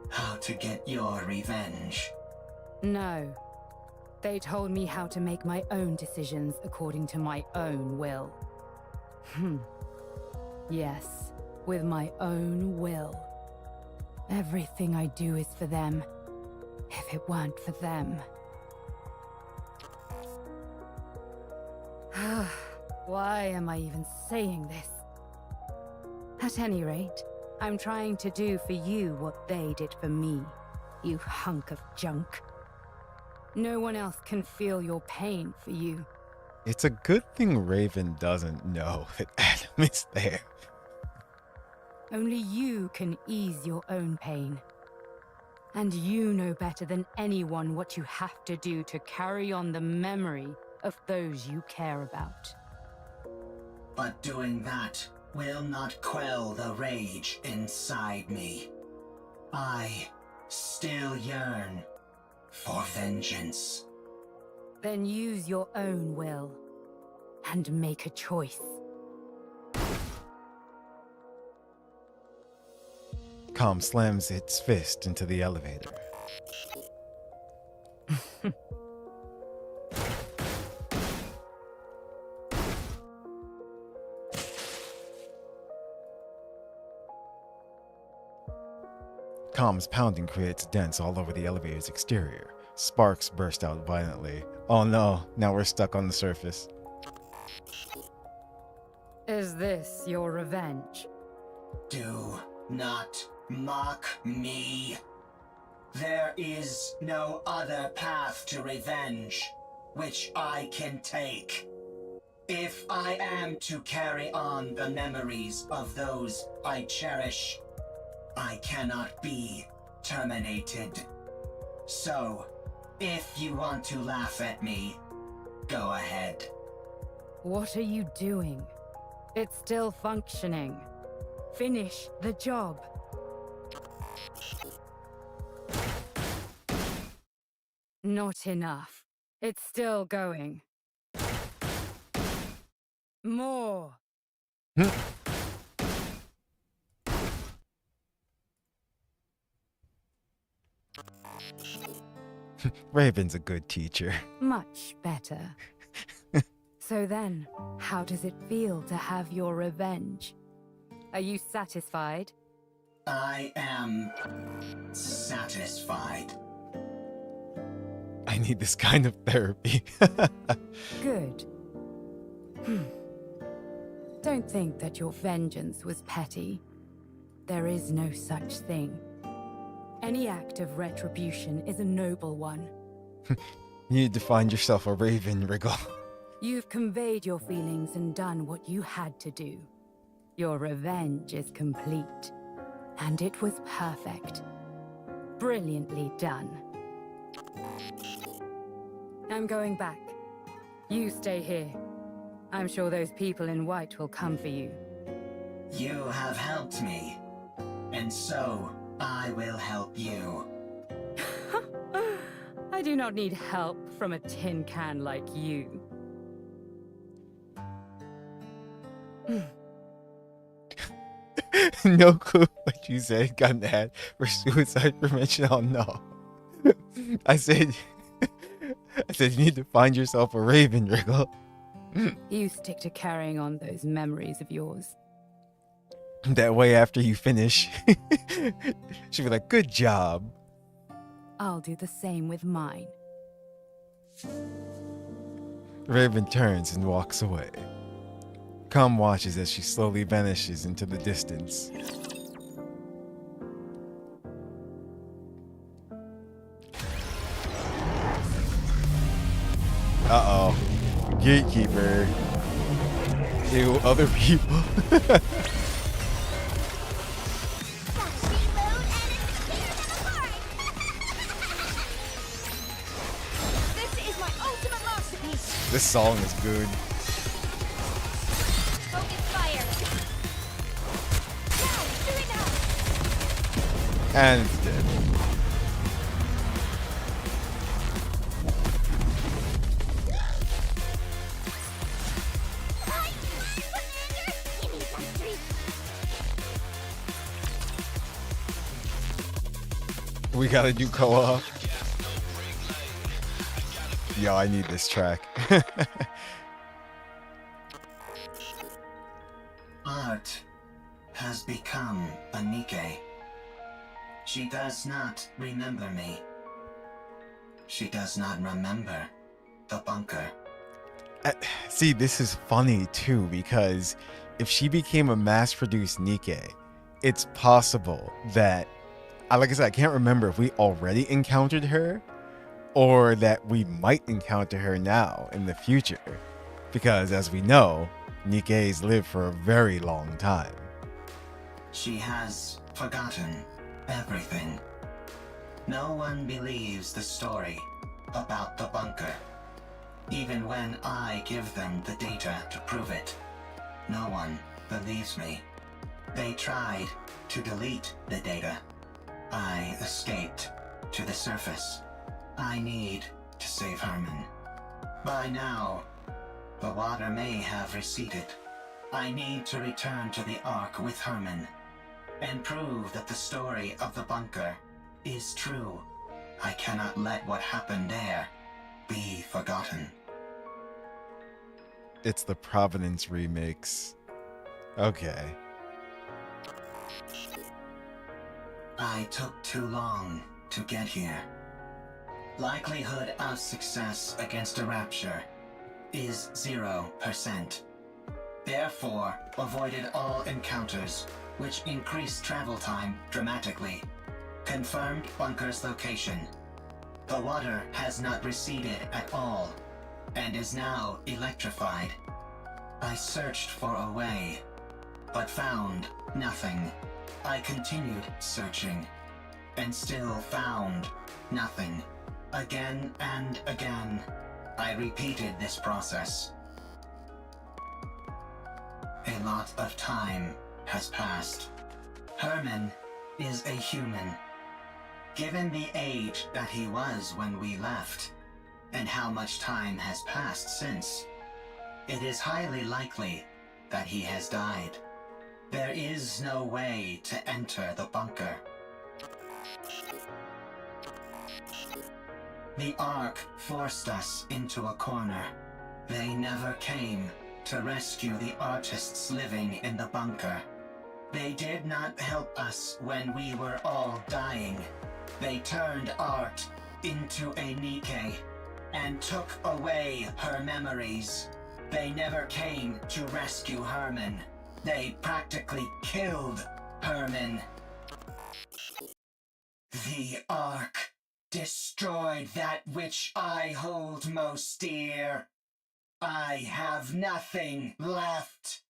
how to get your revenge? No. They told me how to make my own decisions according to my own will. Yes, with my own will. Everything I do is for them. If it weren't for them... Why am I even saying this? At any rate, I'm trying to do for you what they did for me, you hunk of junk. No one else can feel your pain for you. It's a good thing Raven doesn't know that Adam is there. Only you can ease your own pain. And you know better than anyone what you have to do to carry on the memory of those you care about. But doing that will not quell the rage inside me. I still yearn for vengeance. Then use your own will and make a choice. Calm slams its fist into the elevator. Calm's pounding creates dents all over the elevator's exterior. Sparks burst out violently. Oh no, now we're stuck on the surface. Is this your revenge? Do not mock me. There is no other path to revenge which I can take. If I am to carry on the memories of those I cherish, I cannot be terminated. So, if you want to laugh at me, go ahead. What are you doing? It's still functioning. Finish the job. Not enough. It's still going. More. Raven's a good teacher. Much better. So then, how does it feel to have your revenge? Are you satisfied? I am satisfied. I need this kind of therapy. Good. Don't think that your vengeance was petty. There is no such thing. Any act of retribution is a noble one. You need to find yourself a raven, Wriggle. You've conveyed your feelings and done what you had to do. Your revenge is complete. And it was perfect. Brilliantly done. I'm going back. You stay here. I'm sure those people in white will come for you. You have helped me, and so I will help you. I do not need help from a tin can like you. No clue what you said. Got an ad for suicide prevention. Oh no. I said you need to find yourself a raven, Wriggle. You stick to carrying on those memories of yours. That way after you finish, she'll be like, good job. I'll do the same with mine. Raven turns and walks away. Calm watches as she slowly vanishes into the distance. Uh-oh. Gatekeeper. Ew, other people. This is my ultimate masterpiece. This song is good. Focus fire. Now, do it now. And it's dead. We gotta do co-op. Yo, I need this track. Art has become a NIKKE. She does not remember me. She does not remember the bunker. See, this is funny too, because if she became a mass-produced NIKKE, it's possible that, like I said, I can't remember if we already encountered her or that we might encounter her now in the future. Because as we know, NIKKEs live for a very long time. She has forgotten everything. No one believes the story about the bunker. Even when I give them the data to prove it, no one believes me. They tried to delete the data. I escaped to the surface. I need to save Herman. By now, the water may have receded. I need to return to the Ark with Herman and prove that the story of the bunker is true. I cannot let what happened there be forgotten. It's the Providence remix. Okay. I took too long to get here. Likelihood of success against a rapture is 0%. Therefore, avoided all encounters, which increased travel time dramatically. Confirmed bunker's location. The water has not receded at all, and is now electrified. I searched for a way, but found nothing. I continued searching, and still found nothing. Again and again, I repeated this process. A lot of time has passed. Herman is a human. Given the age that he was when we left, and how much time has passed since, it is highly likely that he has died. There is no way to enter the bunker. The Ark forced us into a corner. They never came to rescue the artists living in the bunker. They did not help us when we were all dying. They turned art into a Nikke and took away her memories. They never came to rescue Herman. They practically killed Herman. The Ark destroyed that which I hold most dear. I have nothing left.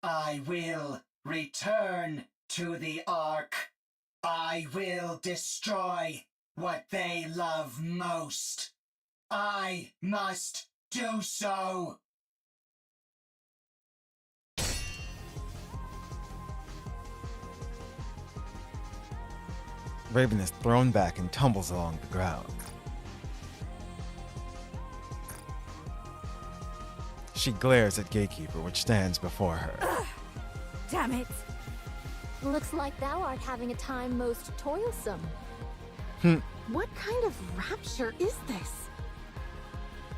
I will return to the Ark. I will destroy what they love most. I must do so. Raven is thrown back and tumbles along the ground. She glares at Gatekeeper, which stands before her. Ugh, damn it! Looks like thou art having a time most toilsome. What kind of rapture is this?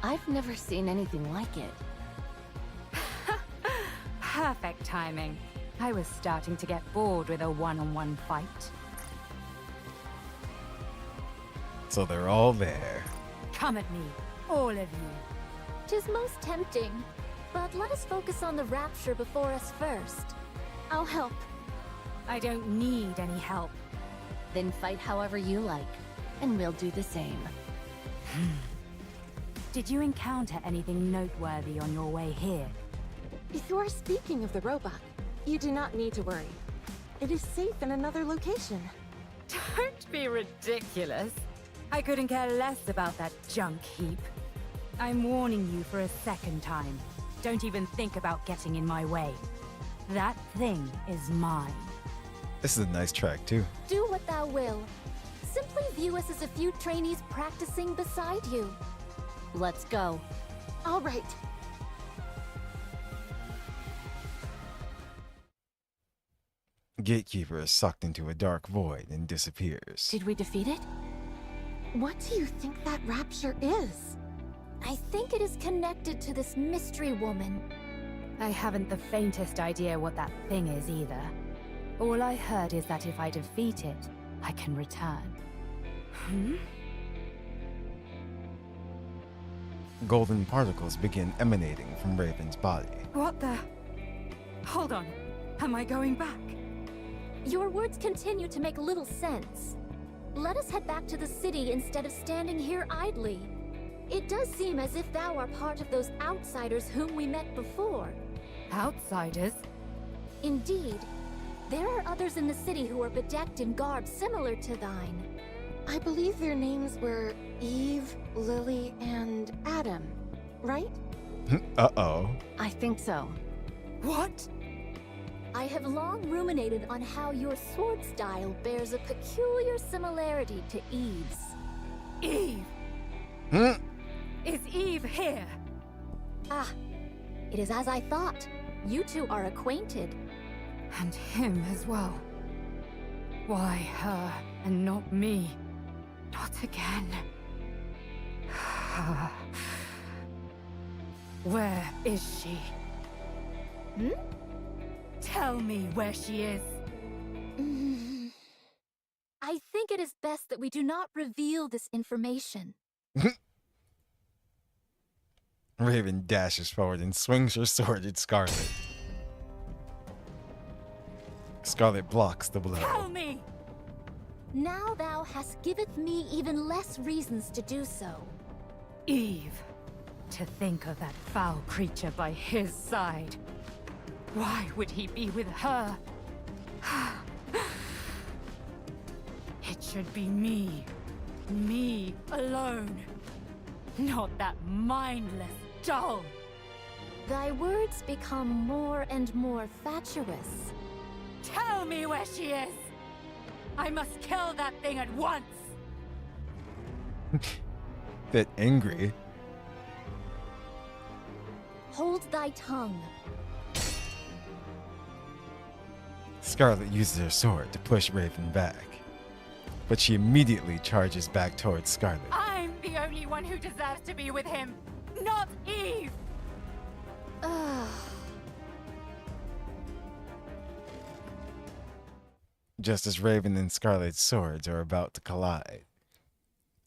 I've never seen anything like it. Perfect timing. I was starting to get bored with a one-on-one fight. So they're all there. Come at me, all of you. 'Tis most tempting, but let us focus on the rapture before us first. I'll help. I don't need any help. Then fight however you like, and we'll do the same. Did you encounter anything noteworthy on your way here? If you are speaking of the robot, you do not need to worry. It is safe in another location. Don't be ridiculous. I couldn't care less about that junk heap. I'm warning you for a second time. Don't even think about getting in my way. That thing is mine. This is a nice track, too. Do what thou will. Simply view us as a few trainees practicing beside you. Let's go. All right. Gatekeeper is sucked into a dark void and disappears. Did we defeat it? What do you think that rapture is? I think it is connected to this mystery woman. I haven't the faintest idea what that thing is either. All I heard is that if I defeat it, I can return. Golden particles begin emanating from Raven's body. What the? Hold on. Am I going back? Your words continue to make little sense. Let us head back to the city instead of standing here idly. It does seem as if thou art part of those outsiders whom we met before. Outsiders? Indeed. There are others in the city who are bedecked in garb similar to thine. I believe their names were Eve, Lily, and Adam, right? Uh-oh. I think so. What? I have long ruminated on how your sword style bears a peculiar similarity to Eve's. Eve! Is Eve here? Ah, it is as I thought. You two are acquainted. And him as well. Why her and not me? Not again. Where is she? Tell me where she is. I think it is best that we do not reveal this information. Raven dashes forward and swings her sword at Scarlet. Scarlet blocks the blow. Tell me! Now thou hast giveth me even less reasons to do so. Eve. To think of that foul creature by his side. Why would he be with her? It should be me. Me alone. Not that mindless doll. Thy words become more and more fatuous. Tell me where she is! I must kill that thing at once! Bit angry. Hold thy tongue. Scarlet uses her sword to push Raven back, but she immediately charges back towards Scarlet. I'm the only one who deserves to be with him, not Eve! Just as Raven and Scarlet's swords are about to collide.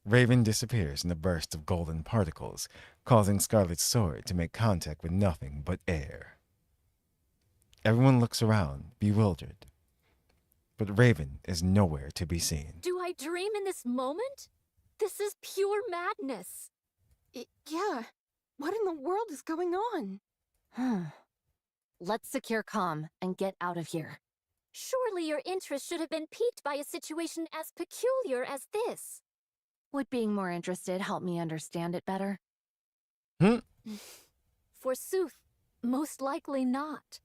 Raven disappears in a burst of golden particles, causing Scarlet's sword to make contact with nothing but air. Everyone looks around, bewildered. But Raven is nowhere to be seen. Do I dream in this moment? This is pure madness. Yeah. What in the world is going on? Let's secure comm and get out of here. Surely your interest should have been piqued by a situation as peculiar as this. Would being more interested help me understand it better? Forsooth, most likely not.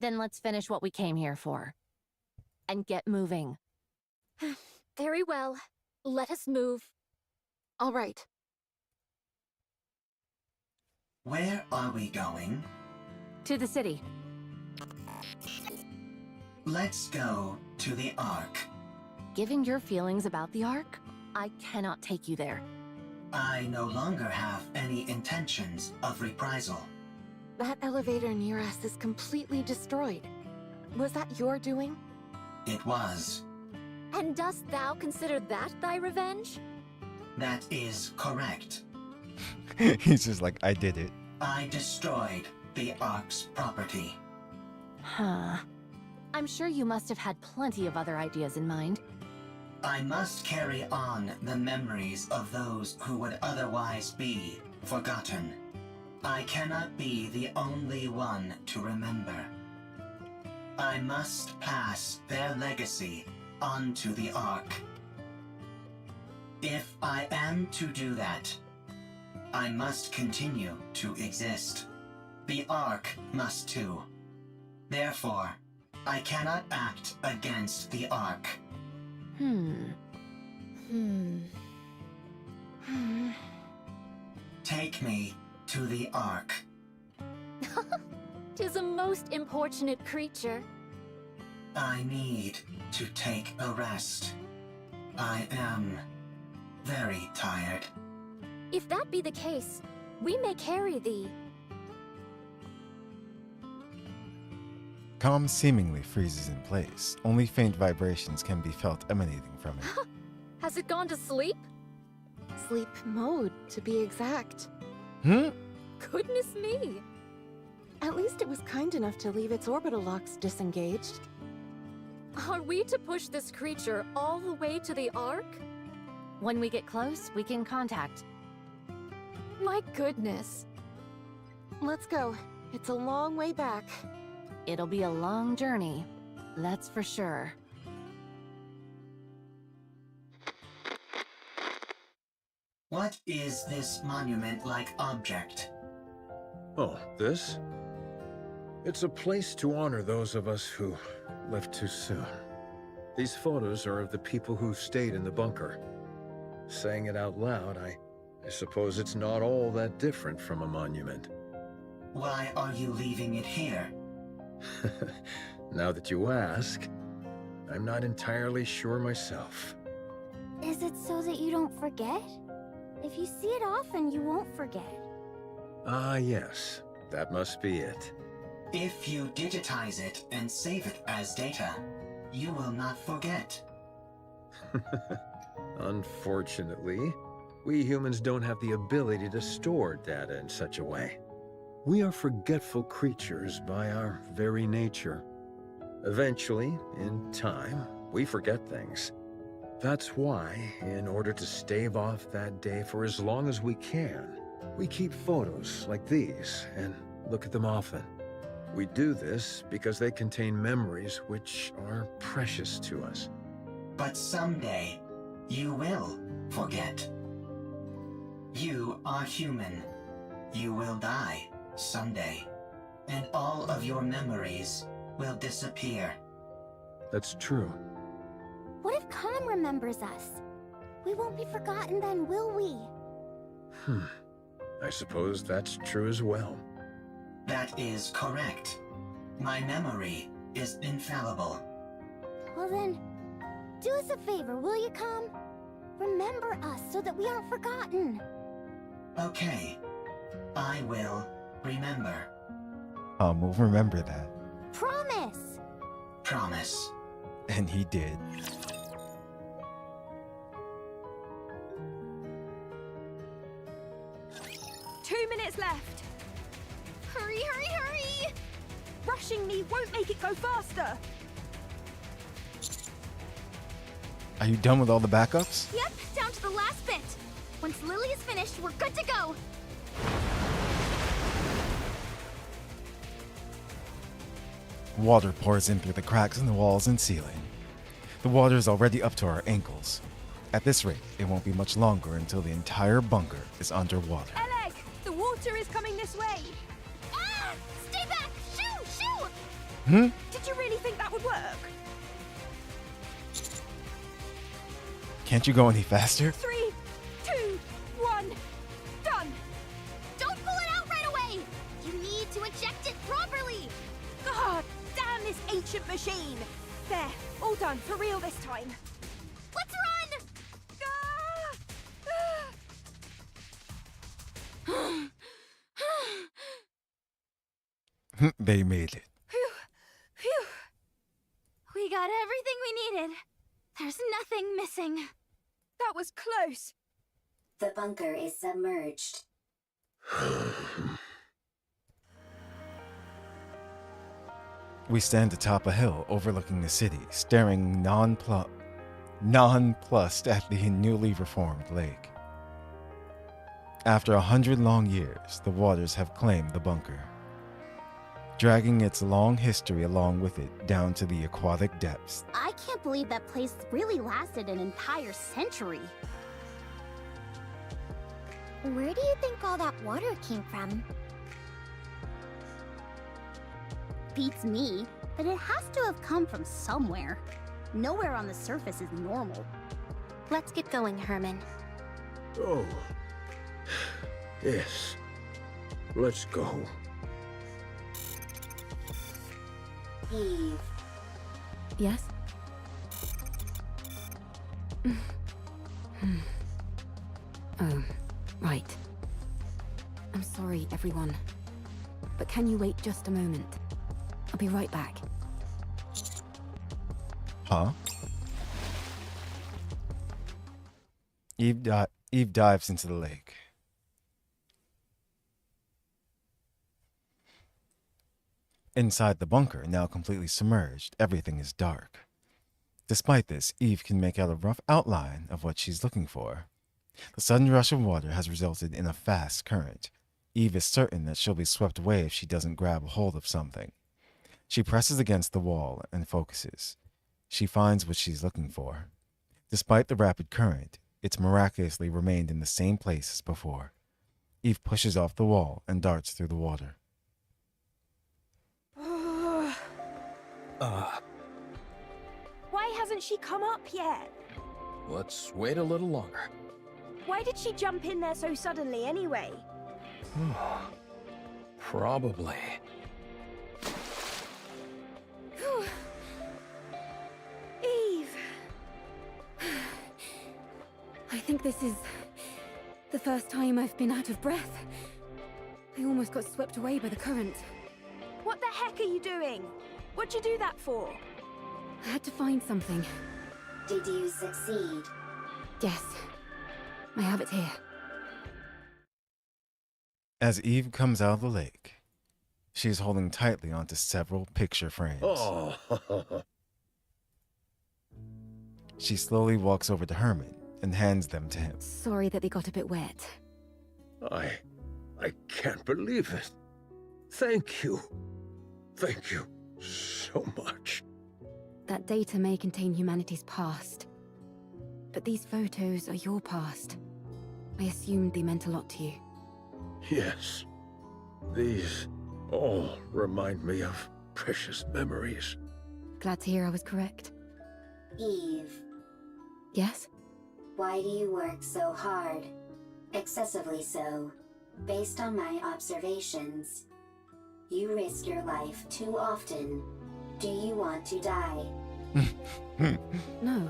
Then let's finish what we came here for. And get moving. Very well. Let us move. All right. Where are we going? To the city. Let's go to the Ark. Given your feelings about the Ark, I cannot take you there. I no longer have any intentions of reprisal. That elevator near us is completely destroyed. Was that your doing? It was. And dost thou consider that thy revenge? That is correct. He's just like, I did it. I destroyed the Ark's property. I'm sure you must have had plenty of other ideas in mind. I must carry on the memories of those who would otherwise be forgotten. I cannot be the only one to remember. I must pass their legacy onto the Ark. If I am to do that, I must continue to exist. The Ark must too. Therefore, I cannot act against the Ark. Take me to the Ark. 'Tis a most importunate creature. I need to take a rest. I am very tired. If that be the case, we may carry thee. Comm seemingly freezes in place. Only faint vibrations can be felt emanating from it. Has it gone to sleep? Sleep mode, to be exact. Goodness me! At least it was kind enough to leave its orbital locks disengaged. Are we to push this creature all the way to the Ark? When we get close, we can contact. My goodness. Let's go. It's a long way back. It'll be a long journey, that's for sure. What is this monument-like object? Oh, this? It's a place to honor those of us who left too soon. These photos are of the people who stayed in the bunker. Saying it out loud, I suppose it's not all that different from a monument. Why are you leaving it here? Now that you ask, I'm not entirely sure myself. Is it so that you don't forget? If you see it often, you won't forget. Ah, yes. That must be it. If you digitize it and save it as data, you will not forget. Unfortunately, we humans don't have the ability to store data in such a way. We are forgetful creatures by our very nature. Eventually, in time, we forget things. That's why, in order to stave off that day for as long as we can, we keep photos like these and look at them often. We do this because they contain memories which are precious to us. But someday, you will forget. You are human. You will die someday, and all of your memories will disappear. That's true. What if Comm remembers us? We won't be forgotten then, will we? I suppose that's true as well. That is correct. My memory is infallible. Well then, do us a favor, will you, Comm? Remember us so that we aren't forgotten. Okay, I will remember. We'll remember that. Promise! Promise. And he did. 2 minutes left. Hurry, hurry, hurry! Rushing me won't make it go faster. Are you done with all the backups? Yep, down to the last bit. Once Lily is finished, we're good to go. Water pours in through the cracks in the walls and ceiling. The water is already up to our ankles. At this rate, it won't be much longer until the entire bunker is underwater. Eleg, the water is coming this way. Ah! Stay back! Shoo! Shoo! Did you really think that would work? Can't you go any faster? 3, 2, 1, done. Don't pull it out right away! You need to eject it properly! God damn this ancient machine. There, all done, for real this time. Let's run! They made it. Phew. Phew. We got everything we needed. There's nothing missing. That was close. The bunker is submerged. We stand atop a hill overlooking the city, staring nonplussed at the newly reformed lake. After 100 long years, the waters have claimed the bunker, dragging its long history along with it down to the aquatic depths. I can't believe that place really lasted an entire century. Where do you think all that water came from? Beats me, but it has to have come from somewhere. Nowhere on the surface is normal. Let's get going, Herman. Oh. Yes. Let's go. Eve. Yes? Oh, right. I'm sorry, everyone. But can you wait just a moment? I'll be right back. Huh? Eve dives into the lake. Inside the bunker, now completely submerged, everything is dark. Despite this, Eve can make out a rough outline of what she's looking for. The sudden rush of water has resulted in a fast current. Eve is certain that she'll be swept away if she doesn't grab a hold of something. She presses against the wall and focuses. She finds what she's looking for. Despite the rapid current, it's miraculously remained in the same place as before. Eve pushes off the wall and darts through the water. Why hasn't she come up yet? Let's wait a little longer. Why did she jump in there so suddenly anyway? Probably. Eve! I think this is the first time I've been out of breath. I almost got swept away by the current. What the heck are you doing? What'd you do that for? I had to find something. Did you succeed? Yes. I have it here. As Eve comes out of the lake, she is holding tightly onto several picture frames. Oh. She slowly walks over to Herman and hands them to him. Sorry that they got a bit wet. I can't believe it. Thank you. Thank you so much. That data may contain humanity's past. But these photos are your past. I assumed they meant a lot to you. Yes. These all remind me of precious memories. Glad to hear I was correct. Eve, Yes? why do you work so hard? Excessively so. Based on my observations, you risk your life too often. Do you want to die? No.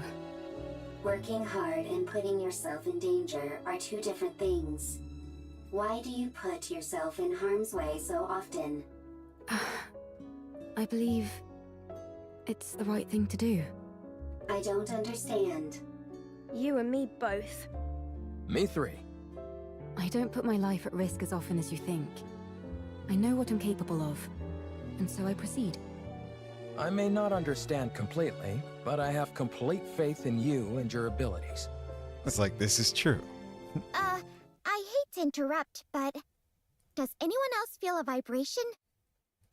Working hard and putting yourself in danger are two different things. Why do you put yourself in harm's way so often? I believe it's the right thing to do. I don't understand. You and me both. Me three. I don't put my life at risk as often as you think. I know what I'm capable of, and so I proceed. I may not understand completely, but I have complete faith in you and your abilities. It's like, this is true. I hate to interrupt, but does anyone else feel a vibration?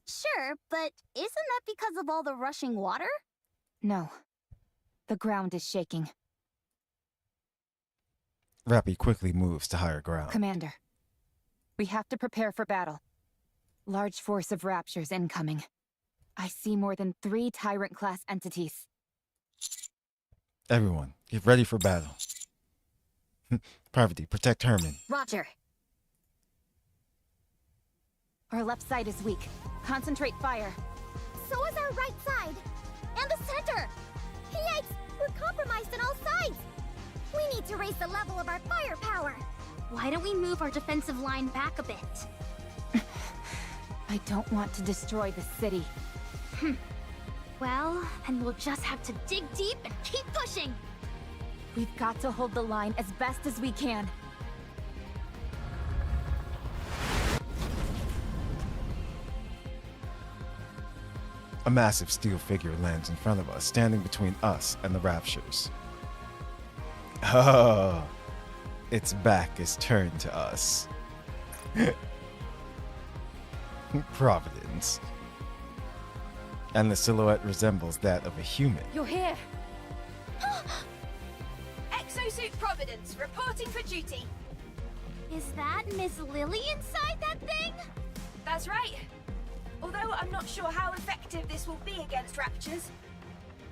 Sure, but isn't that because of all the rushing water? No. The ground is shaking. Rappy quickly moves to higher ground. Commander, we have to prepare for battle. Large force of raptures incoming. I see more than 3 Tyrant-class entities. Everyone, get ready for battle. Parvati, protect Herman. Roger. Our left side is weak. Concentrate fire. So is our right side. And the center. Yikes! We're compromised on all sides. We need to raise the level of our firepower. Why don't we move our defensive line back a bit? I don't want to destroy the city. Well, then we'll just have to dig deep and keep pushing. We've got to hold the line as best as we can. A massive steel figure lands in front of us, standing between us and the Raptures. Oh, its back is turned to us. Providence. And the silhouette resembles that of a human. You're here. Exosuit Providence, reporting for duty. Is that Miss Lily inside that thing? That's right. Although I'm not sure how effective this will be against raptures.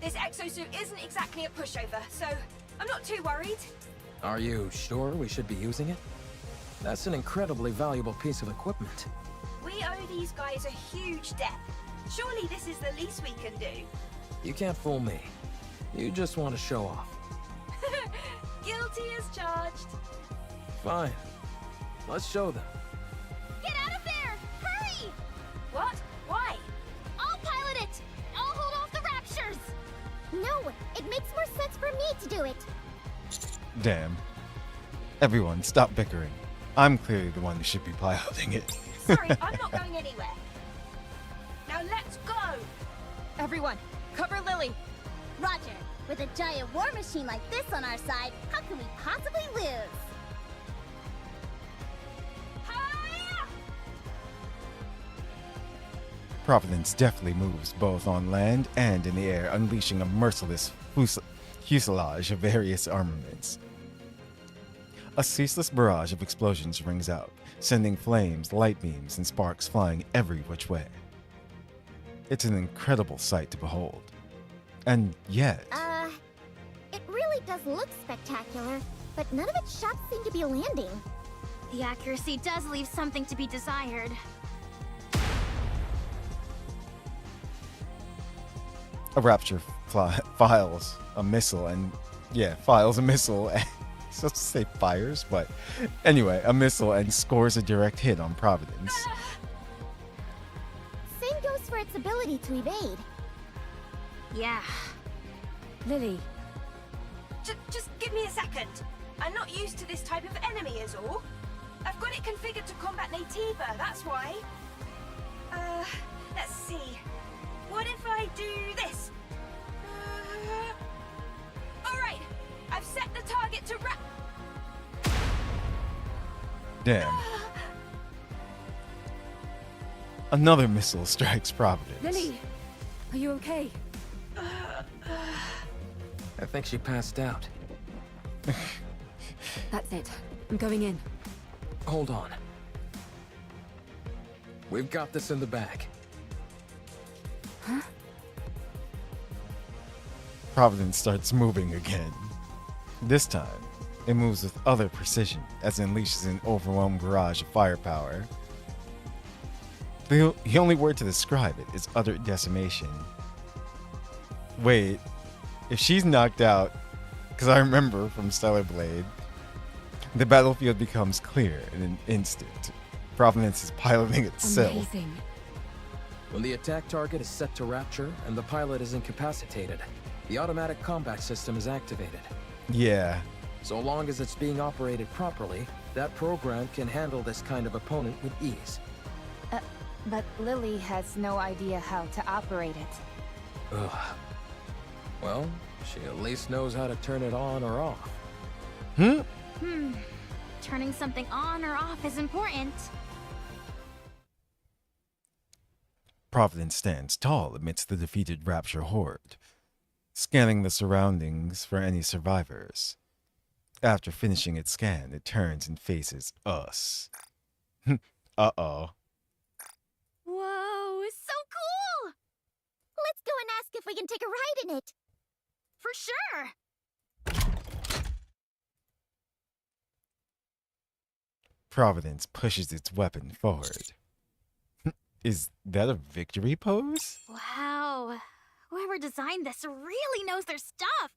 This exosuit isn't exactly a pushover, so I'm not too worried. Are you sure we should be using it? That's an incredibly valuable piece of equipment. We owe these guys a huge debt. Surely this is the least we can do. You can't fool me. You just want to show off. Guilty as charged. Fine. Let's show them. Get out of there! Hurry! What? Why? I'll pilot it! I'll hold off the raptures! No, it makes more sense for me to do it. Damn. Everyone, stop bickering. I'm clearly the one who should be piloting it. Sorry, I'm not going anywhere. Now let's go! Everyone, cover Lily! Roger. With a giant war machine like this on our side, how can we possibly lose? Providence deftly moves both on land and in the air, unleashing a merciless fuselage of various armaments. A ceaseless barrage of explosions rings out, sending flames, light beams, and sparks flying every which way. It's an incredible sight to behold. And yet... It really does look spectacular, but none of its shots seem to be landing. The accuracy does leave something to be desired. A Rapture files a missile and... Yeah, files a missile and... supposed to say fires, but... Anyway, a missile and scores a direct hit on Providence. Same goes for its ability to evade. Yeah. Lily. Just give me a second. I'm not used to this type of enemy is all. I've got it configured to combat Nativa, that's why. Let's see. What if I do this? Alright, I've set the target to Damn. Another missile strikes Providence. Lily, are you okay? I think she passed out. That's it. I'm going in. Hold on. We've got this in the bag. Huh? Providence starts moving again. This time, it moves with other precision as it unleashes an overwhelming barrage of firepower. The only word to describe it is utter decimation. Wait, if she's knocked out, because I remember from Stellar Blade, the battlefield becomes clear in an instant. Providence is piloting itself. Amazing. When the attack target is set to Rapture and the pilot is incapacitated, the automatic combat system is activated. Yeah, So long as it's being operated properly, that program can handle this kind of opponent with ease. But Lily has no idea how to operate it. Ugh. Well, she at least knows how to turn it on or off. Turning something on or off is important. Providence stands tall amidst the defeated Rapture horde, scanning the surroundings for any survivors. After finishing its scan, it turns and faces us. Uh-oh. Whoa, so cool! Let's go and ask if we can take a ride in it. For sure! Providence pushes its weapon forward. Is that a victory pose? Wow. Whoever designed this really knows their stuff.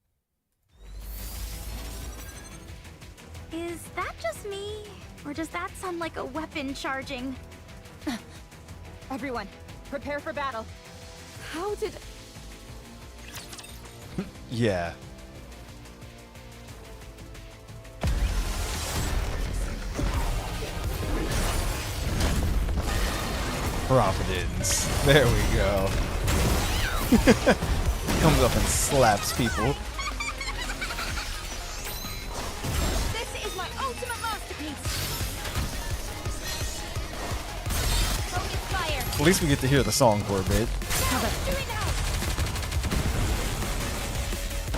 Is that just me? Or does that sound like a weapon charging? Everyone, prepare for battle. How did... Yeah. Providence. There we go. Comes up and slaps people. This is my ultimate masterpiece. Focus fire. At least we get to hear the song for a bit. Do it now.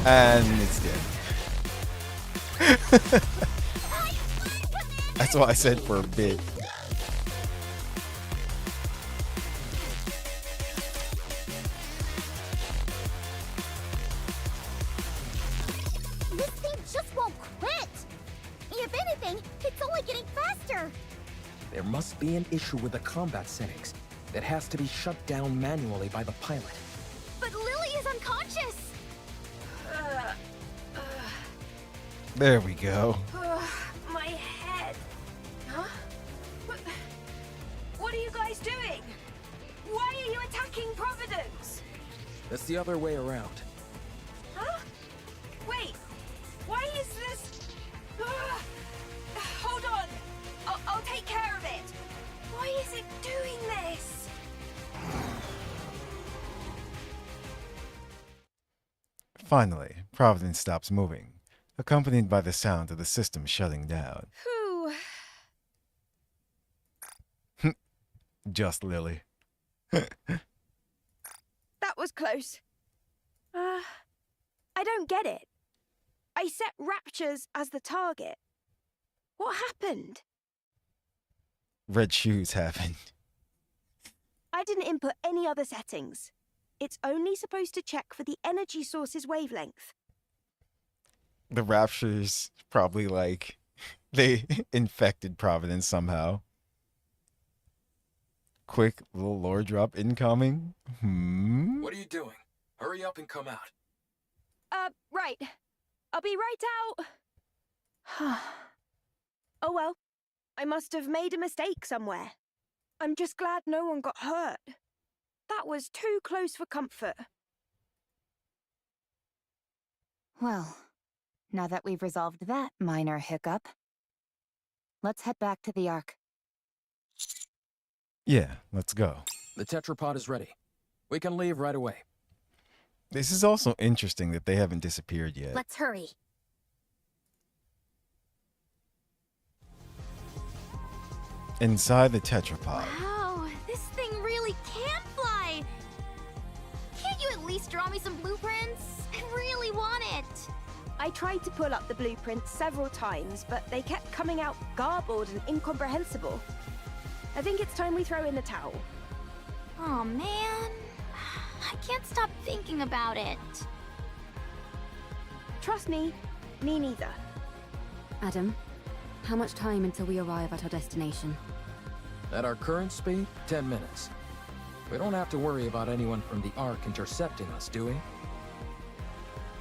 And it's dead. That's why I said for a bit. This thing just won't quit! If anything, it's only getting faster! There must be an issue with the combat settings that has to be shut down manually by the pilot. But Lily is unconscious! There we go. My head. Huh? What are you guys doing? Why are you attacking Providence? That's the other way around. Huh? Wait. Why is this? Hold on. I'll take care of it. Why is it doing this? Finally, Providence stops moving, accompanied by the sound of the system shutting down. Whew. Just Lily. That was close. I don't get it. I set Raptures as the target. What happened? Red shoes happened. I didn't input any other settings. It's only supposed to check for the energy source's wavelength. The Raptures probably like they infected Providence somehow. Quick little lore drop incoming. What are you doing? Hurry up and come out. Right. I'll be right out. Oh well. I must have made a mistake somewhere. I'm just glad no one got hurt. That was too close for comfort. Well, now that we've resolved that minor hiccup, let's head back to the Ark. Yeah, let's go. The tetrapod is ready. We can leave right away. This is also interesting that they haven't disappeared yet. Let's hurry. Inside the tetrapod. Wow, this thing really can fly! Can't you at least draw me some blueprints? I really want it! I tried to pull up the blueprints several times, but they kept coming out garbled and incomprehensible. I think it's time we throw in the towel. Oh man, I can't stop thinking about it. Trust me, me neither. Adam, how much time until we arrive at our destination? At our current speed, 10 minutes. We don't have to worry about anyone from the Ark intercepting us, do we?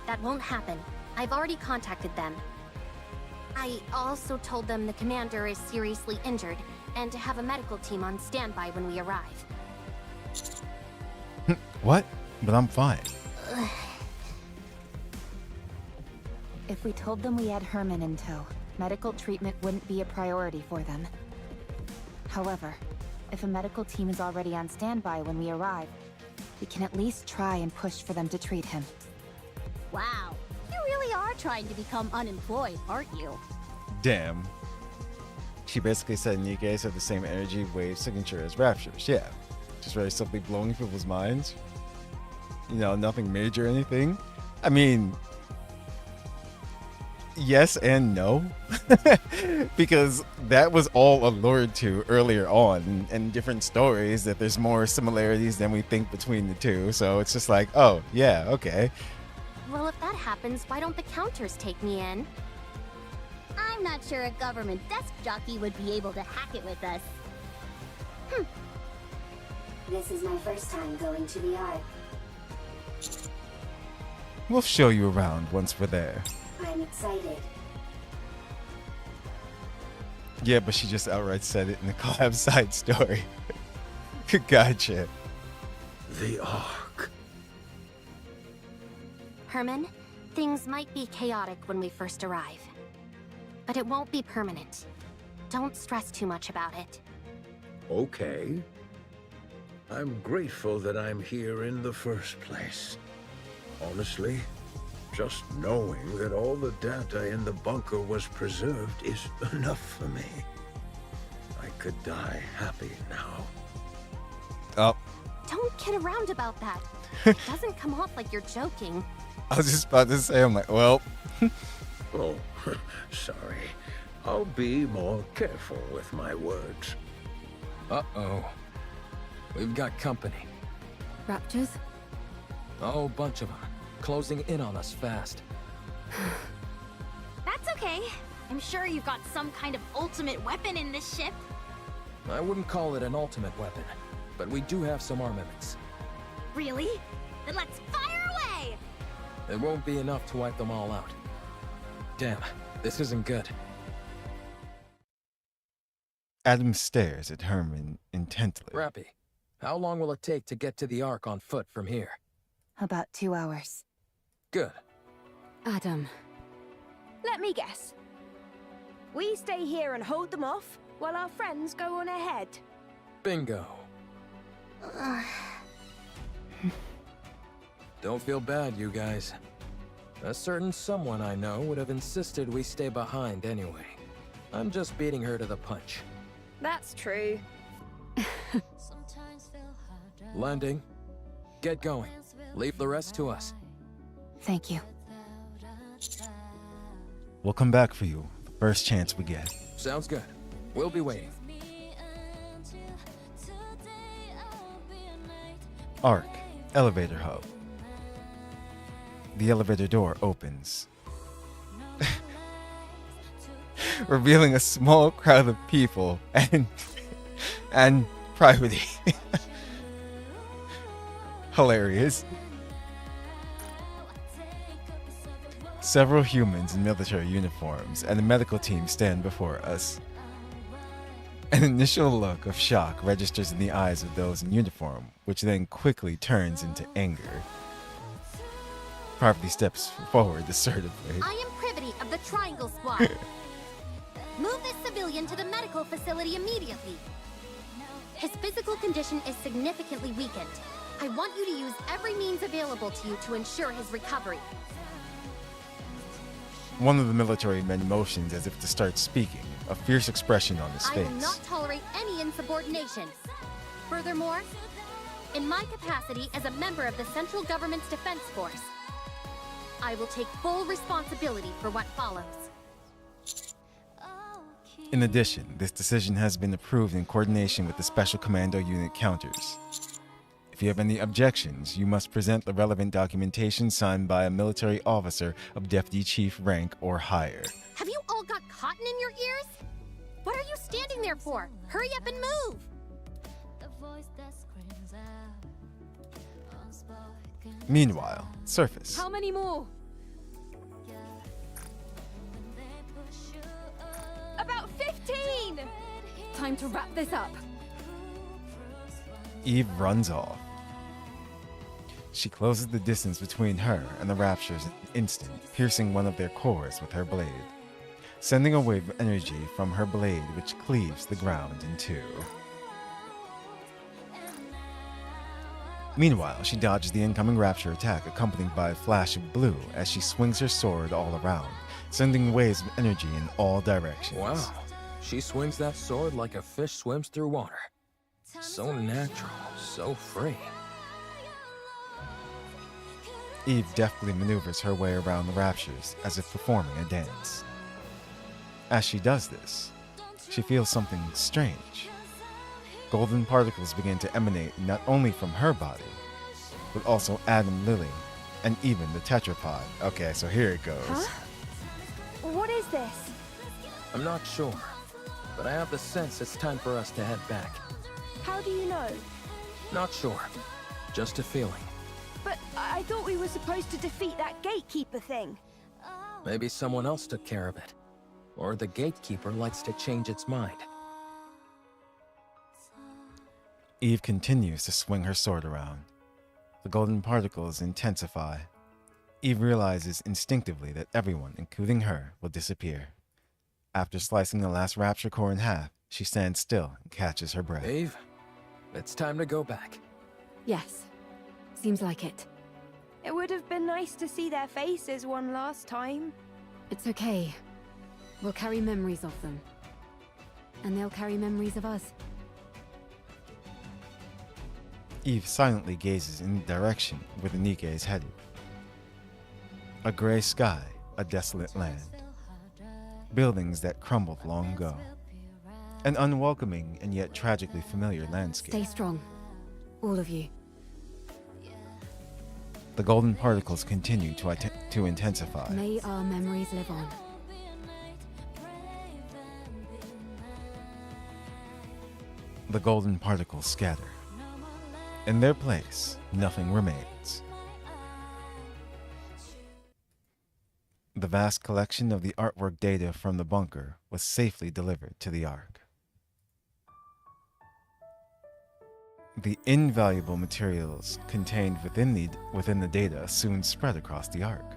That won't happen. I've already contacted them. I also told them the commander is seriously injured and to have a medical team on standby when we arrive. What? But I'm fine. If we told them we had Herman in tow, medical treatment wouldn't be a priority for them. However, if a medical team is already on standby when we arrive, we can at least try and push for them to treat him. Wow, you really are trying to become unemployed, aren't you? Damn. She basically said Nikke's have the same energy wave signature as Rapture's. Yeah. Just very simply blowing people's minds. You know, nothing major or anything. I mean, yes and no. Because that was all allured to earlier on in different stories, that there's more similarities than we think between the two. So it's just like, oh, yeah, okay. Well, if that happens, why don't the counters take me in? I'm not sure a government desk jockey would be able to hack it with us. This is my first time going to the Ark. We'll show you around once we're there. I'm excited. Yeah, but she just outright said it in the Collab side story. Gotcha. The Ark. Herman, things might be chaotic when we first arrive. But it won't be permanent. Don't stress too much about it. Okay. I'm grateful that I'm here in the first place. Honestly, just knowing that all the data in the bunker was preserved is enough for me. I could die happy now. Oh. Don't kid around about that. It doesn't come off like you're joking. I was just about to say, I'm like, well. Oh, sorry. I'll be more careful with my words. Uh-oh. We've got company. Raptors? A whole bunch of them. Closing in on us fast. That's okay. I'm sure you've got some kind of ultimate weapon in this ship. I wouldn't call it an ultimate weapon, but we do have some armaments. Really? Then let's fire away! It won't be enough to wipe them all out. Damn, this isn't good. Adam stares at Herman intently. Rappy, how long will it take to get to the Ark on foot from here? About 2 hours. Good. Adam. Let me guess. We stay here and hold them off while our friends go on ahead. Bingo. Don't feel bad, you guys. A certain someone I know would have insisted we stay behind anyway. I'm just beating her to the punch. That's true. Landing. Get going. Leave the rest to us. Thank you. We'll come back for you the first chance we get. Sounds good. We'll be waiting. Ark, elevator hub. The elevator door opens, revealing a small crowd of people and privacy. Hilarious. Several humans in military uniforms and a medical team stand before us. An initial look of shock registers in the eyes of those in uniform, which then quickly turns into anger. Parvati steps forward assertively. I am privy of the Triangle Squad. Move this civilian to the medical facility immediately. His physical condition is significantly weakened. I want you to use every means available to you to ensure his recovery. One of the military men motions as if to start speaking, a fierce expression on his I face. will not tolerate any insubordination. Furthermore, in my capacity as a member of the Central Government's Defense Force, I will take full responsibility for what follows. In addition, this decision has been approved in coordination with the Special Commando Unit counters. If you have any objections, you must present the relevant documentation signed by a military officer of Deputy Chief rank or higher. Have you all got cotton in your ears? What are you standing there for? Hurry up and move! Meanwhile, surface. How many more? About 15! Time to wrap this up. Eve runs off. She closes the distance between her and the Raptures in an instant, piercing one of their cores with her blade, sending a wave of energy from her blade which cleaves the ground in two. Meanwhile, she dodges the incoming Rapture attack, accompanied by a flash of blue as she swings her sword all around, sending waves of energy in all directions. Wow, she swings that sword like a fish swims through water. So natural, so free. Eve deftly maneuvers her way around the Raptures as if performing a dance. As she does this, she feels something strange. Golden particles begin to emanate not only from her body, but also Adam, Lily, and even the tetrapod. Okay, so here it goes. Huh? What is this? I'm not sure, but I have the sense it's time for us to head back. How do you know? Not sure, just a feeling. But I thought we were supposed to defeat that gatekeeper thing. Maybe someone else took care of it. Or the gatekeeper likes to change its mind. Eve continues to swing her sword around. The golden particles intensify. Eve realizes instinctively that everyone, including her, will disappear. After slicing the last Rapture core in half, she stands still and catches her breath. Eve, it's time to go back. Yes. Seems like it. It would have been nice to see their faces one last time. It's okay. We'll carry memories of them. And they'll carry memories of us. Eve silently gazes in the direction where the NIKKE is headed. A gray sky, a desolate land. Buildings that crumbled long ago. An unwelcoming and yet tragically familiar landscape. Stay strong. All of you. The golden particles continue to intensify. May our memories live on. The golden particles scatter. In their place, nothing remains. The vast collection of the artwork data from the bunker was safely delivered to the Ark. The invaluable materials contained within the data soon spread across the Ark,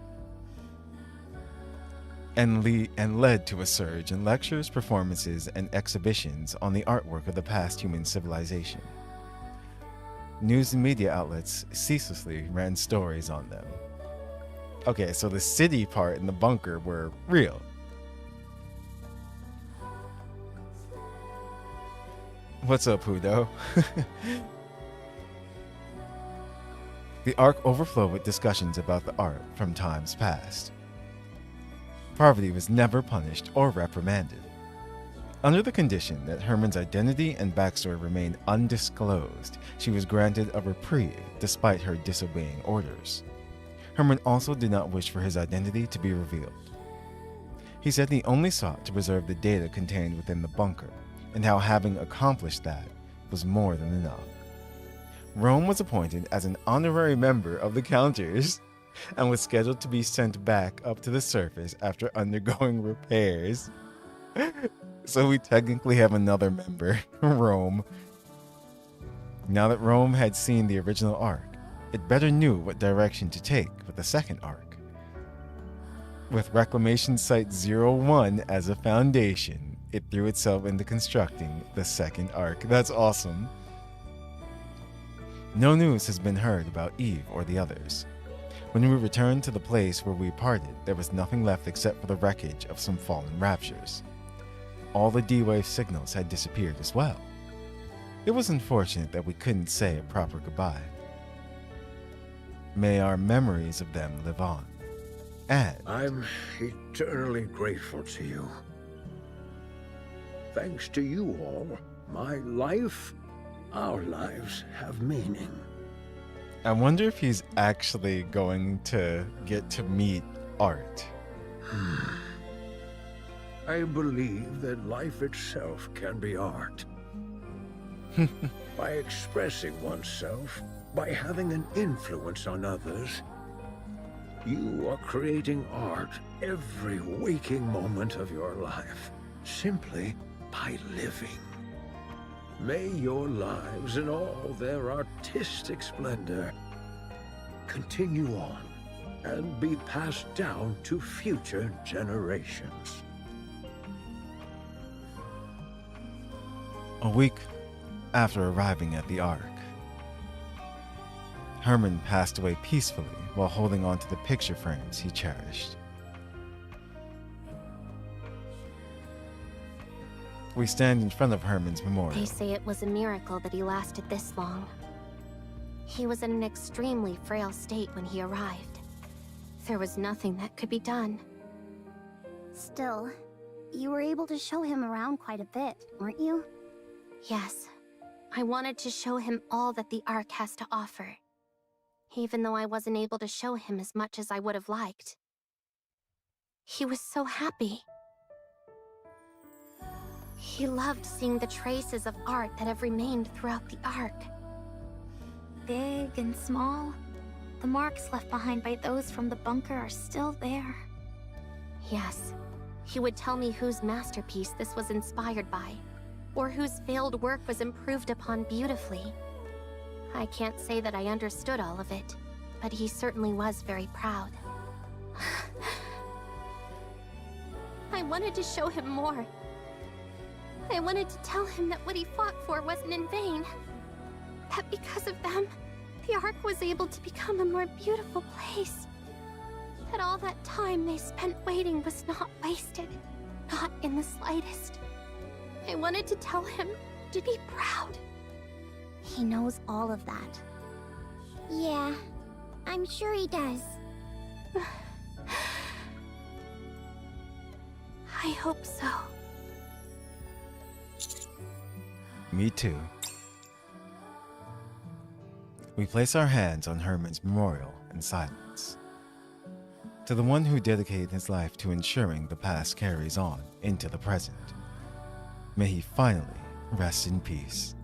and led to a surge in lectures, performances, and exhibitions on the artwork of the past human civilization. News and media outlets ceaselessly ran stories on them. Okay, so the city part and the bunker were real. What's up, Hudo? The Ark overflowed with discussions about the art from times past. Parvati was never punished or reprimanded. Under the condition that Herman's identity and backstory remained undisclosed, she was granted a reprieve despite her disobeying orders. Herman also did not wish for his identity to be revealed. He said he only sought to preserve the data contained within the bunker, and how having accomplished that was more than enough. Rome was appointed as an honorary member of the Counters and was scheduled to be sent back up to the surface after undergoing repairs. So we technically have another member, Rome. Now that Rome had seen the original Ark, it better knew what direction to take with the second Ark. With Reclamation Site 01 as a foundation, it threw itself into constructing the second Ark. That's awesome. No news has been heard about Eve or the others. When we returned to the place where we parted, there was nothing left except for the wreckage of some fallen Raptures. All the D-Wave signals had disappeared as well. It was unfortunate that we couldn't say a proper goodbye. May our memories of them live on. And I'm eternally grateful to you. Thanks to you all, my life, our lives have meaning. I wonder if he's actually going to get to meet Art. I believe that life itself can be art. By expressing oneself, by having an influence on others, you are creating art every waking moment of your life, simply by living. May your lives in all their artistic splendor continue on and be passed down to future generations. A week after arriving at the Ark, Herman passed away peacefully while holding on to the picture frames he cherished. We stand in front of Herman's memorial. They say it was a miracle that he lasted this long. He was in an extremely frail state when he arrived. There was nothing that could be done. Still, you were able to show him around quite a bit, weren't you? Yes, I wanted to show him all that the Ark has to offer, even though I wasn't able to show him as much as I would have liked. He was so happy. He loved seeing the traces of art that have remained throughout the Ark. Big and small, the marks left behind by those from the bunker are still there. Yes, he would tell me whose masterpiece this was inspired by, or whose failed work was improved upon beautifully. I can't say that I understood all of it, but he certainly was very proud. I wanted to show him more. I wanted to tell him that what he fought for wasn't in vain. That because of them, the Ark was able to become a more beautiful place. That all that time they spent waiting was not wasted, not in the slightest. I wanted to tell him to be proud. He knows all of that. Yeah, I'm sure he does. I hope so. Me too. We place our hands on Herman's memorial in silence. To the one who dedicated his life to ensuring the past carries on into the present, may he finally rest in peace.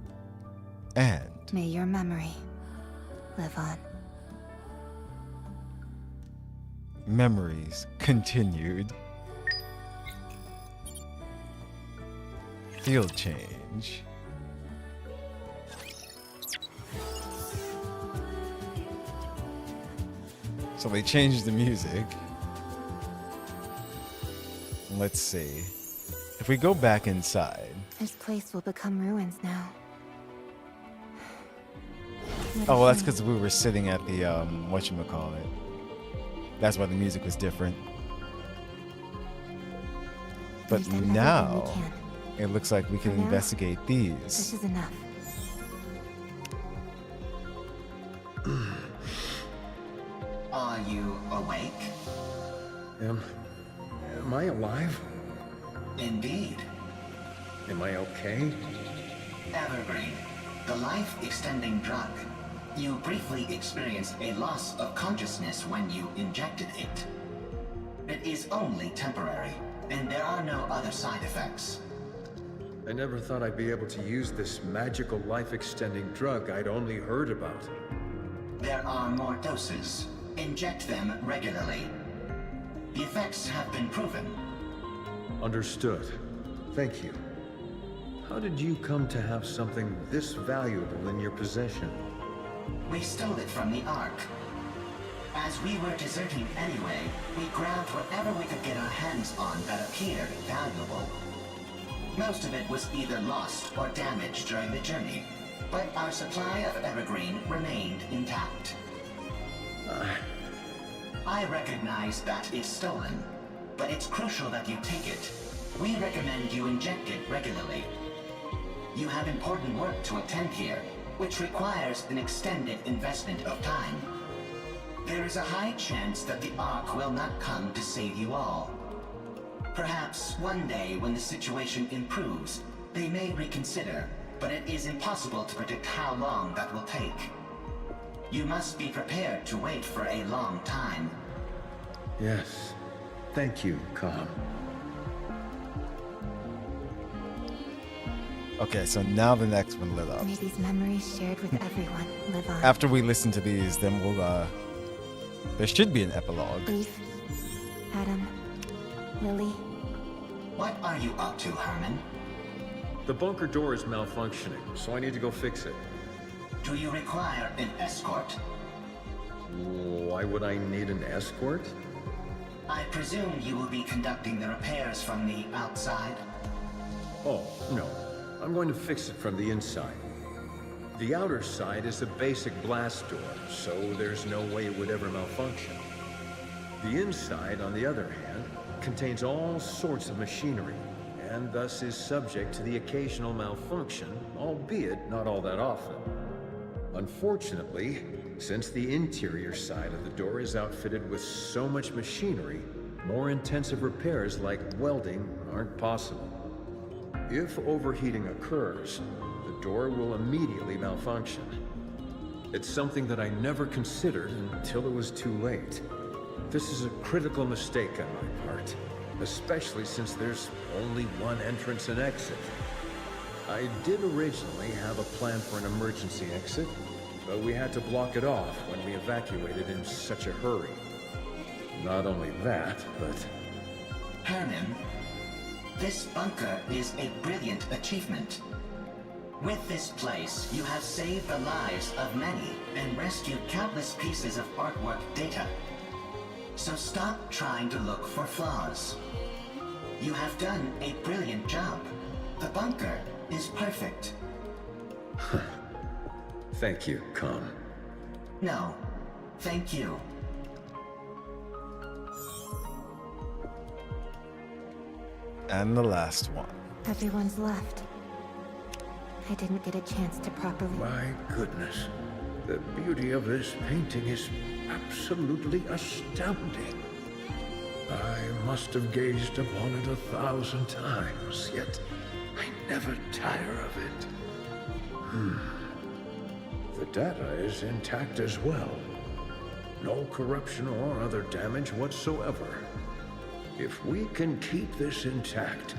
And may your memory live on. Memories continued. Field change. So they changed the music. Let's see. If we go back inside. This place will become ruins now. Oh, well, that's because we were sitting at the, whatchamacallit. That's why the music was different. But now, it looks like we can investigate these. This is enough. Are you awake? Am I alive? Indeed. Am I okay? Evergreen, the life-extending drug. You briefly experienced a loss of consciousness when you injected it. It is only temporary, and there are no other side effects. I never thought I'd be able to use this magical life-extending drug I'd only heard about. There are more doses. Inject them regularly. The effects have been proven. Understood. Thank you. How did you come to have something this valuable in your possession? We stole it from the Ark. As we were deserting anyway, we grabbed whatever we could get our hands on that appeared valuable. Most of it was either lost or damaged during the journey, but our supply of Evergreen remained intact. I recognize that it's stolen, but it's crucial that you take it. We recommend you inject it regularly. You have important work to attend here, which requires an extended investment of time. There is a high chance that the Ark will not come to save you all. Perhaps one day when the situation improves, they may reconsider, but it is impossible to predict how long that will take. You must be prepared to wait for a long time. Yes. Thank you, Collab. Okay, so now the next one lit up. May these memories shared with everyone live on. After we listen to these, then we'll, there should be an epilogue. Leaf, Adam, Lily. What are you up to, Herman? The bunker door is malfunctioning, so I need to go fix it. Do you require an escort? Why would I need an escort? I presume you will be conducting the repairs from the outside? Oh, no. I'm going to fix it from the inside. The outer side is a basic blast door, so there's no way it would ever malfunction. The inside, on the other hand, contains all sorts of machinery, and thus is subject to the occasional malfunction, albeit not all that often. Unfortunately, since the interior side of the door is outfitted with so much machinery, more intensive repairs like welding aren't possible. If overheating occurs, the door will immediately malfunction. It's something that I never considered until it was too late. This is a critical mistake on my part, especially since there's only one entrance and exit. I did originally have a plan for an emergency exit, but we had to block it off when we evacuated in such a hurry. Not only that, but... Herman, this bunker is a brilliant achievement. With this place, you have saved the lives of many and rescued countless pieces of artwork data. So stop trying to look for flaws. You have done a brilliant job. The bunker is perfect. Thank you, Con. No, thank you. And the last one. Everyone's left. I didn't get a chance to properly... My goodness. The beauty of this painting is absolutely astounding. I must have gazed upon it 1,000 times, yet I never tire of it. The data is intact as well. No corruption or other damage whatsoever. If we can keep this intact,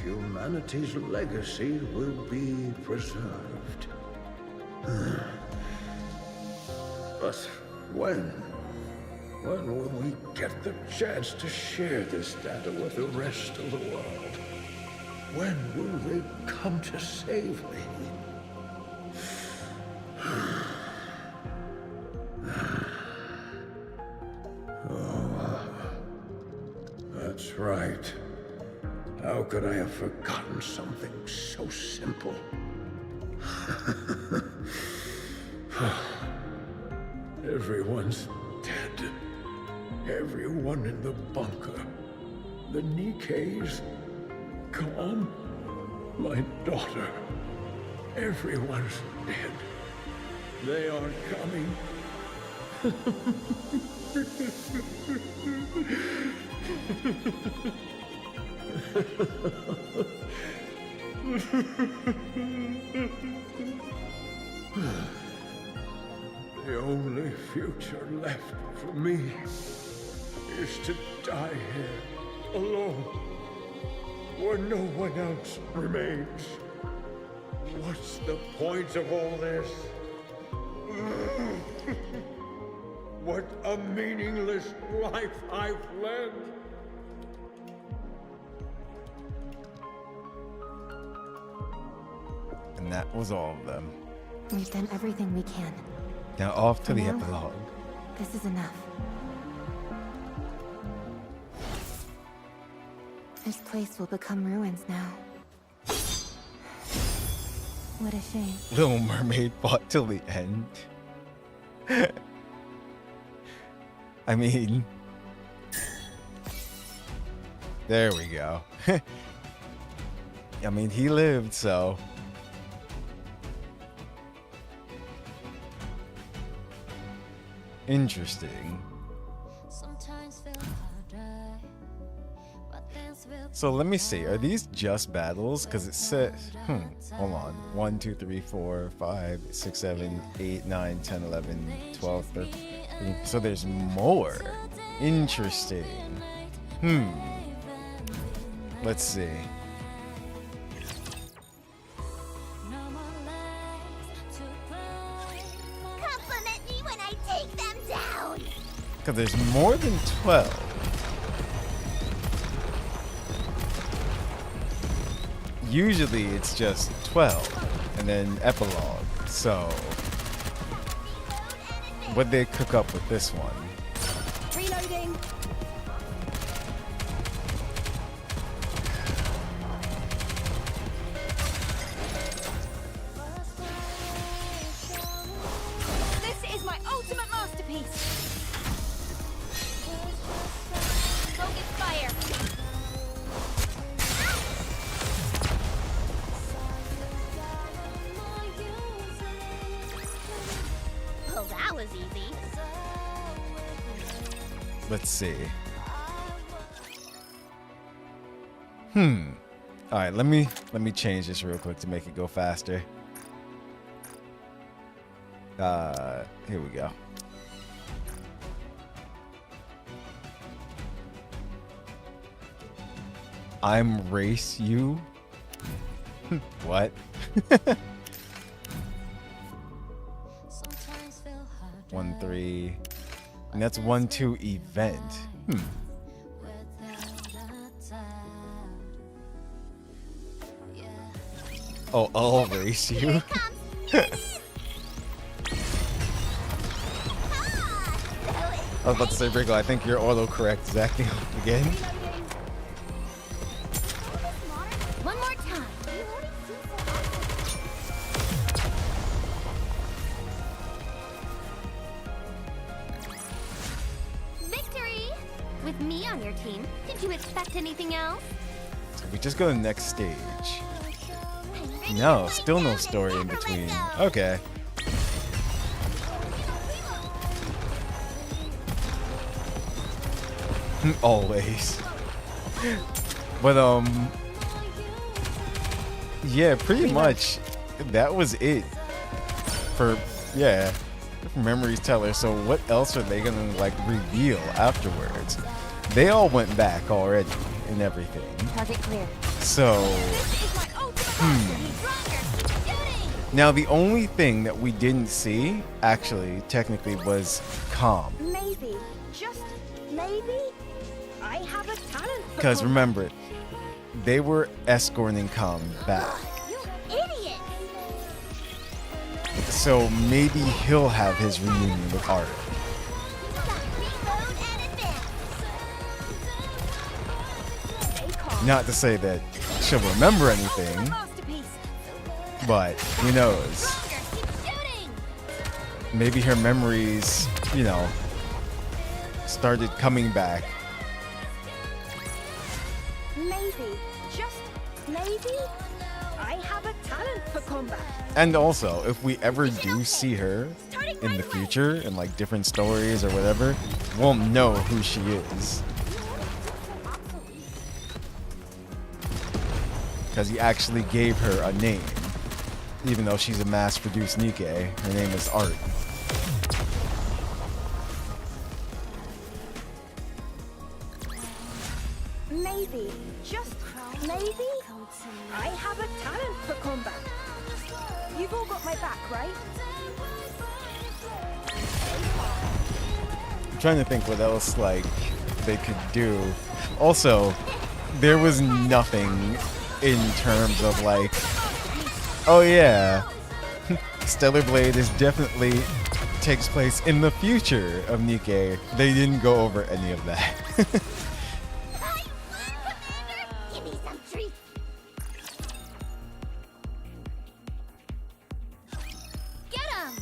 humanity's legacy will be preserved. But when will we get the chance to share this data with the rest of the world? When will they come to save me? Oh, that's right. How could I have forgotten something so simple? Everyone's dead. Everyone in the bunker. The Nikke's gone. My daughter. Everyone's dead. They aren't coming. The only future left for me is to die here, alone, where no one else remains. What's the point of all this? What a meaningless life I've led. And that was all of them. We've done everything we can. Now off to For the now, epilogue. This is enough. This place will become ruins now. What a shame. Little Mermaid fought till the end. I mean, there we go. I mean, he lived, so. Interesting. So let me see, are these just battles? Because it says, hold on. 1, 2, 3, 4, 5, 6, 7, 8, 9, 10, 11, 12, 13. So there's more. Interesting. Let's see. Compliment me when I take them down! Because there's more than 12. Usually it's just 12 and then epilogue. So What'd they cook up with this one? Reloading. This is my ultimate masterpiece. Focus fire. Well, that was easy. Let's see. All right, let me change this real quick to make it go faster. Here we go. I'm race you. What? 1-3. And that's 1-2 event. Oh, I'll race you. I was about to say, Wriggle, I think your autocorrect is acting up again. One more time. Victory! With me on your team, did you expect anything else? If we just go to the next stage. No, still no story in between. Okay. Always. But yeah, pretty much that was it for Memories Teller. So what else are they gonna like reveal afterwards? They all went back already and everything. Target clear. So now the only thing that we didn't see actually technically was Calm. Maybe, just maybe, I have a talent for Because combat. remember, they were escorting Calm back. You idiot! So maybe he'll have his reunion with Art. Not to say that she'll remember anything, but who knows? Maybe her memories, you know, started coming back. Maybe, just maybe, I have a talent for combat. And also, if we ever do see her in the future in like different stories or whatever, we'll know who she is. Because he actually gave her a name. Even though she's a mass-produced Nikke, her name is Art. Maybe, just maybe, I have a talent for combat. You've all got my back, right? I'm trying to think what else like they could do. Also, there was nothing in terms of like, oh yeah, Stellar Blade is definitely takes place in the future of Nikke. They didn't go over any of that. Give me some treats. Get him!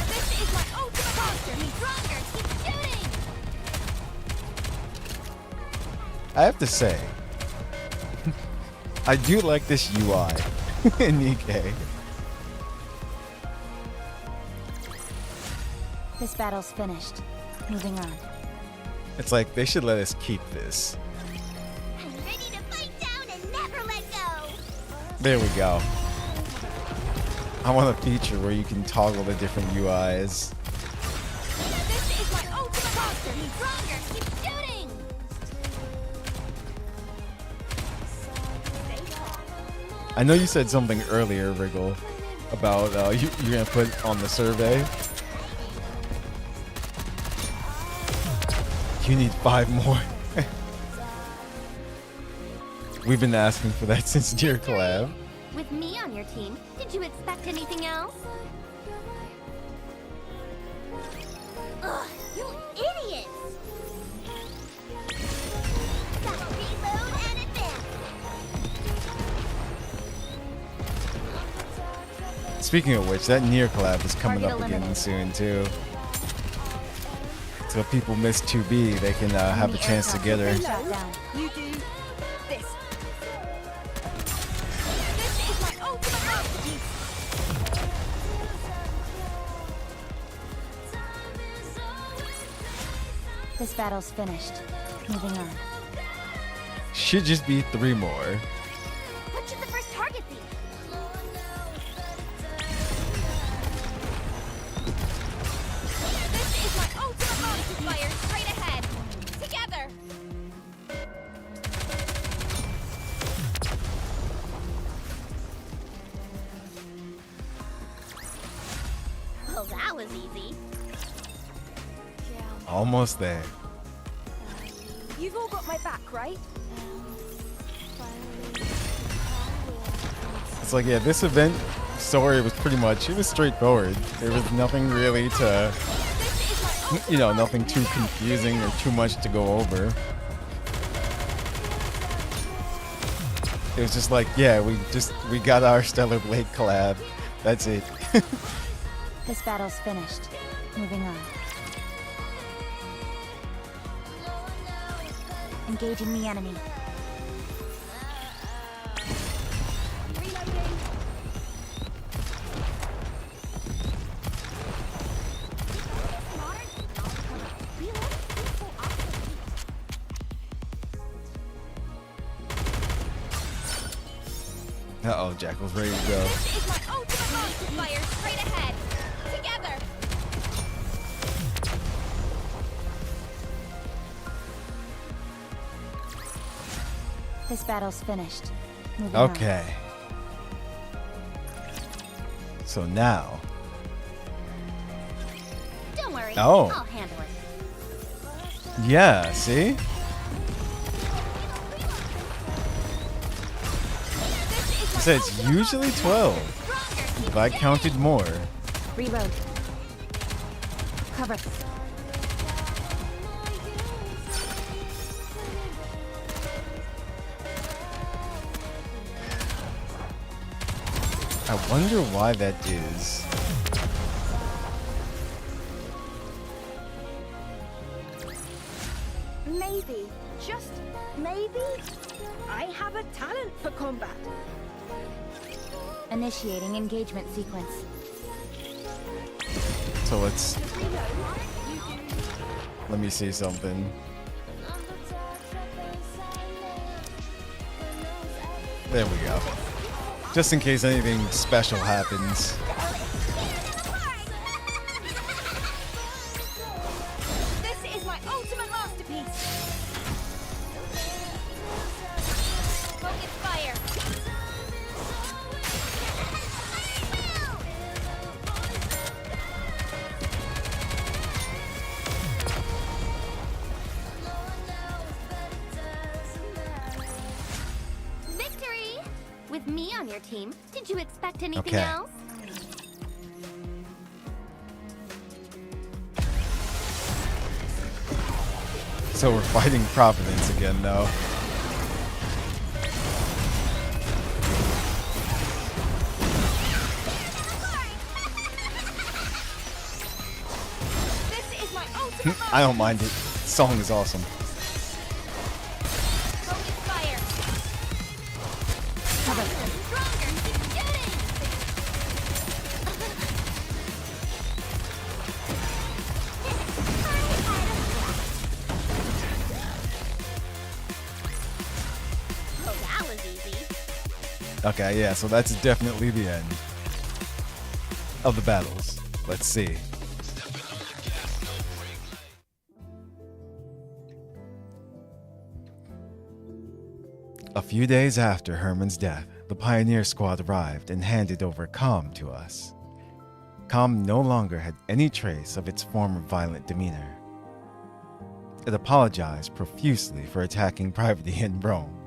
This is my ultimate monster. Be stronger. Keep shooting. I have to say, I do like this UI in Nikke. This battle's finished. Moving on. It's like they should let us keep this. I'm ready to fight down and never let go. There we go. I want a feature where you can toggle the different UIs. This is my ultimate monster. Be stronger. Keep shooting. I know you said something earlier, Wriggle, about you're gonna put on the survey. You need 5 more. We've been asking for that since your collab. With me on your team, did you expect anything else? Ugh, you idiots! Gotta reload and advance. Speaking of which, that Nier collab is coming Target up again eliminated. soon too. So if people miss 2B, they can have a chance to get her. Shot down. You do this. This is my ultimate masterpiece. This battle's finished. Moving on. Should just be 3 more. What should the first target be? This is my ultimate monster fire straight ahead. Together. Well, that was easy. Almost there. You've all got my back, right? It's like, yeah, this event story was pretty much, it was straightforward. There was nothing really to, you know, nothing too confusing or too much to go over. It was just like, yeah, we got our Stellar Blade collab. That's it. This battle's finished. Moving on. Engaging the enemy. Uh-oh, Jackal's ready to go. This is my ultimate monster fire straight ahead. Together. This battle's finished. Moving on. Okay. So now, Don't worry. Oh. I'll handle it. yeah, see? So it's usually 12, but I counted more. Reload. Cover. I wonder why that is. Maybe, just maybe, I have a talent for combat. Initiating engagement sequence. So let me see something. There we go. Just in case anything special happens. This is my ultimate masterpiece. Focus fire. Victory! With me on your team, did you expect anything Okay. else? So we're fighting Providence again, though. This is my ultimate I don't mind it. The song is awesome. Focus fire. Oh, that was easy. Okay, yeah, so that's definitely the end of the battles. Let's see. A few days after Herman's death, the Pioneer Squad arrived and handed over Com to us. Com no longer had any trace of its former violent demeanor. It apologized profusely for attacking Private in Rome,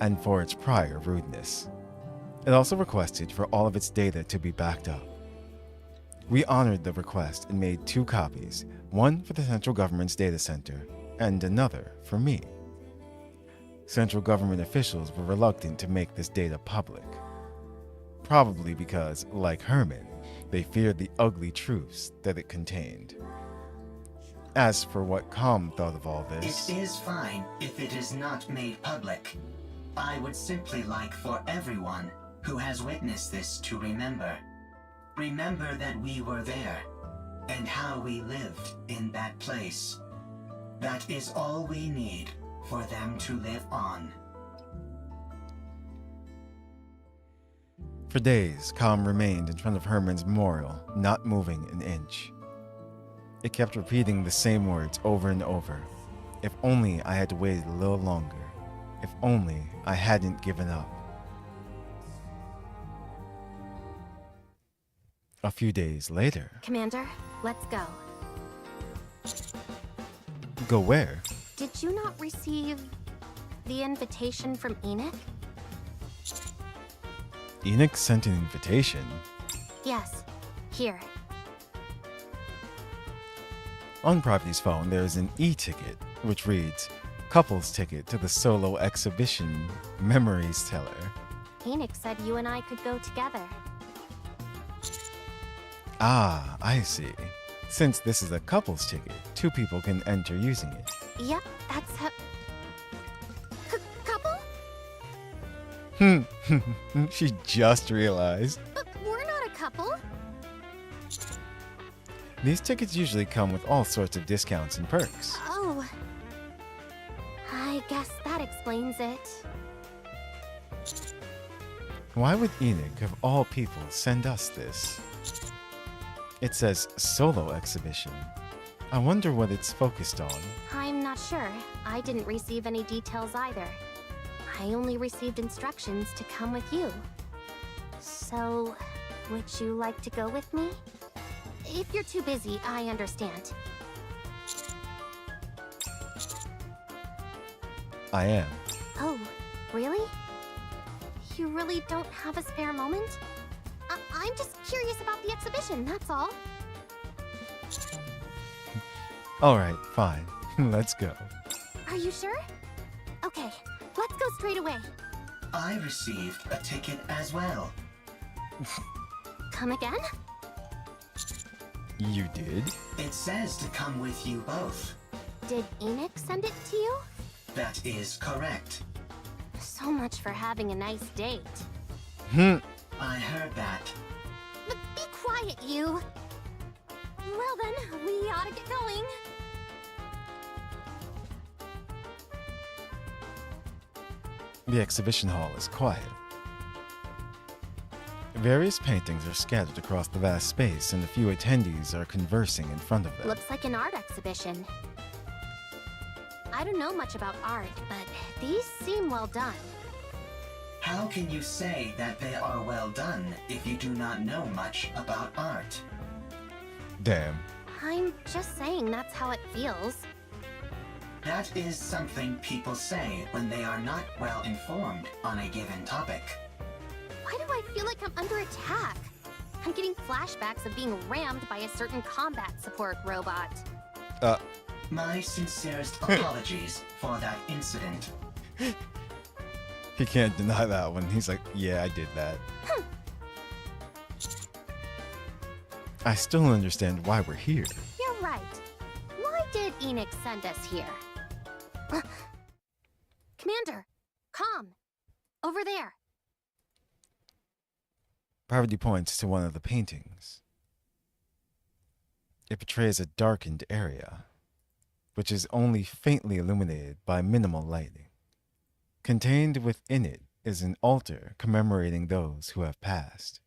and for its prior rudeness. It also requested for all of its data to be backed up. We honored the request and made 2 copies, one for the central government's data center and another for me. Central government officials were reluctant to make this data public, probably because, like Herman, they feared the ugly truths that it contained. As for what Com thought of all this... It is fine if it is not made public. I would simply like for everyone who has witnessed this to remember. Remember that we were there, and how we lived in that place. That is all we need for them to live on. For days, Com remained in front of Herman's memorial, not moving an inch. It kept repeating the same words over and over. If only I had waited a little longer. If only I hadn't given up. A few days later... Commander, let's go. Go where? Did you not receive the invitation from Enoch? Enoch sent an invitation? Yes. Here. On Property's phone, there is an e-ticket, which reads, Couples ticket to the solo exhibition Memories Teller. Enoch said you and I could go together. Ah, I see. Since this is a couples ticket, 2 people can enter using it. Yep, that's how... Couple? She just realized. But we're not a couple. These tickets usually come with all sorts of discounts and perks. Oh. I guess that explains it. Why would Enoch, of all people, send us this? It says solo exhibition. I wonder what it's focused on. I'm not sure. I didn't receive any details either. I only received instructions to come with you. So, would you like to go with me? If you're too busy, I understand. I am. Oh, really? You really don't have a spare moment? I'm just curious about the exhibition, that's all. Alright, fine. Let's go. Are you sure? Okay, let's go straight away. I received a ticket as well. Come again? You did? It says to come with you both. Did Enoch send it to you? That is correct. So much for having a nice date. I heard that. But be quiet, you! Well then, we ought to get going. The exhibition hall is quiet. Various paintings are scattered across the vast space, and a few attendees are conversing in front of them. Looks like an art exhibition. I don't know much about art, but these seem well done. How can you say that they are well done if you do not know much about art? Damn. I'm just saying that's how it feels. That is something people say when they are not well informed on a given topic. Why do I feel like I'm under attack? I'm getting flashbacks of being rammed by a certain combat support robot. My sincerest apologies for that incident. He can't deny that one. He's like, yeah, I did that. I still don't understand why we're here. You're right. Why did Enoch send us here? Commander, calm. Over there. Parvati points to one of the paintings. It portrays a darkened area, which is only faintly illuminated by minimal lighting. Contained within it is an altar commemorating those who have passed,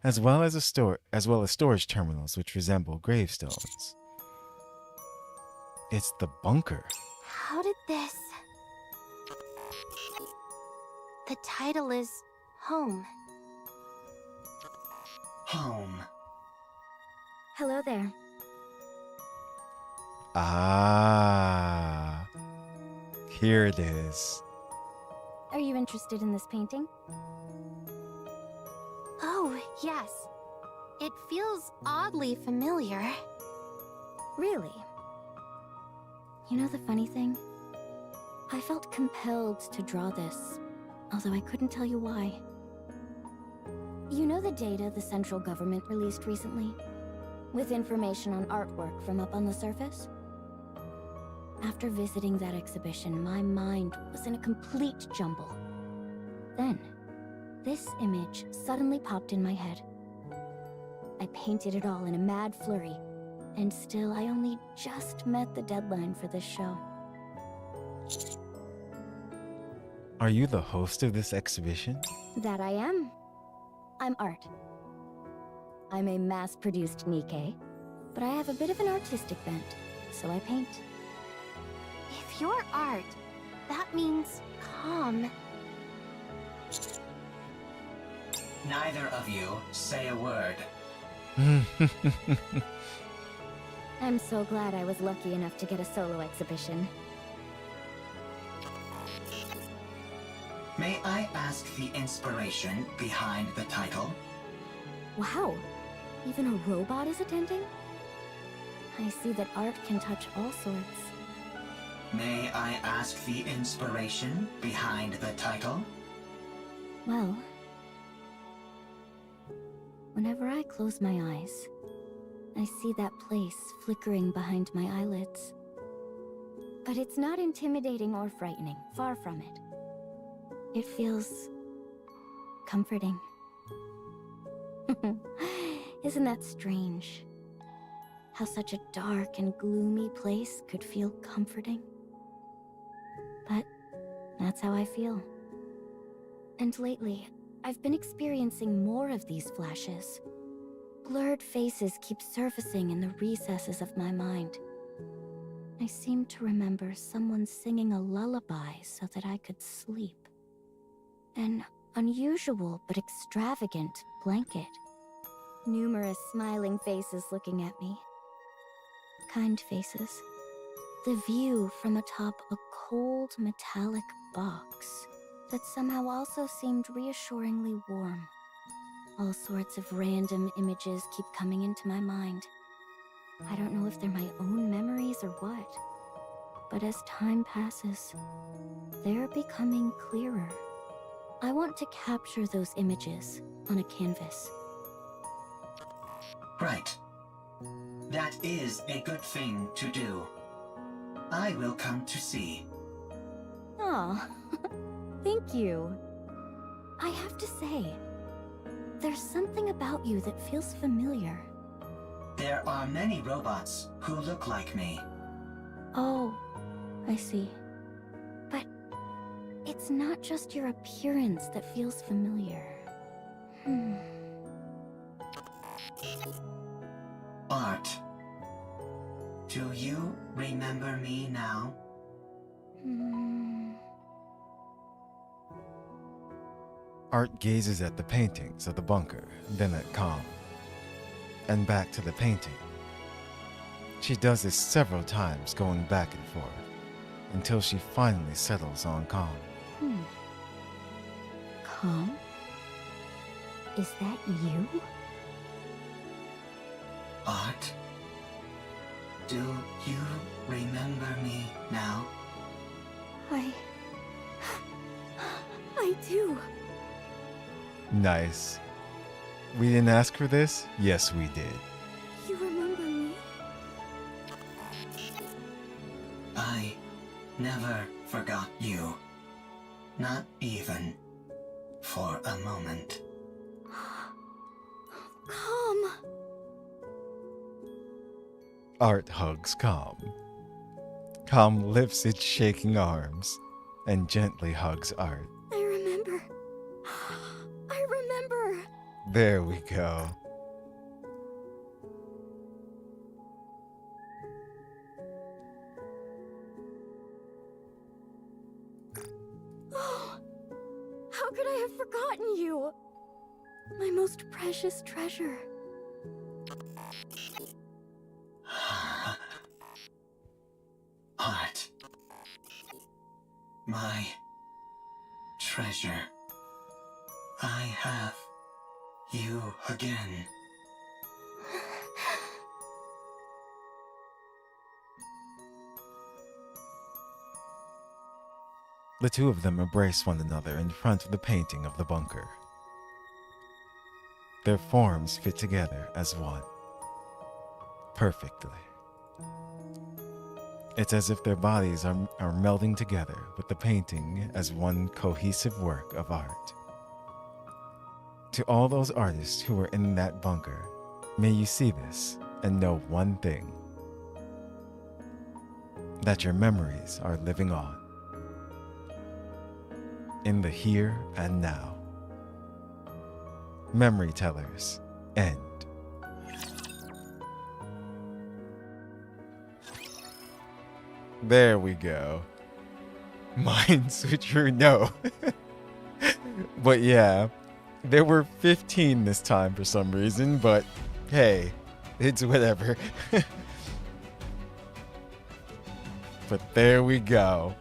as well as storage terminals which resemble gravestones. It's the bunker. How did this... The title is Home. Home. Hello there. Ah, here it is. Are interested in this painting? Oh, yes. It feels oddly familiar. Really? You know the funny thing? I felt compelled to draw this, although I couldn't tell you why. You know the data the central government released recently? With information on artwork from up on the surface? After visiting that exhibition, my mind was in a complete jumble. Then, this image suddenly popped in my head. I painted it all in a mad flurry, and still I only just met the deadline for this show. Are you the host of this exhibition? That I am. I'm Art. I'm a mass-produced Nikke, but I have a bit of an artistic bent, so I paint. If you're Art, that means calm. Neither of you say a word. I'm so glad I was lucky enough to get a solo exhibition. May I ask the inspiration behind the title? Wow! Even a robot is attending? I see that art can touch all sorts. May I ask the inspiration behind the title? Well, whenever I close my eyes, I see that place flickering behind my eyelids. But it's not intimidating or frightening, far from it. It feels comforting. Isn't that strange? How such a dark and gloomy place could feel comforting? But that's how I feel. And lately, I've been experiencing more of these flashes. Blurred faces keep surfacing in the recesses of my mind. I seem to remember someone singing a lullaby so that I could sleep. An unusual but extravagant blanket. Numerous smiling faces looking at me. Kind faces. The view from atop a cold metallic box that somehow also seemed reassuringly warm. All sorts of random images keep coming into my mind. I don't know if they're my own memories or what, but as time passes, they're becoming clearer. I want to capture those images on a canvas. Right. That is a good thing to do. I will come to see. Aw, thank you. I have to say, there's something about you that feels familiar. There are many robots who look like me. Oh, I see. But it's not just your appearance that feels familiar. Art. Do you remember me now? Art gazes at the paintings of the bunker, then at Calm, and back to the painting. She does this several times, going back and forth, until she finally settles on Calm. Calm? Is that you? Art? Do you remember me now? I do. Nice. We didn't ask for this? Yes, we did. You remember me? I never forgot you. Not even for a moment. Calm. Art hugs Calm. Calm lifts its shaking arms and gently hugs Art. I remember. I remember. There we go. Oh, how could I have forgotten you? My most precious treasure. Art. My treasure. I have you again. The two of them embrace one another in front of the painting of the bunker. Their forms fit together as one. Perfectly. It's as if their bodies are melding together with the painting as one cohesive work of art. To all those artists who were in that bunker, may you see this and know one thing: that your memories are living on. In the here and now. Memory Tellers end. There we go. Mind switcher, no. But yeah, there were 15 this time for some reason, but hey, it's whatever. But there we go.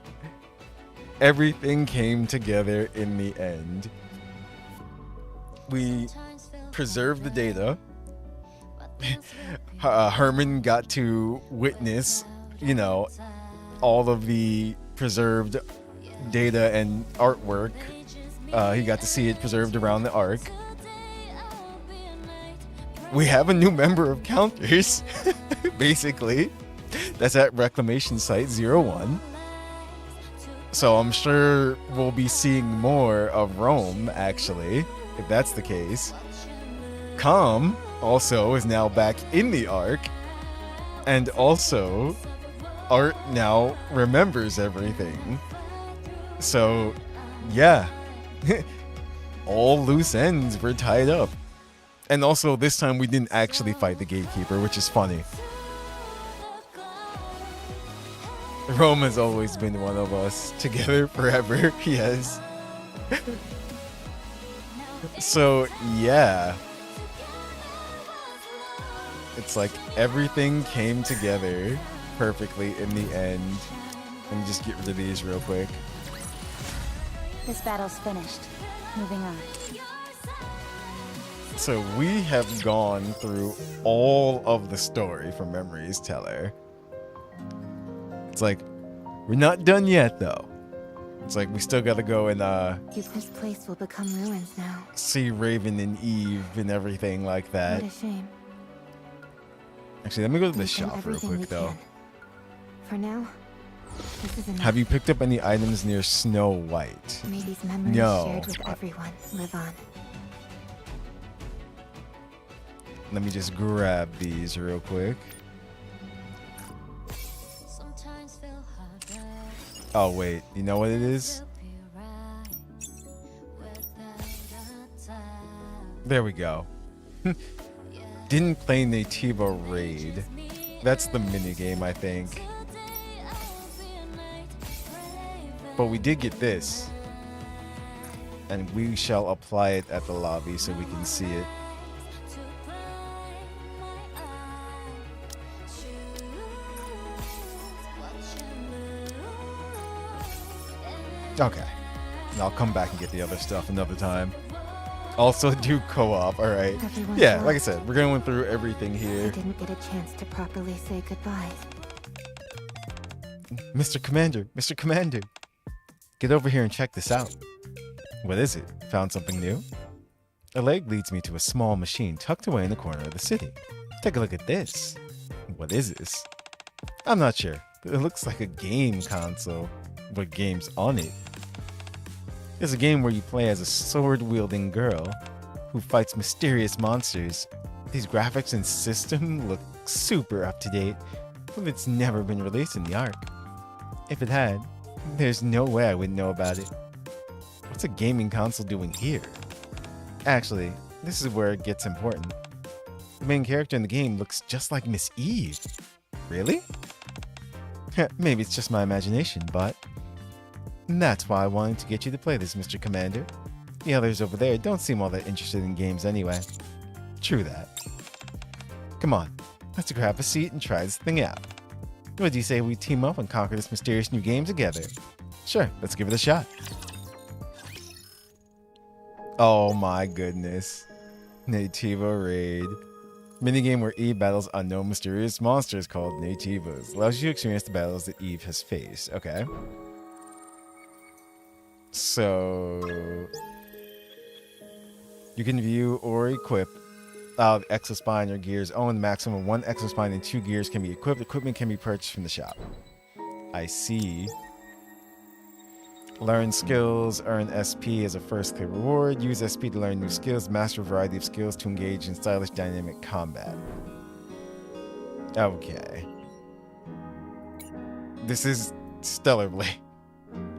Everything came together in the end. We preserved the data. Herman got to witness, you know, all of the preserved data and artwork. He got to see it preserved around the Ark. We have a new member of Counters, basically. That's at Reclamation Site 01. So I'm sure we'll be seeing more of Rome, actually, if that's the case. Com also is now back in the Ark. And also, Art now remembers everything. So, yeah. All loose ends were tied up. And also, this time we didn't actually fight the Gatekeeper, which is funny. Rome has always been one of us, together forever, yes. So, yeah. It's like everything came together perfectly in the end. Let me just get rid of these real quick. This battle's finished. Moving on. So we have gone through all of the story from Memories Teller. It's like, we're not done yet, though. It's like, we still gotta go and, This place will become ruins now. see Raven and Eve and everything like that. What a shame. Actually, let me go to the We've done shop real everything we quick, though. can. For now, this is enough. Have you picked up any items near Snow White? May these memories No. shared with everyone live on. Let me just grab these real quick. Oh, wait. You know what it is? There we go. Didn't play Nativa Raid. That's the minigame, I think. But we did get this. And we shall apply it at the lobby so we can see it. Okay. And I'll come back and get the other stuff another time. Also do co-op, alright. Everyone's Yeah, lost. like I said, we're going through everything here. I didn't get a chance to properly say goodbye. Mr. Commander. Get over here and check this out. What is it? Found something new? A leg leads me to a small machine tucked away in the corner of the city. Take a look at this. What is this? I'm not sure, but it looks like a game console with games on it. It's a game where you play as a sword-wielding girl who fights mysterious monsters. These graphics and system look super up-to-date, but it's never been released in the Ark. If it had, there's no way I wouldn't know about it. What's a gaming console doing here? Actually, this is where it gets important. The main character in the game looks just like Miss Eve. Really? Maybe it's just my imagination, but that's why I wanted to get you to play this, Mr. Commander. The others over there don't seem all that interested in games anyway. True that. Come on, let's grab a seat and try this thing out. What do you say we team up and conquer this mysterious new game together? Sure, let's give it a shot. Oh my goodness. Nativo Raid. Minigame where Eve battles unknown mysterious monsters called Nativos. Allows you to experience the battles that Eve has faced. Okay. So you can view or equip exospine or gears owned. Maximum 1 exospine and 2 gears can be equipped. Equipment can be purchased from the shop. I see. Learn skills, earn SP as a first clear reward. Use SP to learn new skills, master a variety of skills to engage in stylish dynamic combat. Okay. This is Stellar Blade.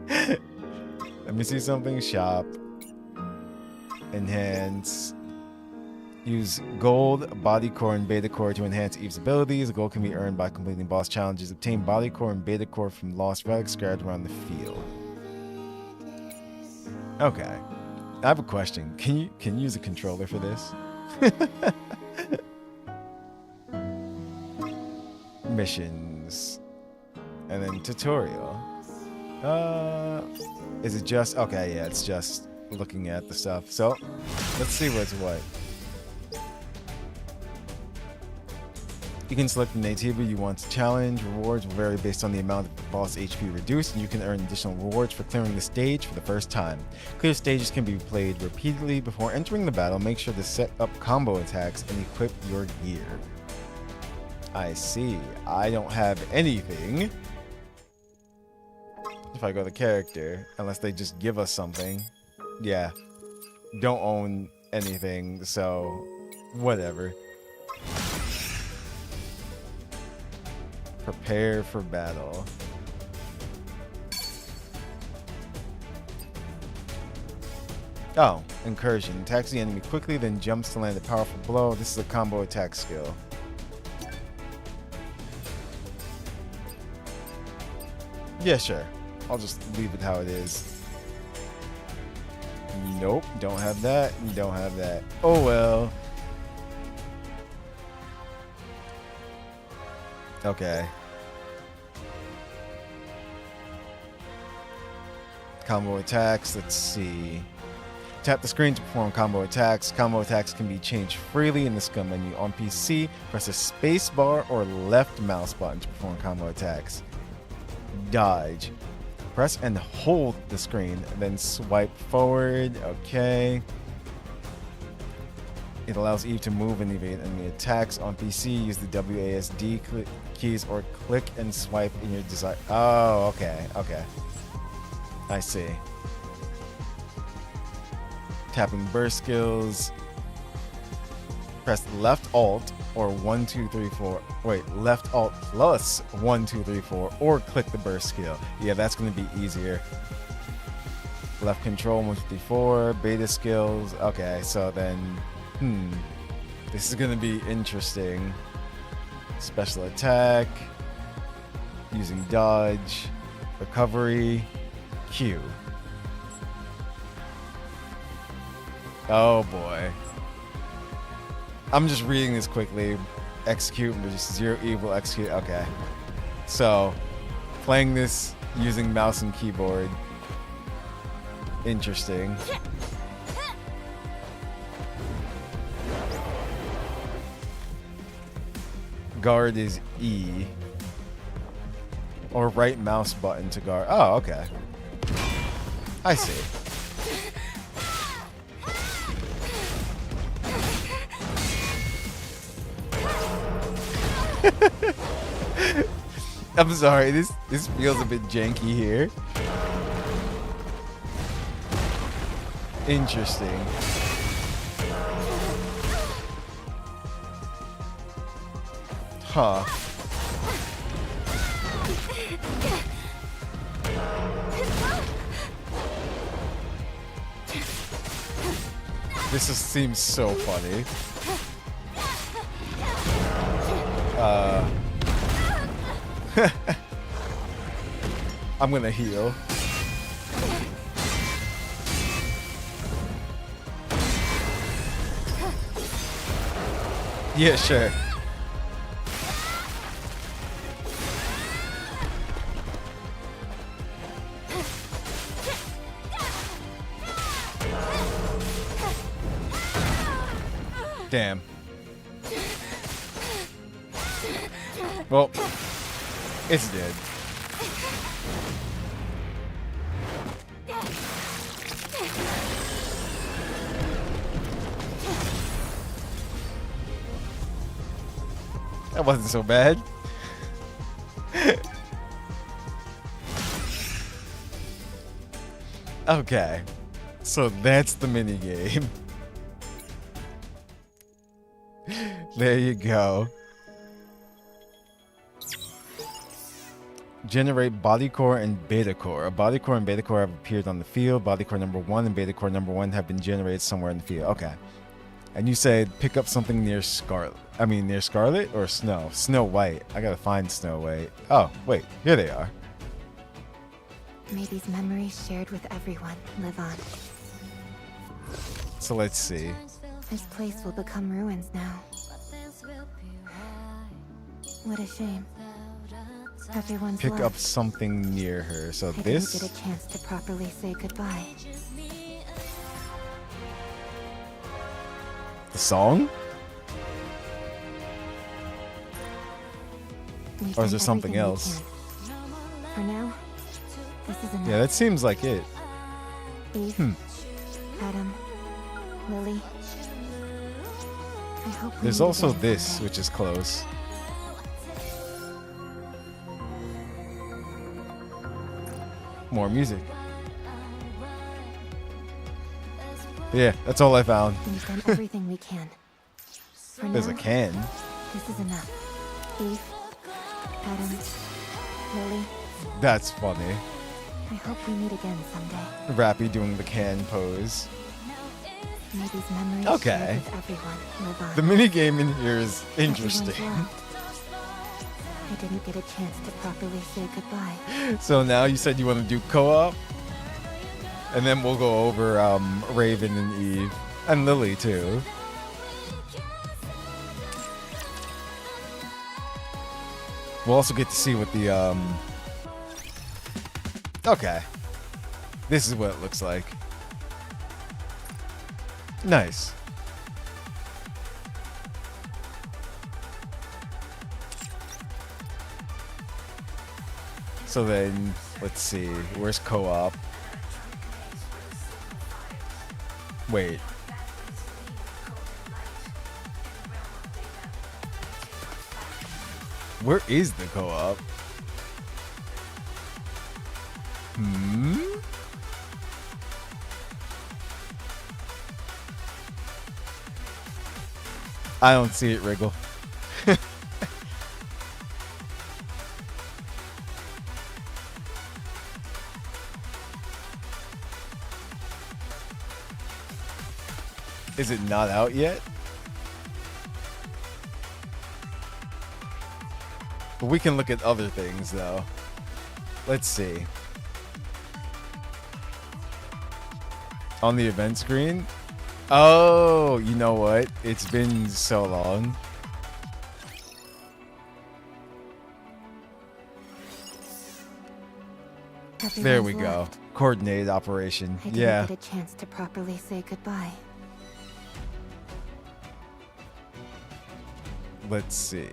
Let me see something. Shop. Enhance. Use gold, body core, and beta core to enhance Eve's abilities. The gold can be earned by completing boss challenges. Obtain body core and beta core from lost relics scattered around the field. Okay. I have a question. Can you use a controller for this? Missions. And then tutorial. Is it just okay, yeah, it's just looking at the stuff. So let's see what's what. You can select the Nativo you want to challenge. Rewards will vary based on the amount of boss HP reduced, and you can earn additional rewards for clearing the stage for the first time. Clear stages can be played repeatedly. Before entering the battle, make sure to set up combo attacks and equip your gear. I see. I don't have anything. If I go to character, unless they just give us something. Yeah. Don't own anything, so whatever. Prepare for battle. Oh, incursion. Attacks the enemy quickly, then jumps to land a powerful blow. This is a combo attack skill. Yeah, sure. I'll just leave it how it is. Nope, don't have that. Don't have that. Oh well. Okay. Combo attacks, let's see. Tap the screen to perform combo attacks. Combo attacks can be changed freely in the skill menu. On PC, press a space bar or left mouse button to perform combo attacks. Dodge. Press and hold the screen, then swipe forward. Okay. It allows Eve to move and evade enemy attacks. On PC, use the WASD keys or click and swipe in your desired. Oh, okay, okay. I see. Tapping burst skills. Press left alt or 1, 2, 3, 4. Wait, left alt plus 1, 2, 3, 4, or click the burst skill. Yeah, that's going to be easier. Left control 1, 2, 3, 4. Beta skills. Okay, so then, this is going to be interesting. Special attack. Using dodge. Recovery. Q. Oh boy. I'm just reading this quickly. Execute, just 0 evil, execute. Okay. So, playing this using mouse and keyboard. Interesting. Guard is E. Or right mouse button to guard. Oh, okay. I see. I'm sorry, this feels a bit janky here. Interesting. Huh. This seems so funny. I'm gonna heal. Yeah, sure. Damn. Well, it's dead. That wasn't so bad. Okay. So that's the mini game. There you go. Generate body core and beta core. A body core and beta core have appeared on the field. Body core number 1 and beta core number 1 have been generated somewhere in the field. Okay. And you said pick up something near Scarlet. I mean, near Scarlet or Snow? Snow White. I gotta find Snow White. Oh, wait. Here they are. May these memories shared with everyone live on. So let's see. This place will become ruins now. What a shame. Everyone's Pick left. up something near her. So I this. didn't get a chance to properly say goodbye. The song? We've Or is done there something everything we else? can. For now, this is enough. Yeah, that seems like it. Eve, Adam, Lily. I hope we There's meet also again this, someday. which is close. More music. Yeah, that's all I found. We've done everything we can. For There's a now, can. This is enough. Eve, Adam, Lily. That's funny. I hope we meet again someday. Rappy doing the can pose. May these memories Okay. shared with everyone live on. The minigame in here is interesting. Everyone's left. I didn't get a chance to properly say goodbye. So now you said you want to do co-op? And then we'll go over Raven and Eve. And Lily too. We'll also get to see what the Okay. This is what it looks like. Nice. So then, let's see. Where's co-op? Wait. Where is the co-op? I don't see it, Wriggle. Is it not out yet? But we can look at other things, though. Let's see. On the event screen? Oh, you know what? It's been so long. There we Everyone's go. left. Coordinated operation. I didn't Yeah. get a chance to properly say goodbye. Let's see.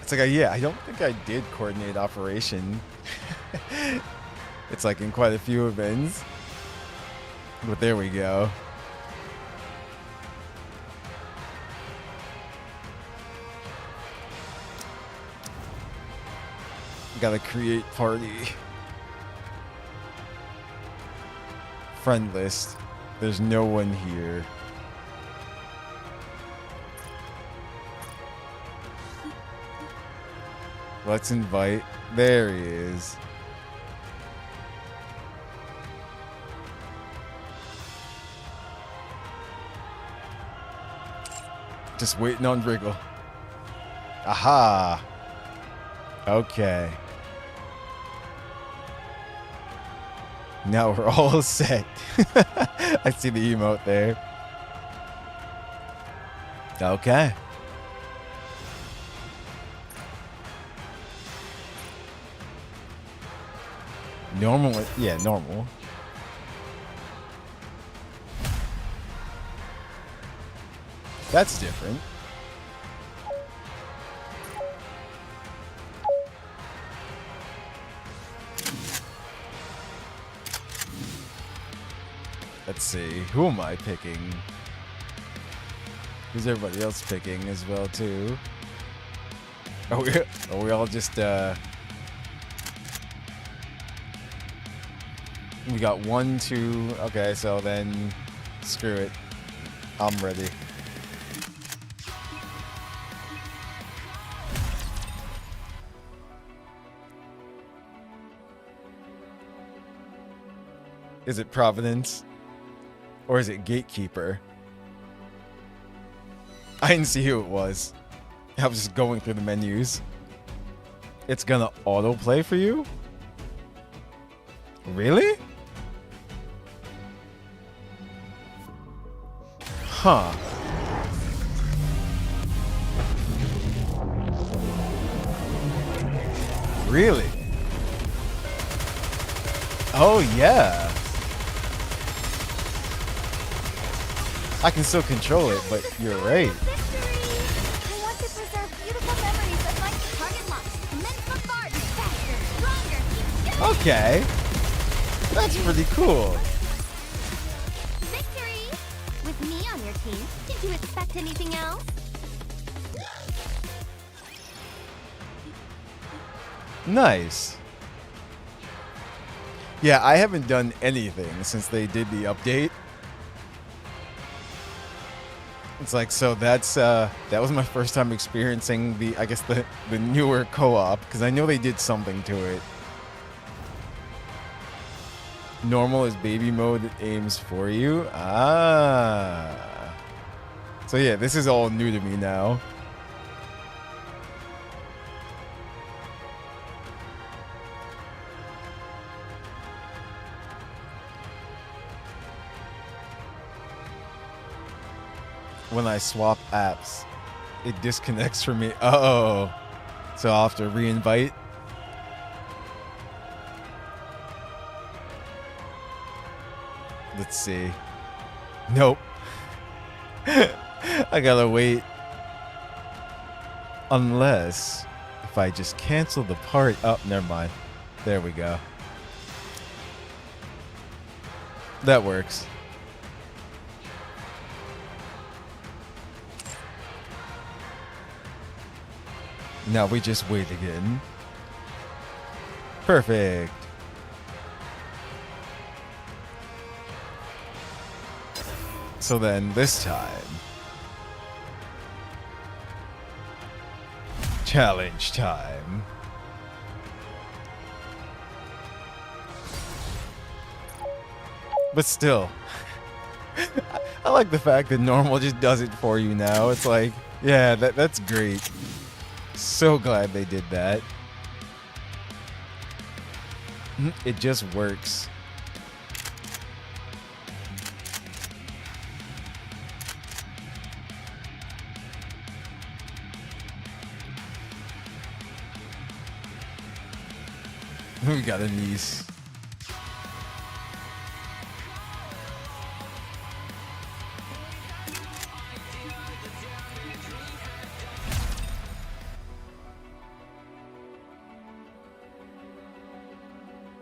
It's like, yeah, I don't think I did coordinate operation. It's like in quite a few events. But there we go. Gotta create party. Friend list. There's no one here. Let's invite. There he is. Just waiting on Wriggle. Aha. Okay. Now we're all set. I see the emote there. Okay. Normal, yeah, normal. That's different. Let's see. Who am I picking? Who's everybody else picking as well too? Are we all just we got 1, 2. Okay, so then screw it. I'm ready. Is it Providence? Or is it Gatekeeper? I didn't see who it was. I was just going through the menus. It's gonna autoplay for you? Really? Huh. Really? Oh, yeah. I can still control it, but you're right. I want to preserve beautiful memories of my target locks. Immense bombardment, faster, stronger. Okay. That's pretty cool. Victory! With me on your team, did you expect anything else? Nice. Yeah, I haven't done anything since they did the update. It's like, so that's that was my first time experiencing the, I guess, the newer co-op, because I know they did something to it. Normal is baby mode, it aims for you. Ah. So yeah, this is all new to me now. When I swap apps, it disconnects from me. Oh, so I'll have to re-invite. Let's see. Nope. I gotta wait. Unless if I just cancel the party. Oh, never mind. There we go. That works. Now we just wait again. Perfect. So then this time, challenge time. But still, I like the fact that normal just does it for you now. It's like, yeah, that's great. So glad they did that. It just works. We got a niece.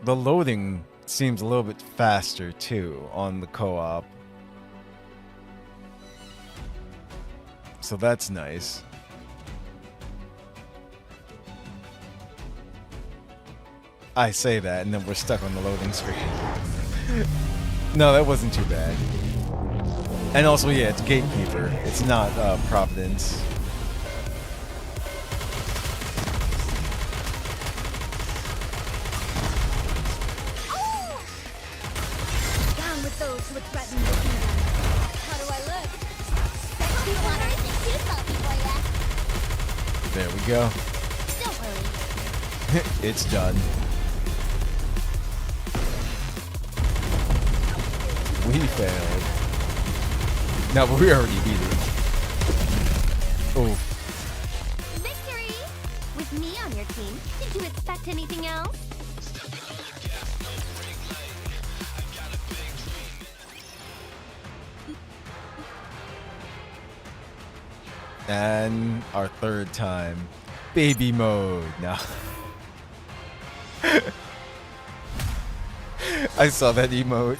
The loading seems a little bit faster too on the co-op. So that's nice. I say that and then we're stuck on the loading screen. No, that wasn't too bad. And also, yeah, it's Gatekeeper. It's not Providence. Down with those who would threaten the kingdom. How do I look? Sexy water isn't too salty for ya. There we go. Don't worry. It's done. We failed. No, but we already beat it. Oh. Victory! With me on your team, did you expect anything else? And our third time. Baby mode. Now. I saw that emote.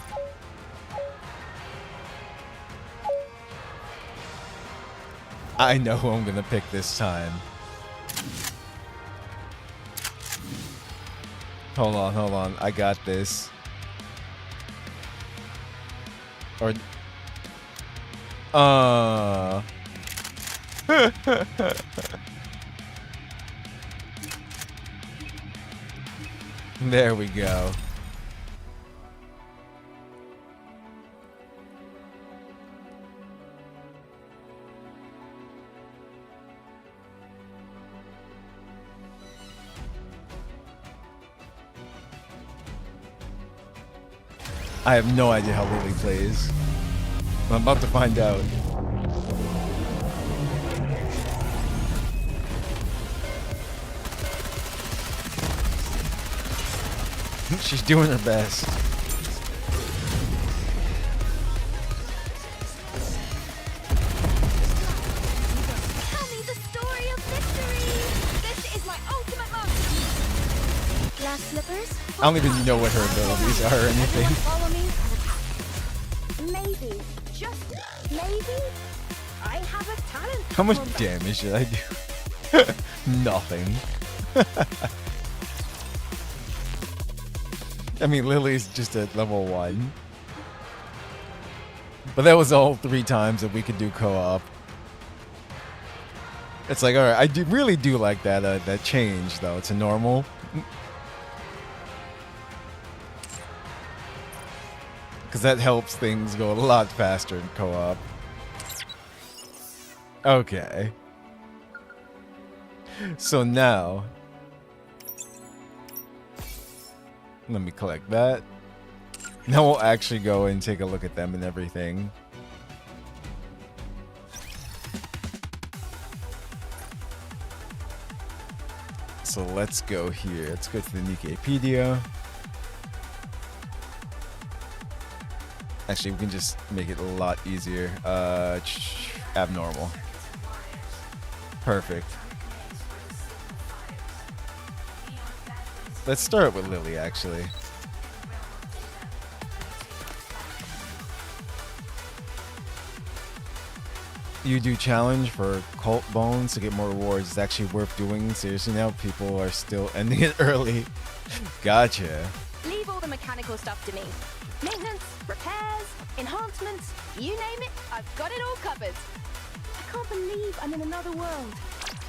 I know who I'm gonna pick this time. Hold on. I got this. Or... There we go. I have no idea how Lily plays. I'm about to find out. She's doing her best. Tell me the story of victory! This is my ultimate moment! Glass slippers? I don't even know what her abilities are or anything. Follow me? Maybe, just maybe, I have a talent. How much damage did I do? Nothing. I mean, Lily's just at level 1. But that was all 3 times that we could do co-op. It's like, alright, I really do like that that change, though, to normal. Because that helps things go a lot faster in co-op. Okay. So now... Let me collect that. Now we'll actually go and take a look at them and everything. So let's go here. Let's go to the Nikkepedia. Actually, we can just make it a lot easier. Abnormal. Perfect. Let's start with Lily, actually. You do challenge for cult bones to get more rewards. It's actually worth doing. Seriously now, people are still ending it early. Gotcha. Leave all the mechanical stuff to me. Maintenance, repairs, enhancements, you name it, I've got it all covered. I can't believe I'm in another world.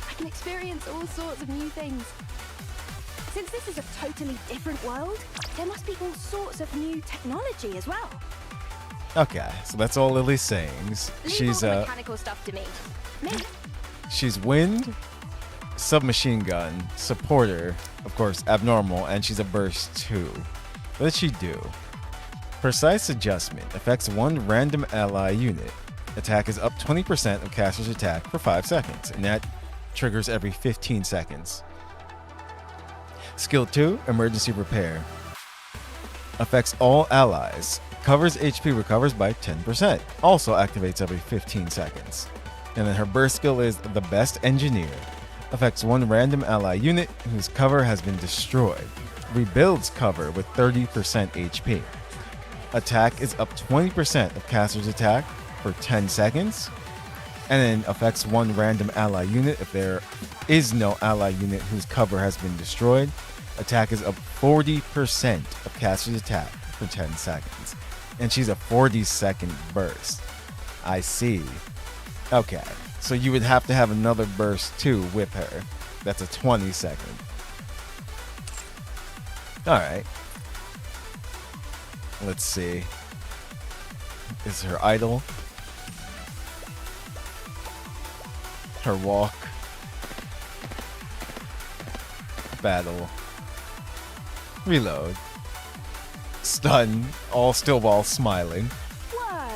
I can experience all sorts of new things. Since this is a totally different world, there must be all sorts of new technology as well. Okay, so that's all Lily's saying. She's all the mechanical stuff to me. She's wind, submachine gun, supporter, of course, abnormal, and she's a burst too. What does she do? Precise adjustment affects one random ally unit. Attack is up 20% of caster's attack for 5 seconds, and that triggers every 15 seconds. Skill 2, Emergency Repair. Affects all allies. Covers HP recovers by 10%. Also activates every 15 seconds. And then her burst skill is the Best Engineer. Affects one random ally unit whose cover has been destroyed. Rebuilds cover with 30% HP. Attack is up 20% of caster's attack for 10 seconds. And then affects one random ally unit if there is no ally unit whose cover has been destroyed. Attack is up 40% of caster's attack for 10 seconds. And she's a 40-second burst. I see. Okay, so you would have to have another burst too with her. That's a 20-second. Alright. Let's see. Is her idol? Her walk? Battle. Reload. Stun. All still while smiling. Whoa!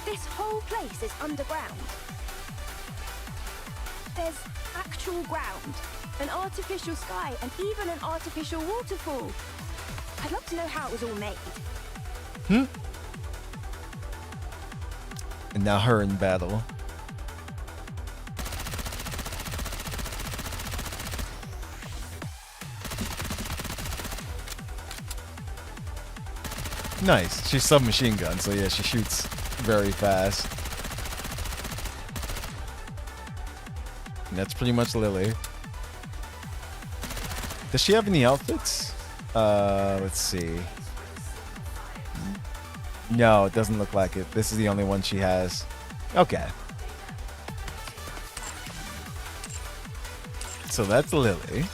This whole place is underground. There's actual ground, an artificial sky, and even an artificial waterfall. I'd love to know how it was all made. And now her in battle. Nice. She's submachine gun, so yeah, she shoots very fast. And that's pretty much Lily. Does she have any outfits? Let's see. No, it doesn't look like it. This is the only one she has. Okay. So that's Lily.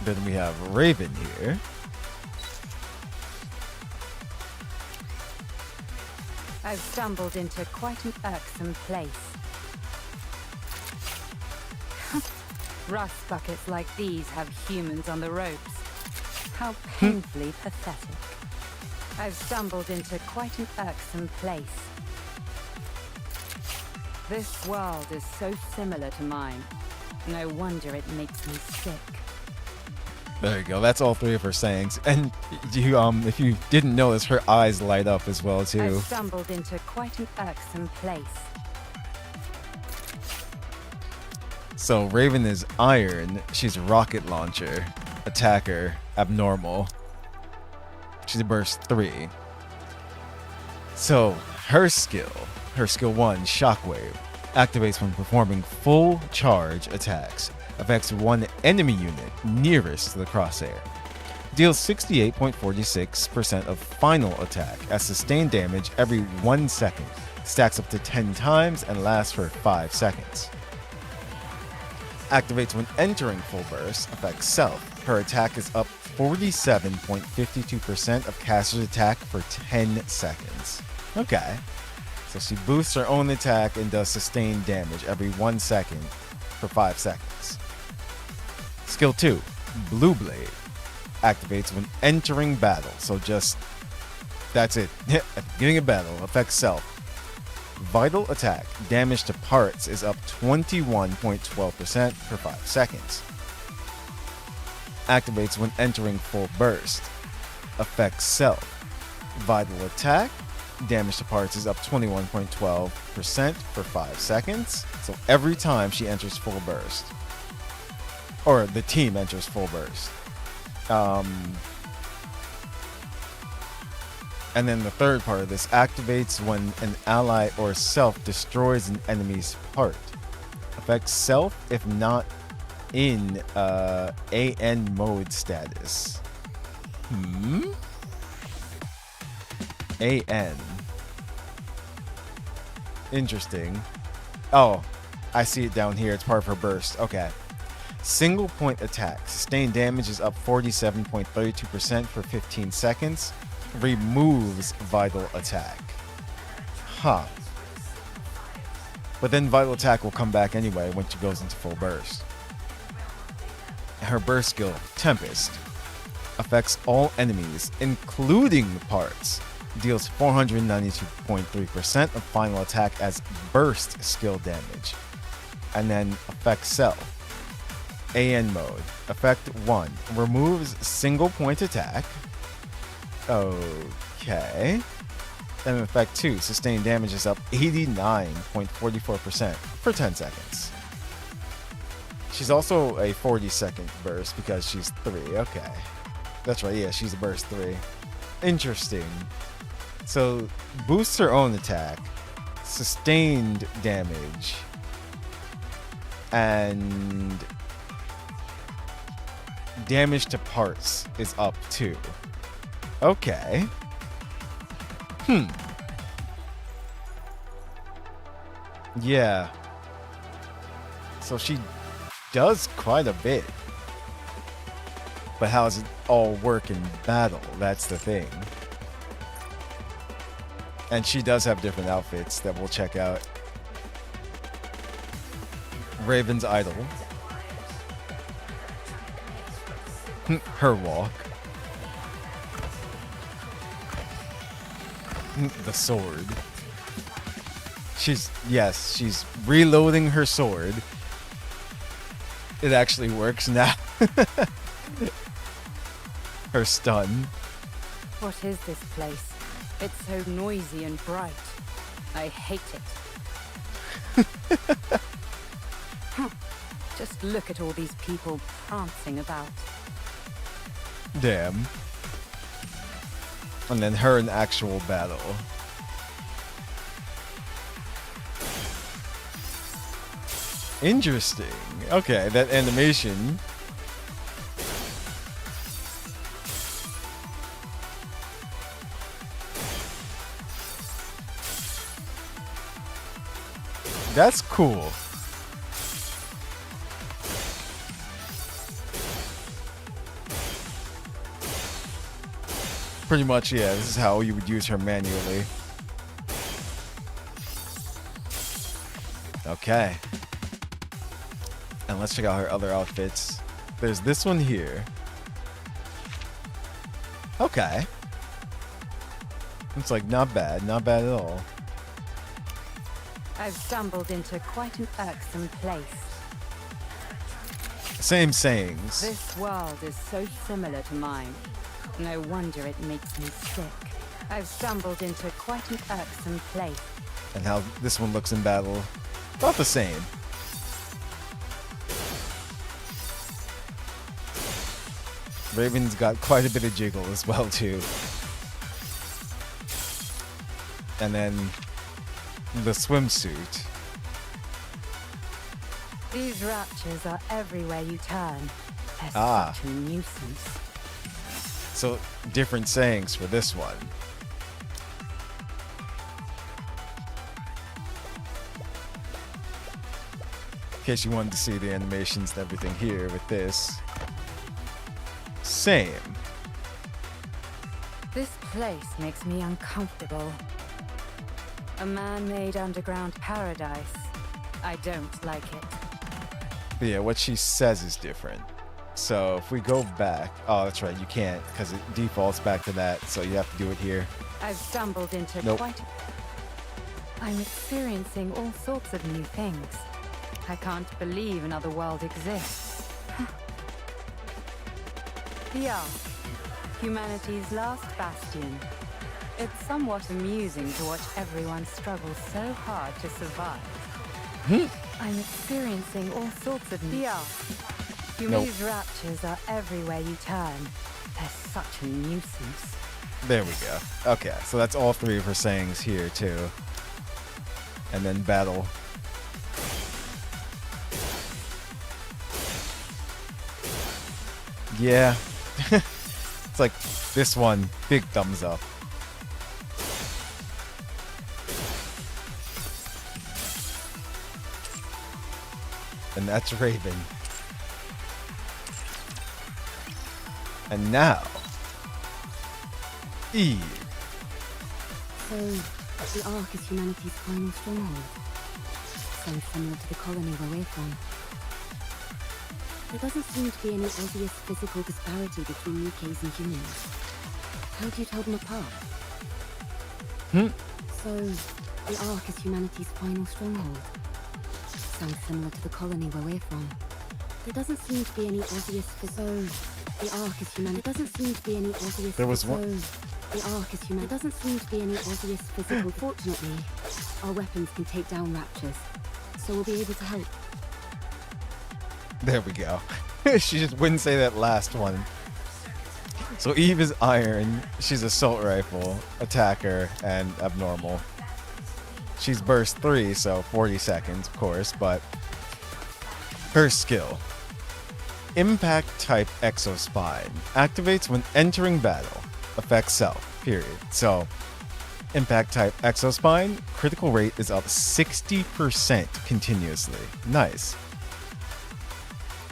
Then we have Raven here. I've stumbled into quite an irksome place. Rust buckets like these have humans on the ropes. How painfully pathetic. I've stumbled into quite an irksome place. This world is so similar to mine. No wonder it makes me sick. There you go. That's all three of her sayings. And you, if you didn't notice, her eyes light up as well too. I've stumbled into quite an irksome place. So Raven is iron. She's rocket launcher, attacker, abnormal. She's a burst 3. So her skill 1, shockwave, activates when performing full charge attacks. Affects one enemy unit nearest to the crosshair. Deals 68.46% of final attack as sustained damage every 1 second. Stacks up to 10 times and lasts for 5 seconds. Activates when entering full burst. Affects self. Her attack is up 47.52% of caster's attack for 10 seconds. Okay. So she boosts her own attack and does sustained damage every 1 second for 5 seconds. Skill 2, Blue Blade. Activates when entering battle. So just, that's it. At the beginning of battle, affects self. Vital attack, damage to parts is up 21.12% for 5 seconds. Activates when entering full burst. Affects self. Vital attack, damage to parts is up 21.12% for 5 seconds. So every time she enters full burst. Or the team enters full burst. And then the third part of this activates when an ally or self destroys an enemy's part. Affects self if not in AN mode status. AN. Interesting. Oh, I see it down here. It's part of her burst. Okay. Single point attack. Sustained damage is up 47.32% for 15 seconds. Removes vital attack. Huh. But then vital attack will come back anyway when she goes into full burst. Her burst skill, Tempest. Affects all enemies, including parts. Deals 492.3% of final attack as burst skill damage. And then affects self. AN mode. Effect 1. Removes single point attack. Okay. Then effect 2. Sustained damage is up 89.44% for 10 seconds. She's also a 40-second burst because she's 3. Okay. That's right, yeah, she's a burst 3. Interesting. So, boosts her own attack, sustained damage, and damage to parts is up too. Okay. Yeah. So she does quite a bit. But how does it all work in battle? That's the thing. And she does have different outfits that we'll check out. Raven's Idol. Her walk. The sword. She's reloading her sword. It actually works now. Her stun. What is this place? It's so noisy and bright. I hate it. Just look at all these people prancing about. Damn. And then her in actual battle. Interesting. Okay, that animation. That's cool. Pretty much, yeah, this is how you would use her manually. Okay. And let's check out her other outfits. There's this one here. Okay. It's like not bad at all. I've stumbled into quite an irksome place. Same sayings. This world is so similar to mine. No wonder it makes me sick. I've stumbled into quite an irksome place. And how this one looks in battle. About the same. Raven's got quite a bit of jiggle as well too. And then the swimsuit. These raptures are everywhere you turn. They're such a nuisance. So different sayings for this one. In case you wanted to see the animations and everything here with this. Same. This place makes me uncomfortable. A man-made underground paradise. I don't like it. But yeah, what she says is different. So if we go back, oh, that's right, you can't because it defaults back to that. So you have to do it here. I've stumbled into quite. I'm experiencing all sorts of new things. I can't believe another world exists. The Ark, humanity's last bastion. It's somewhat amusing to watch everyone struggle so hard to survive. I'm experiencing all sorts of new. The Ark. These raptures are everywhere you turn. They're such a nuisance. There we go. Okay, so that's all three of her sayings here too. And then battle. Yeah. It's like this one, big thumbs up. And that's Raven. And now, Eve. So, the Ark is humanity's final stronghold. So similar to the colony where we're from. There doesn't seem to be any obvious physical disparity between NIKKEs and humans. How do you tell them apart? So, the Ark is humanity's final stronghold. Sounds similar to the colony where we're from. There doesn't seem to be any obvious physical. The Ark is human. It doesn't seem to be any obvious. There was one. The Ark is human. It doesn't seem to be any obvious physical. Fortunately, our weapons can take down raptures, so we'll be able to help. There we go. She just wouldn't say that last one. So Eve is iron. She's assault rifle, attacker, and abnormal. She's burst 3, so 40 seconds, of course, but her skill. Impact type Exospine. Activates when entering battle. Affects self, period. So, Impact type Exospine, critical rate is up 60% continuously. Nice.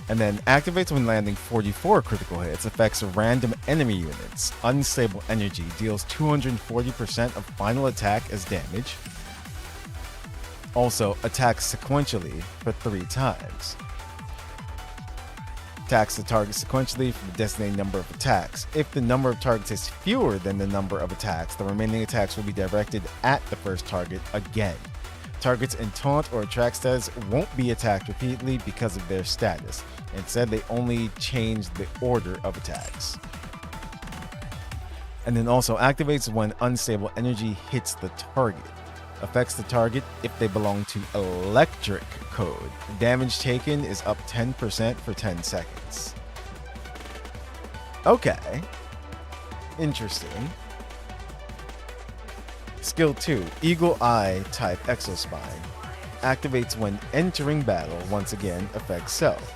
And then activates when landing 44 critical hits. Affects random enemy units. Unstable energy. Deals 240% of final attack as damage. Also, attacks sequentially for 3 times. Attacks the target sequentially for the designated number of attacks. If the number of targets is fewer than the number of attacks, the remaining attacks will be directed at the first target again. Targets in taunt or attract status won't be attacked repeatedly because of their status. Instead, they only change the order of attacks. And then also activates when unstable energy hits the target. Affects the target if they belong to electric code. Damage taken is up 10% for 10 seconds. Okay. Interesting. Skill 2, Eagle Eye type Exospine. Activates when entering battle, once again, affects self.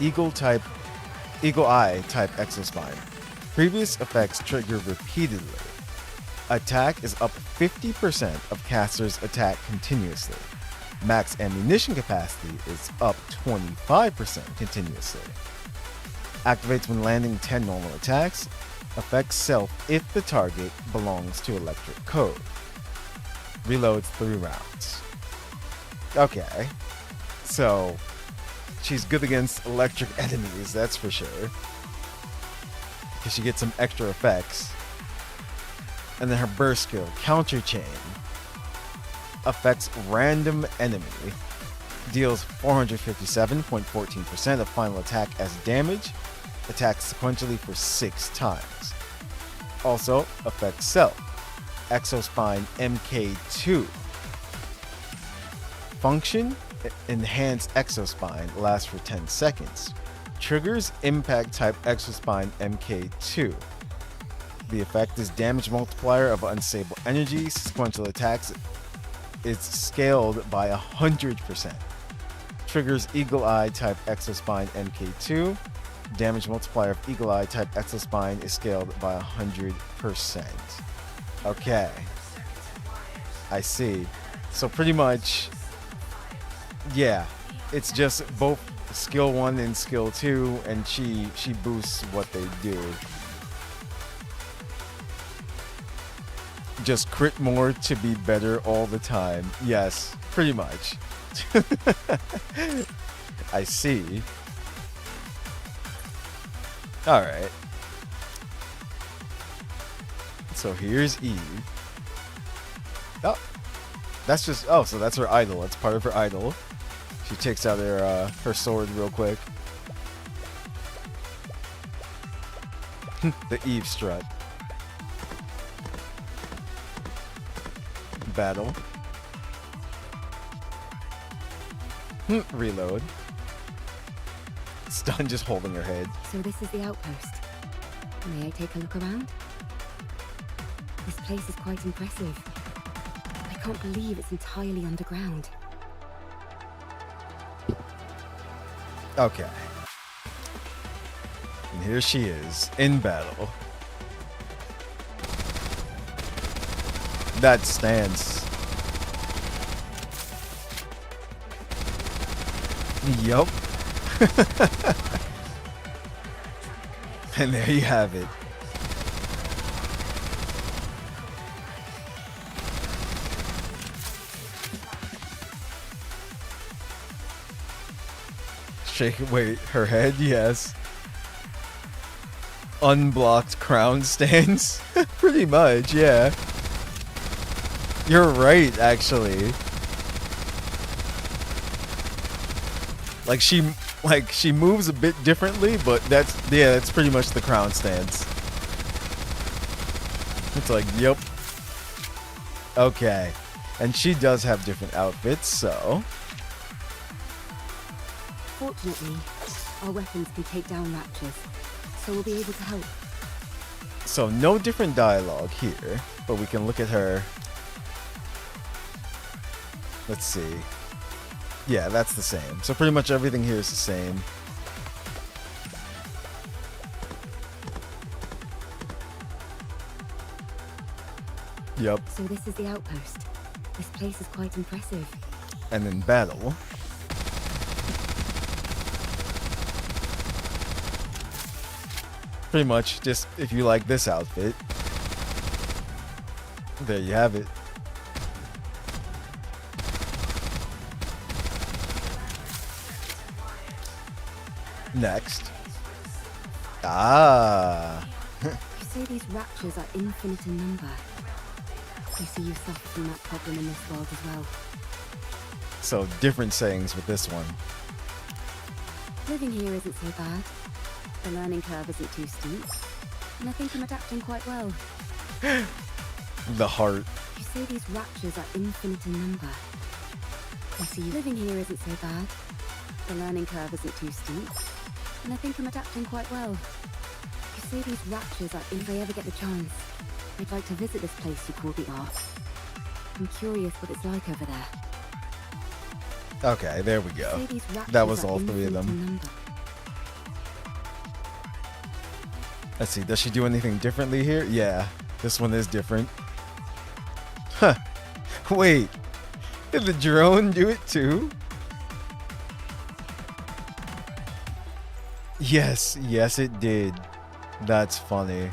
Eagle Eye type Exospine. Previous effects trigger repeatedly. Attack is up 50% of caster's attack continuously. Max ammunition capacity is up 25% continuously. Activates when landing 10 normal attacks. Affects self if the target belongs to electric code. Reloads 3 rounds. Okay. So, she's good against electric enemies, that's for sure. Because she gets some extra effects. And then her burst skill, Counter Chain. Affects random enemy. Deals 457.14% of final attack as damage. Attacks sequentially for 6 times. Also, affects self. Exospine MK2. Function, Enhanced Exospine, lasts for 10 seconds. Triggers Impact type Exospine MK2. The effect is damage multiplier of unstable energy. Sequential attacks is scaled by 100%. Triggers Eagle Eye type Exospine MK2. Damage multiplier of Eagle Eye type Exospine is scaled by 100%. Okay. I see. So pretty much, yeah, it's just both skill 1 and skill 2, and she boosts what they do. Just crit more to be better all the time. Yes, pretty much. I see. Alright. So here's Eve. Oh, that's just, oh, so that's her idol. It's part of her idol. She takes out her sword real quick. The Eve strut. Battle. Reload. Stun just holding her head. So this is the outpost. May I take a look around? This place is quite impressive. I can't believe it's entirely underground. Okay. And here she is, in battle. That stance. Yup. And there you have it. Shake it, wait, her head, yes. Unblocked crown stance. Pretty much, yeah. You're right, actually. Like she moves a bit differently, but that's pretty much the crown stance. It's like, yep. Okay. And she does have different outfits, so. Fortunately, our weapons can take down raptors, so we'll be able to help. So no different dialogue here, but we can look at her. Let's see. Yeah, that's the same. So pretty much everything here is the same. Yep. So this is the outpost. This place is quite impressive. And then battle. Pretty much just if you like this outfit. There you have it. Next. Ah. You say these raptures are infinite in number. I see you suffer from that problem in this world as well. So different sayings with this one. Living here isn't so bad. The learning curve isn't too steep. And I think I'm adapting quite well. The heart. You say these raptures are infinite in number. I see you. Living here isn't so bad. The learning curve isn't too steep. And I think I'm adapting quite well. You say these raptures are, if I ever get the chance, I'd like to visit this place you call the Ark. I'm curious what it's like over there. Okay, there we go. Say these raptors That was are all 3 of infinite in them. number. Let's see, does she do anything differently here? Yeah, this one is different. Huh. Wait, did the drone do it too? Yes, yes it did. That's funny.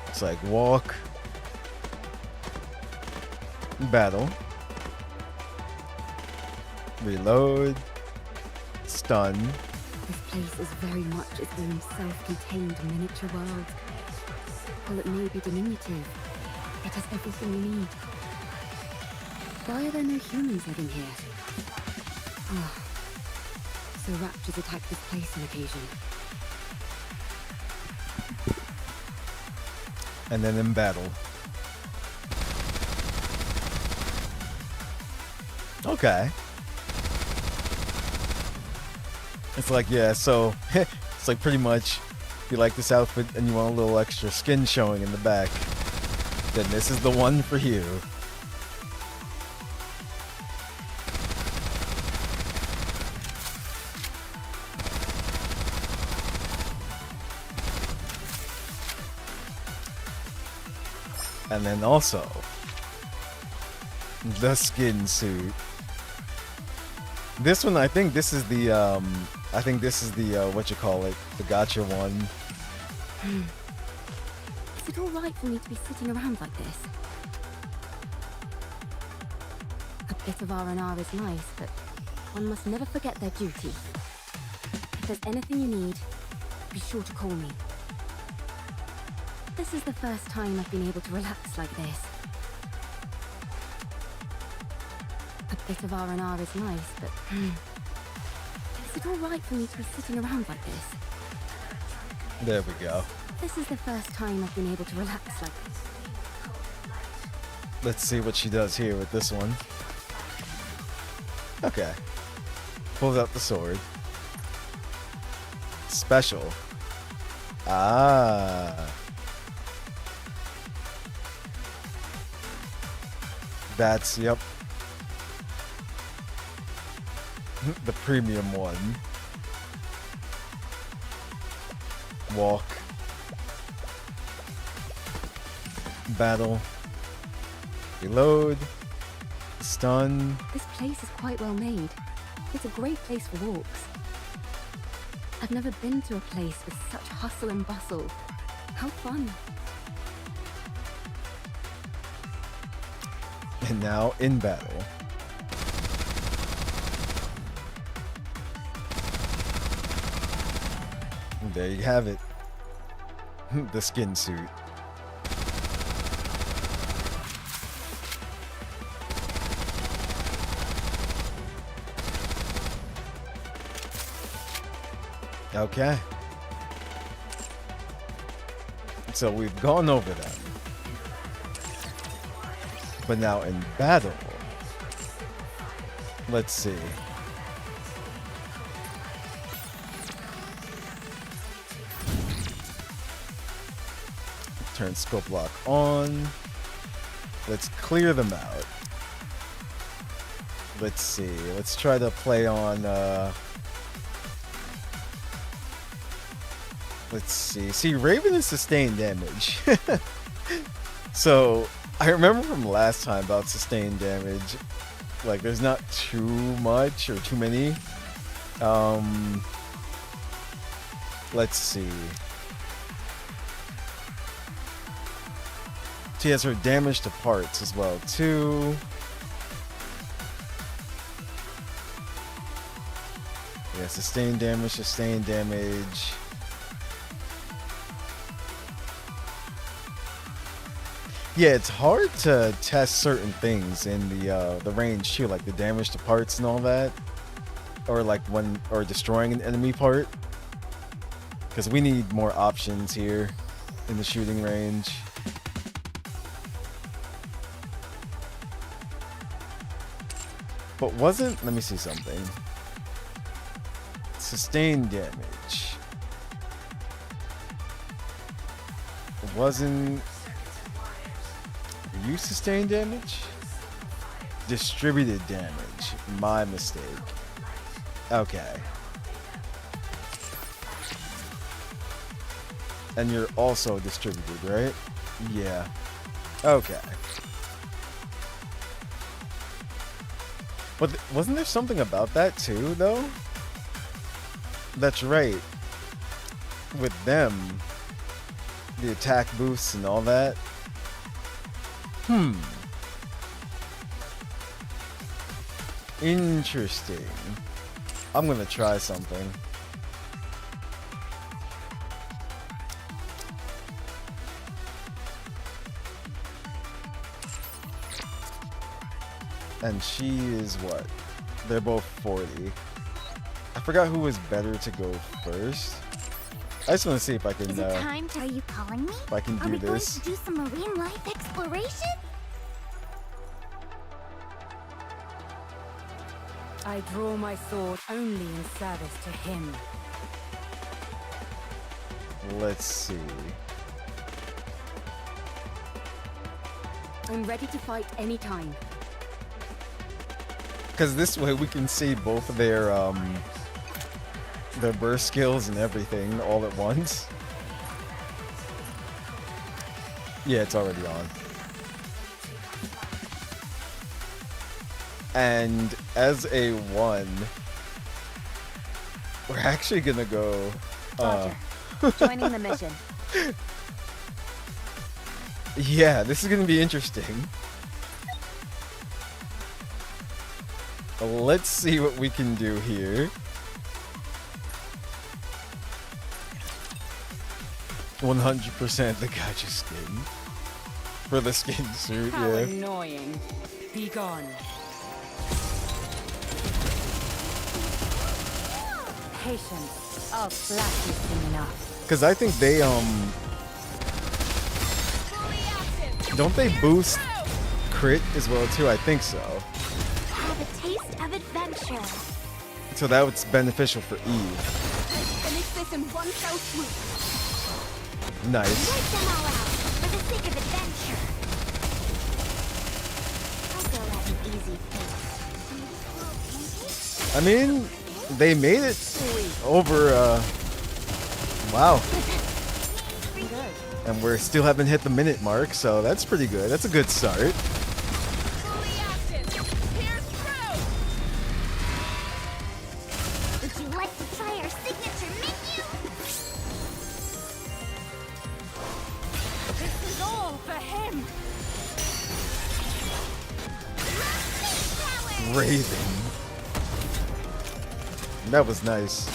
It's like walk, battle, reload, stun. This place is very much its own self-contained miniature world. While it may be diminutive, it has everything you need. Why are there no humans living here? Ah, so raptors attack this place on occasion. And then in battle. Okay. It's like, yeah, so it's like pretty much if you like this outfit and you want a little extra skin showing in the back, then this is the one for you. And then also the skin suit. This one, I think this is the what you call it, the gotcha one. Is it alright for me to be sitting around like this? A bit of R&R is nice, but one must never forget their duty. If there's anything you need, be sure to call me. This is the first time I've been able to relax like this. A bit of R&R is nice, but is it alright for me to be sitting around like this? There we go. This is the first time I've been able to relax like this. Let's see what she does here with this one. Okay. Pulls out the sword. Special. Ah. That's, yep. The premium one. Walk. Battle. Reload. Stun. This place is quite well made. It's a great place for walks. I've never been to a place with such hustle and bustle. How fun. And now in battle. And there you have it. The skin suit. Okay. So we've gone over them. But now in battle, let's see. Turn scope lock on. Let's clear them out. Let's see. Let's try to play on let's see. See, Raven is sustained damage. So I remember from last time about sustained damage, like there's not too much or too many. Let's see. She has her damage to parts as well too. Yeah, sustained damage, sustained damage. Yeah, it's hard to test certain things in the range too, like the damage to parts and all that, or like or destroying an enemy part, because we need more options here in the shooting range. But let me see something. Sustained damage. wasn't... You sustained damage? Distributed damage. My mistake. Okay. And you're also distributed, right? Yeah. Okay. But wasn't there something about that too, though? That's right. With them, the attack boosts and all that. Interesting. I'm gonna try something. And she is what? They're both 40. I forgot who was better to go first. I just want to see if I can. Is it time? Are you calling me? If I can do this. Are we going to do some marine life exploration? I draw my sword only in service to him. Let's see. I'm ready to fight anytime. Because this way we can see both of their burst skills and everything all at once. Yeah, it's already on. And as a 1, we're actually gonna go. Joining the mission. Yeah, this is gonna be interesting. Let's see what we can do here. 100% the gacha skin. For the skin suit, How yeah. annoying. Be gone. Patience. I'll slap you soon enough. Because I think they, don't they boost crit as well, too? I think so. Have a taste of adventure. So that was beneficial for Eve. Finish this in one fell swoop. Nice. Wipe them all out for the sake of adventure. I'll go at an easy pace. I mean, they made it over, wow. And we still haven't hit the minute mark, so that's pretty good. That's a good start. Would you like to try our signature menu? This is all for him. Raven. That was nice.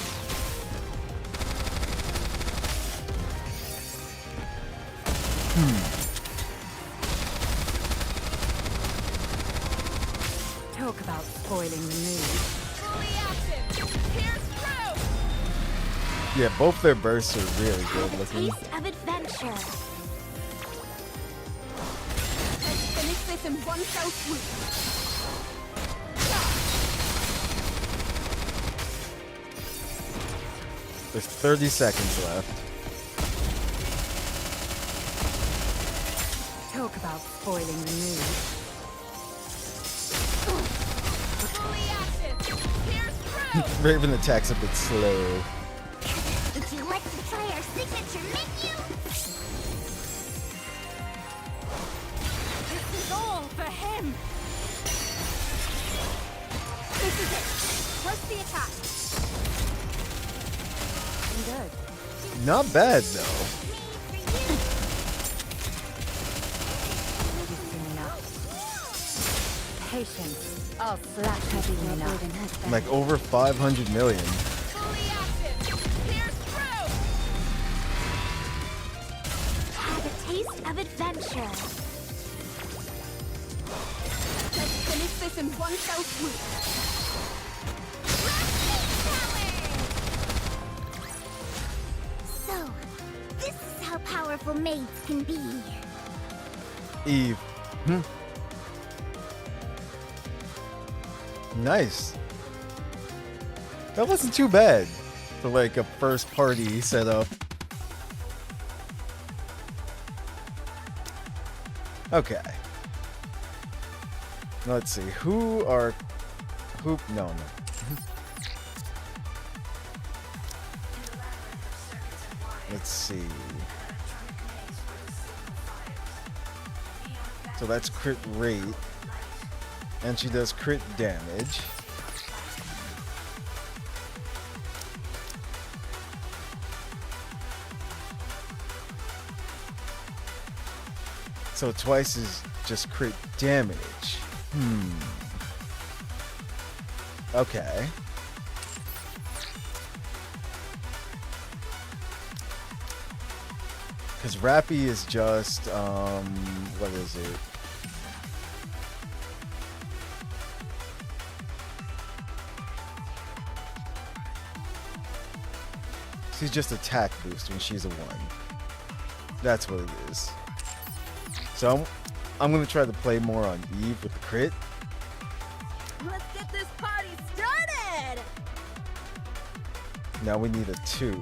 Talk about spoiling the mood. Yeah, both their bursts are really good looking. Taste of adventure. Let's finish this in one fell swoop. There's 30 seconds left. Talk about spoiling the mood. Raven attacks a bit slow. Would you like to try our signature menu? This is all for him. This is it. Press the attack. I'm good. Not bad though. Patience. I'll slap heavy enough. Like over 500 million. Have a taste of adventure. Let's finish this in one fell swoop. So, this is how powerful maids can be. Eve. Nice. That wasn't too bad for like a first party setup. Okay. Let's see. No. Let's see. So that's crit rate. And she does crit damage. So twice is just crit damage. Okay. Because Rappy is just, what is it? She's just attack boost when she's a 1. That's what it is. So I'm gonna try to play more on Eve with the crit. Let's get this party started! Now we need a 2.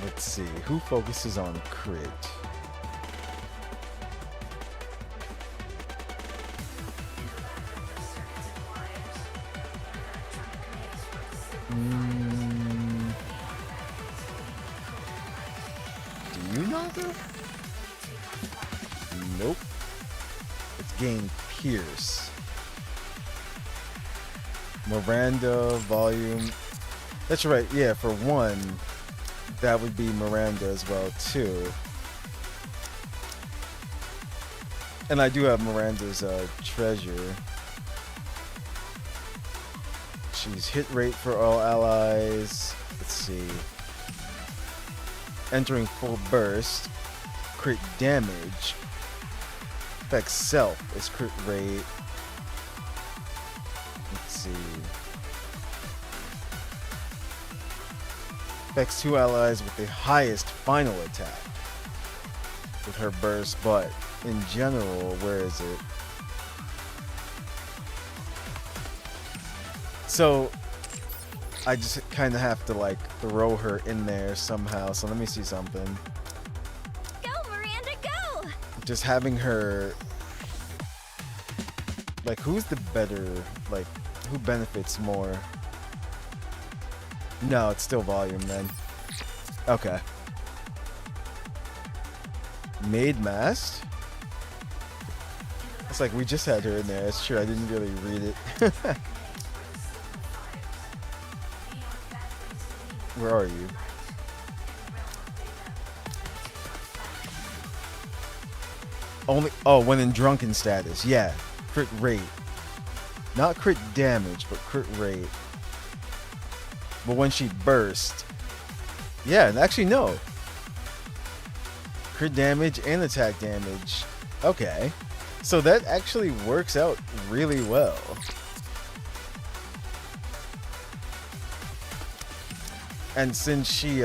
Let's see, who focuses on crit? Do you know though? Nope. It's gain Pierce. Miranda, volume. That's right, yeah, for 1, that would be Miranda as well too. And I do have Miranda's treasure. She's hit rate for all allies. Let's see. Entering full burst. Crit damage. Affects self is crit rate. Let's see. Affects 2 allies with the highest final attack with her burst, but in general, where is it? So I just kind of have to like throw her in there somehow. So let me see something. Go, Miranda, go! Just having her, like, who's the better, like, who benefits more? No, it's still volume then. Okay. Maid Mast? It's like we just had her in there. It's true, I didn't really read it. Where are you? When in drunken status. Yeah. Crit rate. Not crit damage, but crit rate. But when she burst. Yeah, actually no. Crit damage and attack damage. Okay. So that actually works out really well. And since she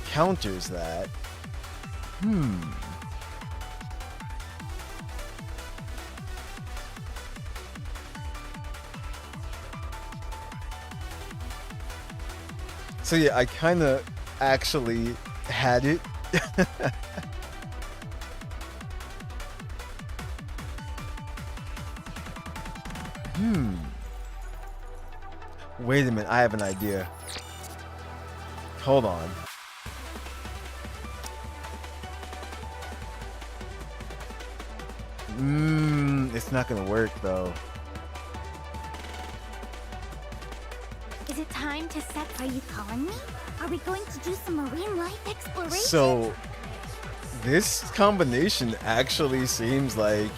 counters that, so yeah, I kind of actually had it. Wait a minute, I have an idea. Hold on. It's not gonna work though. Is it time to set? Are you calling me? Are we going to do some marine life exploration? So this combination actually seems like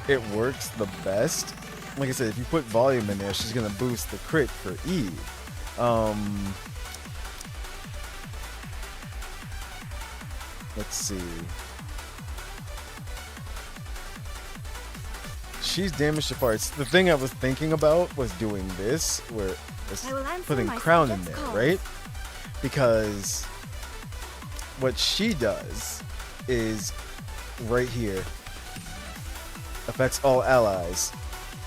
it works the best. Like I said, if you put volume in there, she's gonna boost the crit for Eve. Let's see. She's damaged to parts. The thing I was thinking about was doing this, where it's putting Crown in there, right? Because what she does is right here. Affects all allies.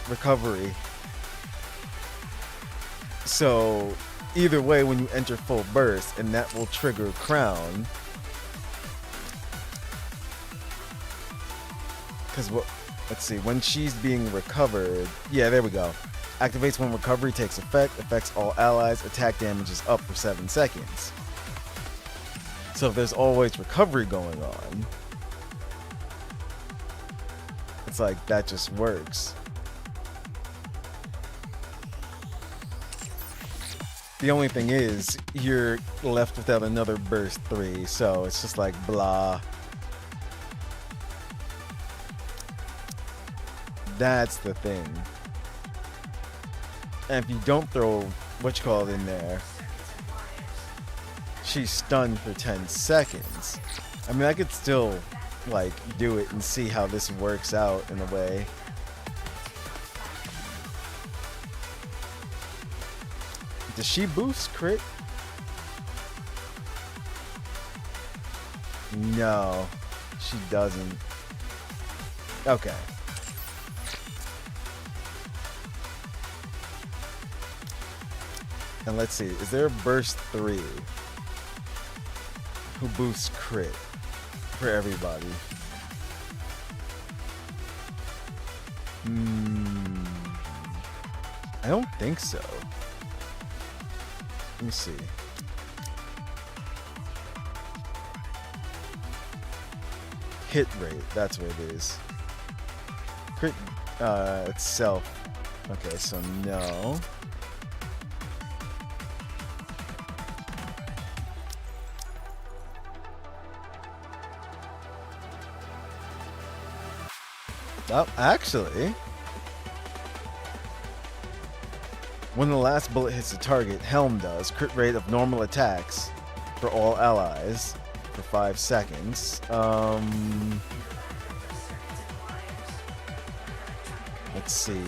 Recovery. So, either way, when you enter full burst, and that will trigger Crown. Because what? Let's see. When she's being recovered, yeah, there we go. Activates when recovery takes effect. Affects all allies. Attack damage is up for 7 seconds. So if there's always recovery going on, it's like that just works. The only thing is, you're left without another burst 3, so it's just like blah. That's the thing. And if you don't throw whatchamacallit in there, she's stunned for 10 seconds. I mean, I could still, like, do it and see how this works out in a way. Does she boost crit? No, she doesn't. Okay. And let's see, is there a burst 3 who boosts crit for everybody? I don't think so. Let me see. Hit rate, that's what it is. Crit itself. Okay, so no. Oh, actually, when the last bullet hits the target, Helm does. Crit rate of normal attacks for all allies for 5 seconds. Let's see.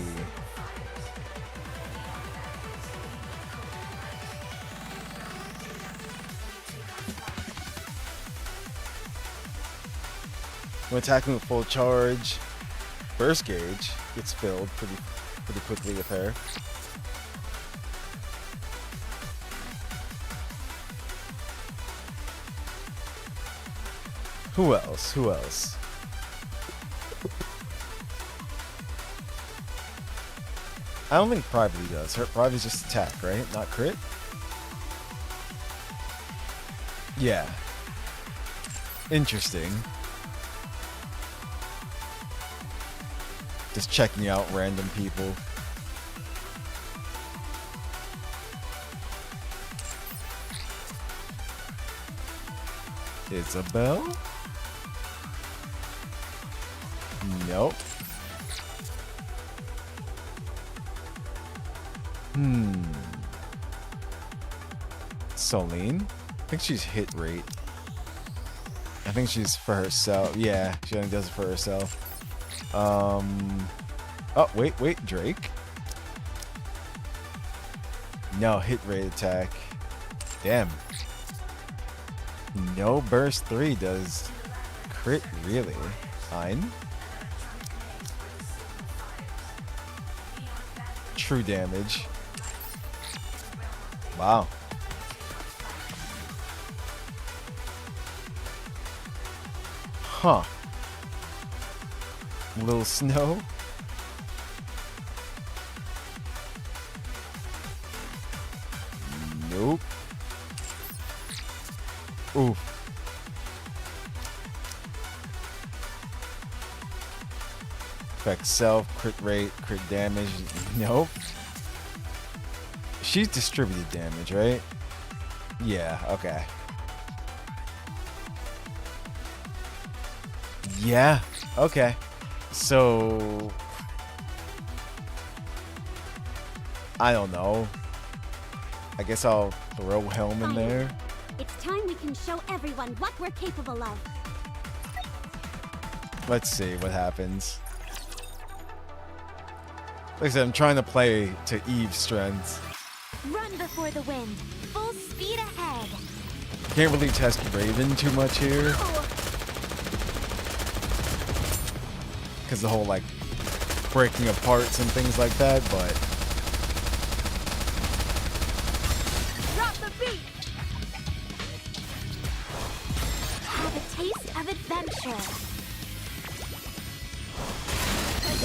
When attacking with full charge, burst gauge gets filled pretty quickly with her. Who else? Who else? I don't think Privately does. Her Private's just attack, right? Not crit? Yeah. Interesting. Just checking out random people. Isabel? Nope. Celine? I think she's hit rate. I think she's for herself. Yeah, she only does it for herself. Oh, wait, Drake? No, hit rate attack. Damn. No burst 3 does crit, really. Fine. True damage. Wow. Huh. Little Snow? Nope. Oof. Affect self, crit rate, crit damage. Nope. She's distributed damage, right? Yeah, okay. Yeah, okay. So, I don't know. I guess I'll throw Helm in there. It's time we can show everyone what we're capable of. Let's see what happens. Like I said, I'm trying to play to Eve's strengths. Run before the wind. Full speed ahead. Can't really test Raven too much here. Because the whole, like, breaking of parts and things like that, but Drop the beat. Have a taste of adventure.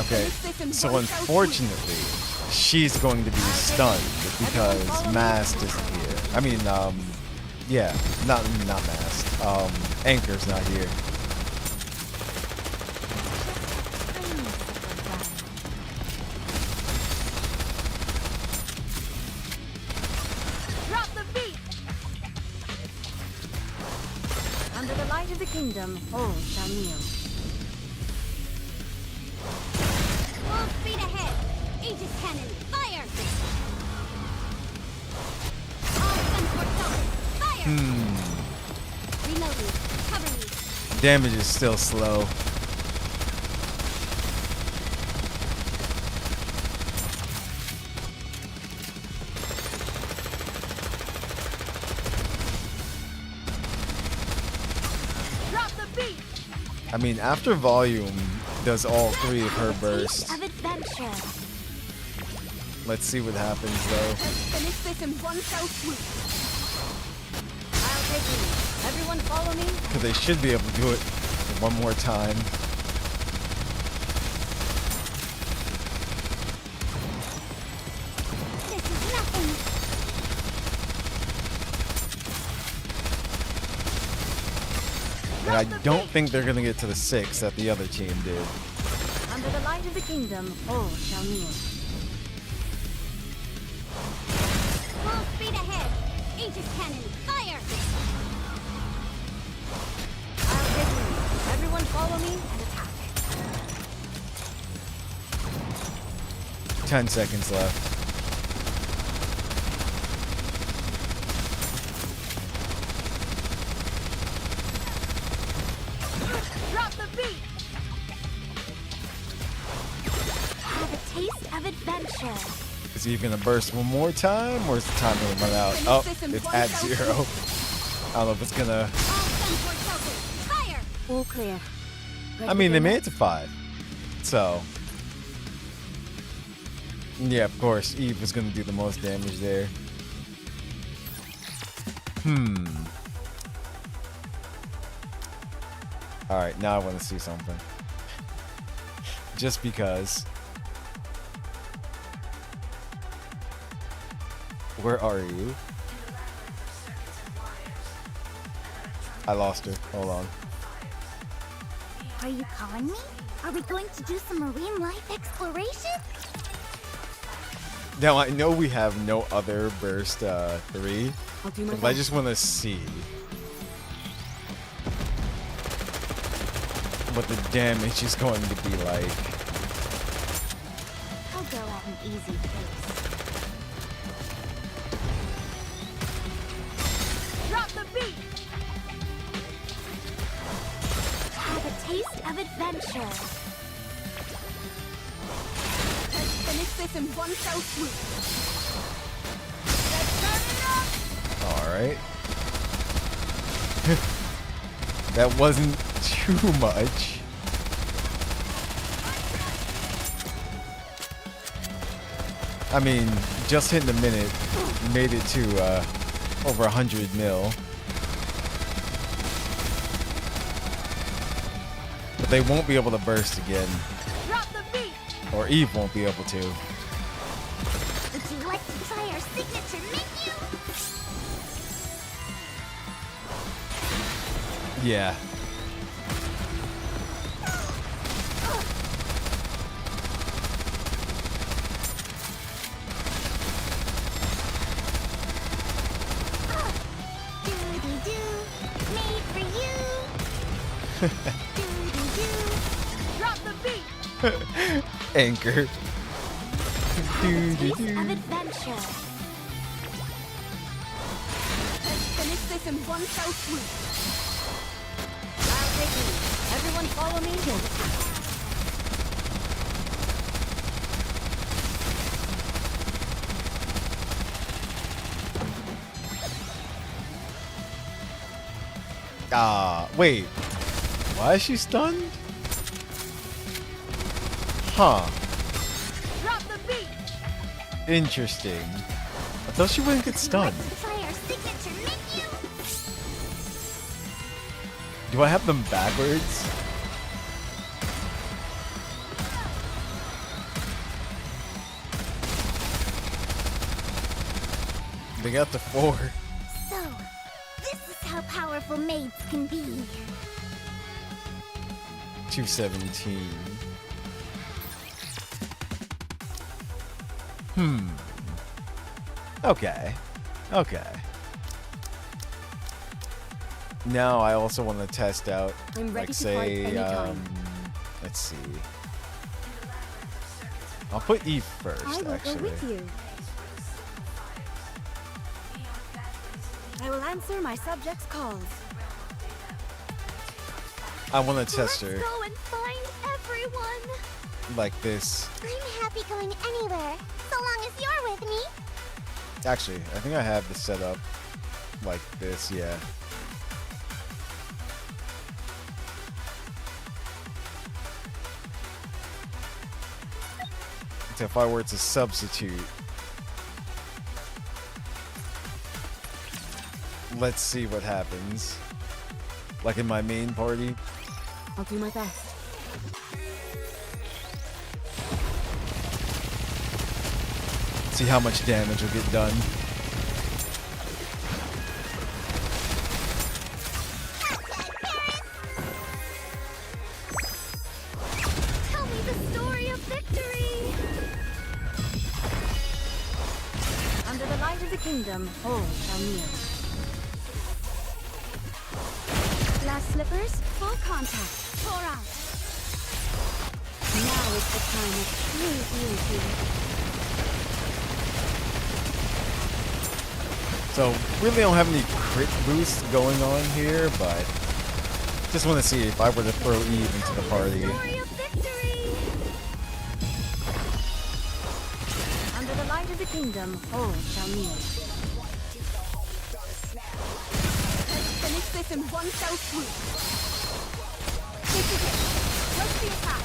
okay. So unfortunately, she's going to be stunned because Mast isn't here. I mean, yeah, not Mast. Anchor's not here. Drop the beat. Under the light of the kingdom, all shall kneel. Full speed ahead. Aegis cannon, fire! All guns for focus, fire! Reloading, cover me. Damage is still slow. Drop the beat. I mean, after Volume does all three of her bursts. Of adventure. Let's see what happens though. Finish this in one fell swoop. I'll take you. Everyone follow me. Because they should be able to do it one more time. This is nothing. And I don't think they're going to get to the 6 that the other team did. Under the light of the kingdom, all shall kneel. Full speed ahead. Aegis cannon, fire! I'll take you. Everyone follow me and attack. 10 seconds left. Drop the beat. Have a taste of adventure. Is he going to burst one more time or is the time going to run out? Oh, it's at 0. I don't know if it's going to... All guns for focus, fire! All clear. I mean, they made it to 5. So... yeah, of course, Eve was going to do the most damage there. Alright, now I want to see something. Just because. Where are you? I lost her. Hold on. Are you calling me? Are we going to do some marine life exploration? Now, I know we have no other burst 3, I'll do my but I best. just want to see what the damage is going to be like. I'll go at an easy pace. Drop the beat. Have a taste of adventure. Finish this in one fell swoop. Alright. That wasn't too much. I mean, just hitting a minute made it to over 100 mil. But they won't be able to burst again. Drop the beat. Or Eve won't be able to. Would you like to try our signature menu? Yeah. Doody-doo, made for you. Doody-doo. Drop the beat. Anchor. Taste of adventure. Finish this in one fell swoop. I'll take you. Everyone follow me and attack. Wait. Why is she stunned? Huh. Interesting. I thought she wouldn't get stunned. Try our signature menu. Do I have them backwards? They got the 4. So, this is how powerful maids can be. 217. Okay. Okay. Now I also want to test out, I'm ready like, to say, fight anytime. let's see. I'll put Eve first, I will actually. go with you. I will answer my subjects' calls. I want to test her Let's go and find everyone. like this. I'm happy going anywhere, so long as you're with me. Actually, I think I have this set up like this, yeah. So if I were to substitute, let's see what happens. Like in my main party. I'll do my best. See how much damage will get done. Tell me the story of victory. Under the light of the kingdom, all shall kneel. Glass slippers, full contact, pour out. Now is the time of true beauty. So really don't have any crit boost going on here, but just want to see if I were to throw Eve into the party. Under the light of the kingdom, all shall kneel. Let's finish this in one fell swoop. This is it. What's the attack?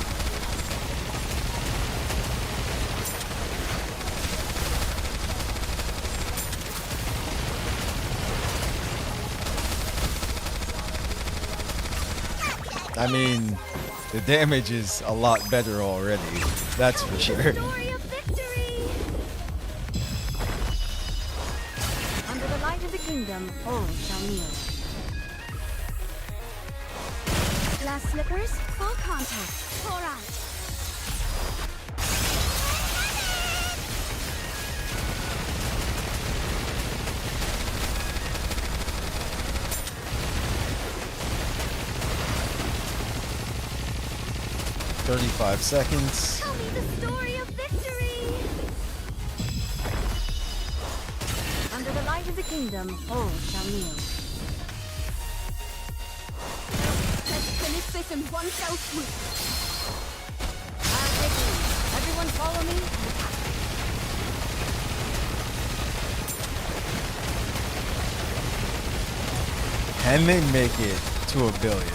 I mean, the damage is a lot better already. That's for sure. Under the light of the kingdom, all shall kneel. Glass slippers, full contact, pour out. $35 seconds. Tell me the story of victory. Under the light of the kingdom, all shall kneel. Let's finish this in one fell swoop. I'll take you. Everyone follow me and attack. Can they make it to $1 billion?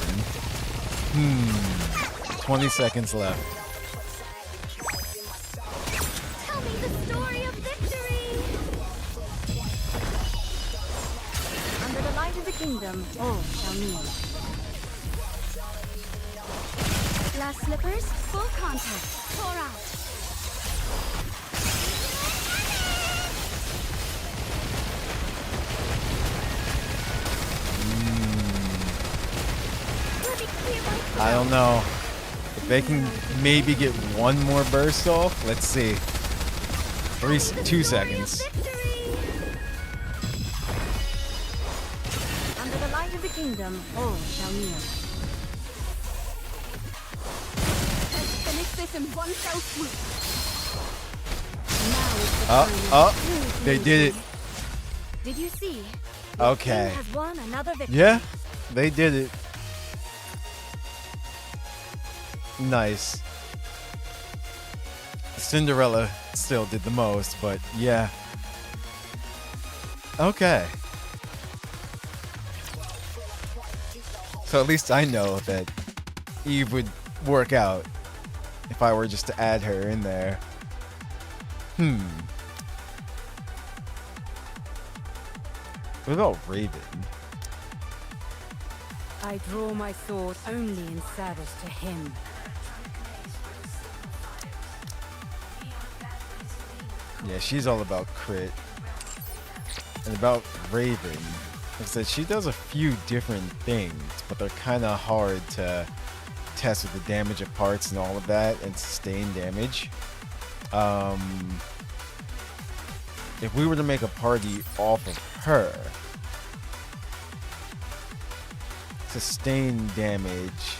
20 seconds left. Tell me the story of victory. Under the light of the kingdom, all shall kneel. Glass slippers, full contact, pour out. I don't know. If they can maybe get one more burst off, let's see. 2 seconds. Under the light of the kingdom, all shall kneel. Let's finish this in one fell swoop. Now is the time of true They did it. Did you see? Okay. Has won another victory. Yeah, they did it. Nice. Cinderella still did the most, but yeah. Okay. So at least I know that Eve would work out if I were just to add her in there. What about Raven? I draw my sword only in service to him. Yeah, she's all about crit. And about Raven, like I said, she does a few different things, but they're kind of hard to test with the damage of parts and all of that, and sustain damage. If we were to make a party off of her, sustain damage.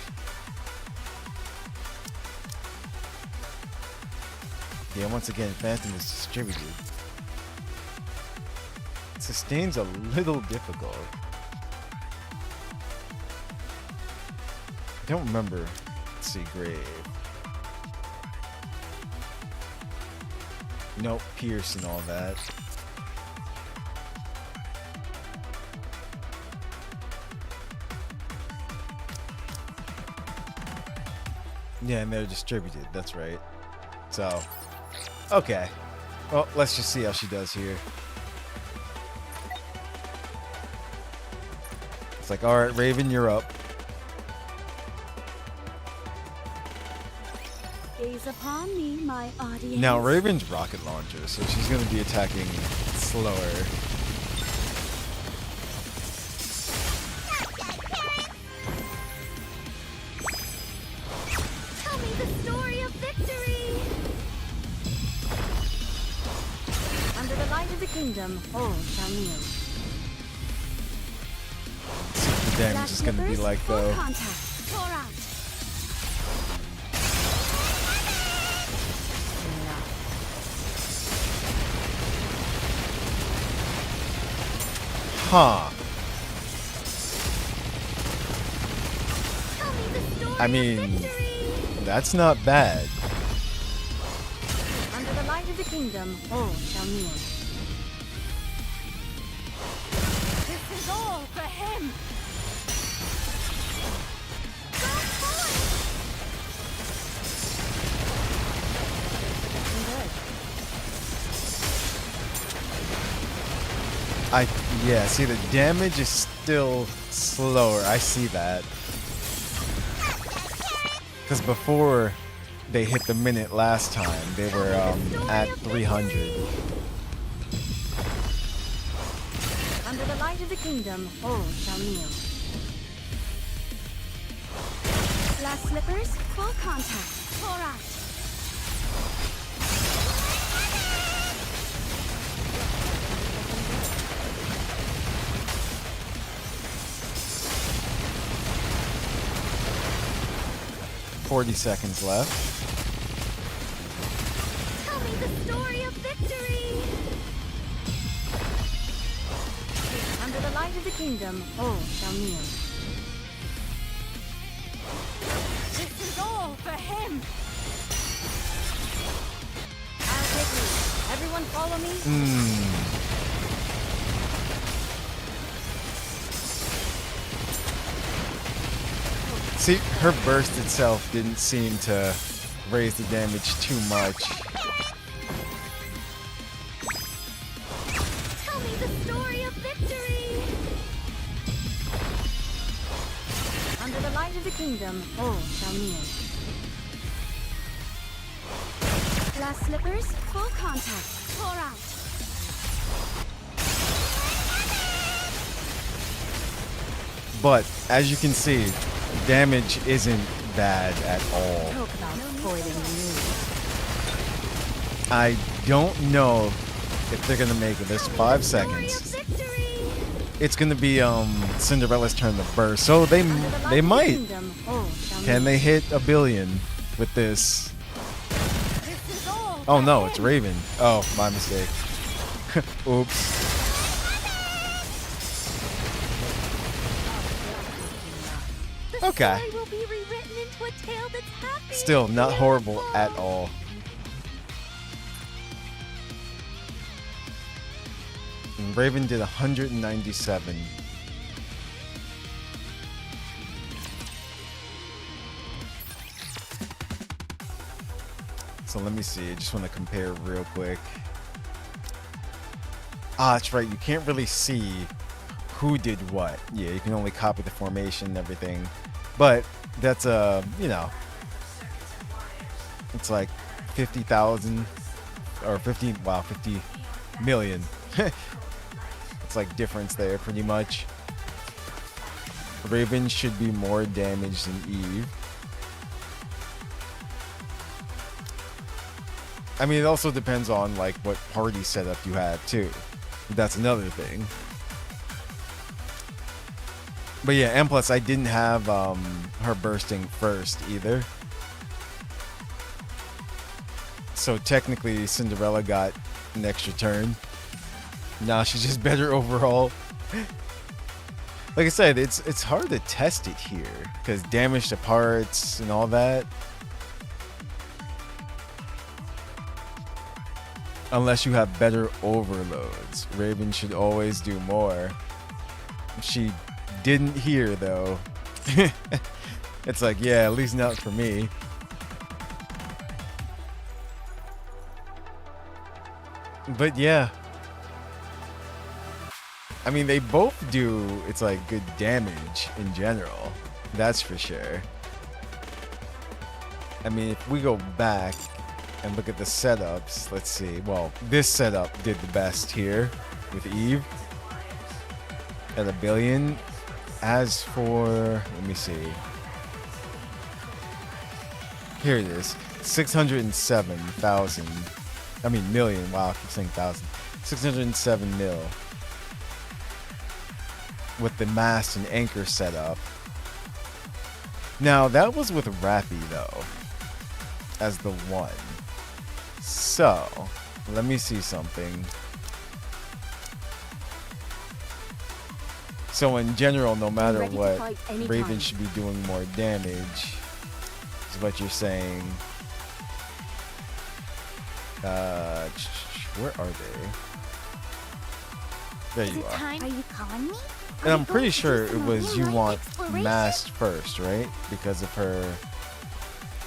Yeah, once again, Phantom is distributed. Sustain's a little difficult. I don't remember. Let's see, Grave. Nope, Pierce and all that. Yeah, and they're distributed, that's right. So, okay. Well, let's just see how she does here. It's like, alright, Raven, you're up. Gaze upon me, my audience. Now, Raven's rocket launcher, so she's going to be attacking slower. Tell me the story of victory! Under the light of the kingdom, all shall kneel. See what the damage is going to be like, though. Contact. Pour out. Huh. I mean, that's not bad. Under the light of the kingdom, all shall kneel. This is all for him. Yeah, see, the damage is still slower. I see that. Because before they hit the minute last time, they were at 300. Under the light of the kingdom, all shall kneel. Glass slippers, full contact. Pour out. $40 seconds left. Tell me the story of victory! Under the light of the kingdom, all shall kneel. This is all for him. I'll take lead. Everyone follow me. See, her burst itself didn't seem to raise the damage too much. Tell me the story of victory! Under the light of the kingdom, all shall kneel. Glass slippers, full contact. Pour out. But, as you can see, damage isn't bad at all. Talk about spoiling the mood. I don't know if they're gonna make it. There's 5 seconds. It's gonna be Cinderella's turn to burst, so they might. Can they hit a billion with this? Oh no, it's Raven. Oh, my mistake. Oops. Okay. Still not horrible at all. And Raven did 197. So let me see. I just want to compare real quick. Ah, that's right. You can't really see who did what. Yeah, you can only copy the formation and everything. But that's you know, it's like 50,000 or 50 million. It's like difference there pretty much. Raven should be more damaged than Eve. I mean, it also depends on like what party setup you have too. That's another thing. But yeah, and plus I didn't have her bursting first either. So technically Cinderella got an extra turn. Now she's just better overall. Like I said, it's hard to test it here because damage to parts and all that. Unless you have better overloads. Raven should always do more. She didn't hear though. It's like, yeah, at least not for me. But yeah. I mean, they both do, it's like good damage in general. That's for sure. I mean, if we go back and look at the setups, let's see. Well, this setup did the best here with Eve at 1 billion. As for, let me see. Here it is. 607,000. I mean, million. Wow, I keep saying thousand. 607 mil. With the mast and anchor setup. Now, that was with Rappy, though. As the one. So, let me see something. So in general, no matter what, Raven should be doing more damage, is what you're saying. Where are they? There you are. Are you calling me? And I'm pretty sure it was you want masked first, right? Because of her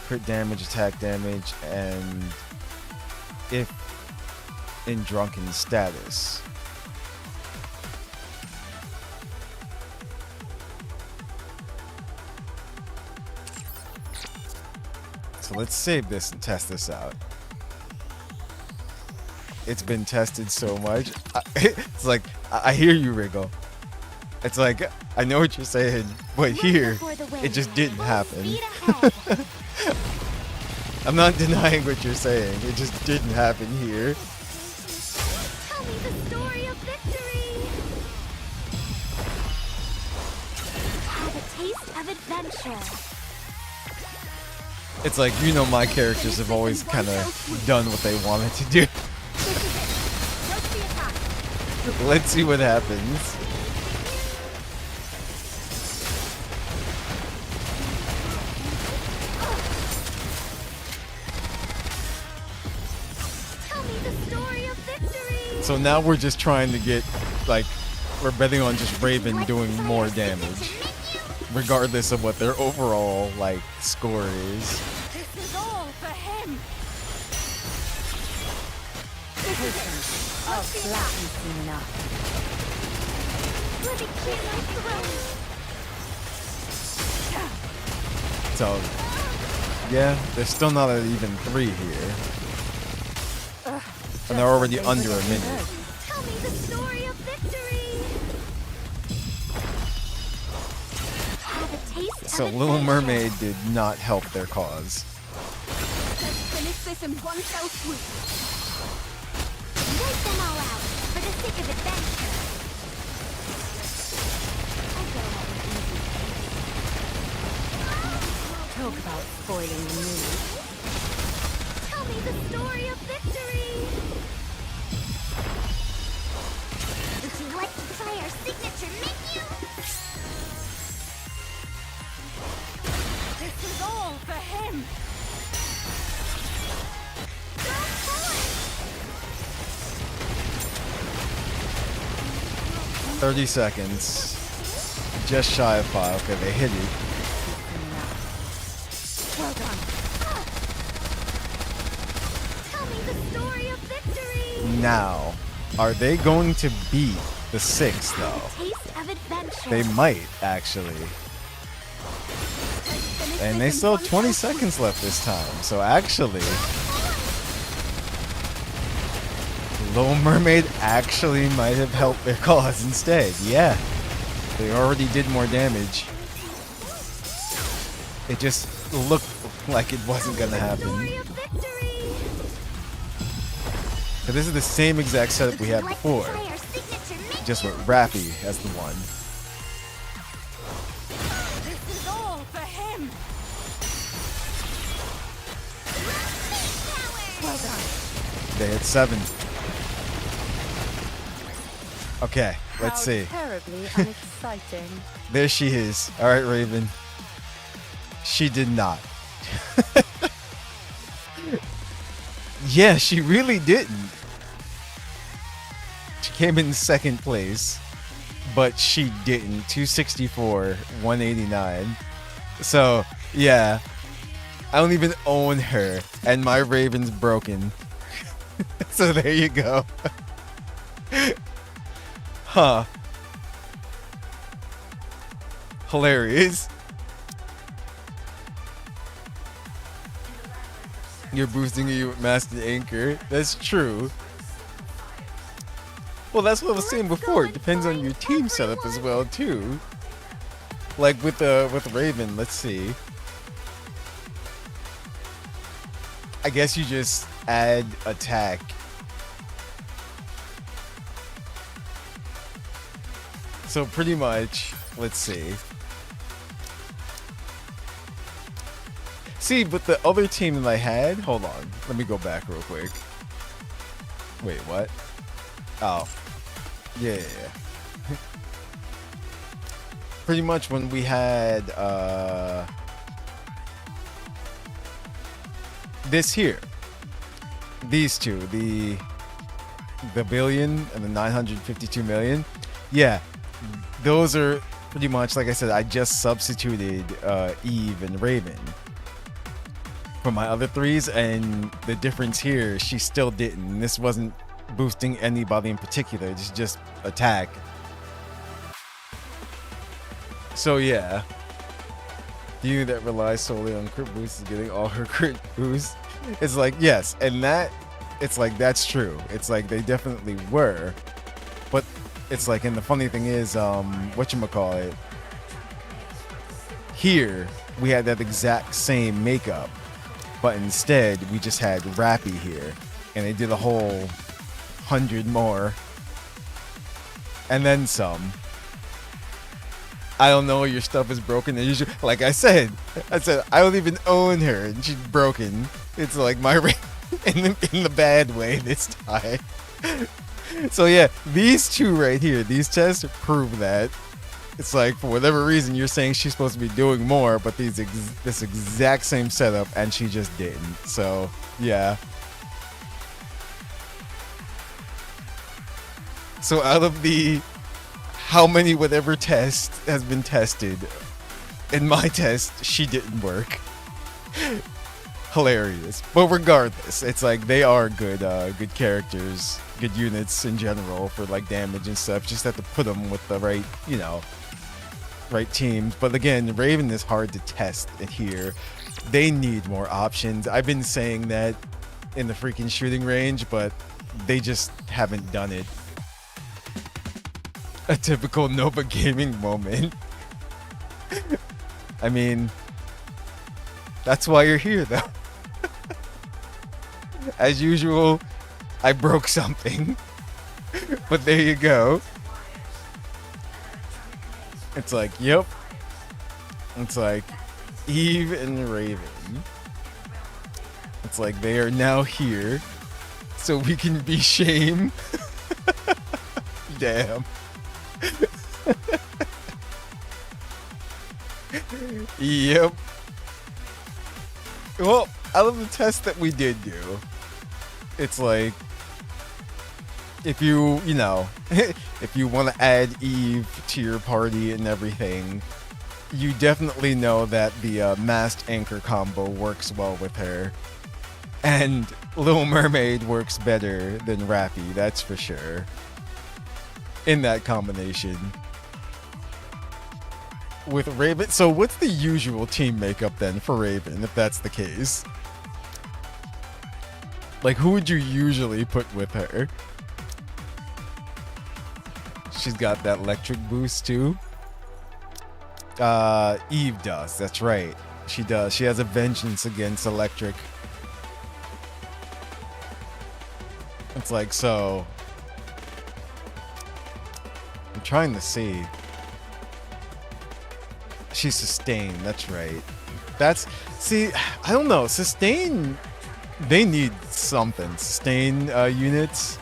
crit damage, attack damage, and if in drunken status. So let's save this and test this out. It's been tested so much. It's like, I hear you, Wriggle. It's like, I know what you're saying, but here, it just didn't happen. I'm not denying what you're saying. It just didn't happen here. Tell me the story of victory. Have a taste of adventure. It's like, you know, my characters have always kind of done what they wanted to do. Let's see what happens. Tell me the story of victory. So now we're just trying to get, like, we're betting on just Raven doing more damage. Regardless of what their overall, like, score is. This is all for him. I'll slap you soon enough. Let me clear my throat. So, yeah, there's still not an even 3 here. And they're already under a minute. Tell me the story of victory. Have a taste So of Little adventure. Mermaid did not help their cause. Let's finish this in one fell swoop. Wipe them all out for the sake of adventure. Talk about spoiling the mood. Tell me the story of victory. Would you like to try our signature menu? This is all for him. Go for it. 30 seconds. Just shy of 5. Okay, they hit it. Well done. Tell me the story of victory. Now, are they going to beat the 6 though? Taste of adventure. They might, actually. And they still have 20 seconds left this time. So actually, Little Mermaid actually might have helped their cause instead. Yeah. They already did more damage. It just looked like it wasn't gonna happen. So this is the same exact setup we had before, just with Rappy as the one. This is all for him. Well done. They hit 7. Okay, let's see. Terribly unexciting. There she is. All right, Raven. She did not. Yeah, she really didn't. She came in second place, but she didn't. 264, 189. So, yeah. I don't even own her, and my Raven's broken. So there you go. Huh. Hilarious. You're boosting you with Master Anchor. That's true. Well, that's what I was saying before. It depends on your team setup as well, too. Like with Raven, let's see. I guess you just add attack. So pretty much, let's see. See, but the other team that I had, hold on, let me go back real quick. Wait, what? Oh, yeah. Pretty much when we had this here, these two, the billion and the 952 million, yeah, those are pretty much, like I said, I just substituted Eve and Raven for my other threes, and the difference here, she still didn't. This wasn't boosting anybody in particular, it's just attack. So yeah, you that relies solely on crit boosts is getting all her crit boosts. It's like, yes, and that, it's like, that's true. It's like they definitely were, but it's like, and the funny thing is, whatchamacallit, here we had that exact same makeup, but instead we just had Rappy here, and they did a whole 100 more, and then some. I don't know, your stuff is broken. Like I said, I don't even own her, and she's broken. It's like my in the bad way this time. So yeah, these two right here, these tests prove that. It's like, for whatever reason, you're saying she's supposed to be doing more, but this exact same setup, and she just didn't. So yeah. So out of the how many whatever test has been tested, in my test, she didn't work. Hilarious. But regardless, it's like they are good characters, good units in general for like damage and stuff. Just have to put them with the right, right teams. But again, Raven is hard to test here. They need more options. I've been saying that in the freaking shooting range, but they just haven't done it. A typical Nova Gaming moment. I mean, that's why you're here, though. As usual, I broke something. But there you go. It's like, yep. It's like Eve and Raven. It's like they are now here, so we can be shame. Damn. Yep. Well, out of the test that we did do, it's like, if you if you want to add Eve to your party and everything, you definitely know that the masked anchor combo works well with her, and Little Mermaid works better than Rappy, that's for sure, in that combination. with Raven. So what's the usual team makeup then for Raven, if that's the case? Like, who would you usually put with her? She's got that electric boost too. Eve does. That's right. She does. She has a vengeance against electric. It's like, so I'm trying to see. She's Sustain. That's right. That's, see, I don't know. Sustain, they need something. Sustain units.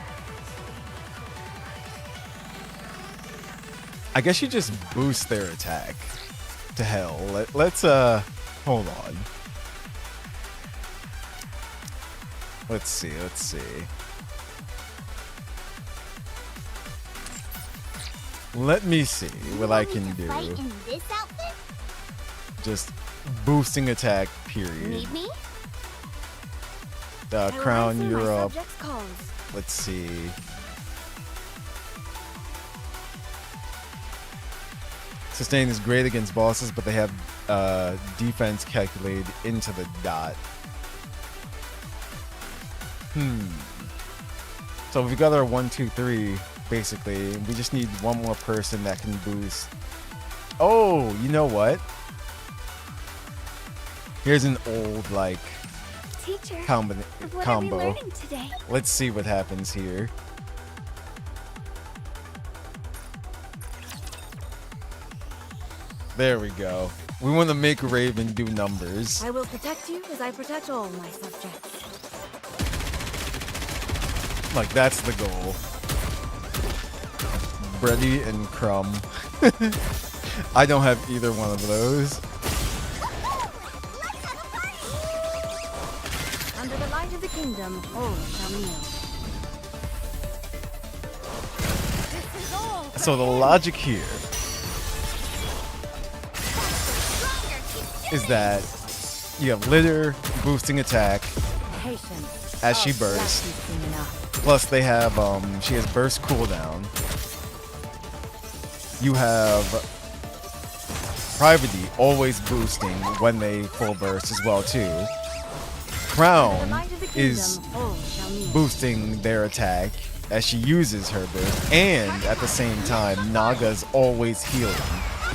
I guess you just boost their attack to hell. Let's hold on. Let's see. Let me see what I can do. In this outfit? Just boosting attack, period. Need me? Crown Europe. Let's see. Sustain is great against bosses, but they have defense calculated into the dot. So we've got our 1, 2, 3, basically. We just need one more person that can boost. Oh, you know what? Here's an old, like, Teacher, combo. what are we learning today? Let's see what happens here. There we go. We want to make Raven do numbers. I will protect you as I protect all my subjects. Like, that's the goal. Bready and Crumb. I don't have either one of those. Under the light of the kingdom, all shall kneel. So the logic here is that you have Litter boosting attack as she bursts. Plus they have she has burst cooldown. You have Privity always boosting when they full burst as well too. Crown is boosting their attack as she uses her burst, and at the same time Naga's always healing.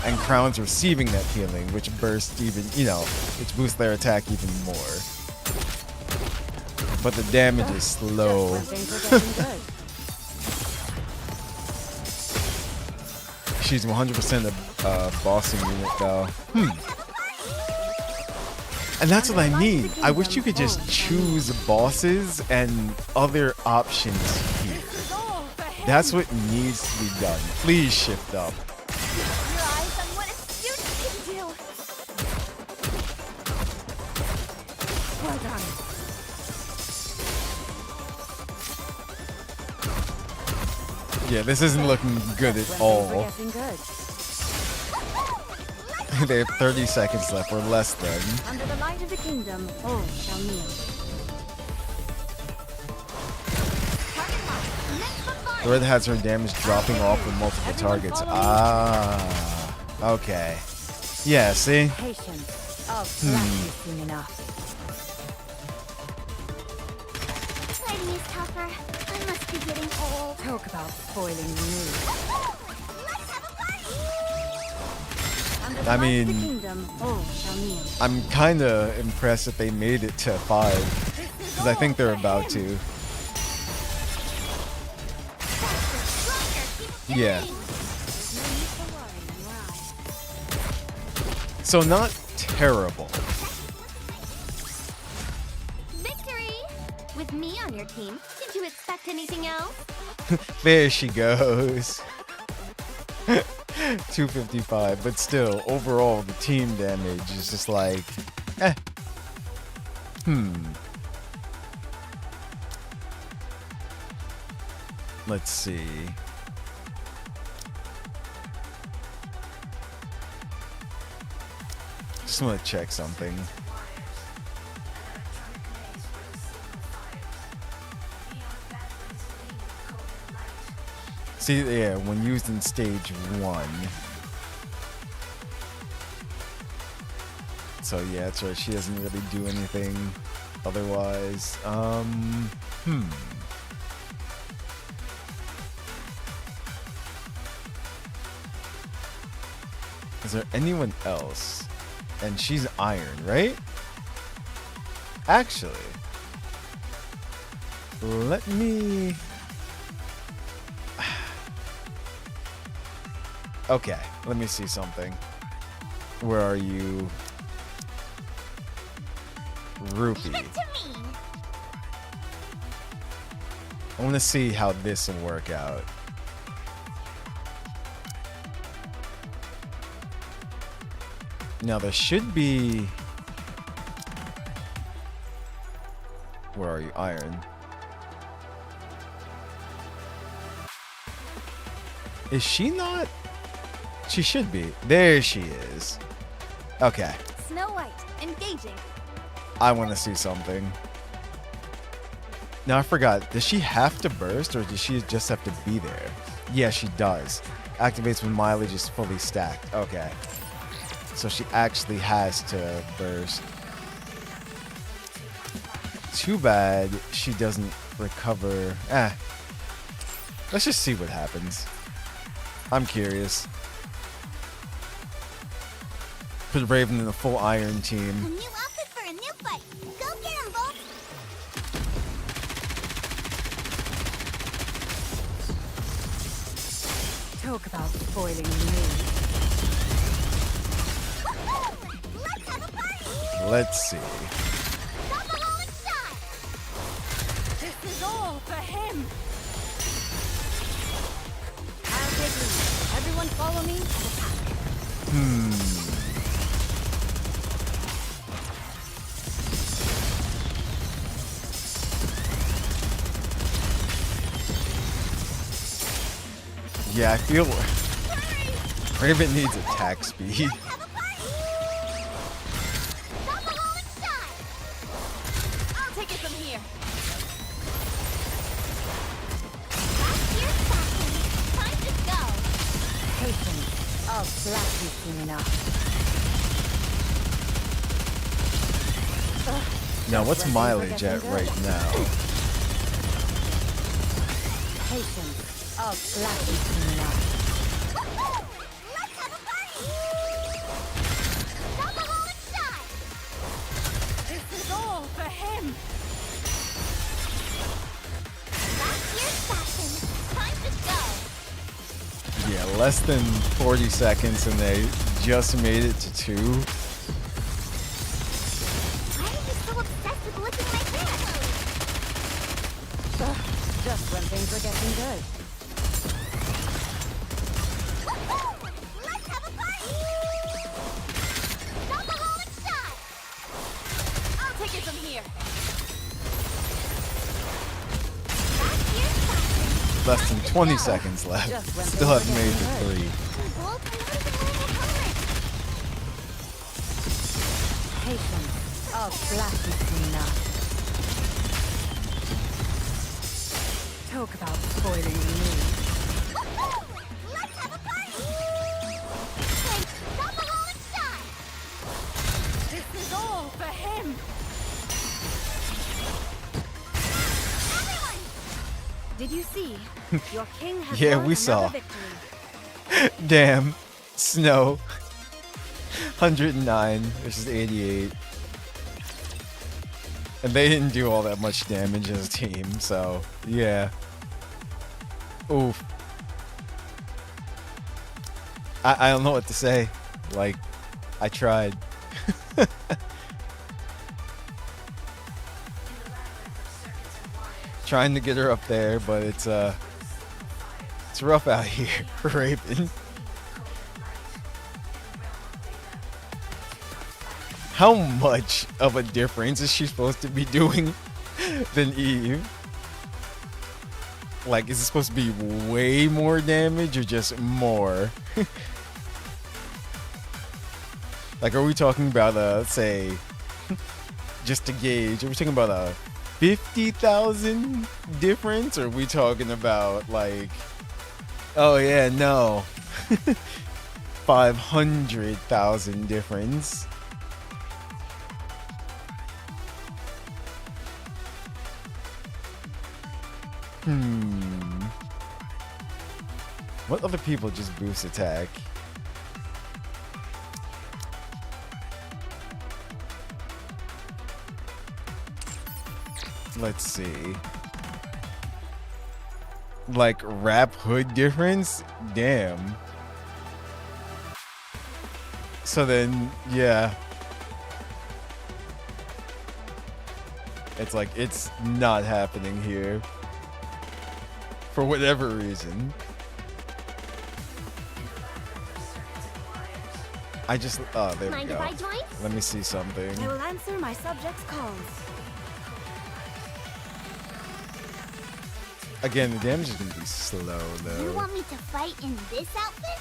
And Crown's receiving that healing, which bursts even, which boosts their attack even more. But the damage is slow. She's 100% a bossing unit though. And that's what I need. I wish you could just choose bosses and other options here. That's what needs to be done. Please shift up. Yeah, this isn't looking good at all. They have 30 seconds left, or less than. Under the light of the kingdom, all shall kneel. The red has her damage dropping off with multiple targets. Ah, okay. Yeah, see? Fighting is tougher. I must be getting old. Talk about spoiling the mood. I mean, I'm kind of impressed that they made it to 5, because I think they're about to. Yeah. So not terrible. Victory! With me on your team, did you expect anything else? There she goes. 255, but still, overall, the team damage is just like, Let's see. Just want to check something. See, yeah, when used in stage 1. So yeah, that's right. She doesn't really do anything otherwise. Is there anyone else? And she's iron, right? Actually, let me... Okay, let me see something. Where are you? Rupee. I want to see how this will work out. Now there should be... Where are you? Iron. Is she not? She should be. There she is. Okay. Snow White, engaging. I want to see something. Now I forgot. Does she have to burst or does she just have to be there? Yeah, she does. Activates when mileage is fully stacked. Okay. So she actually has to burst. Too bad she doesn't recover. Let's just see what happens. I'm curious. Put Raven in the full iron team. A new outfit for a new fight. Go get him, Bolt. Talk about spoiling the mood. Let's have a party. Let's see. This is all for him. I'll take lead. Everyone follow me. Yeah, I feel Raven needs attack speed. I'll take it from here. Time to go. Patience. I'll slap you soon enough. Now, what's mileage at right now? Patience. I'll slap you soon enough. Let's have a party. Stop a rolling shot. This is all for him. Last year's fashion. Time to go. Yeah, less than 40 seconds and they just made it to 2. Why are you so obsessed with licking my hand? Just when things are getting good. Let's have a party. Stop a rolling shot. I'll take it from here. Last year's fashion. Less than 20 seconds left. Still haven't made it to 3. Bolt, I'm not even wearing a helmet. Patience. I'll slap you soon enough. Talk about spoiling the mood. Let's have a party. Wait, stop a rolling shot. This is all for him. Everyone. Did you see? Your king has Yeah, won we saw. another victory. Damn. Snow. 109 versus 88. And they didn't do all that much damage as a team, so yeah. Oof. I don't know what to say. Like, I tried. Trying to get her up there, but it's rough out here for Raven. How much of a difference is she supposed to be doing than Eve? Like, is it supposed to be way more damage or just more? Like, are we talking about let's say, just to gauge, are we talking about a 50,000 difference? Or are we talking about like, oh yeah, no, 500,000 difference? What other people just boost attack? Let's see. Like wrap hood difference? Damn. So then, yeah. It's like, it's not happening here. For whatever reason. I just, oh, there we Mind go. if I join? Let me see something. I will answer my subjects' calls. Again, the damage is gonna be slow though. You want me to fight in this outfit?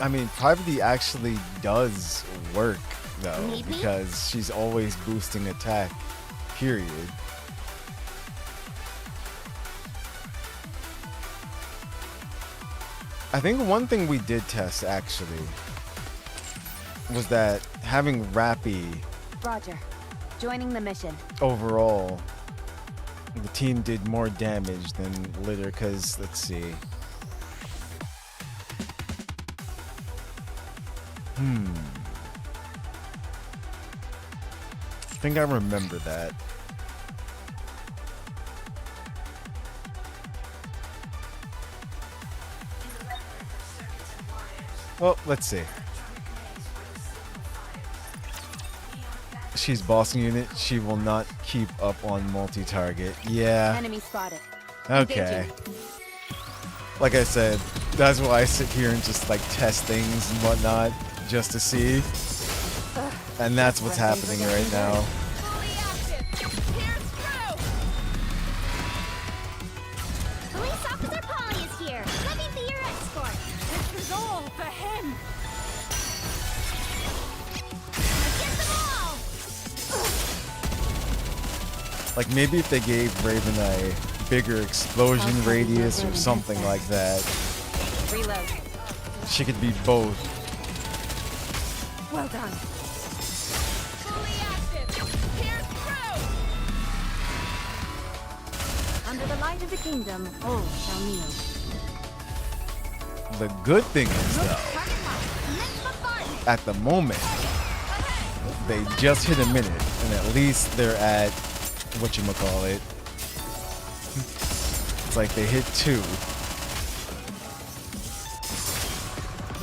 I mean, Privacy actually does work though, Need me? because she's always boosting attack, period. I think one thing we did test actually was that having Rappy Roger. Joining the mission. overall, the team did more damage than Litter, because let's see. I think I remember that. Well, let's see. She's boss unit. She will not keep up on multi-target. Yeah. Enemy spotted. Okay. Like I said, that's why I sit here and just like test things and whatnot, just to see. And that's what's happening right now. Police Officer Polly is here. Let me be your escort. This is all for him. Get them all. Like maybe if they gave Raven a bigger explosion radius or something like that, Reload. she could be both. Well done. Under the light of the kingdom, all shall kneel. The good thing is though, at the moment, they just hit a minute, and at least they're at whatchamacallit. It's like they hit 2.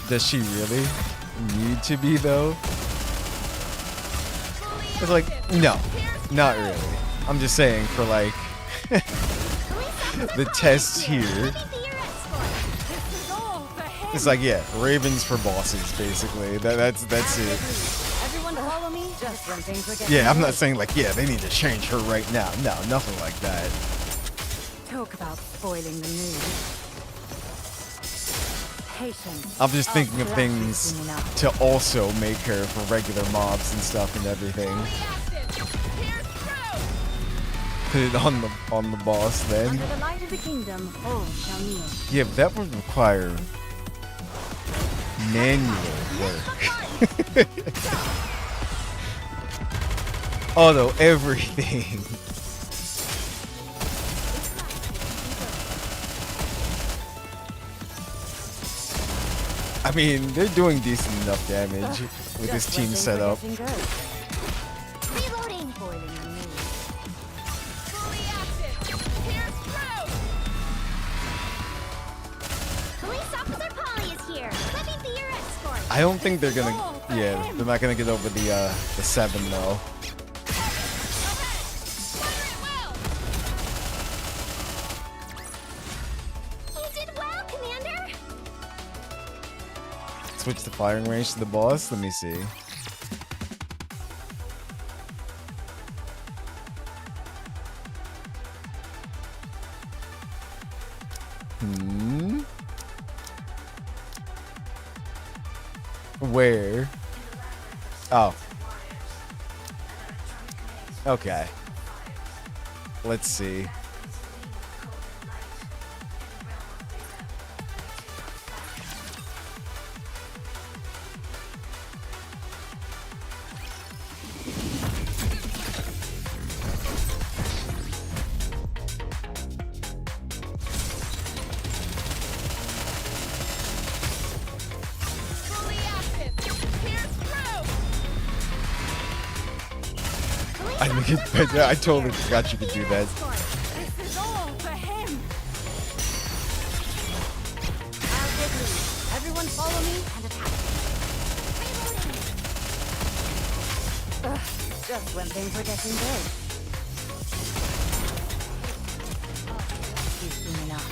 Does she really need to be though? It's like, no, not really. I'm just saying for like the tests here. It's like, yeah, Ravens for bosses, basically. That's it. Everyone follow me? Just when things are getting Yeah, I'm not saying like, yeah, they need to change her right now. No, nothing like that. Talk about spoiling the mood. Patience. I'm just thinking of Classic things soon enough. to also make her for regular mobs and stuff and everything. Put it on the boss then. Under the light of the kingdom, all shall kneel. Yeah, but that would require manual work. Although everything. I mean, they're doing decent enough damage with this team setup. Reloading. Police Officer Polly is here. Let me be your escort. I don't think they're gonna. Yeah, they're not gonna get over the 7 though. You did well, Commander. Switch the firing range to the boss. Let me see. Where? Oh. Okay. Let's see. I think it's, I totally forgot you could do that. This is all for him. Everyone follow me and attack. Ugh, just when things were getting good. You've seen enough.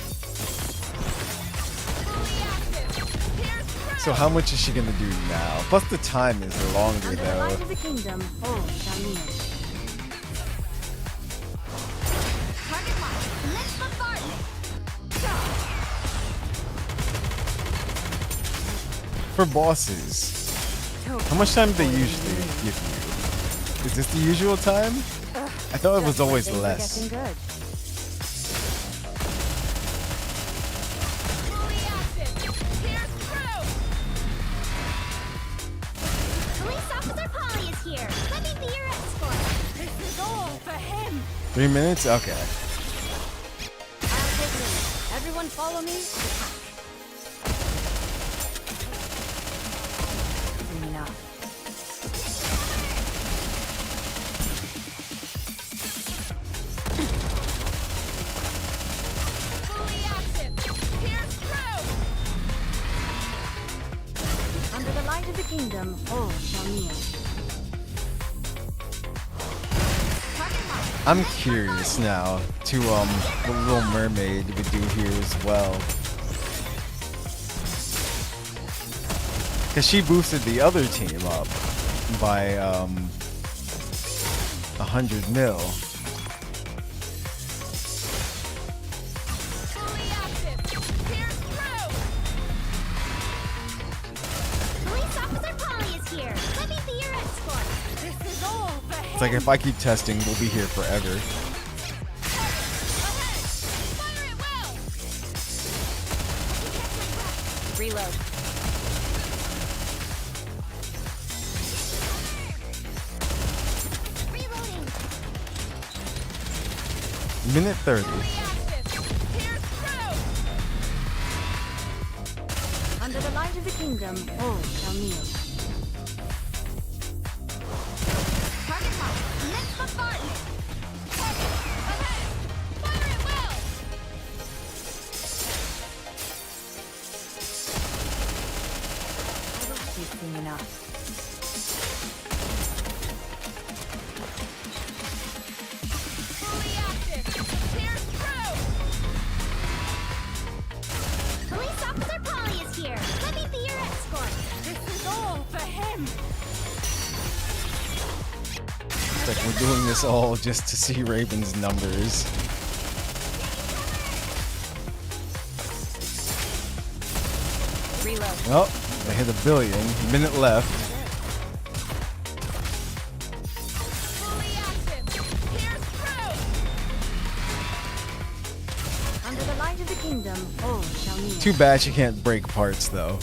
So how much is she gonna do now? Plus the time is longer Under the though. light of the kingdom, all shall kneel. For bosses, how much time do they usually give you? Is this the usual time? I thought it was always less. Police Officer Polly is here. Let me be your escort. This is all for him. 3 minutes? Okay. I'll take lead. Everyone follow me and attack. Soon enough. Under the light of the kingdom, all shall kneel. I'm curious now to what Little Mermaid would do here as well. Cause she boosted the other team up by 100 mil. Police Officer Polly is here. Let me be your escort. This is all for him. It's like if I keep testing, we'll be here forever. Reload. Minute 30. Under the light of the kingdom, all shall kneel. Next bombardment. You've seen enough. Police Officer Polly is here. Let me be your escort. This is all for him. It's like we're doing this all just to see Raven's numbers. Reload. Well, they hit 1 billion. Minute left. Under the light of the kingdom, all shall kneel. Too bad she can't break parts though.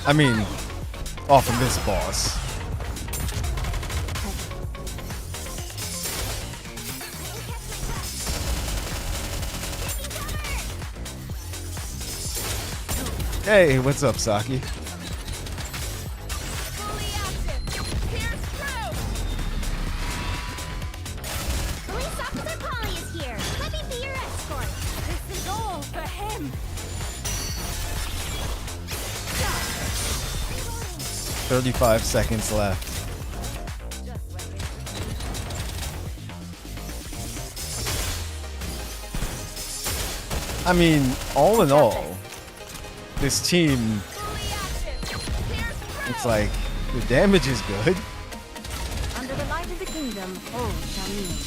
I mean, off of this boss. Hey, what's up, Saki? Police Officer Polly is here. Let me be your escort. This is all for him. 35 seconds left. I mean, all in all, this team, it's like, the damage is good. Under the light of the kingdom, all shall kneel.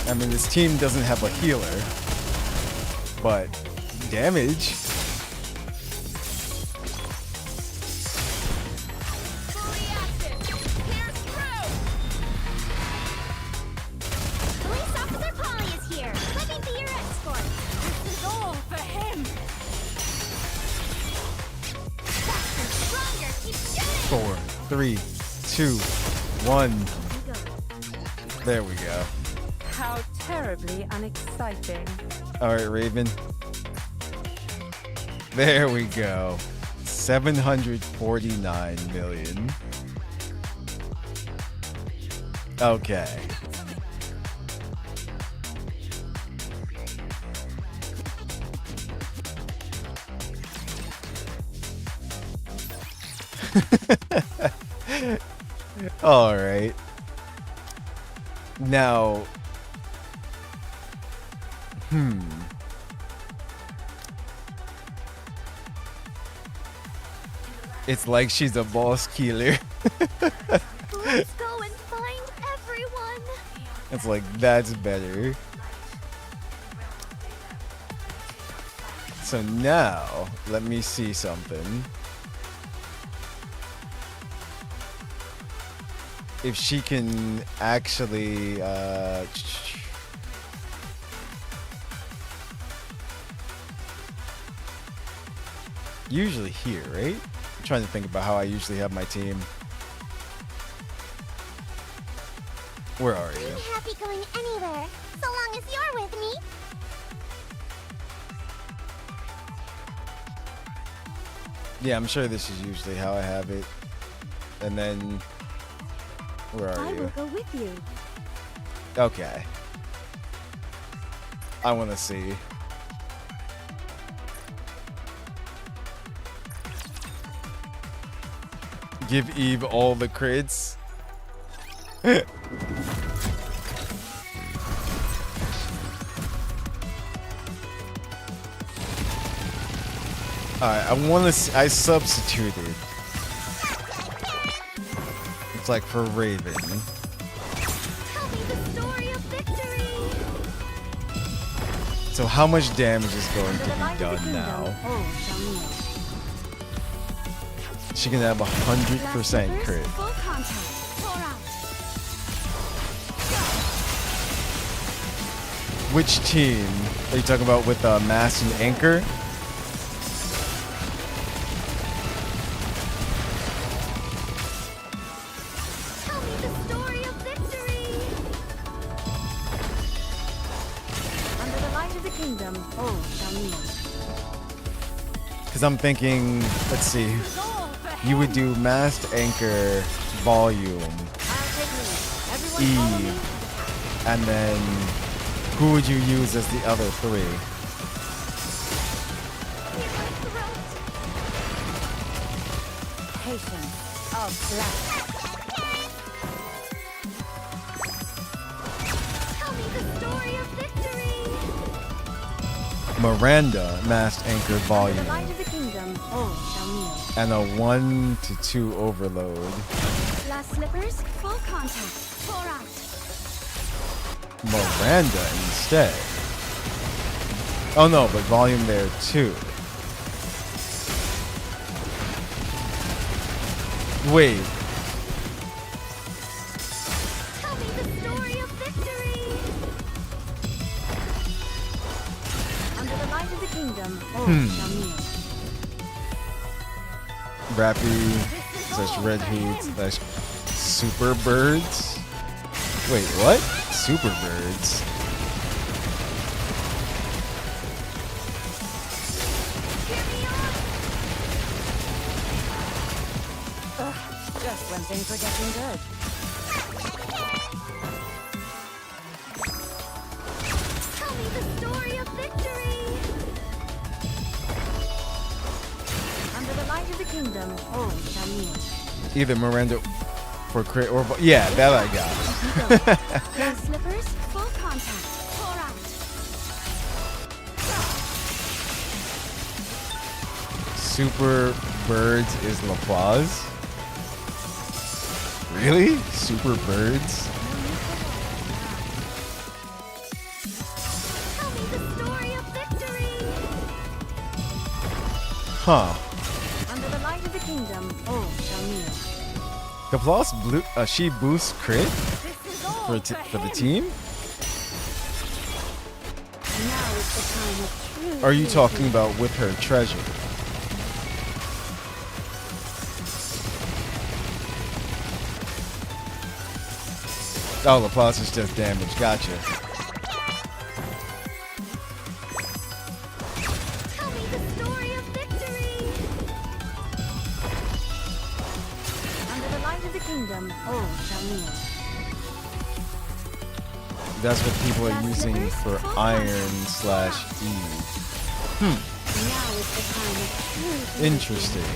I mean, this team doesn't have a healer, but damage. Police Officer Polly is here. Let me be your escort. This is all for him. Faster, stronger, keep shooting. 4, 3, 2, 1. There we go. How terribly unexciting. All right, Raven. There we go. 749 million. Okay. All right. Now, it's like she's a boss killer. Let's go and find everyone. It's like, that's better. So now, let me see something. If she can actually, usually here, right? I'm trying to think about how I usually have my team. Where are you? I'm happy going anywhere, so long as you're with me. Yeah, I'm sure this is usually how I have it. And then, where are I you? will go with you. Okay. I want to see. Give Eve all the crits. Alright, I want to. I substituted. It's like for Raven. Tell me the story of victory. So how much damage is going to be done now? She can have 100% crit. Full contact. Pour out. Which team are you talking about with Mass and Anchor? Tell me the story of victory. Under the light of the kingdom, all shall kneel. Because I'm thinking, let's see, you would do Masked Anchor, Volume, Eve, and then who would you use as the other three? Patience of black. Tell me the story of victory. Miranda, Masked Anchor, The Volume, light of the kingdom, all shall kneel. and a 1 to 2 overload. Glass slippers, full contact. Pour out. Miranda instead. Oh no, but Volume there too. Wait. Tell me the story of victory. Under the light of the kingdom, all shall kneel. Rappy / Red Hood / Super Birds. Wait, what? Super Birds? Just when things were getting good. Tell me the story of victory. Under the light of the kingdom, all shall kneel. Either Miranda for crit or yeah, that I got. Glass slippers, full contact. Pour out. Super Birds is LaPlause? Really? Super Birds? Huh. Under the light of the kingdom, all shall kneel. The plus blue, she boosts crit for the team. Now is the time of true. Or are you talking about with her treasure? Oh, Laplace is just damage. Gotcha. Tell me the story of victory! Under the light of the kingdom, all shall kneel. That's what people are using for Iron/E. Now is the time of true. Interesting.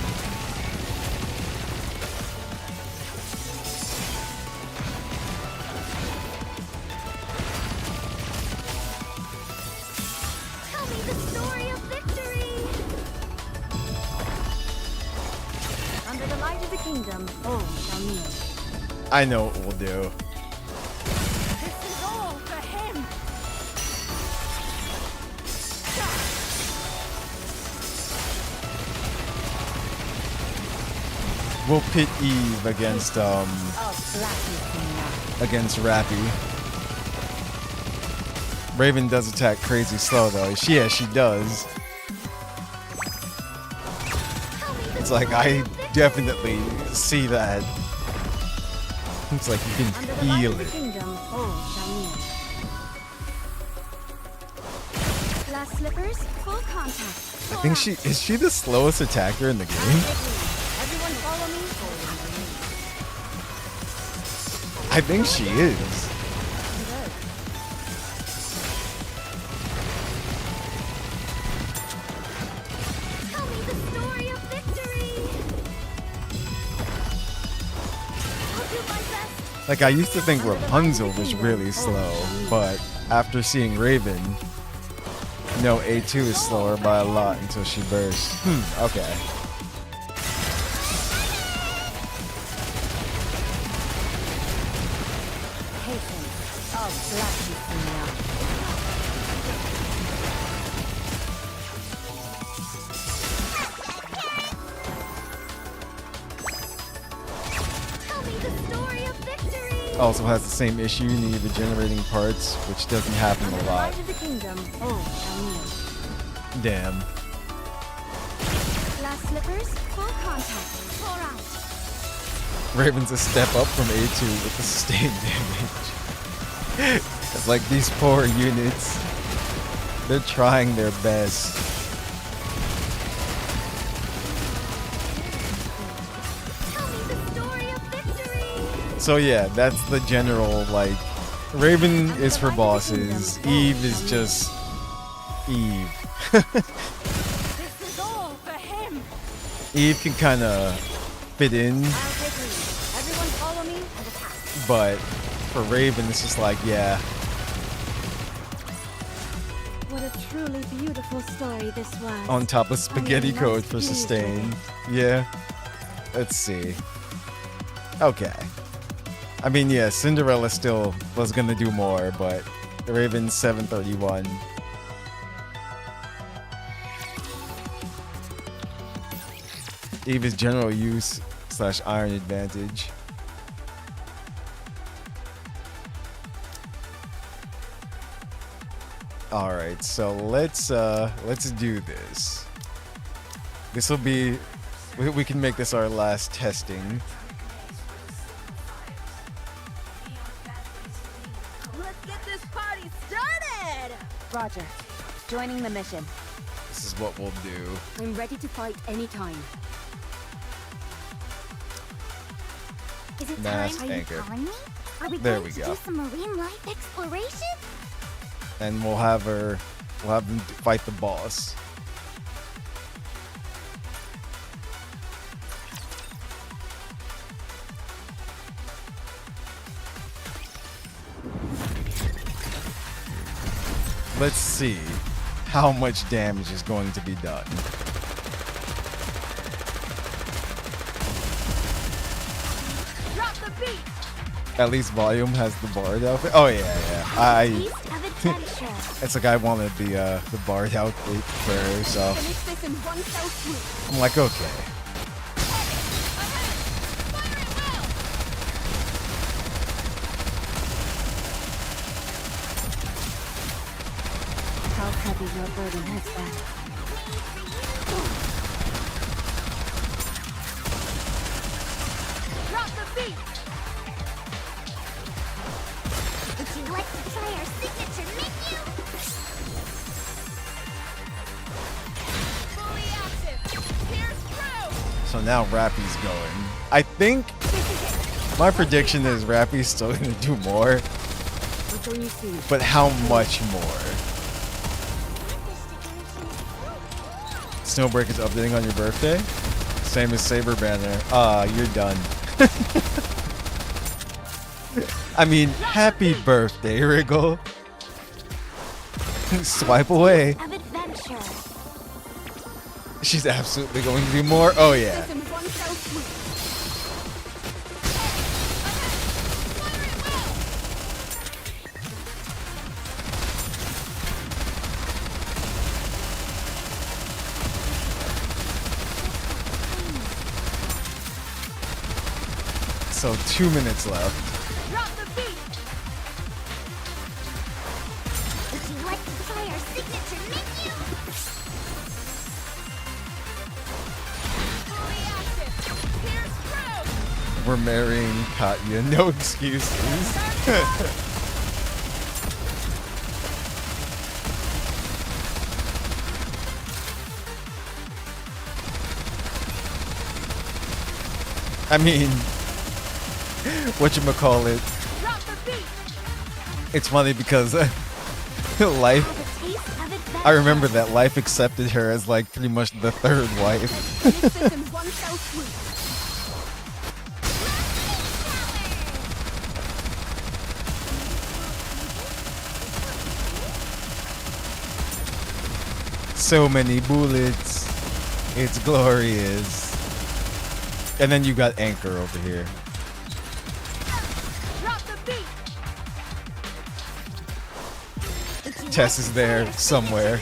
Tell me the story of victory! Under the light of the kingdom, all shall kneel. I know what we'll do. This is all for him. We'll pit Eve against against Rappy. Raven does attack crazy slow though. Yeah, she does. It's like I definitely see that. It's like you can feel it. Kingdom, all shall kneel. Glass slippers, full contact. I think she is she the slowest attacker in the game? Everyone follow me. I think she is. Tell me the story of victory! I'll do my best! Like I used to think Rapunzel was really slow, but after seeing Raven, no, A2 is slower by a lot until she bursts. Okay. Patience of Blackheath. Tell me the story of victory! Also has the same issue, need regenerating parts, which doesn't happen a lot. Light of the kingdom, all shall kneel. Damn. Glass slippers, full contact. Pour out. Raven's a step up from A2 with the sustained damage. It's like these poor units, they're trying their best. Tell me the story of victory! So yeah, that's the general, like, Raven is for bosses, Eve is just Eve. This is all for him. Eve can kind of fit in, Everyone follow me and attack. but for Raven it's just like, yeah. What a truly beautiful story this was. On top of spaghetti code for sustain. Yeah. Let's see. Okay. I mean, yeah, Cinderella still was gonna do more, but Raven's 731. Eva's general use / iron advantage. All right, so let's do this. This will be, we can make this our last testing. Let's get this party started. Roger. Joining the mission. This is what we'll do. I'm ready to fight anytime. Is it Mass time? Are you anchor. calling me? Are we There going we to go. do some marine life exploration? And we'll have them fight the boss. Let's see how much damage is going to be done. Drop the beat. At least Volume has the Bard outfit. Oh yeah. Beast of adventure. It's like I wanted the Bard outfit for her, so Finish this this in one fell swoop. I'm like, okay. How heavy your burden has been. Drop the beat. Would you like to try our signature menu? Fully active. Pierce through. So now Rappy's going. I think my prediction is Rappy's still gonna do more. But how much more? Snowbreak is updating on your birthday? Same as Saber Banner. You're done. I mean, happy birthday, Wriggle. Swipe away. Of adventure. She's absolutely going to do more. Oh, yeah. This in one fell swoop. So 2 minutes left. Drop the beat. Would you like to try our signature menu? Fully active. Pierce through. We're marrying Katya. No excuses. I mean, whatchamacallit? Drop the beat. It's funny because Life, I remember that Life accepted her as like pretty much the third wife. Miss this in one fell swoop. So many bullets. It's glorious. And then you got Anchor over here. Drop the beat. Tess is there somewhere.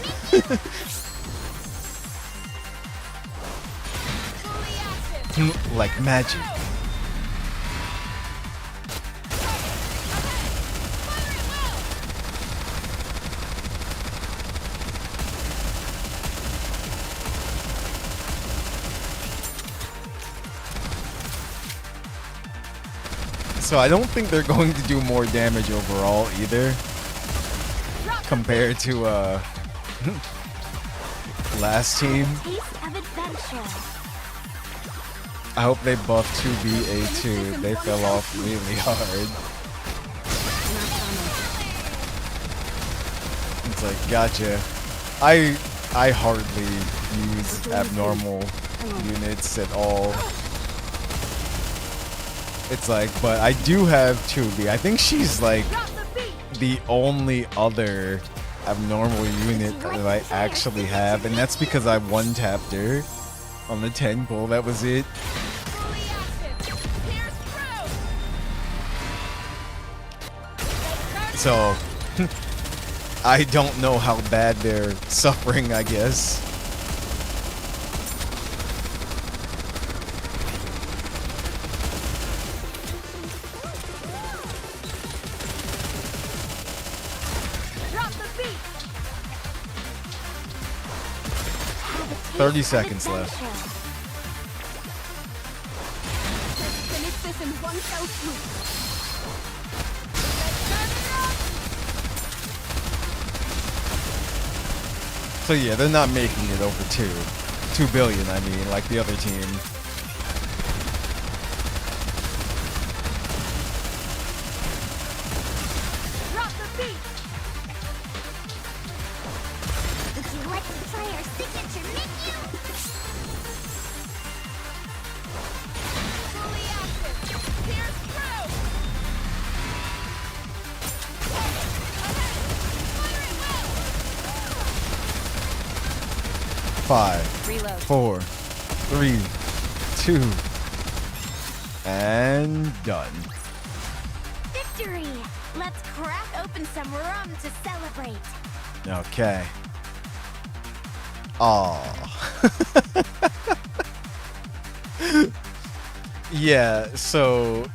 Like magic. So I don't think they're going to do more damage overall either, compared to last team. I hope they buff 2BA2. They fell off really hard. It's like, gotcha. I hardly use abnormal units at all. It's like, but I do have 2B. I think she's like the only other abnormal unit that I actually have, and that's because I one-tapped her on the 10 pull. That was it. So, I don't know how bad they're suffering, I guess. Drop the beat. 30 seconds left. Finish this in one fell swoop. So yeah, they're not making it over 2 billion, I mean, like the other team. Drop the beat. Would you like to try our signature menu? Fully active. Pierce through. 5, Reload. 4, 3, 2, and done. Victory! Let's crack open some rum to celebrate. Okay. Aw. Yeah, so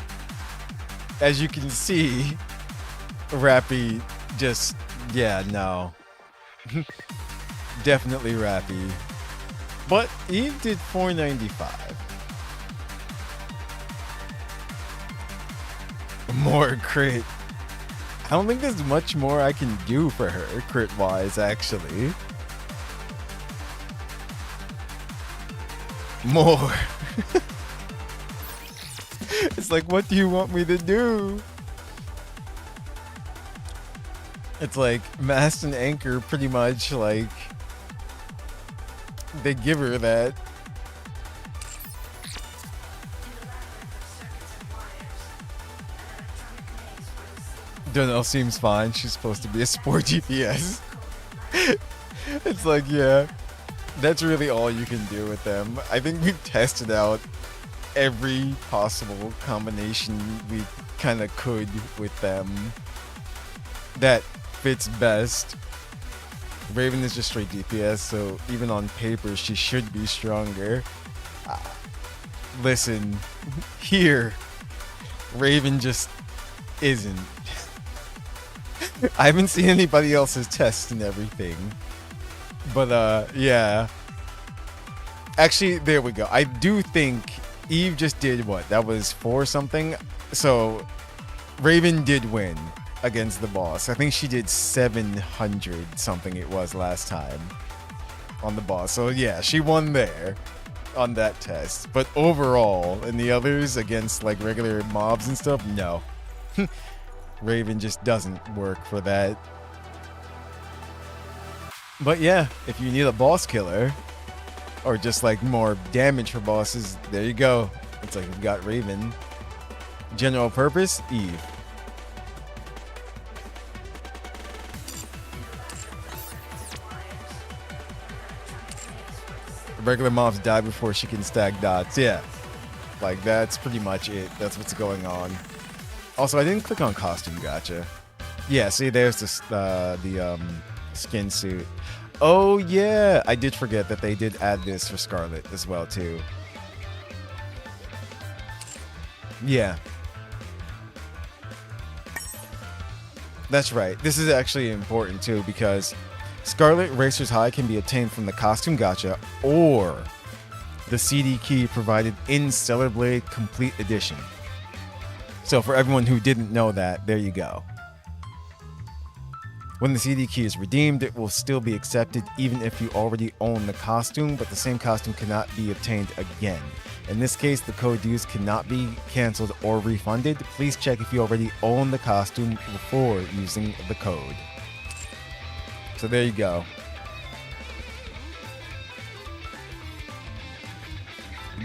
as you can see, Rappy just, yeah, no. Definitely Rappy. But Eve did 495. More crit. I don't think there's much more I can do for her, crit-wise, actually. More. It's like, what do you want me to do? It's like Mast and Anchor pretty much like they give her that. Donnell seems fine. She's supposed to be a sport GPS. It's like, yeah, that's really all you can do with them. I think we've tested out every possible combination we kind of could with them that fits best. Raven is just straight DPS, so even on paper she should be stronger. Listen, here, Raven just isn't. I haven't seen anybody else's tests and everything, but yeah. Actually, there we go. I do think Eve just did what? That was 4 something. So Raven did win against the boss. I think she did 700 something it was last time on the boss. So yeah, she won there on that test. But overall, in the others against like regular mobs and stuff, no. Raven just doesn't work for that. But yeah, if you need a boss killer, or just like more damage for bosses, there you go. It's like we've got Raven. General purpose, Eve. Regular mobs die before she can stack dots. Yeah, like that's pretty much it. That's what's going on. Also, I didn't click on costume. Gotcha. Yeah, see, there's this the skin suit. Oh yeah, I did forget that they did add this for Scarlet as well too. Yeah. That's right. This is actually important too because Scarlet Racer's High can be obtained from the costume gacha or the CD key provided in Stellar Blade Complete Edition. So for everyone who didn't know that, there you go. When the CD key is redeemed, it will still be accepted even if you already own the costume, but the same costume cannot be obtained again. In this case, the code used cannot be cancelled or refunded. Please check if you already own the costume before using the code. So there you go.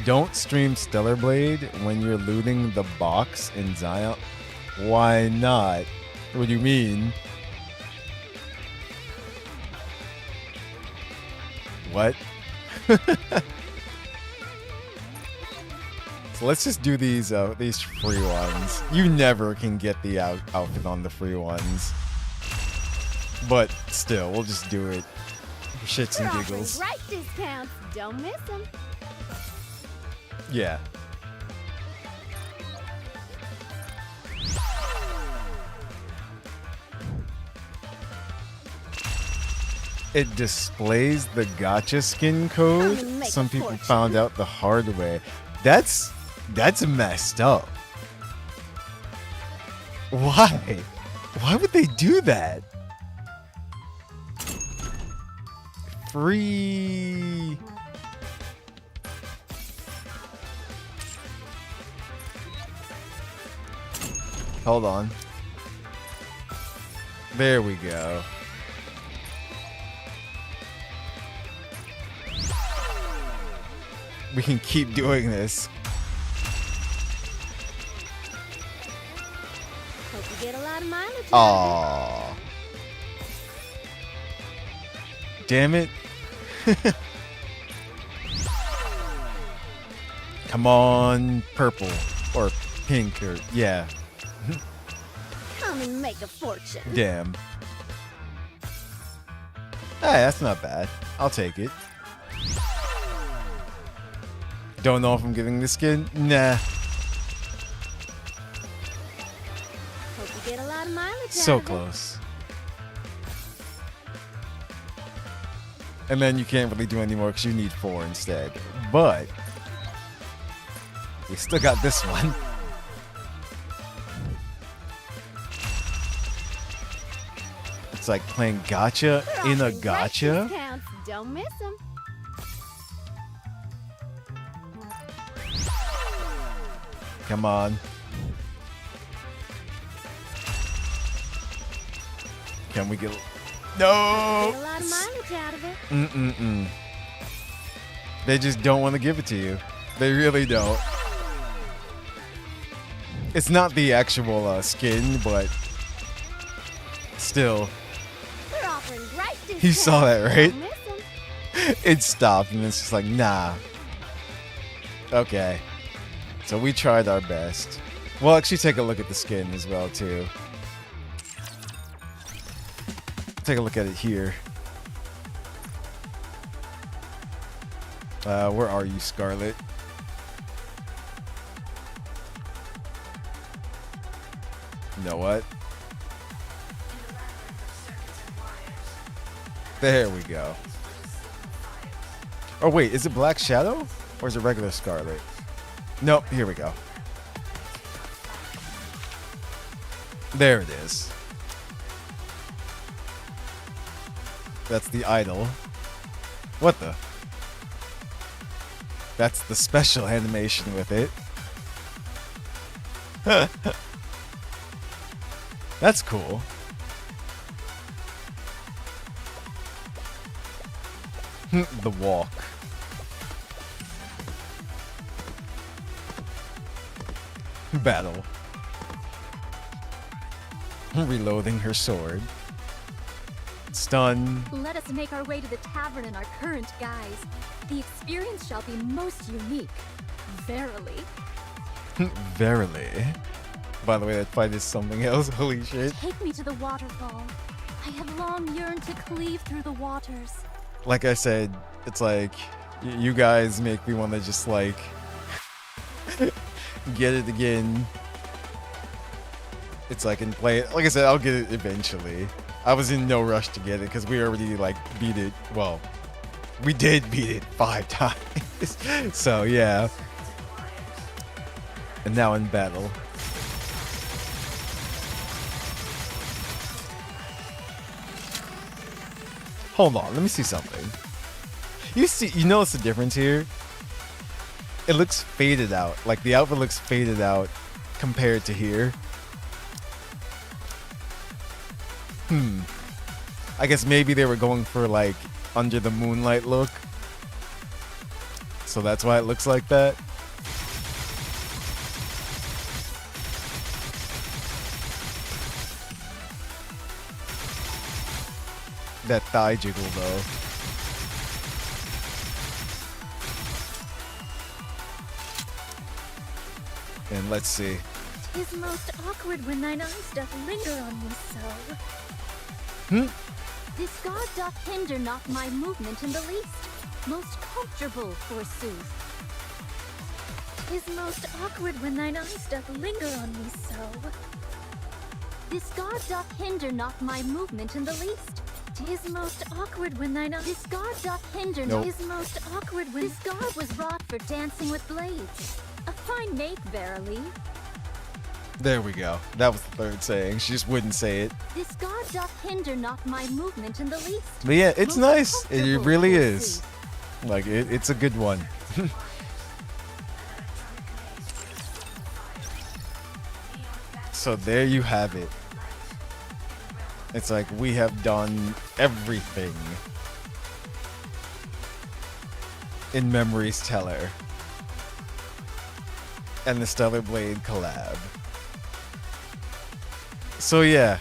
Don't stream Stellar Blade when you're looting the box in Zion. Why not? What do you mean? What? So let's just do these free ones. You never can get the outfit on the free ones. But still, we'll just do it. For shits and giggles. Right discounts. Don't miss them. Yeah. It displays the gacha skin code. Some people found out the hard way. That's messed up. Why? Why would they do that? Free. Hold on. There we go. We can keep doing this. Hope you get a lot of mileage. Aww. Damn it. Come on, purple or pink or yeah. Come and make a fortune. Damn. Hey, that's not bad. I'll take it. Don't know if I'm getting the skin. Nah. Hope you get a lot of mileage So out of it. close. And then you can't really do any more because you need 4 instead. But we still got this one. It's like playing gacha in a gacha. Discounts. Don't miss them. Come on. Can we get... No! Get a lot of mileage out of it. Mm-mm-mm. They just don't want to give it to you. They really don't. It's not the actual skin, but still. We're offering great discounts. You saw that, right? Don't miss 'em. It stopped, and it's just like, nah. Okay. So we tried our best. We'll actually take a look at the skin as well, too. Take a look at it here. Where are you, Scarlet? You know what? There we go. Oh wait, is it Black Shadow? Or is it regular Scarlet? Nope, here we go. There it is. That's the idol. What the? That's the special animation with it. That's cool. The walk. Battle. Reloading her sword. Stun. Let us make our way to the tavern in our current guise. The experience shall be most unique. Verily. Verily. By the way, that fight is something else. Holy shit. Take me to the waterfall. I have long yearned to cleave through the waters. Like I said, it's like you guys make me want to just like get it again. It's like and play it. Like I said, I'll get it eventually. I was in no rush to get it because we already like beat it. Well, we did beat it 5 times. So yeah. And now in battle. Hold on, let me see something. You notice the difference here? It looks faded out. Like the outfit looks faded out compared to here. I guess maybe they were going for like under the moonlight look. So that's why it looks like that. That thigh jiggle though. And let's see. 'Tis most awkward when thine eyes doth linger on me so. This guard doth hinder not my movement in the least. Most comfortable, forsooth. 'Tis most awkward when thine eyes doth linger on me so. This guard doth hinder not my movement in the least. 'Tis most awkward when thine eyes. This guard doth hinder. Nope. 'Tis most awkward when this guard was wrought for dancing with blades. A fine make, verily. There we go. That was the third saying. She just wouldn't say it. This guard doth hinder not my movement in the least. But yeah, it's Most nice. It comfortable, really forsooth. is. Like, it's a good one. So there you have it. It's like we have done everything in Memory's Teller and the Stellar Blade collab. So yeah,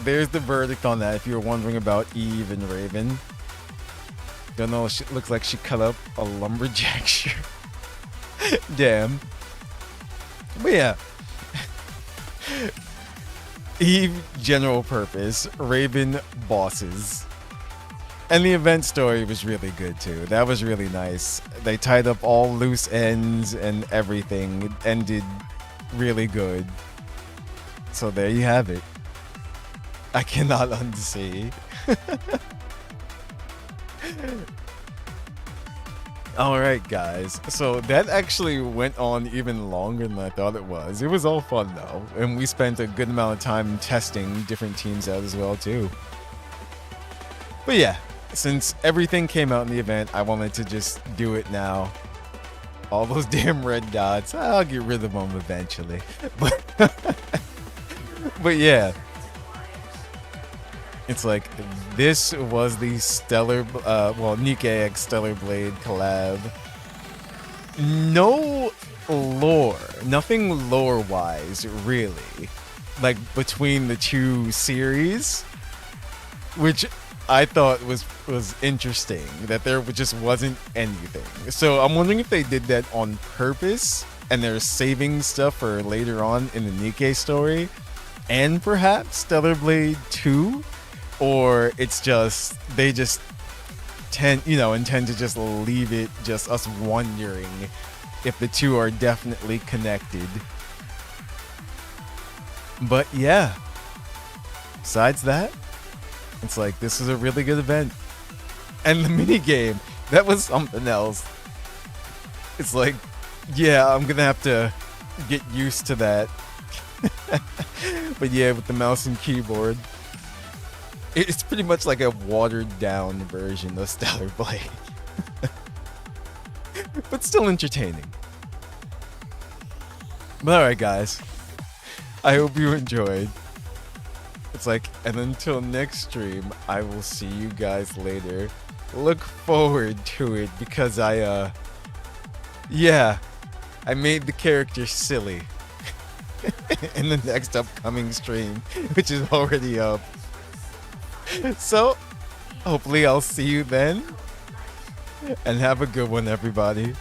there's the verdict on that if you're wondering about Eve and Raven. Don't know, she looks like she cut up a lumberjack shirt. Damn. But yeah. Eve, general purpose. Raven, bosses. And the event story was really good too. That was really nice. They tied up all loose ends and everything. It ended really good. So there you have it. I cannot unsee. Alright guys, so that actually went on even longer than I thought it was. It was all fun though, and we spent a good amount of time testing different teams out as well too. But yeah, since everything came out in the event, I wanted to just do it now. All those damn red dots, I'll get rid of them eventually. But yeah. It's like, this was the Stellar, NIKKE X Stellar Blade collab. No lore, nothing lore-wise, really. Like, between the two series, which I thought was interesting, that there just wasn't anything. So I'm wondering if they did that on purpose, and they're saving stuff for later on in the NIKKE story, and perhaps Stellar Blade 2? Or it's just, they just intend to just leave it just us wondering if the two are definitely connected. But yeah, besides that, it's like, this is a really good event. And the minigame, that was something else. It's like, yeah, I'm gonna have to get used to that. But yeah, with the mouse and keyboard. It's pretty much like a watered down version of Stellar Blade. But still entertaining. But alright guys, I hope you enjoyed. It's like, and until next stream, I will see you guys later. Look forward to it because I made the character silly in the next upcoming stream, which is already up. So, hopefully I'll see you then. And have a good one, everybody.